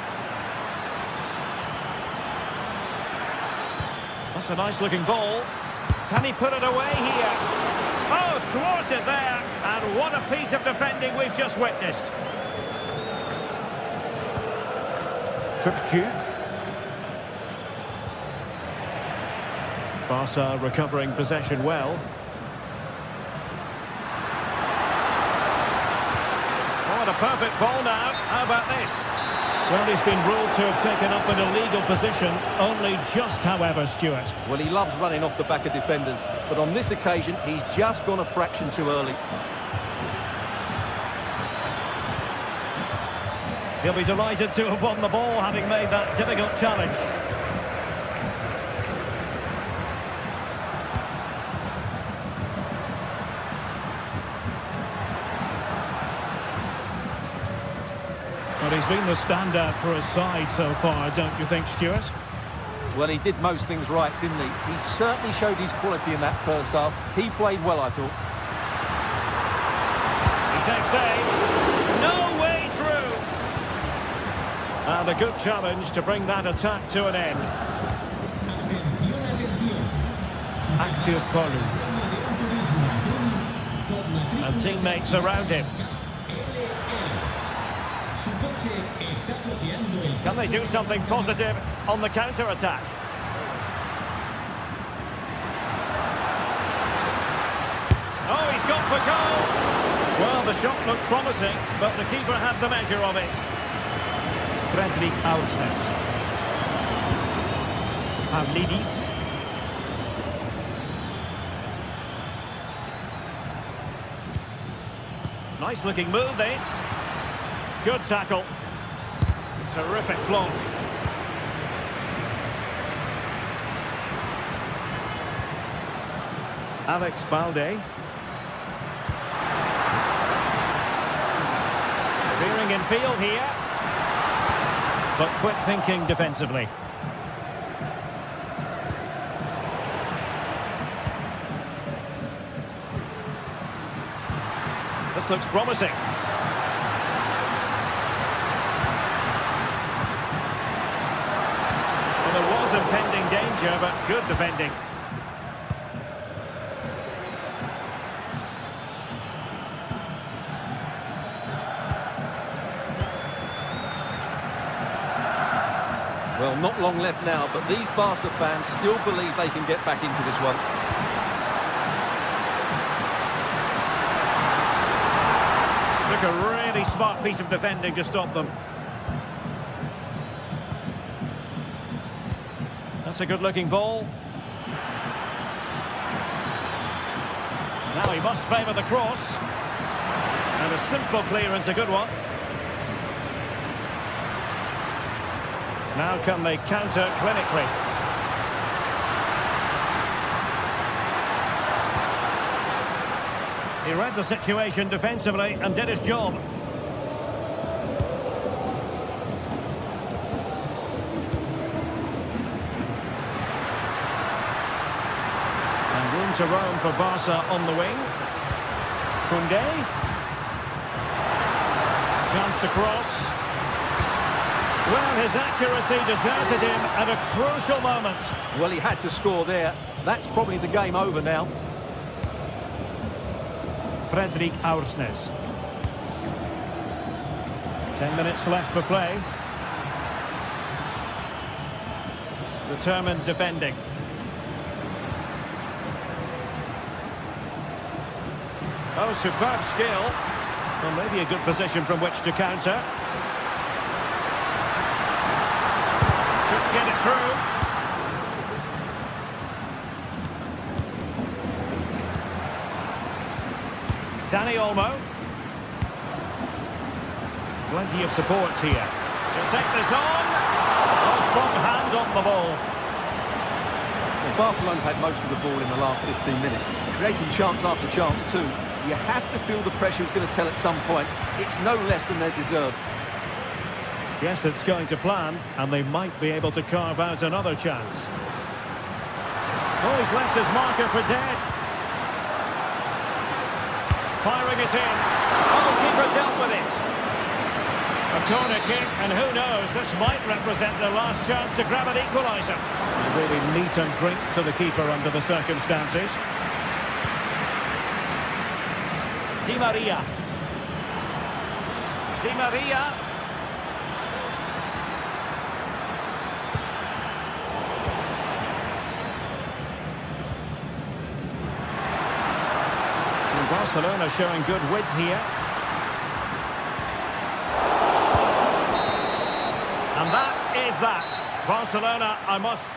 That's a nice looking ball. Can he put it away here? Oh, thwarted there. And what a piece of defending we've just witnessed. Kökçü. Barca recovering possession well. Oh, and a perfect ball now. How about this? Well, he's been ruled to have taken up an illegal position, only just, however, Stuart. Well, he loves running off the back of defenders, but on this occasion, he's just gone a fraction too early. He'll be delighted to have won the ball, having made that difficult challenge. But he's been the standout for his side so far, don't you think, Stuart? Well, he did most things right, didn't he? He certainly showed his quality in that first half. He played well, I thought. He takes aim. No way through. And a good challenge to bring that attack to an end. Aktürkoğlu. And teammates around him. Can they do something positive on the counter-attack? Oh, he's gone for goal! Well, the shot looked promising, but the keeper had the measure of it. Fredrik Aursnes. Pavlidis. Nice looking move, this. Good tackle. Terrific block. Alex Balde. Veering in field here. But quick thinking defensively. This looks promising. pressure, but good defending. Well, not long left now, but these Barca fans still believe they can get back into this one. Took a really smart piece of defending to stop them. That's a good-looking ball. Now he must favour the cross. And a simple clearance, a good one. Now can they counter clinically? He read the situation defensively and did his job. And room to roam for Barca on the wing. Koundé. Chance to cross. Well, his accuracy deserted him at a crucial moment. Well, he had to score there. That's probably the game over now. Fredrik Aursnes. 10 minutes left for play. Determined defending. Oh, superb skill. Well, maybe a good position from which to counter. Get it through. Dani Olmo. Plenty of support here. He'll take this on. Oh, strong hand on the ball. Well, Barcelona have had most of the ball in the last 15 minutes, creating chance after chance too. You have to feel the pressure is going to tell at some point. It's no less than they deserve. Yes, it's going to plan, and they might be able to carve out another chance. Oh, he's left his marker for dead. Firing it in. Oh, the keeper dealt with it. A corner kick, and who knows, this might represent their last chance to grab an equaliser. Really neat and drink to the keeper under the circumstances. Di Maria. Di Maria. Barcelona showing good width here. And that is that. Barcelona, I must...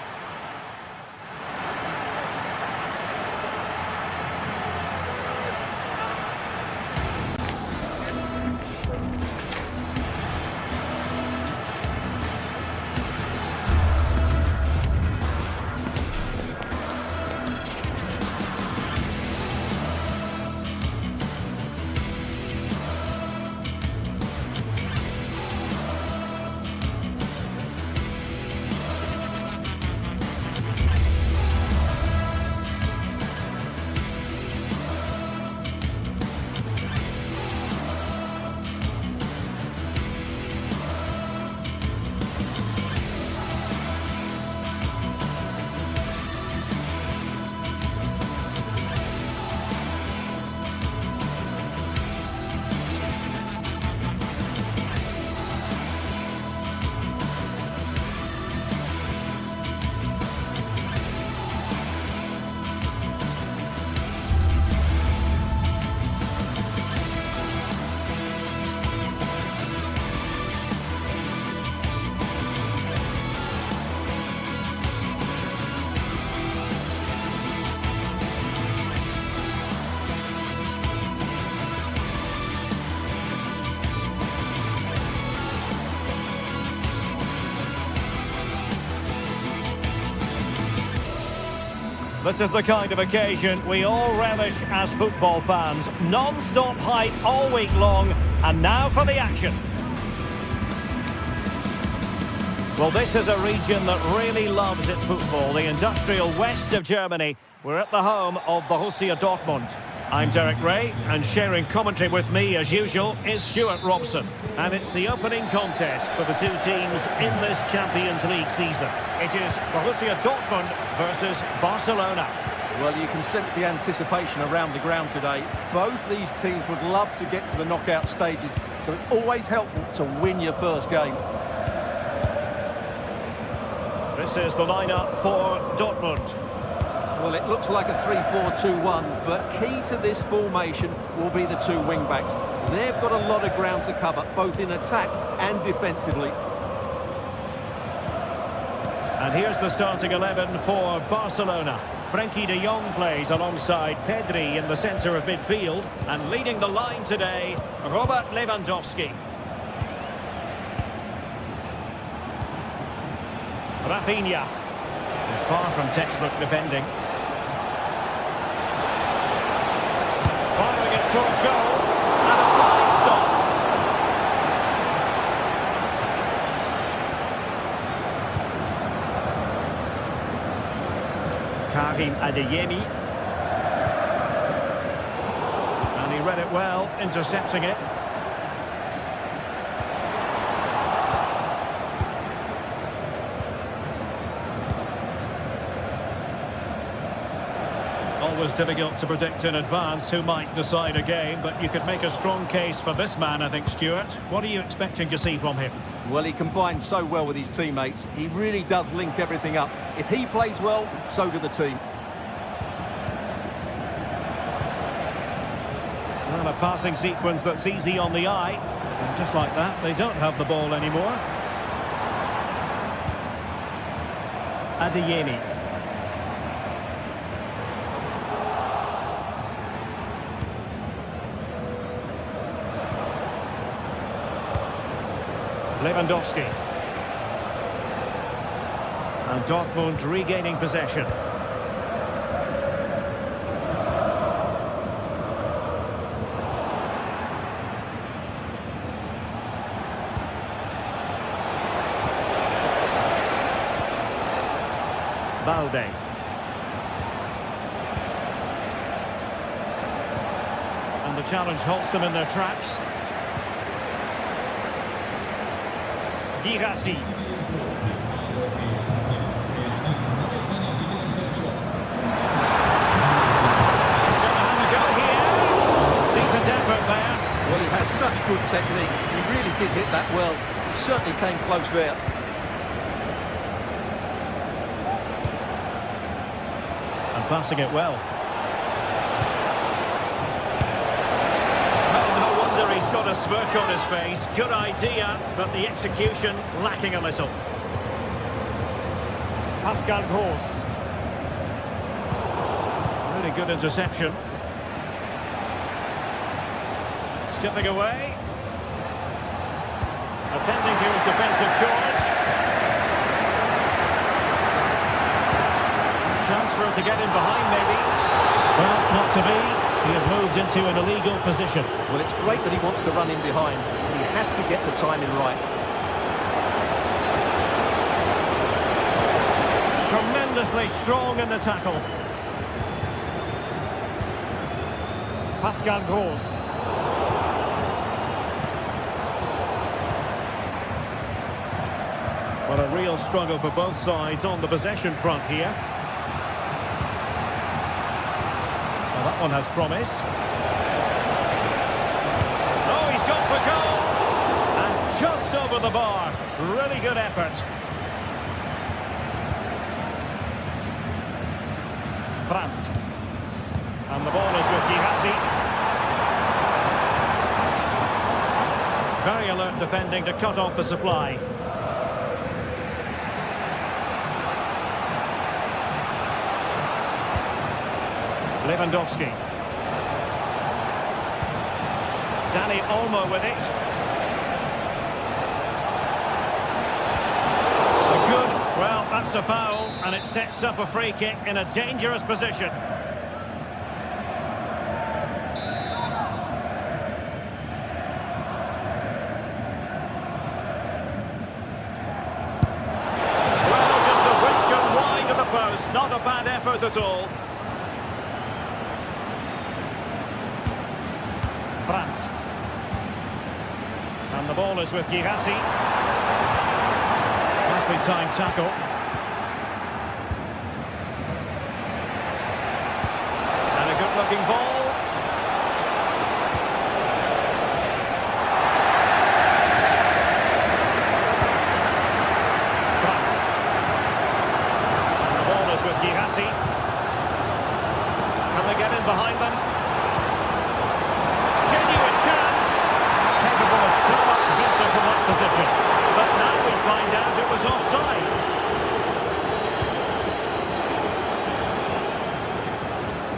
This is the kind of occasion we all relish as football fans. Non-stop hype all week long, and now for the action. Well, this is a region that really loves its football, the industrial west of Germany. We're at the home of Borussia Dortmund. I'm Derek Ray, and sharing commentary with me, as usual, is Stuart Robson. And it's the opening contest for the two teams in this Champions League season. It is Borussia Dortmund versus Barcelona. Well, you can sense the anticipation around the ground today. Both these teams would love to get to the knockout stages, so it's always helpful to win your first game. This is the lineup for Dortmund. Well, it looks like a 3-4-2-1, but key to this formation will be the two wing-backs. They've got a lot of ground to cover, both in attack and defensively. And here's the starting 11 for Barcelona. Frenkie de Jong plays alongside Pedri in the centre of midfield. And leading the line today, Robert Lewandowski. Rafinha. Far from textbook defending. Firing it towards goal. And a flying stop. Karim Adeyemi. And he read it well, intercepting it. Always difficult to predict in advance who might decide a game, but you could make a strong case for this man, I think, Stuart. What are you expecting to see from him? Well, he combines so well with his teammates. He really does link everything up. If he plays well, so do the team. And a passing sequence that's easy on the eye. And just like that, they don't have the ball anymore. Adeyemi. Lewandowski. And Dortmund regaining possession. Balde. And the challenge halts them in their tracks. Girassi. Well, he has such good technique. He really did hit that well. He certainly came close there. And passing it well. Well, no wonder he's got a smirk on his face. Good idea, but the execution lacking a little. Pascal Gross. Really good interception. Skipping away. Attending to his defensive chores. Chance for him to get in behind, maybe. Well, not to be. He had moved into an illegal position. Well, it's great that he wants to run in behind. He has to get the timing right. Tremendously strong in the tackle. Pascal Gross. Well, a real struggle for both sides on the possession front here. Well, that one has promise. Oh, he's got the goal! And just over the bar. Really good effort. Brandt. And the ball is with Girassi. Very alert defending to cut off the supply. Lewandowski. Dani Olmo with it. Well, that's a foul, and it sets up a free kick in a dangerous position. Well, just a whisker wide of the post. Not a bad effort at all. Brandt. And the ball is with Girassi. Nicely timed tackle. And a good-looking ball. Brandt. And the ball is with Girassi. Can they get in behind them? Genuine chance. Capable of so much better from that position. But now we find out it was offside.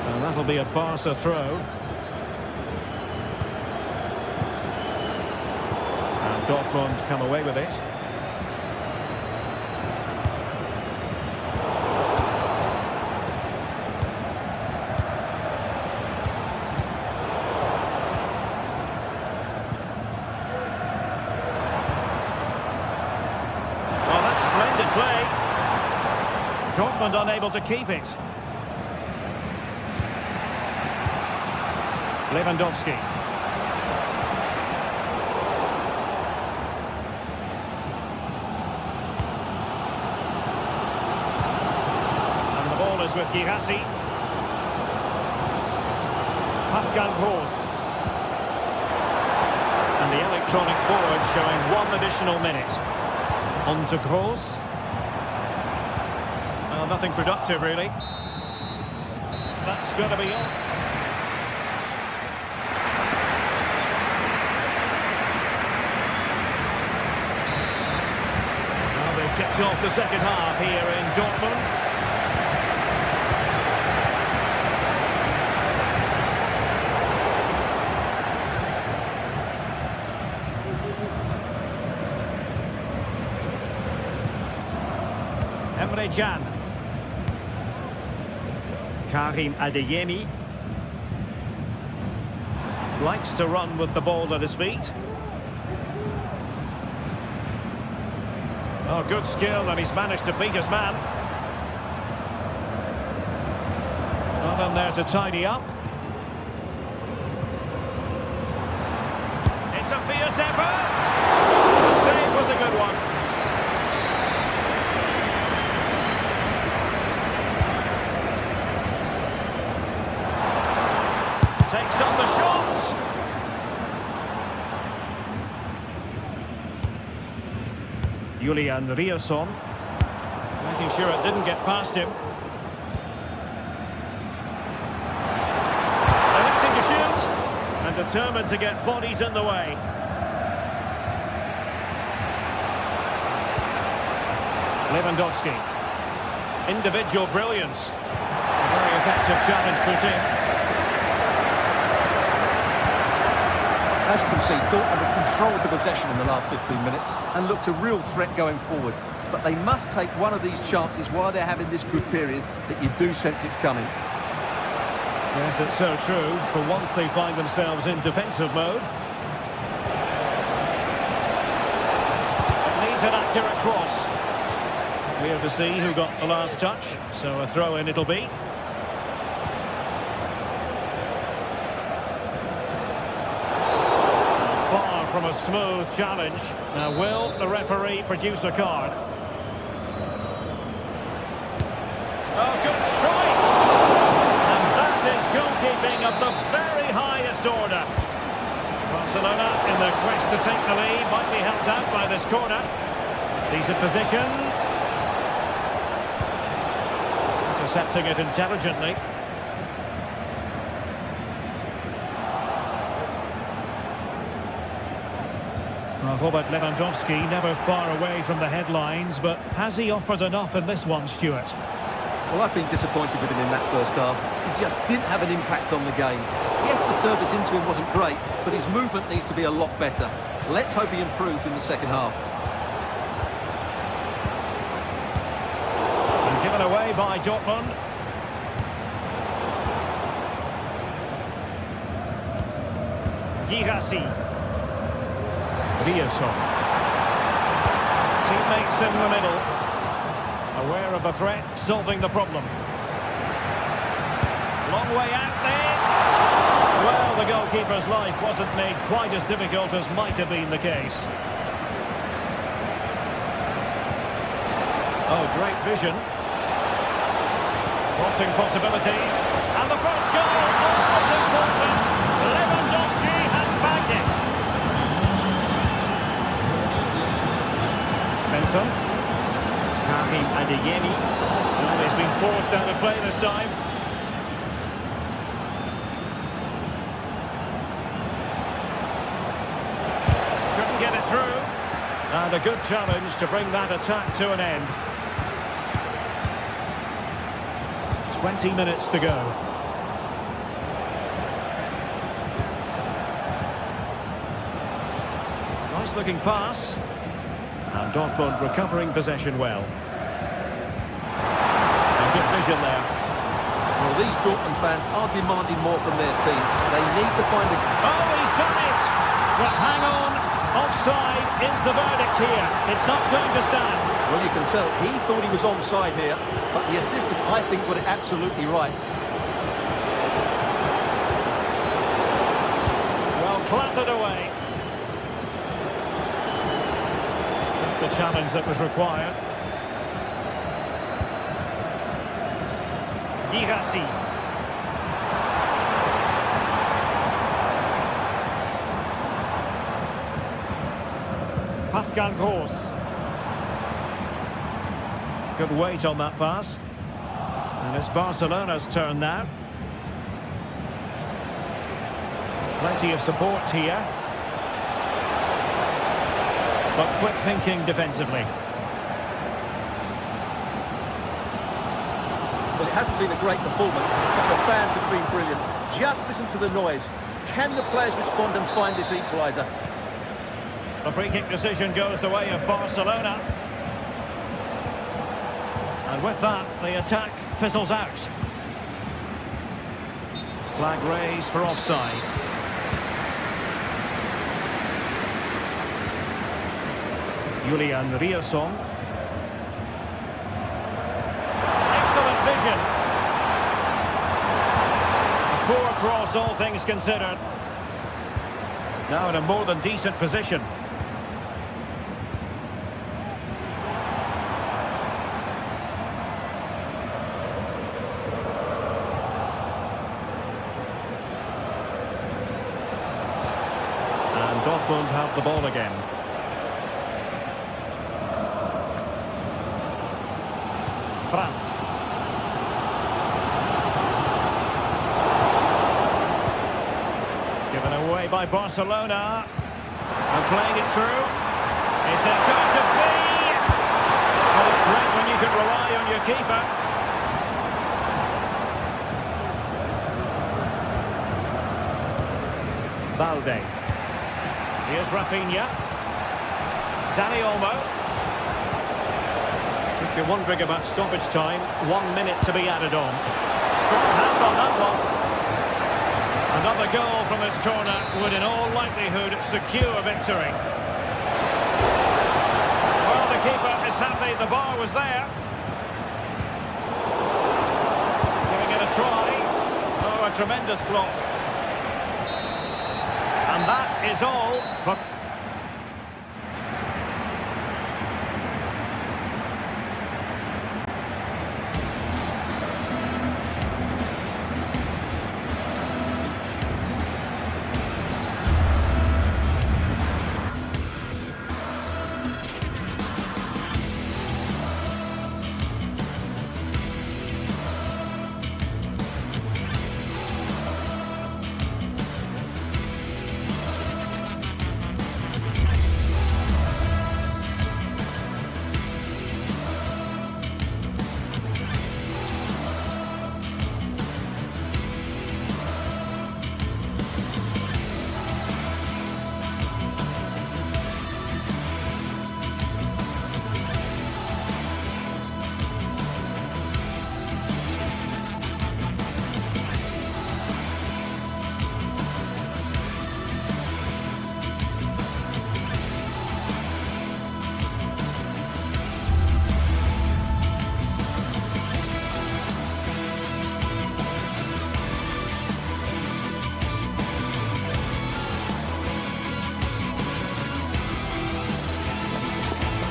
And that'll be a Barca throw. And Dortmund come away with it. Play. Dortmund unable to keep it. Lewandowski. And the ball is with Girassi. Pascal Gross. And the electronic board showing 1 additional minute. On to Gross. Nothing productive, really. That's going to be all. Well, they've kicked off the second half here in Dortmund. Emre Can. Karim Adeyemi likes to run with the ball at his feet. Oh, good skill, and he's managed to beat his man. Nothing there to tidy up. It's a fierce effort. The save was a good one. Takes on the shot. Julian Rierson, making sure it didn't get past him. Electing to shoot and determined to get bodies in the way. Lewandowski. Individual brilliance. A very effective challenge put in. As you can see, Dortmund have controlled the possession in the last 15 minutes and looked a real threat going forward. But they must take one of these chances while they're having this good period that you do sense it's coming. Yes, it's so true. For once they find themselves in defensive mode. It needs an accurate cross. Clear to see who got the last touch. So a throw-in it'll be. From a smooth challenge. Now, will the referee produce a card? Oh, good strike! And that is goalkeeping of the very highest order. Barcelona, in their quest to take the lead, might be helped out by this corner. Decent position. Intercepting it intelligently. Robert Lewandowski never far away from the headlines, but has he offered enough in this one, Stuart? Well, I've been disappointed with him in that first half. He just didn't have an impact on the game. Yes, the service into him wasn't great, but his movement needs to be a lot better. Let's hope he improves in the second half. And given away by Dortmund. Girassi. Rierson. Teammates in the middle. Aware of the threat, solving the problem. Long way out this. Well, the goalkeeper's life wasn't made quite as difficult as might have been the case. Oh, great vision. Crossing possibilities. And the first goal, almost important. Lewandowski has bagged it. Svensson. Karim Adeyemi. Well, he's been forced out of play this time. Couldn't get it through. And a good challenge to bring that attack to an end. 20 minutes to go. Nice looking pass. And Dortmund recovering possession well. And good vision there. Well, these Dortmund fans are demanding more from their team. They need to find a... Oh, he's done it! But hang on. Offside is the verdict here. It's not going to stand. Well, you can tell he thought he was onside here, but the assistant, I think, got it absolutely right. Well, clattered away. Just the challenge that was required. Girassi. Pascal Gross. Good weight on that pass. And it's Barcelona's turn now. Plenty of support here. But quick thinking defensively. Well, it hasn't been a great performance, but the fans have been brilliant. Just listen to the noise. Can the players respond and find this equaliser? The free kick decision goes the way of Barcelona. And with that, the attack fizzles out. Flag raised for offside. Julian Rierson. Excellent vision. A poor cross, all things considered. Now in a more than decent position. Dortmund have the ball again. Brandt. Given away by Barcelona. And playing it through. Is it going to be? Well, it's great when you can rely on your keeper. Balde. Here's Rafinha. Dani Olmo. If you're wondering about stoppage time, 1 minute to be added on. Strong hand on that one. Another goal from this corner would in all likelihood secure victory. Well, the keeper is happy the bar was there. Giving it a try. Oh, a tremendous block. And that is all. But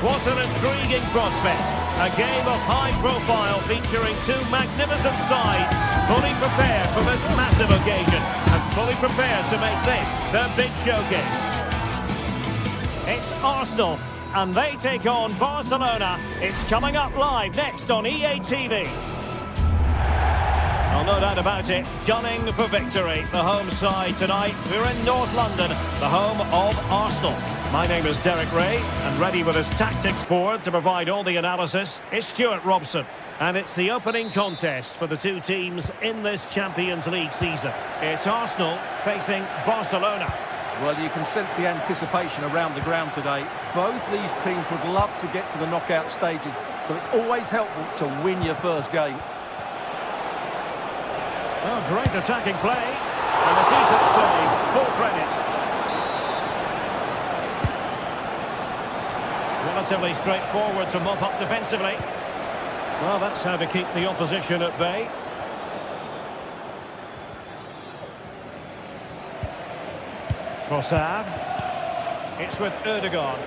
What an intriguing prospect. A game of high profile featuring two magnificent sides, fully prepared for this massive occasion and fully prepared to make this their big showcase. It's Arsenal and they take on Barcelona. It's coming up live next on EA TV. Oh, no doubt about it, gunning for victory. The home side tonight, we're in North London, the home of Arsenal. My name is Derek Ray, and ready with his tactics board to provide all the analysis is Stuart Robson. And it's the opening contest for the two teams in this Champions League season. It's Arsenal facing Barcelona. Well, you can sense the anticipation around the ground today. Both these teams would love to get to the knockout stages, so it's always helpful to win your first game. Oh, great attacking play, and a decent save, full credit. Relatively straightforward to mop up defensively. Well, that's how to keep the opposition at bay. Trossard. It's with Ødegaard.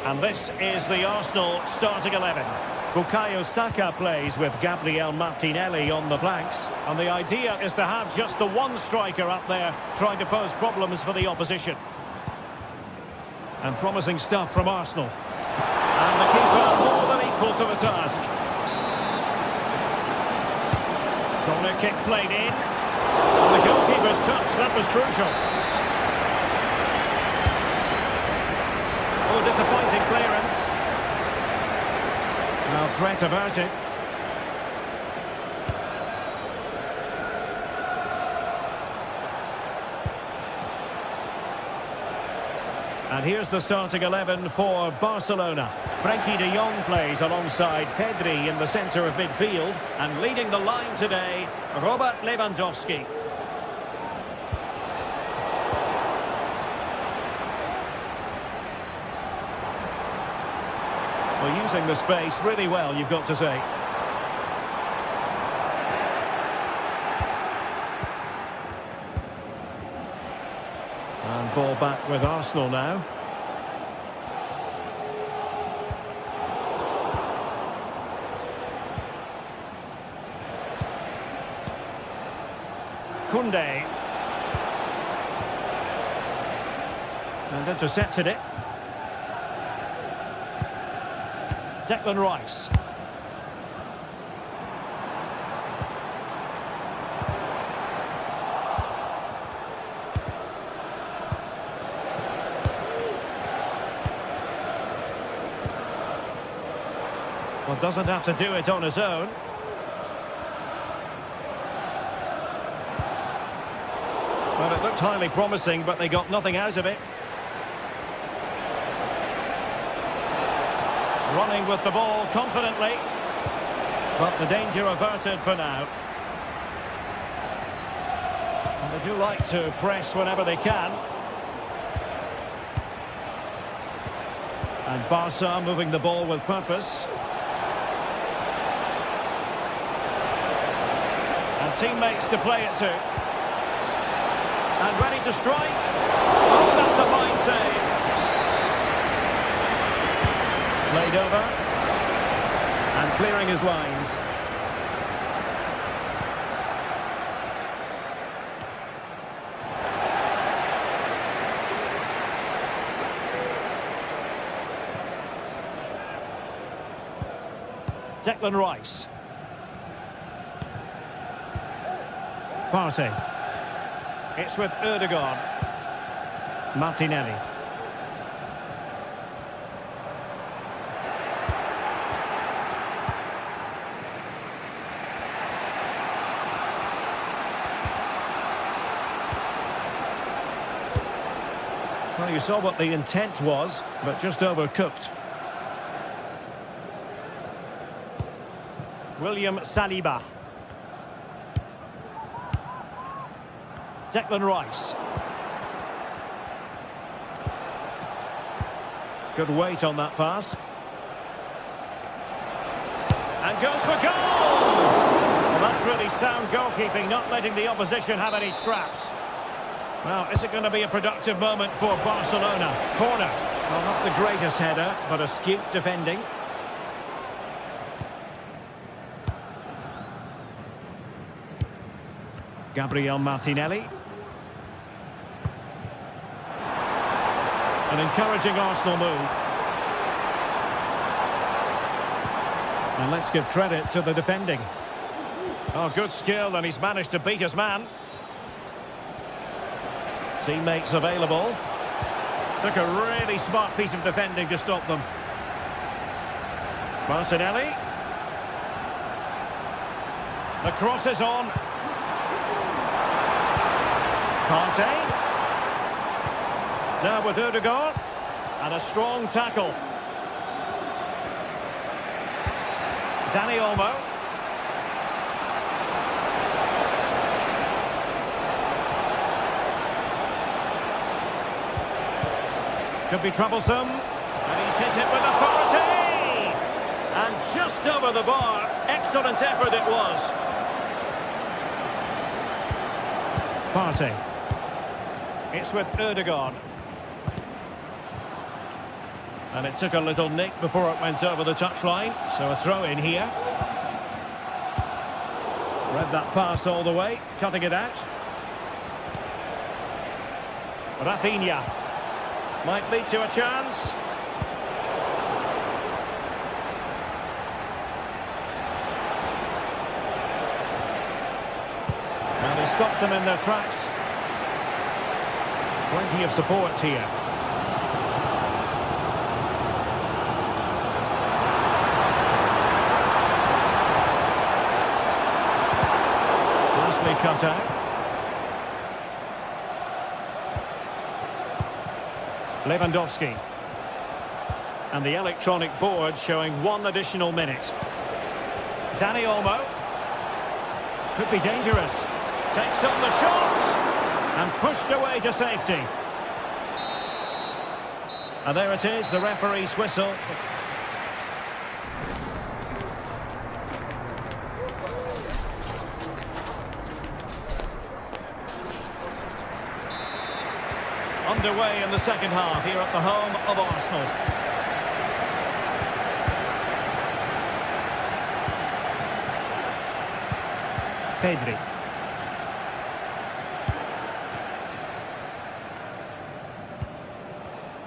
And this is the Arsenal starting 11. Bukayo Saka plays with Gabriel Martinelli on the flanks. And the idea is to have just the one striker up there trying to pose problems for the opposition. And promising stuff from Arsenal. And the keeper more than equal to the task. Corner kick played in. And the goalkeeper's touch, that was crucial. Oh, disappointing clearance. No threat about it. And here's the starting 11 for Barcelona. Frenkie de Jong plays alongside Pedri in the centre of midfield. And leading the line today, Robert Lewandowski. Well, using the space really well, you've got to say. And ball back with Arsenal now. Koundé. And intercepted it. Declan Rice. Well, doesn't have to do it on his own. Well, it looked highly promising, but they got nothing out of it. Running with the ball confidently. But the danger averted for now. And they do like to press whenever they can. And Barca moving the ball with purpose. And teammates to play it to. And ready to strike. Oh, that's a fine save. Played over. And clearing his lines. Declan Rice. Partey. It's with Ødegaard. Martinelli. Well, you saw what the intent was, but just overcooked. William Saliba. Declan Rice. Good weight on that pass. And goes for goal! Well, that's really sound goalkeeping, not letting the opposition have any scraps. Well, is it going to be a productive moment for Barcelona? Corner. Well, not the greatest header, but astute defending. Gabriel Martinelli. An encouraging Arsenal move. And let's give credit to the defending. Oh, good skill, and he's managed to beat his man. Teammates available. Took a really smart piece of defending to stop them. Martinelli. The cross is on. Partey. Now with Ødegaard. And a strong tackle. Dani Olmo. Could be troublesome. And he's hit it with authority. And just over the bar. Excellent effort it was. Partey. It's with Ødegaard. And it took a little nick before it went over the touchline. So a throw in here. Read that pass all the way. Cutting it out. Rafinha. Might lead to a chance. And he stopped them in their tracks. Plenty of support here. Nicely cut out. Lewandowski. And the electronic board showing 1 additional minute. Dani Olmo. Could be dangerous. Takes on the shot. And pushed away to safety. And there it is, the referee's whistle. Underway in the second half here at the home of Arsenal. Pedri.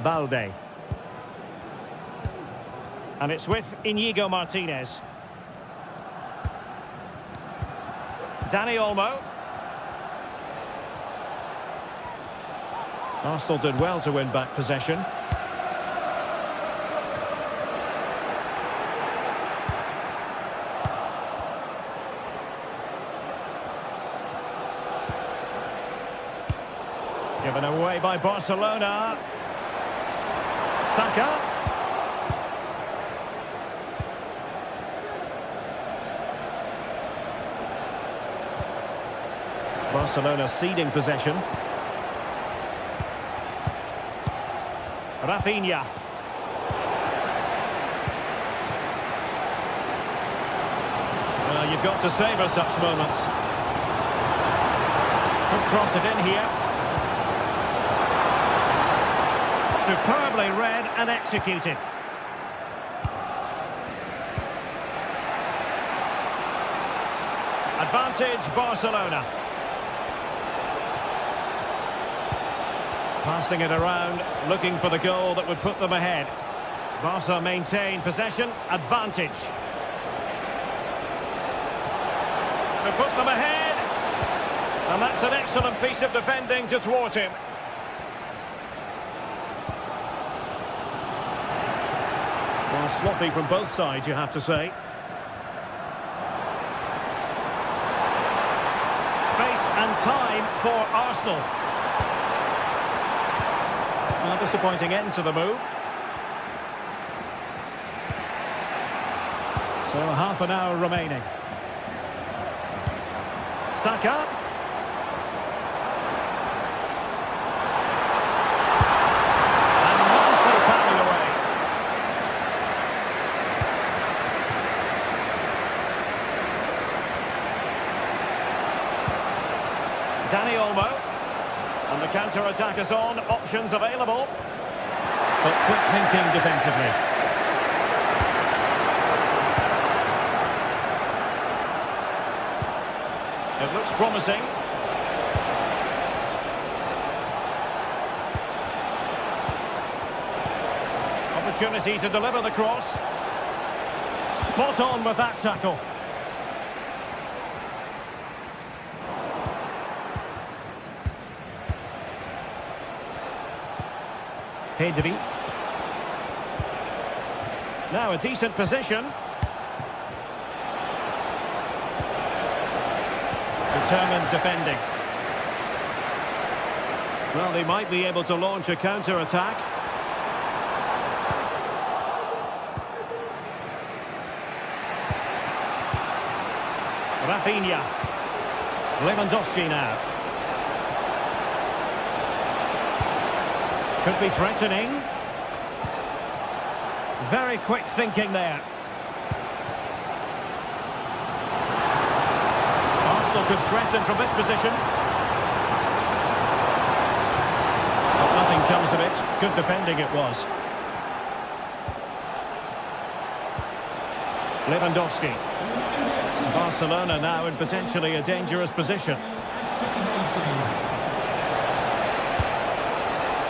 Balde. And it's with Inigo Martinez. Dani Olmo. Arsenal did well to win back possession. Given away by Barcelona. Saka. Barcelona ceding possession. Rafinha. Well, you've got to savour such moments. Could cross it in here. Superbly read and executed. Advantage Barcelona. Passing it around, looking for the goal that would put them ahead. Barca maintain possession, advantage. To put them ahead. And that's an excellent piece of defending to thwart him. Well, sloppy from both sides, you have to say. Space and time for Arsenal. Well, disappointing end to the move. So half an hour remaining. Saka. And nicely pounded away. Dani Olmo. And the counter-attack is on. Options available. but quick thinking defensively. It looks promising. Opportunity to deliver the cross. Spot on with that tackle. Pedri. Now a decent position. Determined defending. Well, they might be able to launch a counter-attack. Rafinha. Lewandowski now. Could be threatening. Very quick thinking there. Arsenal could threaten from this position. But nothing comes of it. Good defending it was. Lewandowski. Barcelona now in potentially a dangerous position.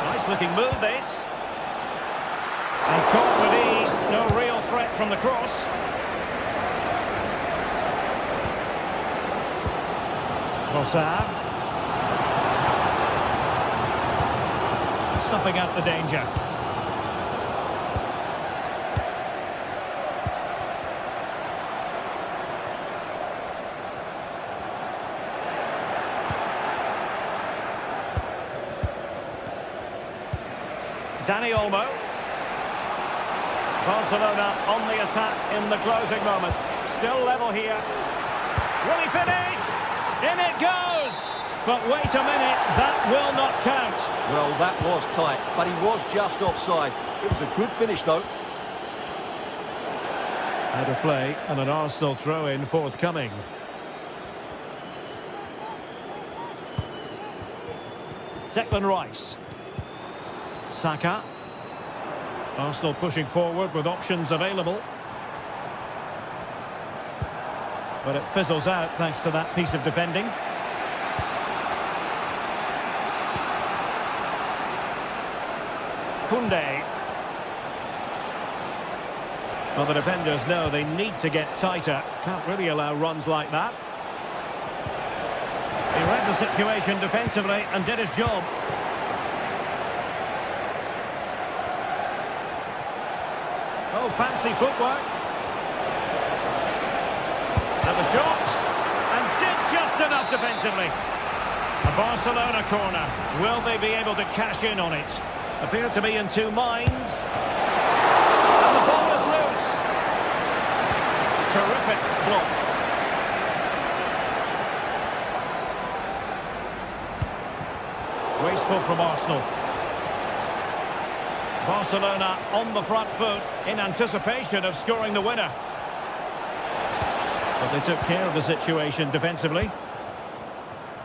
Nice looking move this. And caught with ease. No real threat from the cross. Trossard. Snuffing out the danger. Dani Olmo. Barcelona on the attack in the closing moments. Still level here. Will he finish? In it goes! But wait a minute, that will not count. Well, that was tight, but he was just offside. It was a good finish, though. Out of play and an Arsenal throw-in forthcoming. Declan Rice. Saka. Arsenal pushing forward with options available. But it fizzles out thanks to that piece of defending. Koundé. Well, the defenders know they need to get tighter. Can't really allow runs like that. He read the situation defensively and did his job. Oh, fancy footwork. And the shot. And did just enough defensively. A Barcelona corner. Will they be able to cash in on it? Appear to be in two minds. And the ball is loose. Terrific block. Wasteful from Arsenal. Barcelona on the front foot in anticipation of scoring the winner. But they took care of the situation defensively.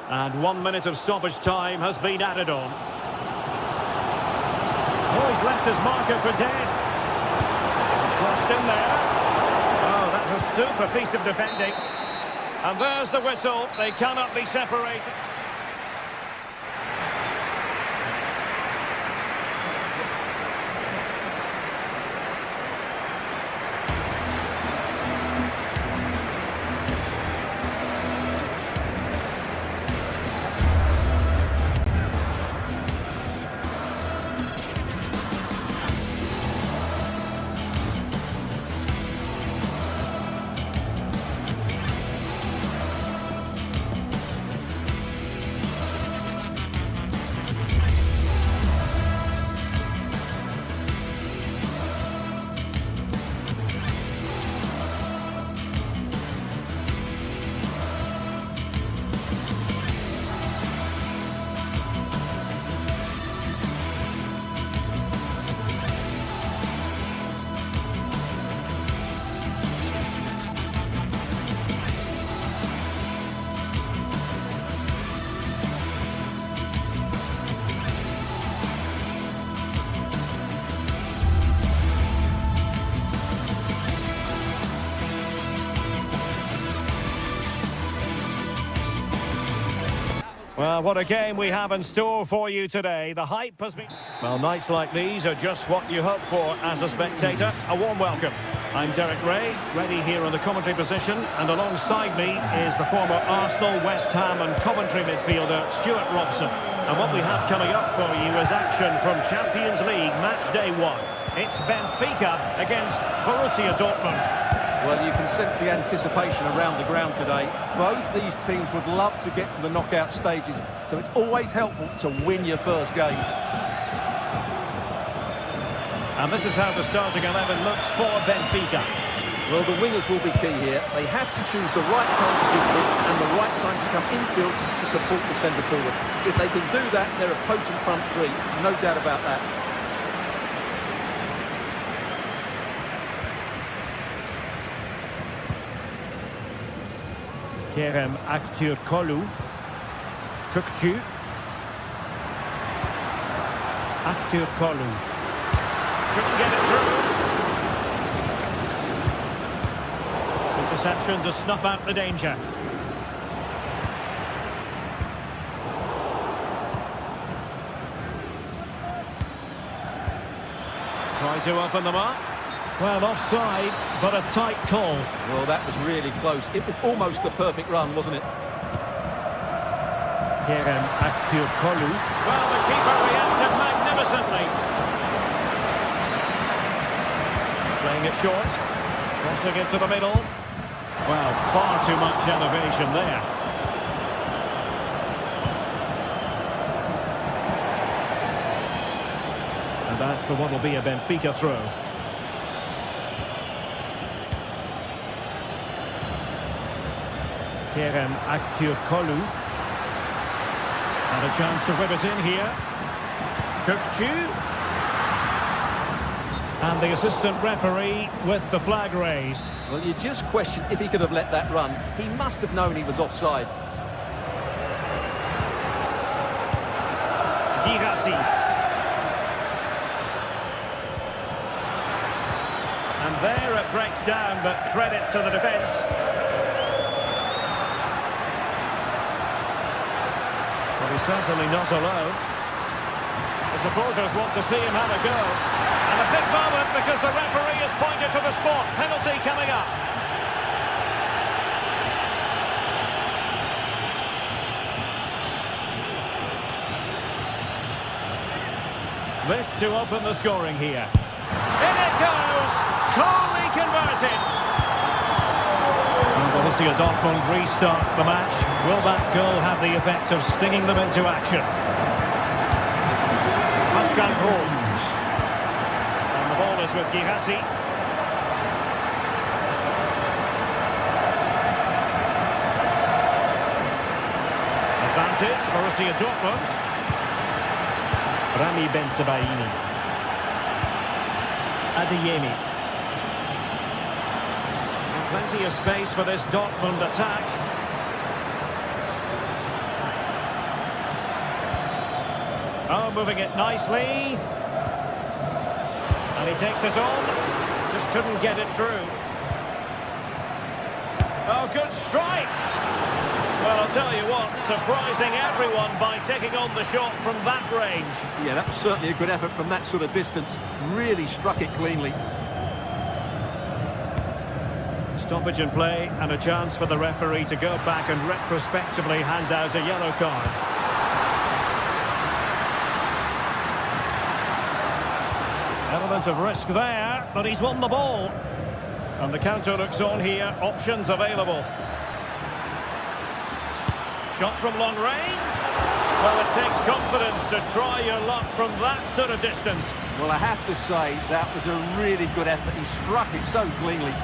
And 1 minute of stoppage time has been added on. Oh, he's left his marker for dead. Crossed in there. Oh, that's a super piece of defending. And there's the whistle. They cannot be separated. Well, what a game we have in store for you today. The hype has been... Well, nights like these are just what you hope for as a spectator. A warm welcome. I'm Derek Ray, ready here in the commentary position, and alongside me is the former Arsenal, West Ham and Coventry midfielder, Stuart Robson. And what we have coming up for you is action from Champions League match day 1. It's Benfica against Borussia Dortmund. Well, you can sense the anticipation around the ground today. Both these teams would love to get to the knockout stages, so it's always helpful to win your first game. And this is how the starting 11 looks for Benfica. Well, the wingers will be key here. They have to choose the right time to give it and the right time to come infield to support the centre forward. If they can do that, they're a potent front three, no doubt about that. Kerem Aktürkoğlu. Kökçü. Aktürkoğlu. Couldn't get it through. Interception to snuff out the danger. Try to open them up. Well, offside, but a tight call. Well, that was really close. It was almost the perfect run, wasn't it? Kerem Aktürkoğlu. Well, the keeper reacted magnificently. Playing it short. Crossing it to the middle. Well, far too much elevation there. And that's for what will be a Benfica throw. Kerem Aktürkoğlu. And a chance to whip it in here. Kökçü. And the assistant referee with the flag raised. Well, you just question if he could have let that run. He must have known he was offside. Girassi. And there it breaks down, but credit to the defence. Well, he's certainly not alone. The supporters want to see him have a go. And a big moment because the referee has pointed to the spot. Penalty coming up. This to open the scoring here. In it goes! Coolly converted. And Borussia Dortmund restart the match. Will that goal have the effect of stinging them into action? Pascal Gross. And the ball is with Girassi. Advantage, Borussia Dortmund. Rami Ben Sebaini. Adeyemi. And plenty of space for this Dortmund attack. Oh, moving it nicely. And he takes it on. Just couldn't get it through. Oh, good strike. Well, I'll tell you what, surprising everyone by taking on the shot from that range. Yeah, that was certainly a good effort from that sort of distance. Really struck it cleanly. Stoppage in play and a chance for the referee to go back and retrospectively hand out a yellow card. Element of risk there, but he's won the ball. And the counter looks on here, options available. Shot from long range. Well, it takes confidence to try your luck from that sort of distance. Well, I have to say, that was a really good effort. He struck it so cleanly.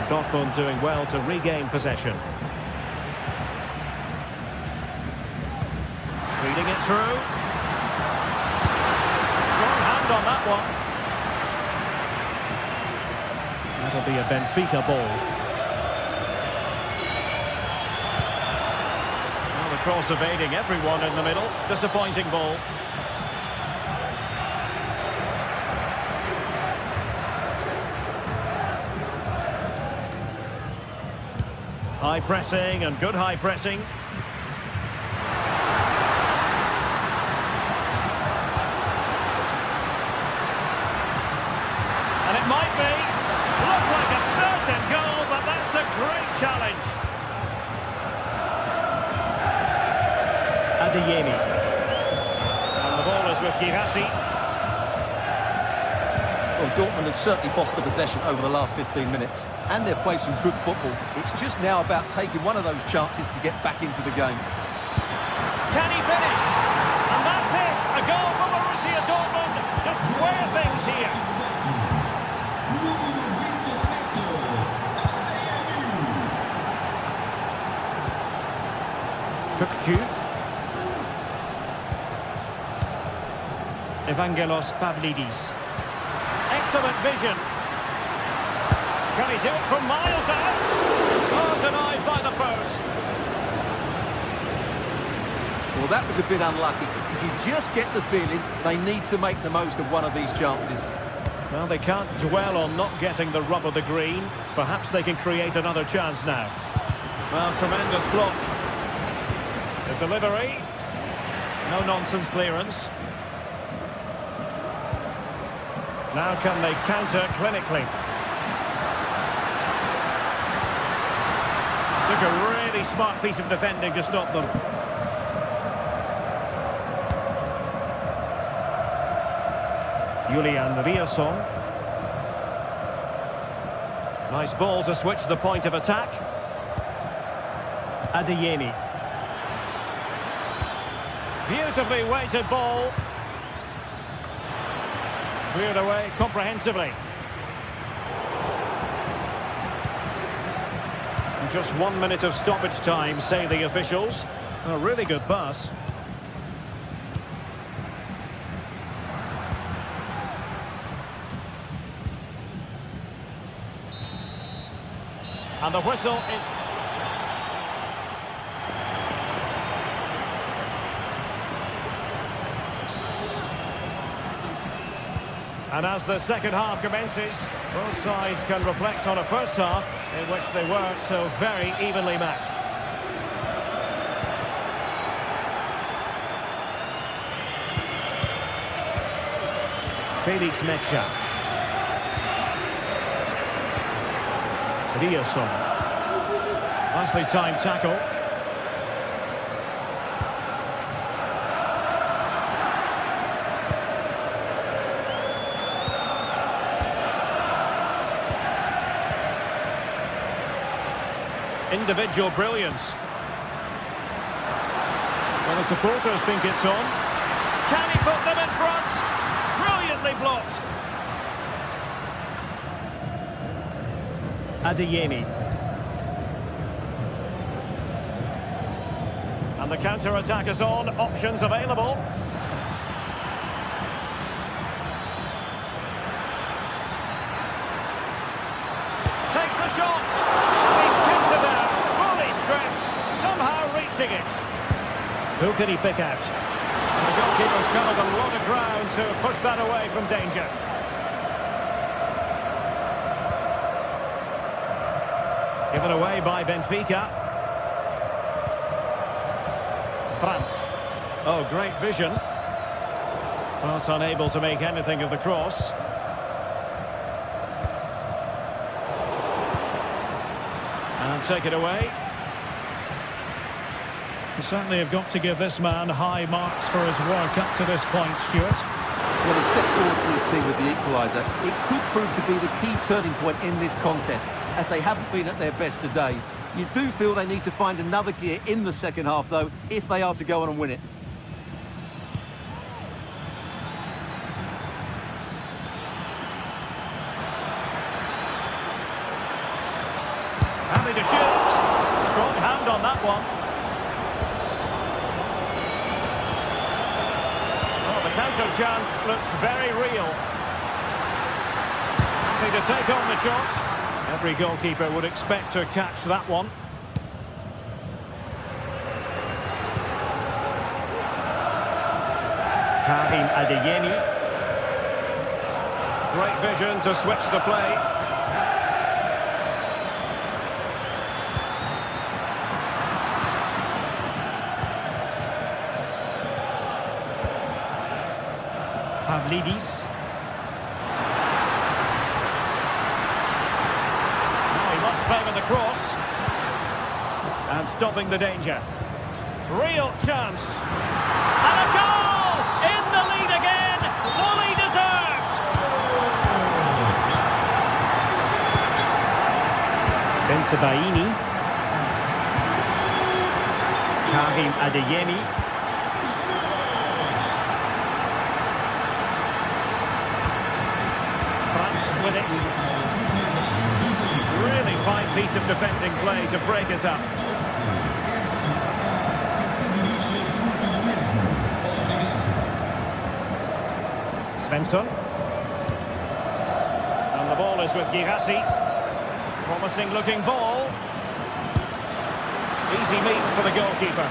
Dortmund doing well to regain possession. Reading it through. Strong hand on that one. That'll be a Benfica ball. Well, the cross evading everyone in the middle. Disappointing ball. High pressing and good high pressing. And it might be. Looked like a certain goal, but that's a great challenge. Adeyemi. And the ball is with Girassi. Well, Dortmund have certainly bossed the possession over the last 15 minutes, and they've played some good football. It's just now about taking one of those chances to get back into the game. Can he finish? And that's it! A goal for Borussia Dortmund to square things here. Kukçu. Evangelos Pavlidis. Excellent vision. Can he do it from miles out? Oh, denied by the post. Well, that was a bit unlucky, because you just get the feeling they need to make the most of one of these chances. Well, they can't dwell on not getting the rub of the green. Perhaps they can create another chance now. Well, tremendous block. The delivery. No-nonsense clearance. Now can they counter clinically? Took a really smart piece of defending to stop them. Julian Rierson. Nice ball to switch the point of attack. Adeyemi. Beautifully weighted ball. Cleared away comprehensively. And just 1 minute of stoppage time, say the officials. A really good pass. And the whistle is... And as the second half commences, both sides can reflect on a first half in which they weren't so very evenly matched. Felix Mecha. Rierson. Nicely timed tackle. Individual brilliance. Well, the supporters think it's on. Can he put them in front? Brilliantly blocked. Adeyemi. And the counter-attack is on. Options available. Takes the shot. He's kept it there. Fully stretched. Somehow reaching it. Who can he pick out? And the goalkeeper's covered a lot of ground to push that away from danger. Given away by Benfica. Brandt. Oh, great vision. Well, it's unable to make anything of the cross. And take it away. You certainly have got to give this man high marks for his work up to this point, Stuart. Well, he stepped forward for his team with the equaliser. It could prove to be the key turning point in this contest, as they haven't been at their best today. You do feel they need to find another gear in the second half, though, if they are to go on and win it. Happy to shoot. Strong hand on that one. Oh, the counter chance looks very real. Happy to take on the shot. Every goalkeeper would expect to catch that one. Karim Adeyemi. Great vision to switch the play. Pavlidis. Now he must favour the cross. And stopping the danger. Real chance. And a goal! In the lead again! Fully deserved! Bensebaini. Karim Adeyemi. France with it. Really fine piece of defending play to break it up. Svensson. And the ball is with Girassi. Promising looking ball. Easy meet for the goalkeeper.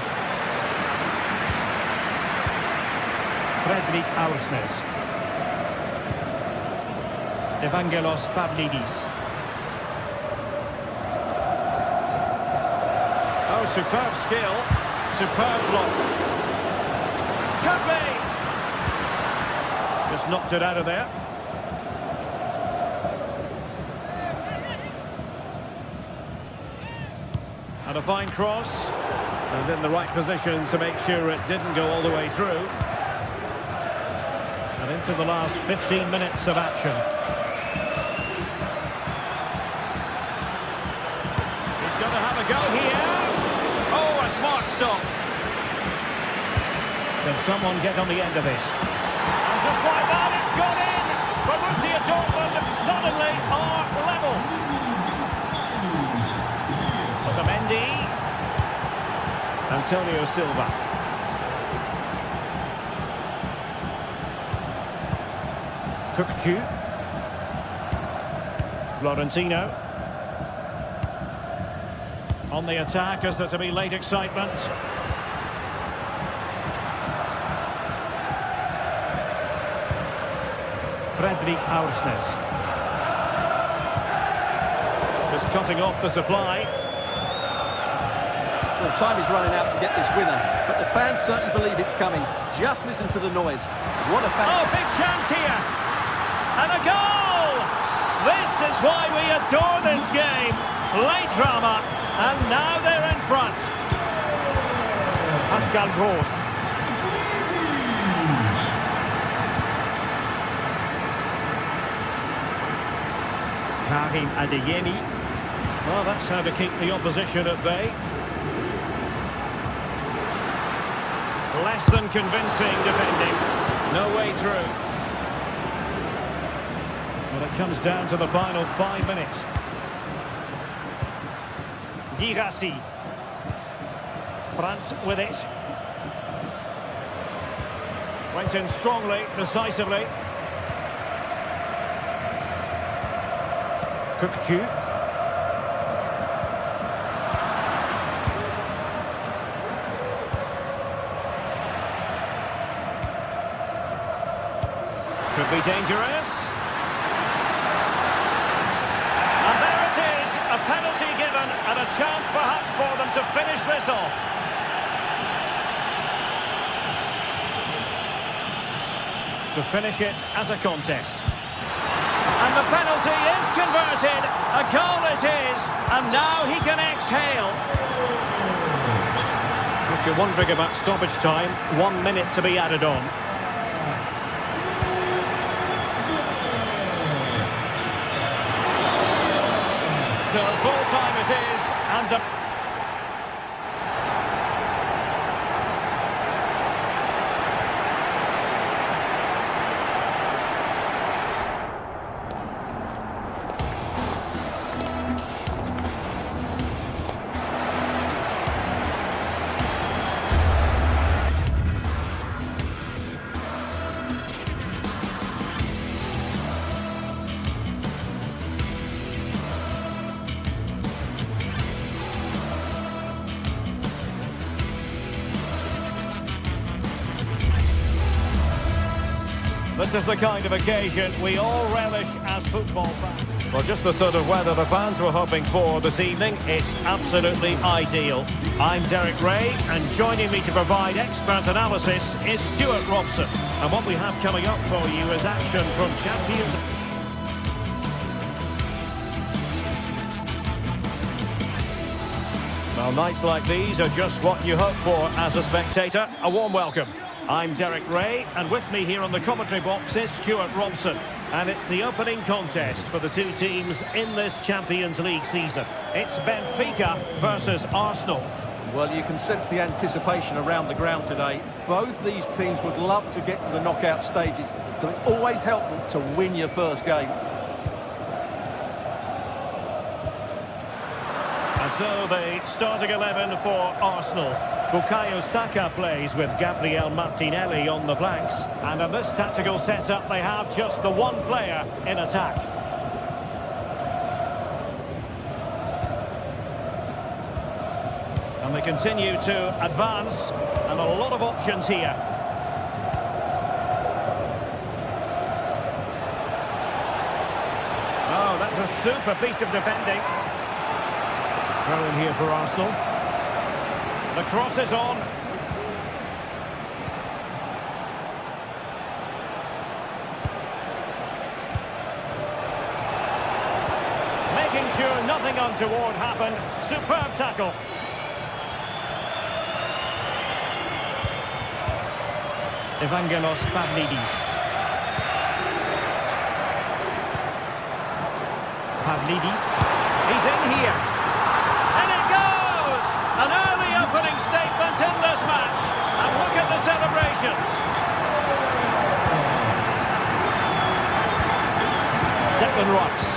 Fredrik Aursnes. Evangelos Pavlidis. Oh, superb skill. Superb block. Could be! Just knocked it out of there. And a fine cross. And in the right position to make sure it didn't go all the way through. And into the last 15 minutes of action. He's going to have a go here. Oh, a smart stop. Can someone get on the end of this? And just like that, it's gone in. Borussia Dortmund suddenly are level. Otamendi. Antonio Silva. Kukçu. Florentino. On the attack as there to be late excitement. Fredrik Aursnes. Just cutting off the supply. Well, time is running out to get this winner, but the fans certainly believe it's coming. Just listen to the noise. What a fan. Oh, big chance here. And a goal! This is why we adore this game. Late drama, and now they're in front. Pascal Gross. Karim Adeyemi. Well, that's how to keep the opposition at bay. Less than convincing defending. No way through. Well, it comes down to the final 5 minutes. Girassi. Brandt with it. Went in strongly, decisively. Kukçu. Could be dangerous. And there it is, a penalty given and a chance perhaps for them to finish this off. To finish it as a contest. And the penalty is converted. A goal it is. And now he can exhale. If you're wondering about stoppage time, 1 minute to be added on. So full time it is, and a... This is the kind of occasion we all relish as football fans. Well, just the sort of weather the fans were hoping for this evening. It's absolutely ideal. I'm Derek Ray, and joining me to provide expert analysis is Stuart Robson. And what we have coming up for you is action from Champions... Well, nights like these are just what you hope for as a spectator. A warm welcome. I'm Derek Ray, and with me here on the commentary box is Stuart Robson. And it's the opening contest for the two teams in this Champions League season. It's Benfica versus Arsenal. Well, you can sense the anticipation around the ground today. Both these teams would love to get to the knockout stages, so it's always helpful to win your first game. And so the starting 11 for Arsenal. Bukayo Saka plays with Gabriel Martinelli on the flanks. And in this tactical setup, they have just the one player in attack. And they continue to advance, and a lot of options here. Oh, that's a super piece of defending. Throw in here for Arsenal. The cross is on. Making sure nothing untoward happened. Superb tackle. Evangelos Pavlidis. Pavlidis. He's in here. And it goes! An early opening statement in this match. And look at the celebrations. Declan Rice.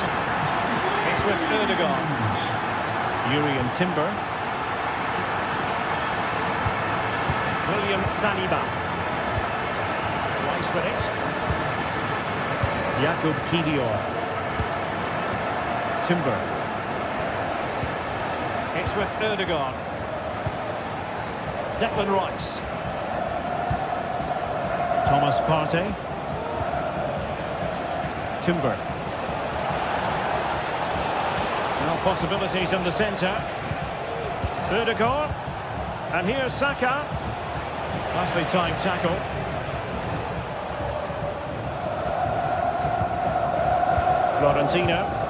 It's with Erdogan. Urian Timber. William Saliba. Rice with it. Jakub Kivior. Timber. It's with Erdogan. Declan Rice. Thomas Partey. Timber. Now possibilities in the centre. Erdogan. And here's Saka. Nicely timed tackle. Florentino.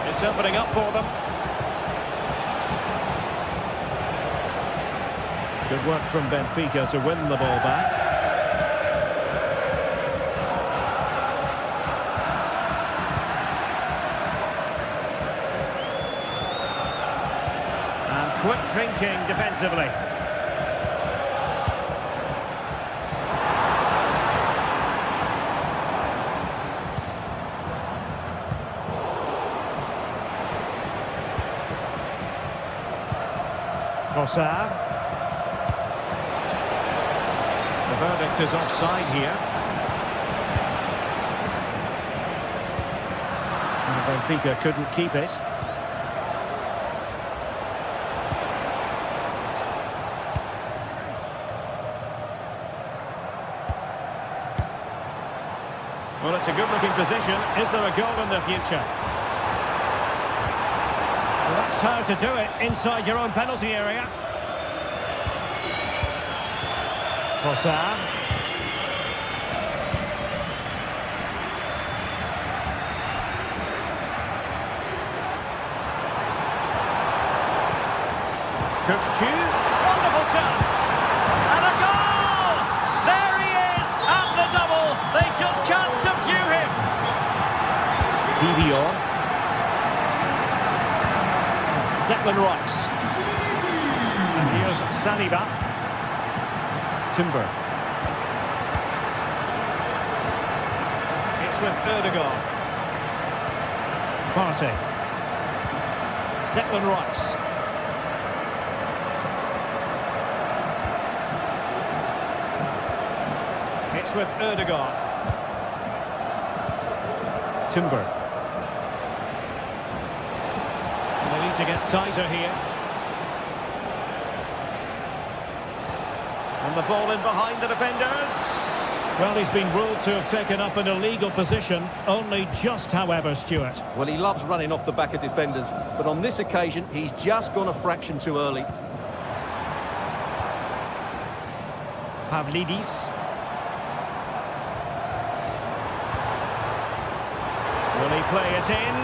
It's opening up for them. Good work from Benfica to win the ball back. And quick thinking defensively. Trossard. The verdict is offside here. And Benfica couldn't keep it. Well, it's a good-looking position. Is there a goal in the future? Well, that's how to do it inside your own penalty area. Trossard. Cook-Chu. Wonderful chance. And a goal! There he is at the double. They just can't subdue him. Kivior. Declan Rice. And here's Saliba. Timber. It's with Erdogan. Partey. Declan Rice. It's with Erdogan. Timber. They need to get tighter here. And the ball in behind the defenders. Well, he's been ruled to have taken up an illegal position, only just, however, Stuart. Well, he loves running off the back of defenders, but on this occasion, he's just gone a fraction too early. Pavlidis. Will he play it in?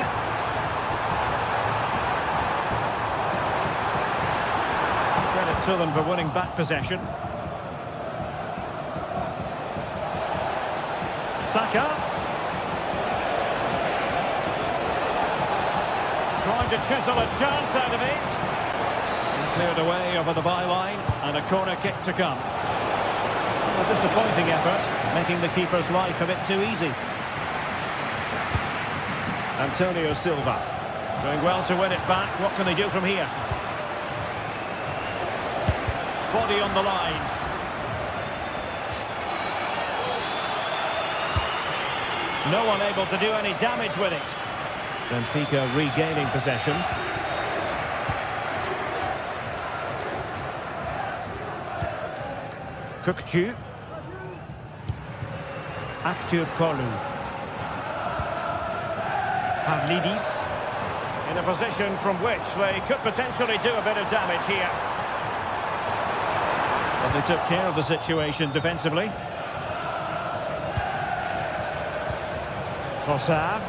Credit to them for winning back possession. Saka. Trying to chisel a chance out of it. And cleared away over the byline, and a corner kick to come. A disappointing effort, making the keeper's life a bit too easy. Antonio Silva. Doing well to win it back. What can they do from here? Body on the line. No one able to do any damage with it. Benfica regaining possession. Kukçu. Aktür Kolu. Pavlidis. In a position from which they could potentially do a bit of damage here. But they took care of the situation defensively. Trossard.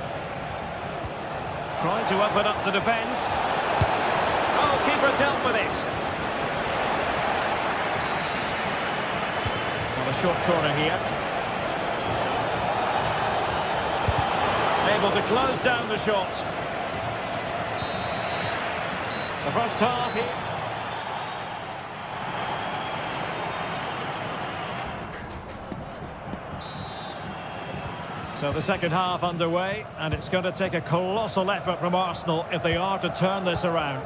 Trying to open up the defence. Oh, keeper dealt with it. Well, a short corner here. Able to close down the shot. The first half here. So the second half underway, and it's going to take a colossal effort from Arsenal if they are to turn this around.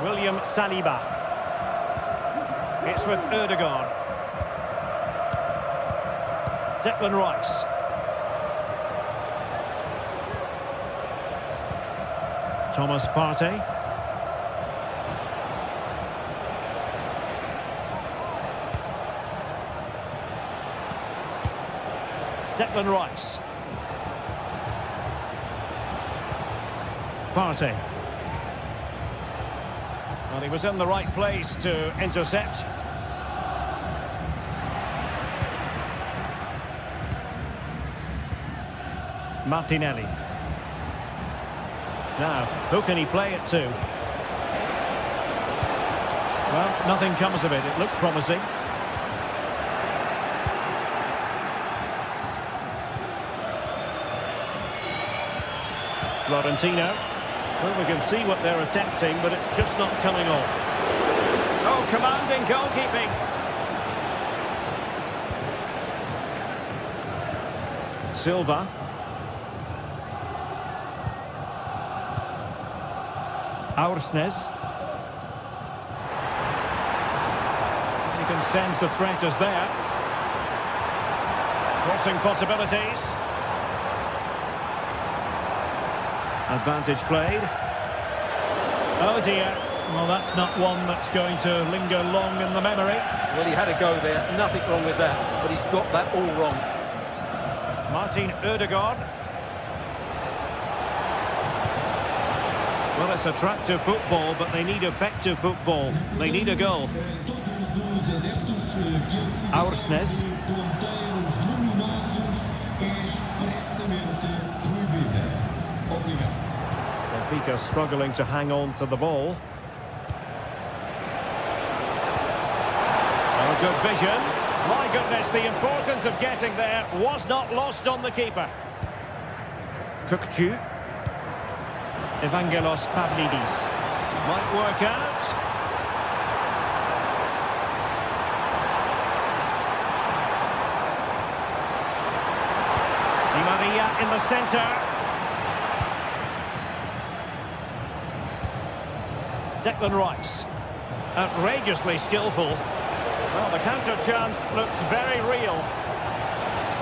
William Saliba. It's with Ødegaard. Declan Rice. Thomas Partey. Declan Rice. Partey. Well, he was in the right place to intercept. Martinelli. Now, who can he play it to? Well, nothing comes of it. It looked promising. Florentino. Well, we can see what they're attempting, but it's just not coming off. Oh, commanding goalkeeping. Silva. Aursnes. You can sense the threat is there. Crossing possibilities. Advantage played. Oh dear. Well, that's not one that's going to linger long in the memory. Well, he had a go there. Nothing wrong with that. But he's got that all wrong. Martin Ødegaard. Well, it's attractive football, but they need effective football. They need a goal. Aursnes. Benfica struggling to hang on to the ball. Oh, good vision. My goodness, the importance of getting there was not lost on the keeper. Kukçu. Evangelos Pavlidis. Might work out. Di Maria in the centre. Declan Rice. Outrageously skillful. Well, the counter chance looks very real.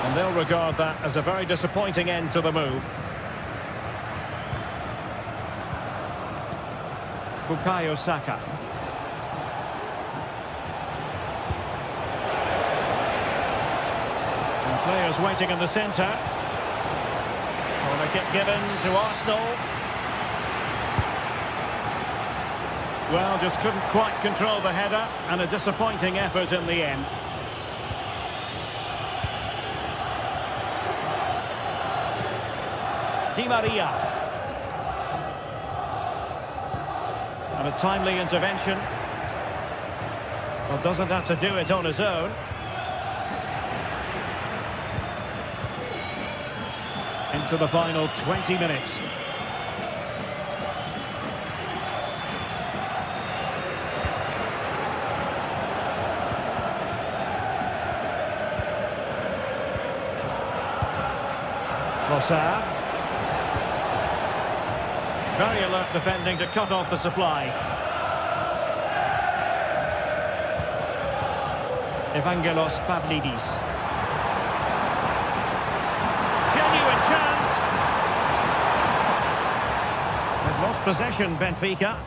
And they'll regard that as a very disappointing end to the move. Bukayo Saka. Players waiting in the centre. Corner kick given to Arsenal. Well, just couldn't quite control the header, and a disappointing effort in the end. Di Maria. And a timely intervention. Well, doesn't have to do it on his own. Into the final 20 minutes. Trossard. Very alert defending to cut off the supply. Evangelos Pavlidis. Genuine chance. They've lost possession, Benfica.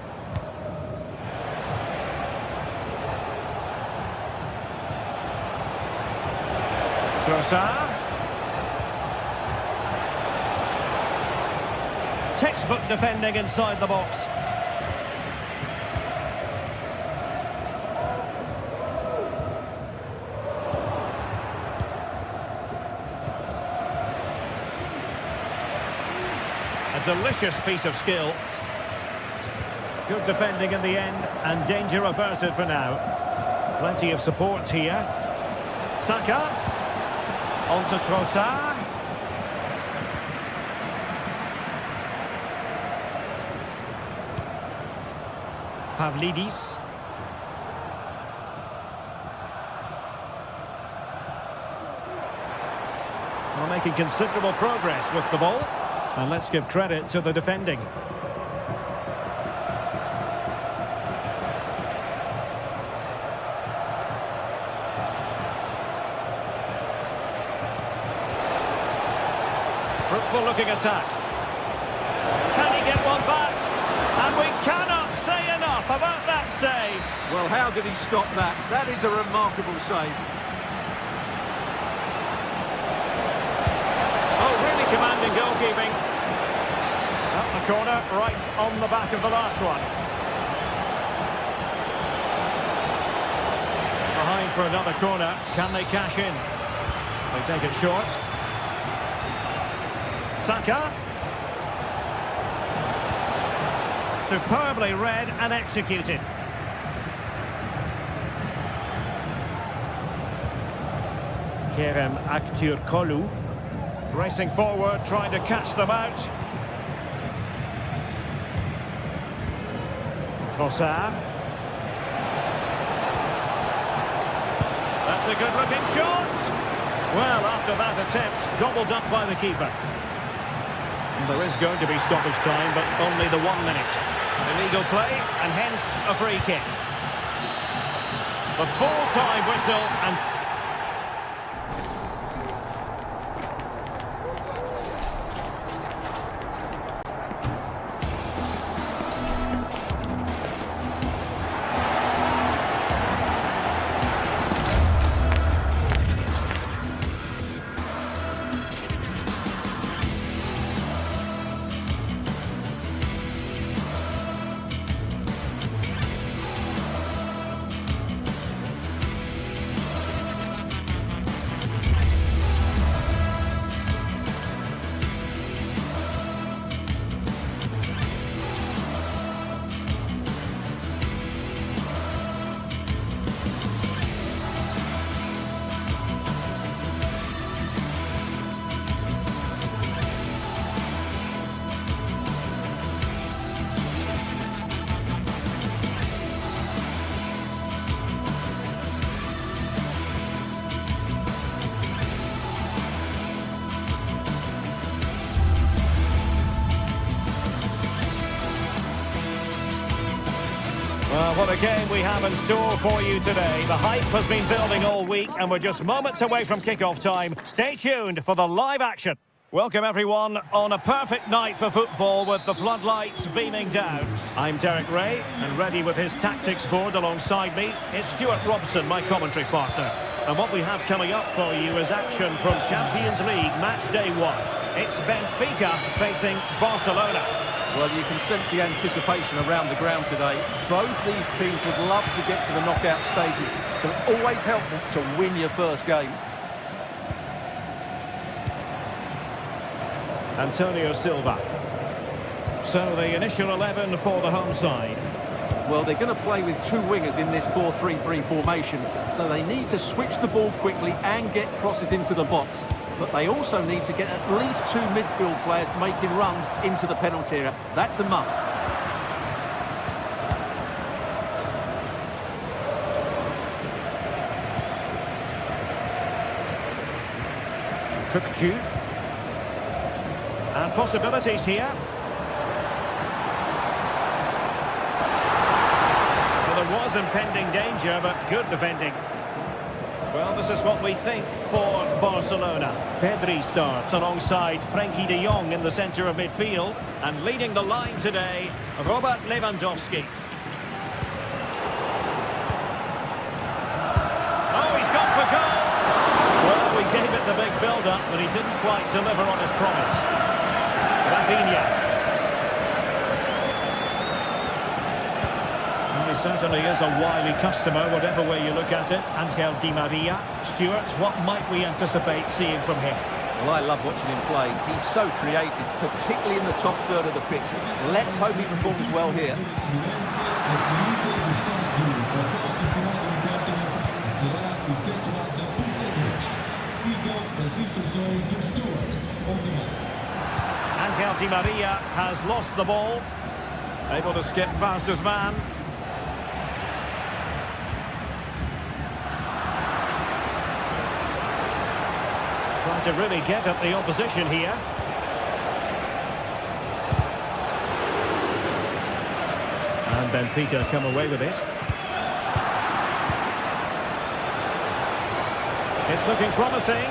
Trossard. Textbook defending inside the box. A delicious piece of skill. Good defending in the end, and danger averted for now. Plenty of support here. Saka. On to Trossard. Pavlidis. Well, making considerable progress with the ball. And let's give credit to the defending. Fruitful looking attack. Can he get one back? And we cannot say enough about that save. Well, how did he stop that? That is a remarkable save. Oh, really commanding goalkeeping. Up the corner, right on the back of the last one. Behind for another corner. Can they cash in? They take it short. Saka. Superbly read and executed. Kerem Aktürkoğlu racing forward, trying to catch them out. Trossard. That's a good-looking shot. Well, after that attempt, gobbled up by the keeper. There is going to be stoppage time, but only the 1 minute. Illegal play, and hence a free kick. The full-time whistle, and well, what a game we have in store for you today. The hype has been building all week, and we're just moments away from kickoff time. Stay tuned for the live action. Welcome, everyone, on a perfect night for football with the floodlights beaming down. I'm Derek Ray, and ready with his tactics board alongside me is Stuart Robson, my commentary partner. And what we have coming up for you is action from Champions League match day 1. It's Benfica facing Barcelona. Well, you can sense the anticipation around the ground today. Both these teams would love to get to the knockout stages, so it's always helpful to win your first game. Antonio Silva. So the initial 11 for the home side. Well, they're going to play with two wingers in this 4-3-3 formation, so they need to switch the ball quickly and get crosses into the box. But they also need to get at least two midfield players making runs into the penalty area. That's a must. Cookju. And possibilities here. Well, there was impending danger, but good defending. Well, this is what we think for Barcelona. Pedri starts alongside Frenkie de Jong in the centre of midfield. And leading the line today, Robert Lewandowski. Oh, he's gone for goal! Well, we gave it the big build-up, but he didn't quite deliver on his promise. Rafinha. He certainly is a wily customer, whatever way you look at it. Angel Di Maria. Stuart, what might we anticipate seeing from him? Well, I love watching him play. He's so creative, particularly in the top third of the pitch. Let's hope he performs well here. Angel Di Maria has lost the ball. Able to skip past his man. Trying to really get at the opposition here. And Benfica come away with it. It's looking promising.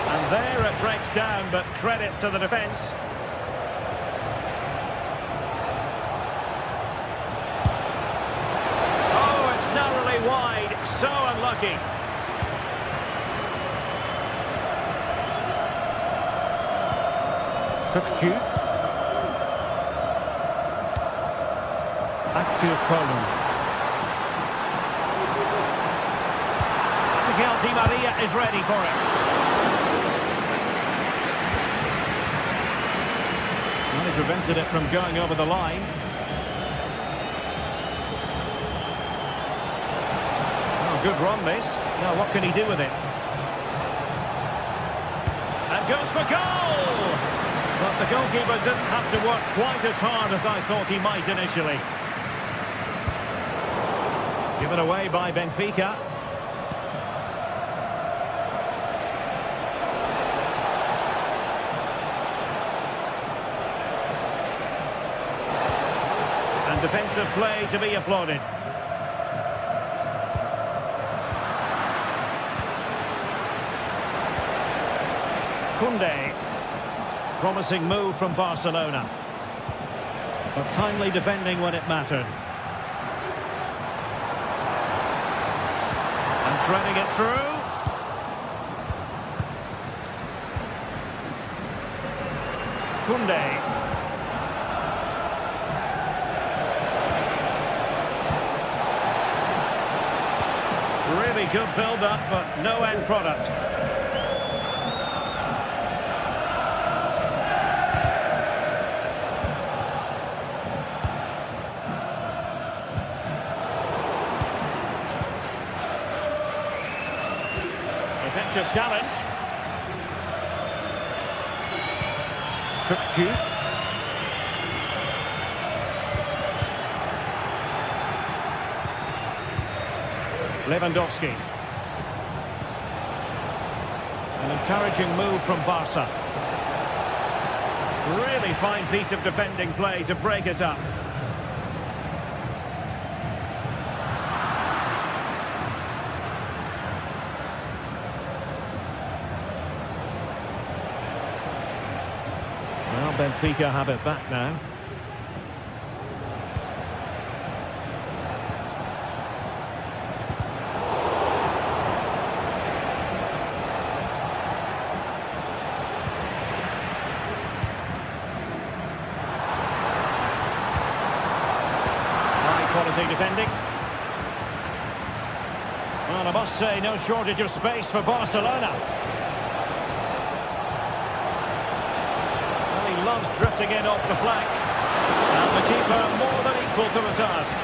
And there it breaks down, but credit to the defence. Narrowly wide, so unlucky. Cookju. Back to Kolu. Angel Di Maria is ready for it. Well, he prevented it from going over the line. Good run, this. Now, what can he do with it? And goes for goal! But the goalkeeper didn't have to work quite as hard as I thought he might initially. Given away by Benfica. And defensive play to be applauded. Koundé. Promising move from Barcelona. But timely defending when it mattered. And threading it through. Koundé. Really good build-up, but no end product. Effective challenge. Cookju. Lewandowski. An encouraging move from Barca. Really fine piece of defending play to break it up. Well, Benfica have it back now. quality defending. Well, I must say, no shortage of space for Barcelona. Well, he loves drifting in off the flank. And the keeper more than equal to the task.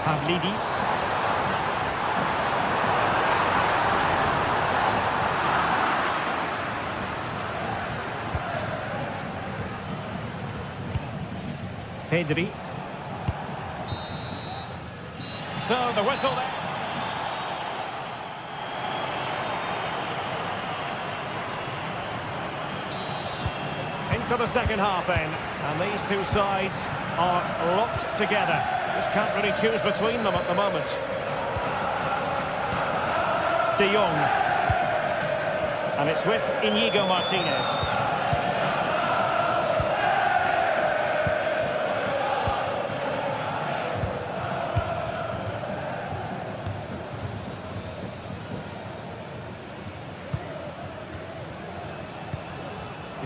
Pavlidis. Pedri. So the whistle there. Into the second half then. And these two sides are locked together. Just can't really choose between them at the moment. De Jong. And it's with Inigo Martinez.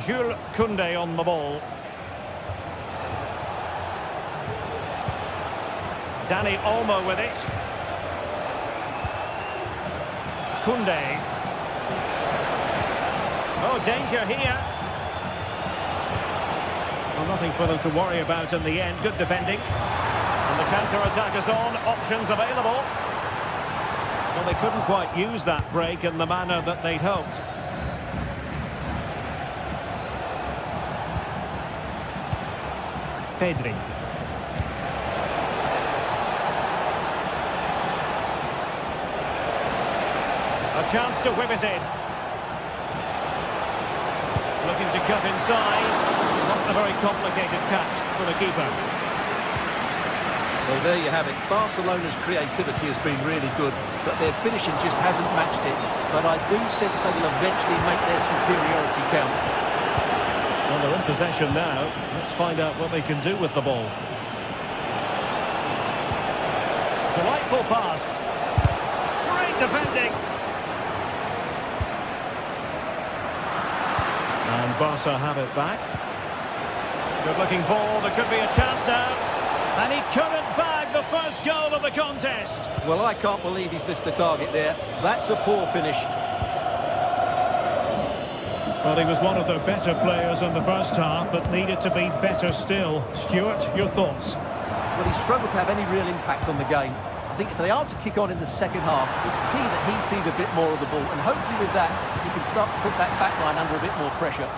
Jules Koundé on the ball. Dani Olmo with it. Koundé. Oh, danger here. Well, nothing for them to worry about in the end. Good defending. And the counter-attack is on. Options available. Well, they couldn't quite use that break in the manner that they'd hoped. Pedri. A chance to whip it in. Looking to cut inside. Not a very complicated catch for the keeper. Well, there you have it. Barcelona's creativity has been really good, but their finishing just hasn't matched it. But I do sense they will eventually make their superiority count. Well, they're in possession now. Let's find out what they can do with the ball. Delightful pass. Great defending. And Barca have it back. Good looking ball. There could be a chance now. And he couldn't bag the first goal of the contest. Well, I can't believe he's missed the target there. That's a poor finish. Well, he was one of the better players in the first half, but needed to be better still. Stuart, your thoughts? Well, he struggled to have any real impact on the game. I think if they are to kick on in the second half, it's key that he sees a bit more of the ball. And hopefully with that, he can start to put that back line under a bit more pressure.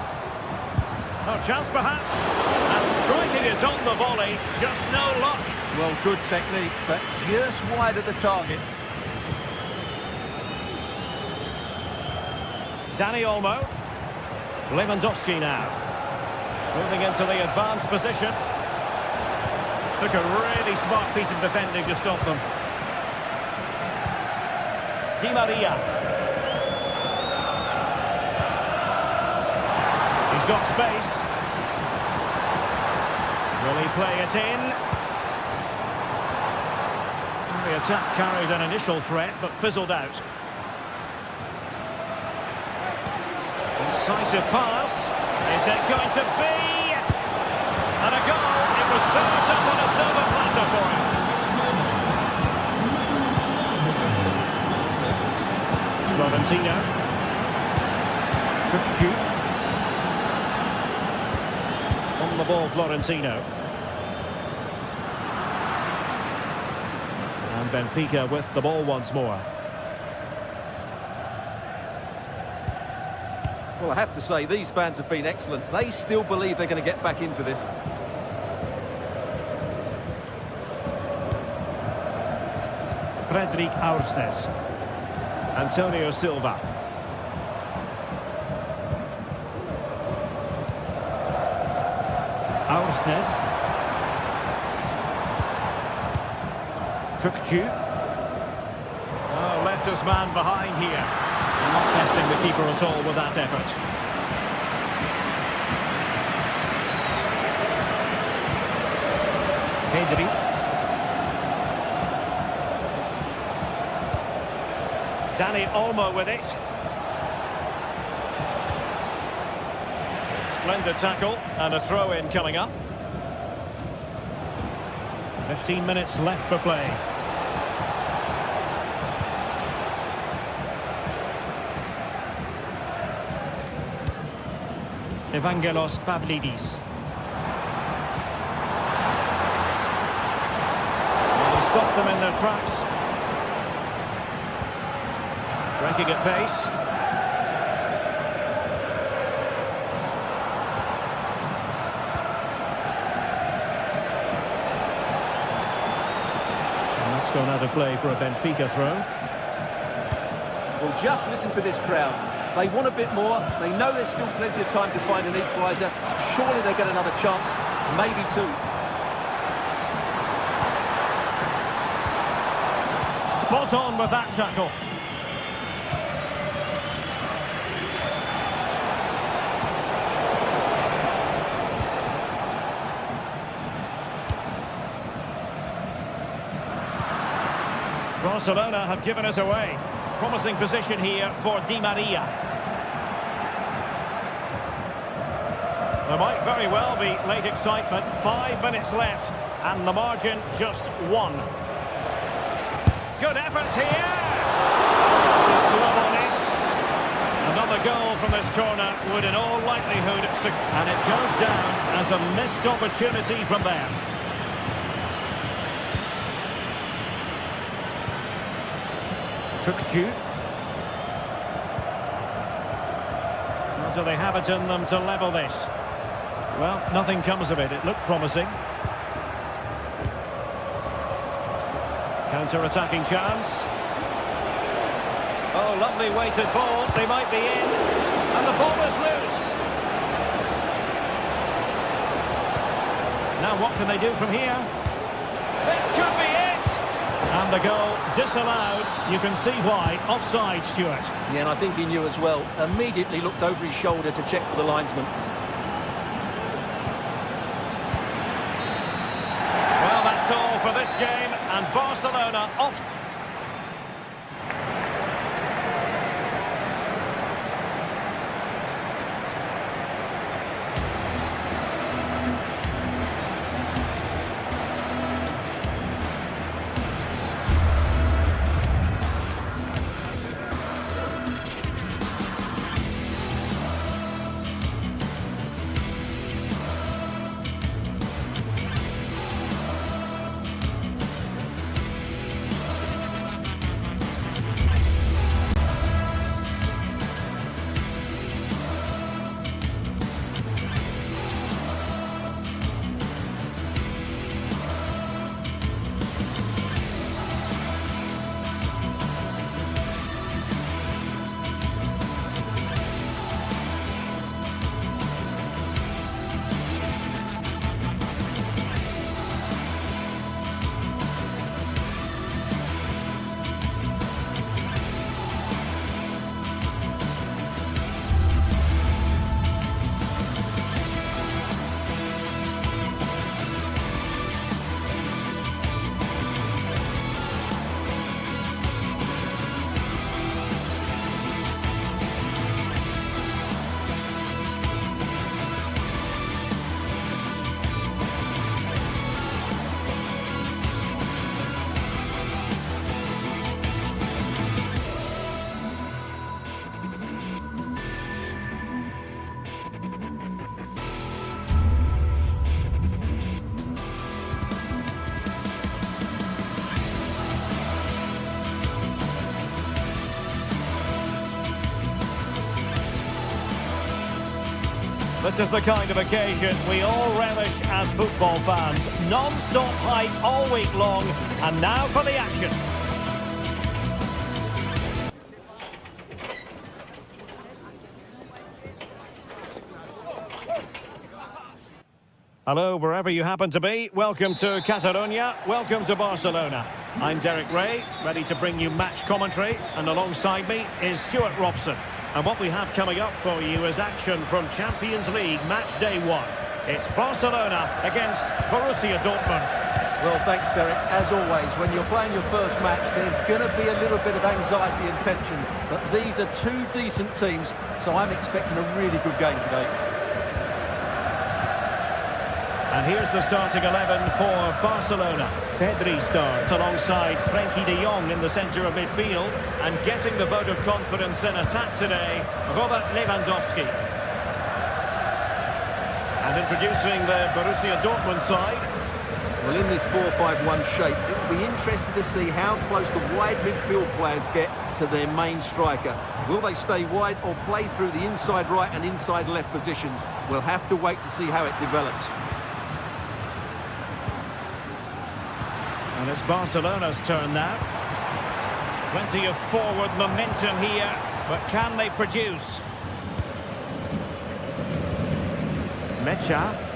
Oh, chance perhaps. And striking it on the volley, just no luck. Well, good technique, but just wide of the target. Dani Olmo. Lewandowski now. Moving into the advanced position. Took a really smart piece of defending to stop them. Di Maria. He's got space. Will he play it in? The attack carried an initial threat, but fizzled out. Decisive pass. Is it going to be? And a goal. It was served up on a silver platter for him. Florentino. Kukcu. On the ball, Florentino. And Benfica with the ball once more. Well, I have to say, these fans have been excellent. They still believe they're going to get back into this. Frederic Aursnes. Antonio Silva. Aursnes. Kukcu. Oh, left his man behind here. Not testing the keeper at all with that effort. Pedri. Dani Olmo with it. Splendid tackle and a throw-in coming up. 15 minutes left for play. Evangelos Pavlidis. Well, he stopped them in their tracks. Breaking at pace. And that's gone out of play for a Benfica throw. Well, just listen to this crowd. They want a bit more. They know there's still plenty of time to find an equaliser. Surely they get another chance, maybe two. Spot on with that tackle. Barcelona have given us away. Promising position here for Di Maria. There might very well be late excitement. 5 minutes left, and the margin just 1. Good effort here. His glove on it. Another goal from this corner would in all likelihood, and it goes down as a missed opportunity from there. Cookju. Or do they have it in them to level this? Well, nothing comes of it. It looked promising. Counter-attacking chance. Oh, lovely weighted ball. They might be in. And the ball is loose. Now what can they do from here? This could be it. And the goal disallowed. You can see why. Offside, Stuart. Yeah, and I think he knew as well. Immediately looked over his shoulder to check for the linesman. Well, that's all for this game. And Barcelona off. This is the kind of occasion we all relish as football fans. Non-stop hype all week long, and now for the action. Hello, wherever you happen to be. Welcome to Catalonia. Welcome to Barcelona. I'm Derek Ray, ready to bring you match commentary, and alongside me is Stuart Robson. And what we have coming up for you is action from Champions League match day 1. It's Barcelona against Borussia Dortmund. Well, thanks, Derek. As always, when you're playing your first match, there's going to be a little bit of anxiety and tension. But these are two decent teams, so I'm expecting a really good game today. And here's the starting 11 for Barcelona. Pedri starts alongside Frenkie de Jong in the centre of midfield. And getting the vote of confidence in attack today, Robert Lewandowski. And introducing the Borussia Dortmund side. Well, in this 4-5-1 shape, it will be interesting to see how close the wide midfield players get to their main striker. Will they stay wide or play through the inside right and inside left positions? We'll have to wait to see how it develops. And it's Barcelona's turn now. Plenty of forward momentum here, but can they produce? Mecha.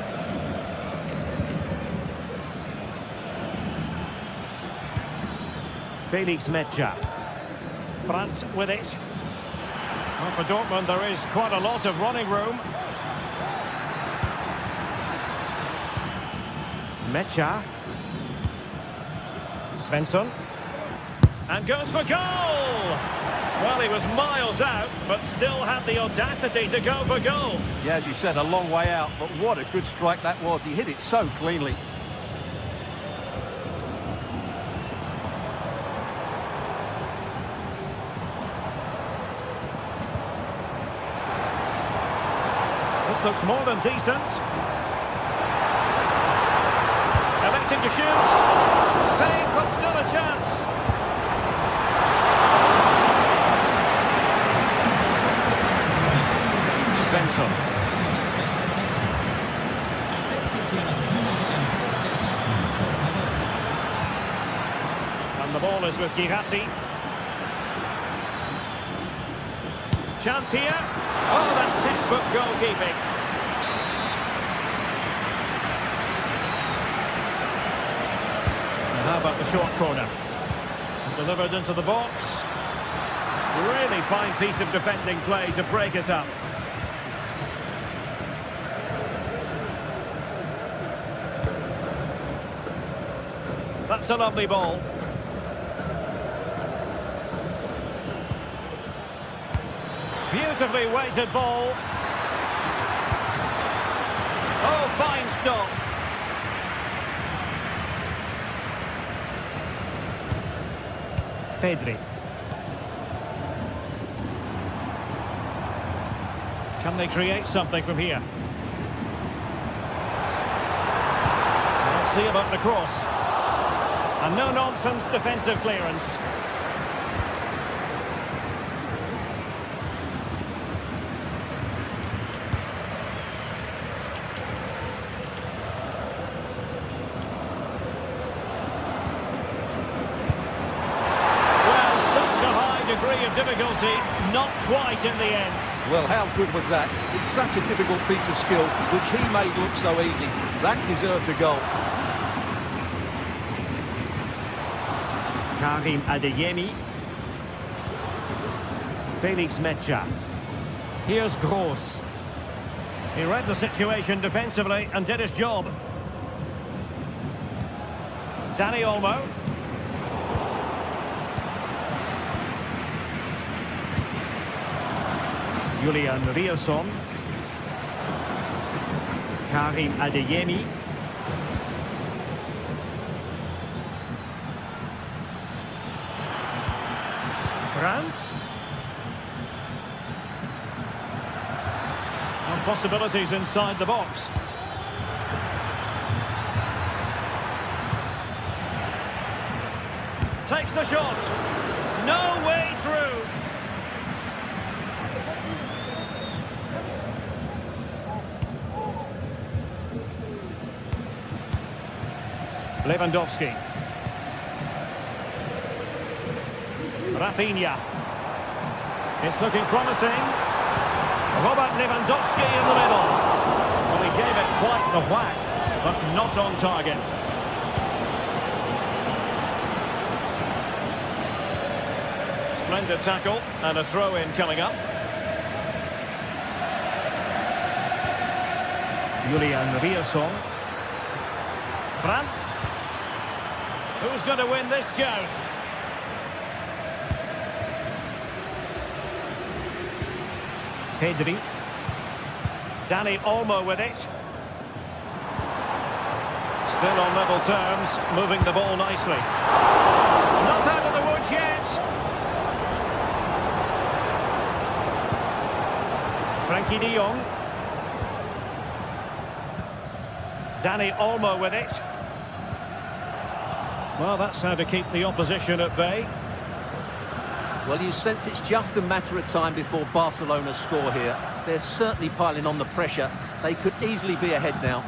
Felix Mecha. Brandt with it. Well, for Dortmund, there is quite a lot of running room. Mecha. Svensson. And goes for goal! Well, he was miles out, but still had the audacity to go for goal. Yeah, as you said, a long way out, but what a good strike that was. He hit it so cleanly. This looks more than decent. Electing to shoot. Save, but still a chance. Svensson. And the ball is with Girassi. Chance here. Oh, that's textbook goalkeeping. And how about the short corner? Delivered into the box. Really fine piece of defending play to break it up. That's a lovely ball. Beautifully weighted ball. Oh, fine stop. Pedri. Can they create something from here? Let's see about the cross. And no-nonsense defensive clearance. Difficulty, not quite in the end. Well, how good was that? It's such a difficult piece of skill, which he made look so easy. That deserved a goal. Karim Adeyemi. Felix Mecha. Here's Gross. He read the situation defensively and did his job. Dani Olmo. Julian Riasson. Karim Adeyemi. Brandt. And possibilities inside the box. Takes the shot. No way through. Lewandowski. Rafinha. It's looking promising. Robert Lewandowski in the middle. Well, he gave it quite the whack, but not on target. Splendid tackle and a throw-in coming up. Julian Riasson. Brandt. Who's going to win this joust? Pedri. Dani Olmo with it. Still on level terms, moving the ball nicely. Not out of the woods yet. Frenkie de Jong. Dani Olmo with it. Well, that's how to keep the opposition at bay. Well, you sense it's just a matter of time before Barcelona score here. They're certainly piling on the pressure. They could easily be ahead now.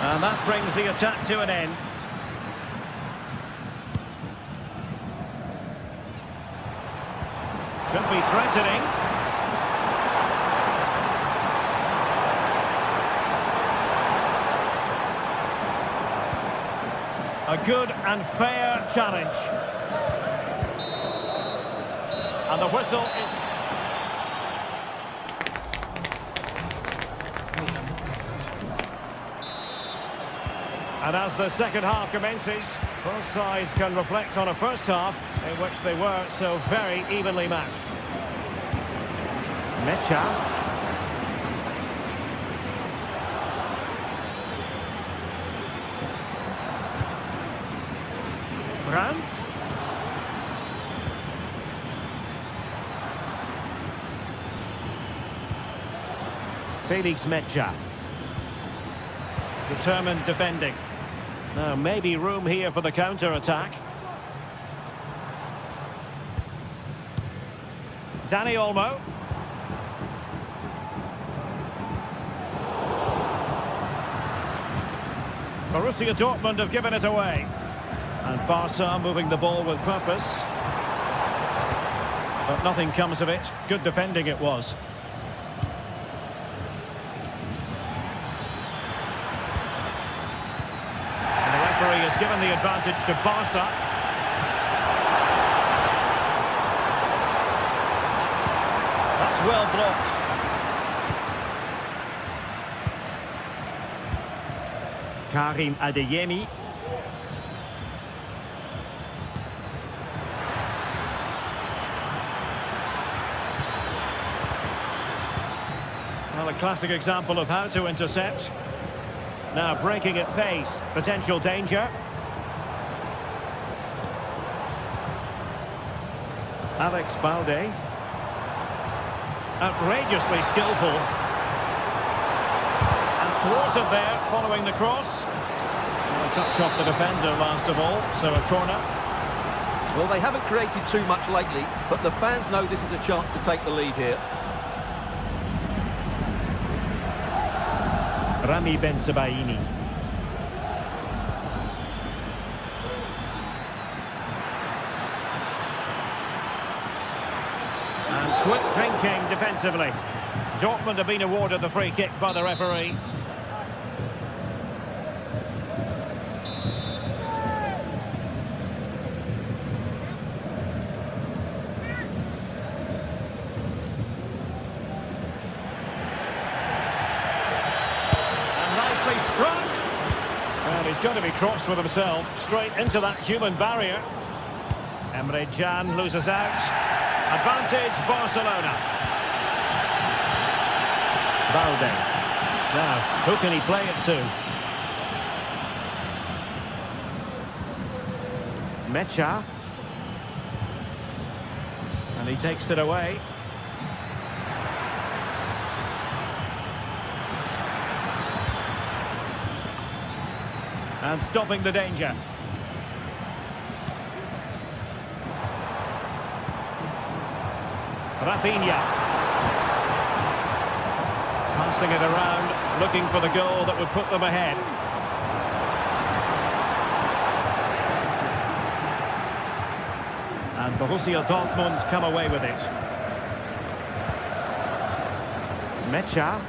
And that brings the attack to an end. Could be threatening. A good and fair challenge. And the whistle is... And as the second half commences, both sides can reflect on a first half in which they were so very evenly matched. Mecha. Brandt. Felix Mecha. Determined defending. Now, maybe room here for the counter-attack. Dani Olmo. Borussia Dortmund have given it away. And Barca moving the ball with purpose. But nothing comes of it. Good defending it was. Has given the advantage to Barca. That's well blocked. Karim Adeyemi. Well, a classic example of how to intercept. Now breaking at pace, potential danger. Alex Balde. Outrageously skillful. And thwarted there, following the cross. A touch off the defender last of all, so a corner. Well, they haven't created too much lately, but the fans know this is a chance to take the lead here. Rami Ben-Sebaini. And quick thinking defensively. Dortmund have been awarded the free kick by the referee. Struck. Well, he's going to be cross with himself, straight into that human barrier. Emre Can loses out. Advantage Barcelona. Balde. Now, who can he play it to? Mecha. And he takes it away. And stopping the danger. Rafinha. Passing it around, looking for the goal that would put them ahead. And Borussia Dortmund come away with it. Mecha.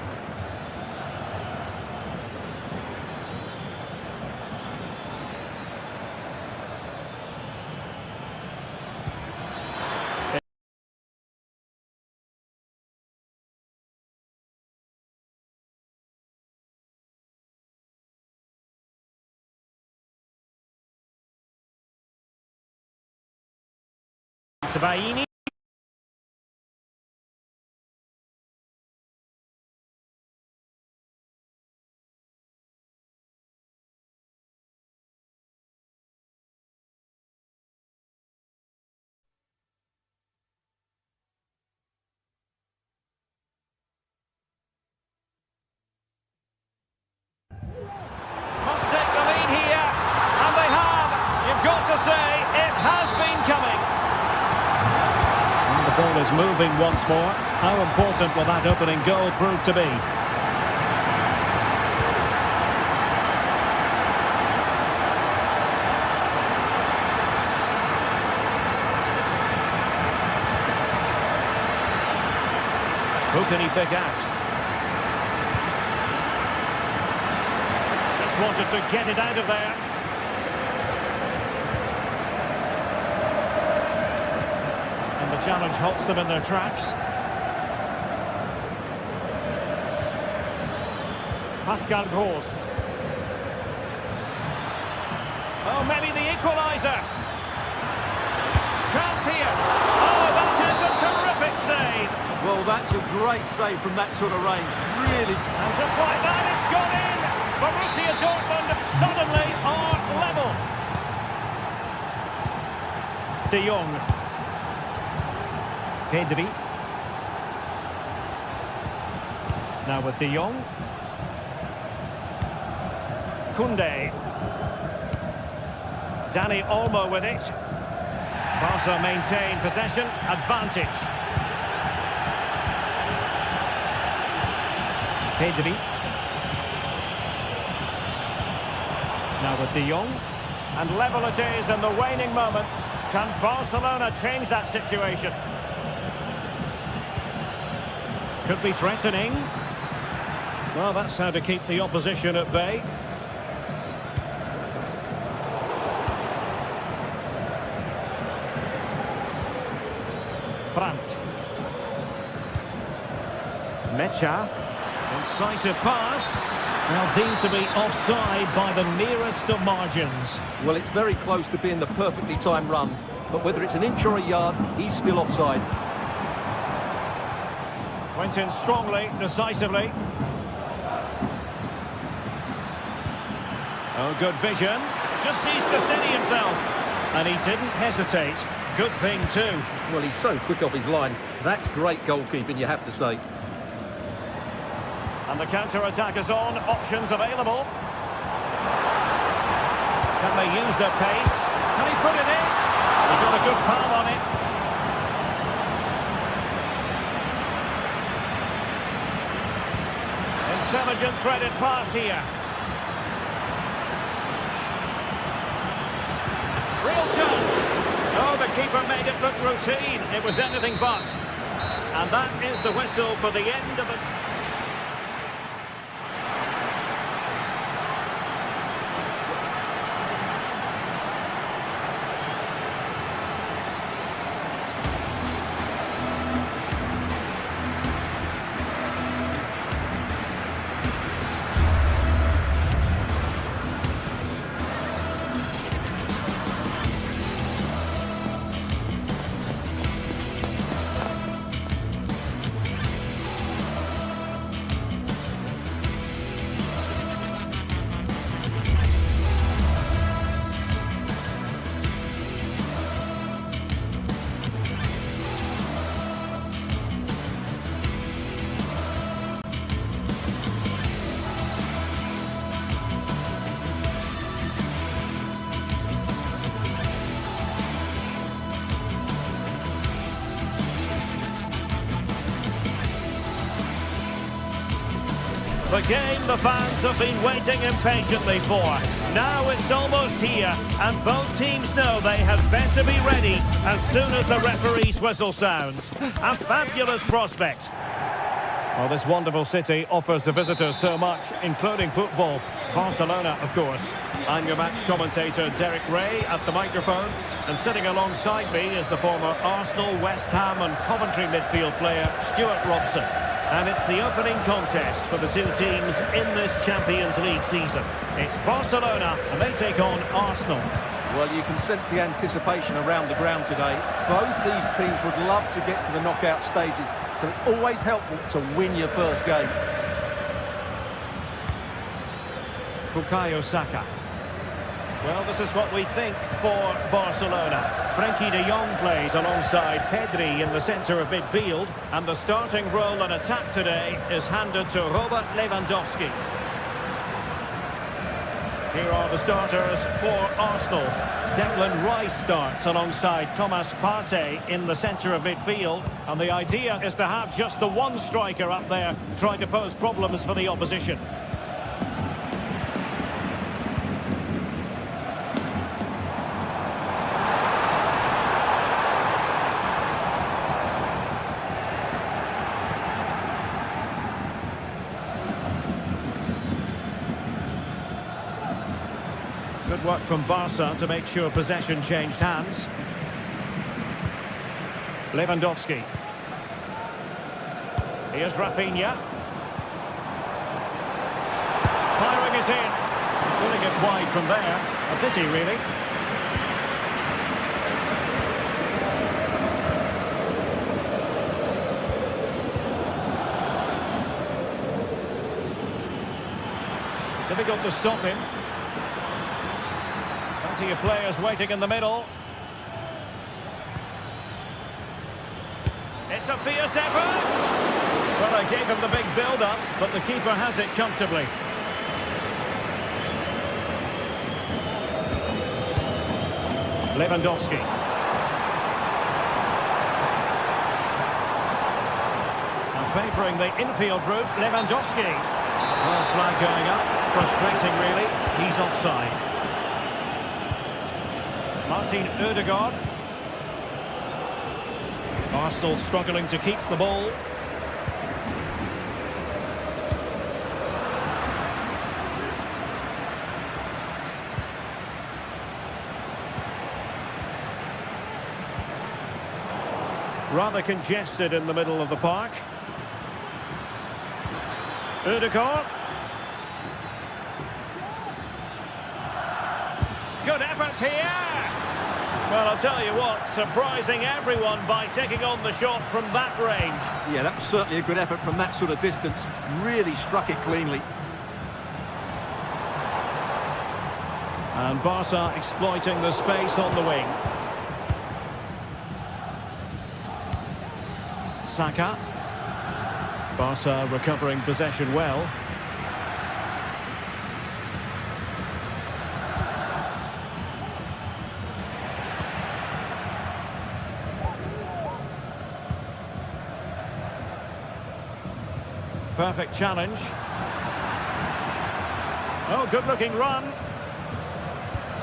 Sbaini. Must take the lead here, and they have. You've got to say, it has been coming. And the ball is moving once more. How important will that opening goal prove to be? Who can he pick out? Just wanted to get it out of there. And the challenge halts them in their tracks. Pascal Gross. Oh, maybe the equaliser. Chance here. Oh, that is a terrific save. Well, that's a great save from that sort of range. Really. And just like that, it's gone in. Borussia Dortmund suddenly are level. De Jong. Pedri. Now with De Jong. Koundé. Dani Olmo with it. Barca maintain possession, advantage. Pedri. Now with De Jong. And level it is in the waning moments. Can Barcelona change that situation? Could be threatening. Well, that's how to keep the opposition at bay. Brandt. Mecha. Incisive pass. Now deemed to be offside by the merest of margins. Well, it's very close to being the perfectly timed run, but whether it's an inch or a yard, he's still offside. Went in strongly, decisively. Oh, good vision. Just needs to steady himself. And he didn't hesitate. Good thing too. Well, he's so quick off his line. That's great goalkeeping, you have to say. And the counter-attack is on. Options available. Can they use their pace? Can he put it in? He got a good palm on it. Intelligent threaded pass here. Real chance. Oh, the keeper made it look routine. It was anything but. And that is the whistle for the end of it. The game the fans have been waiting impatiently for. Now it's almost here, and both teams know they had better be ready as soon as the referee's whistle sounds. A fabulous prospect. Well, this wonderful city offers the visitors so much, including football. Barcelona, of course. I'm your match commentator, Derek Ray, at the microphone. And sitting alongside me is the former Arsenal, West Ham and Coventry midfield player, Stuart Robson. And it's the opening contest for the two teams in this Champions League season. It's Barcelona, and they take on Arsenal. Well, you can sense the anticipation around the ground today. Both these teams would love to get to the knockout stages, so it's always helpful to win your first game. Bukayo Saka. Well, this is what we think for Barcelona. Frenkie de Jong plays alongside Pedri in the centre of midfield, and the starting role in attack today is handed to Robert Lewandowski. Here are the starters for Arsenal. Declan Rice starts alongside Thomas Partey in the centre of midfield, and the idea is to have just the one striker up there trying to pose problems for the opposition. Good work from Barca to make sure possession changed hands. Lewandowski. Here's Rafinha. Firing it in. Pulling it wide from there. A pity, really. Difficult to stop him. Plenty of players waiting in the middle. It's a fierce effort. Well, I gave him the big build-up, but the keeper has it comfortably. Lewandowski. And favouring the infield route, Lewandowski. Well, flag going up. Frustrating, really. He's offside. Martin Ødegaard. Arsenal struggling to keep the ball. Rather congested in the middle of the park. Ødegaard. Good effort here. Well, I'll tell you what, surprising everyone by taking on the shot from that range. Yeah, that was certainly a good effort from that sort of distance. Really struck it cleanly. And Barca exploiting the space on the wing. Saka. Barca recovering possession well. Perfect challenge. Oh, good-looking run.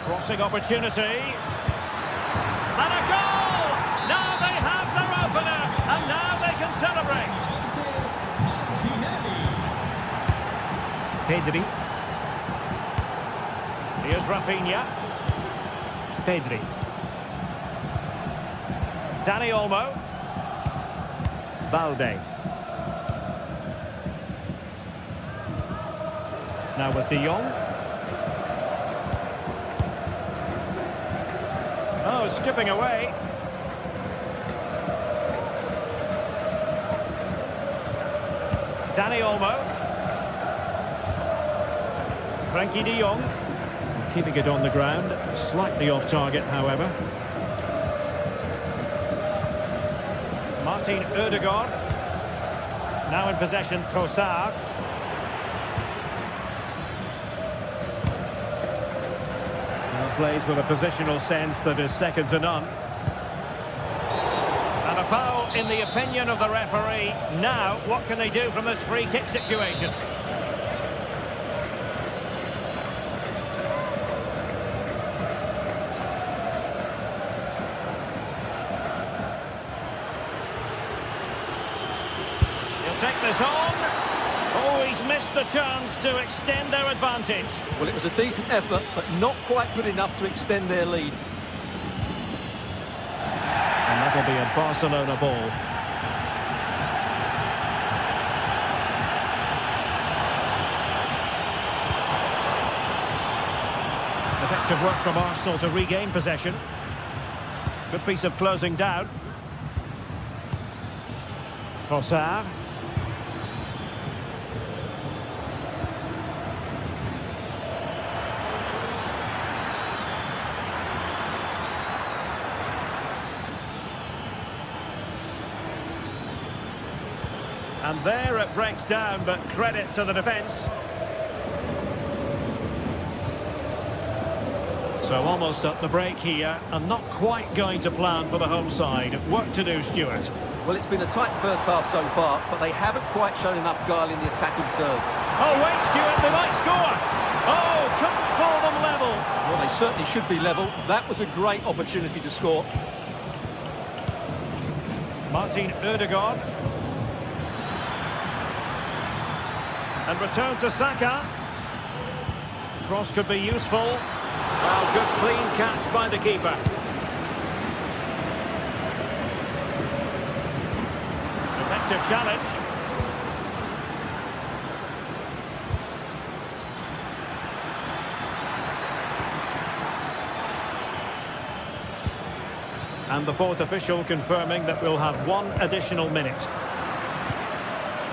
Crossing opportunity. And a goal! Now they have their opener, and now they can celebrate. Pedri. Here's Rafinha. Pedri. Dani Olmo. Balde. Now with De Jong. Oh, skipping away. Dani Olmo. Frenkie de Jong. Keeping it on the ground. Slightly off target, however. Martin Ødegaard. Now in possession, Kossar. Plays with a positional sense that is second to none. And a foul in the opinion of the referee. Now, what can they do from this free kick situation? He'll take this on. Oh, he's missed the chance to extend their advantage. Well, it was a decent effort, but not quite good enough to extend their lead. And that'll be a Barcelona ball. Effective work from Arsenal to regain possession. Good piece of closing down. Trossard. And there it breaks down, but credit to the defence. So almost at the break here, and not quite going to plan for the home side. Work to do, Stuart. Well, it's been a tight first half so far, but they haven't quite shown enough guile in the attacking third. Oh, wait, Stuart, they might score. Oh, couldn't pull them level. Well, they certainly should be level. That was a great opportunity to score. Martin Ødegaard. And return to Saka. Cross could be useful. Well, good clean catch by the keeper. Effective challenge. And the fourth official confirming that we'll have one additional minute.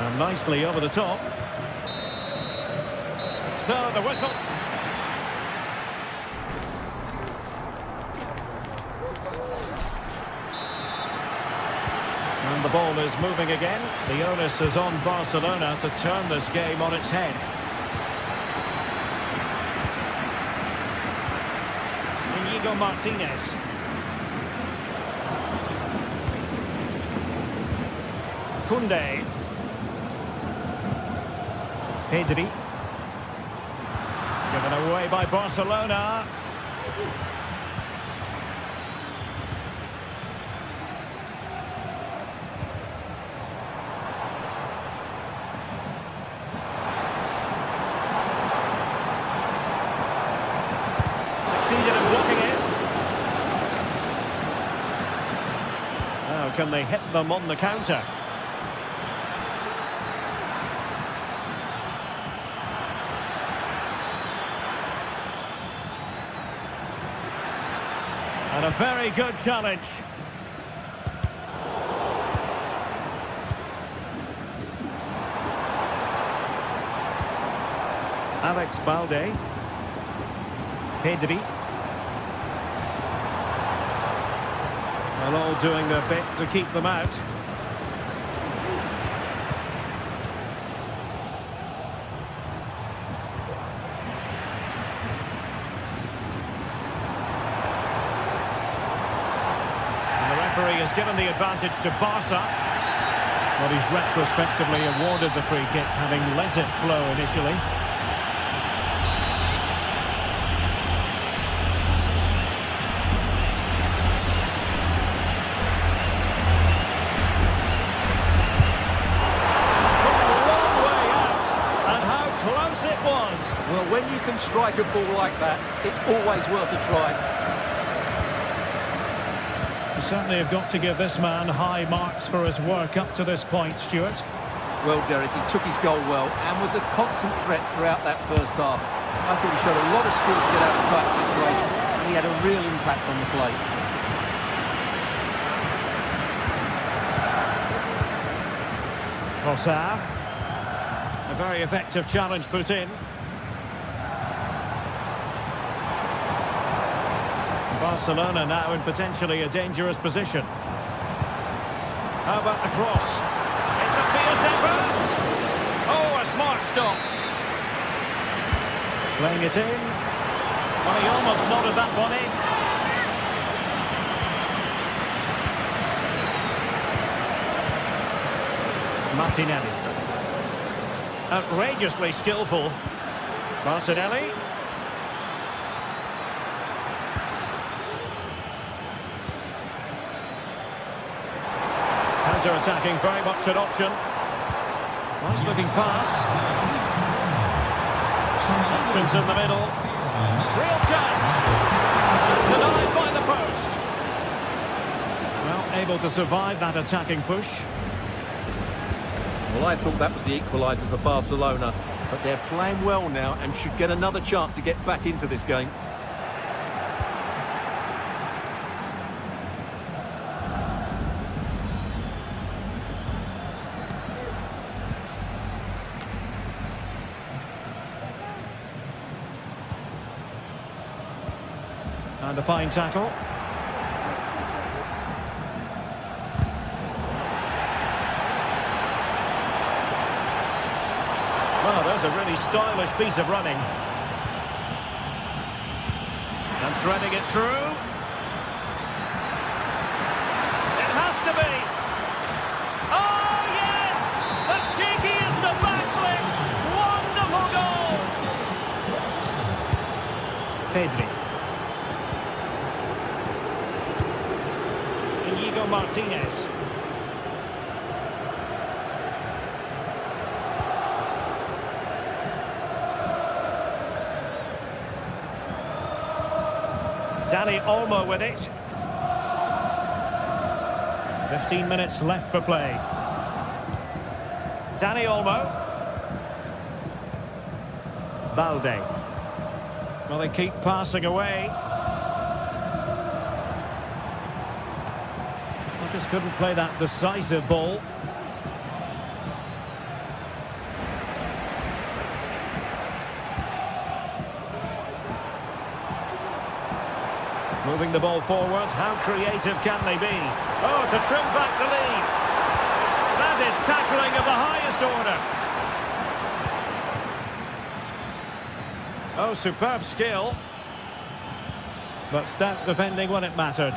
And nicely over the top. So the whistle. And the ball is moving again. The onus is on Barcelona to turn this game on its head. Inigo Martinez. Koundé. Pedri. Given away by Barcelona. Succeeded in blocking it. Now can they hit them on the counter? And a very good challenge. Alex Balde. Pedri. And all doing their bit to keep them out. Has given the advantage to Barca. But he's retrospectively awarded the free kick, having let it flow initially. From a long way out, and how close it was. Well, when you can strike a ball like that, it's always worth a try. Certainly have got to give this man high marks for his work up to this point, Stuart. Well, Derek, he took his goal well and was a constant threat throughout that first half. I thought he showed a lot of skills to get out of tight situations, and he had a real impact on the play. Trossard. A very effective challenge put in. Barcelona now in potentially a dangerous position. How about the cross? It's a fierce effort! Oh, a smart stop. Playing it in. Well, he almost nodded that one in. Martinelli. Outrageously skillful. Martinelli. Counter-attacking, very much an option. Nice looking pass. Options in the middle. Real chance. Denied by the post. Well, able to survive that attacking push. Well, I thought that was the equaliser for Barcelona, but they're playing well now and should get another chance to get back into this game. And a fine tackle. Well, there's a really stylish piece of running. And threading it through. It has to be. Oh, yes! The cheekiest of backflips. Wonderful goal. Pedri. Inigo Martinez. Dani Olmo with it. 15 minutes left for play. Dani Olmo. Balde. Well, they keep passing away. They just couldn't play that decisive ball. Moving the ball forwards, how creative can they be? Oh, to trim back the lead. That is tackling of the highest order. Oh, superb skill. But stout defending when it mattered.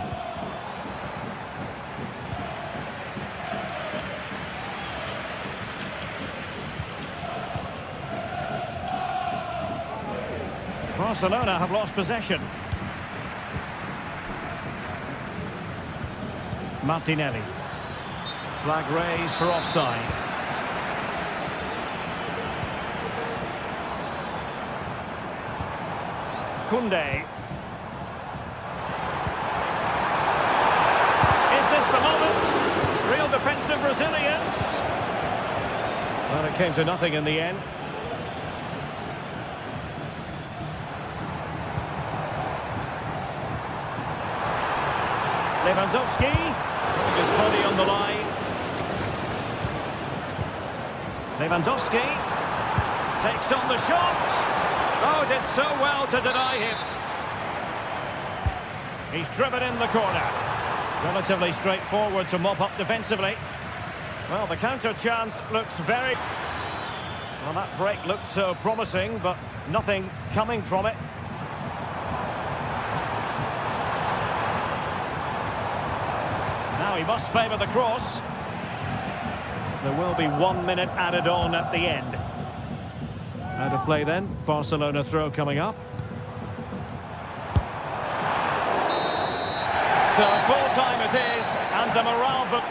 Barcelona have lost possession. Martinelli. Flag raised for offside. Koundé. Is this the moment? Real defensive resilience. Well, it came to nothing in the end. Lewandowski. His body on the line. Lewandowski takes on the shot. Oh, did so well to deny him. He's driven in the corner. Relatively straightforward to mop up defensively. Well, the counter chance looks very... Well, that break looked so promising, but nothing coming from it. Now he must favour the cross. There will be 1 minute added on at the end. Out of play then. Barcelona throw coming up. So full time it is, and the morale...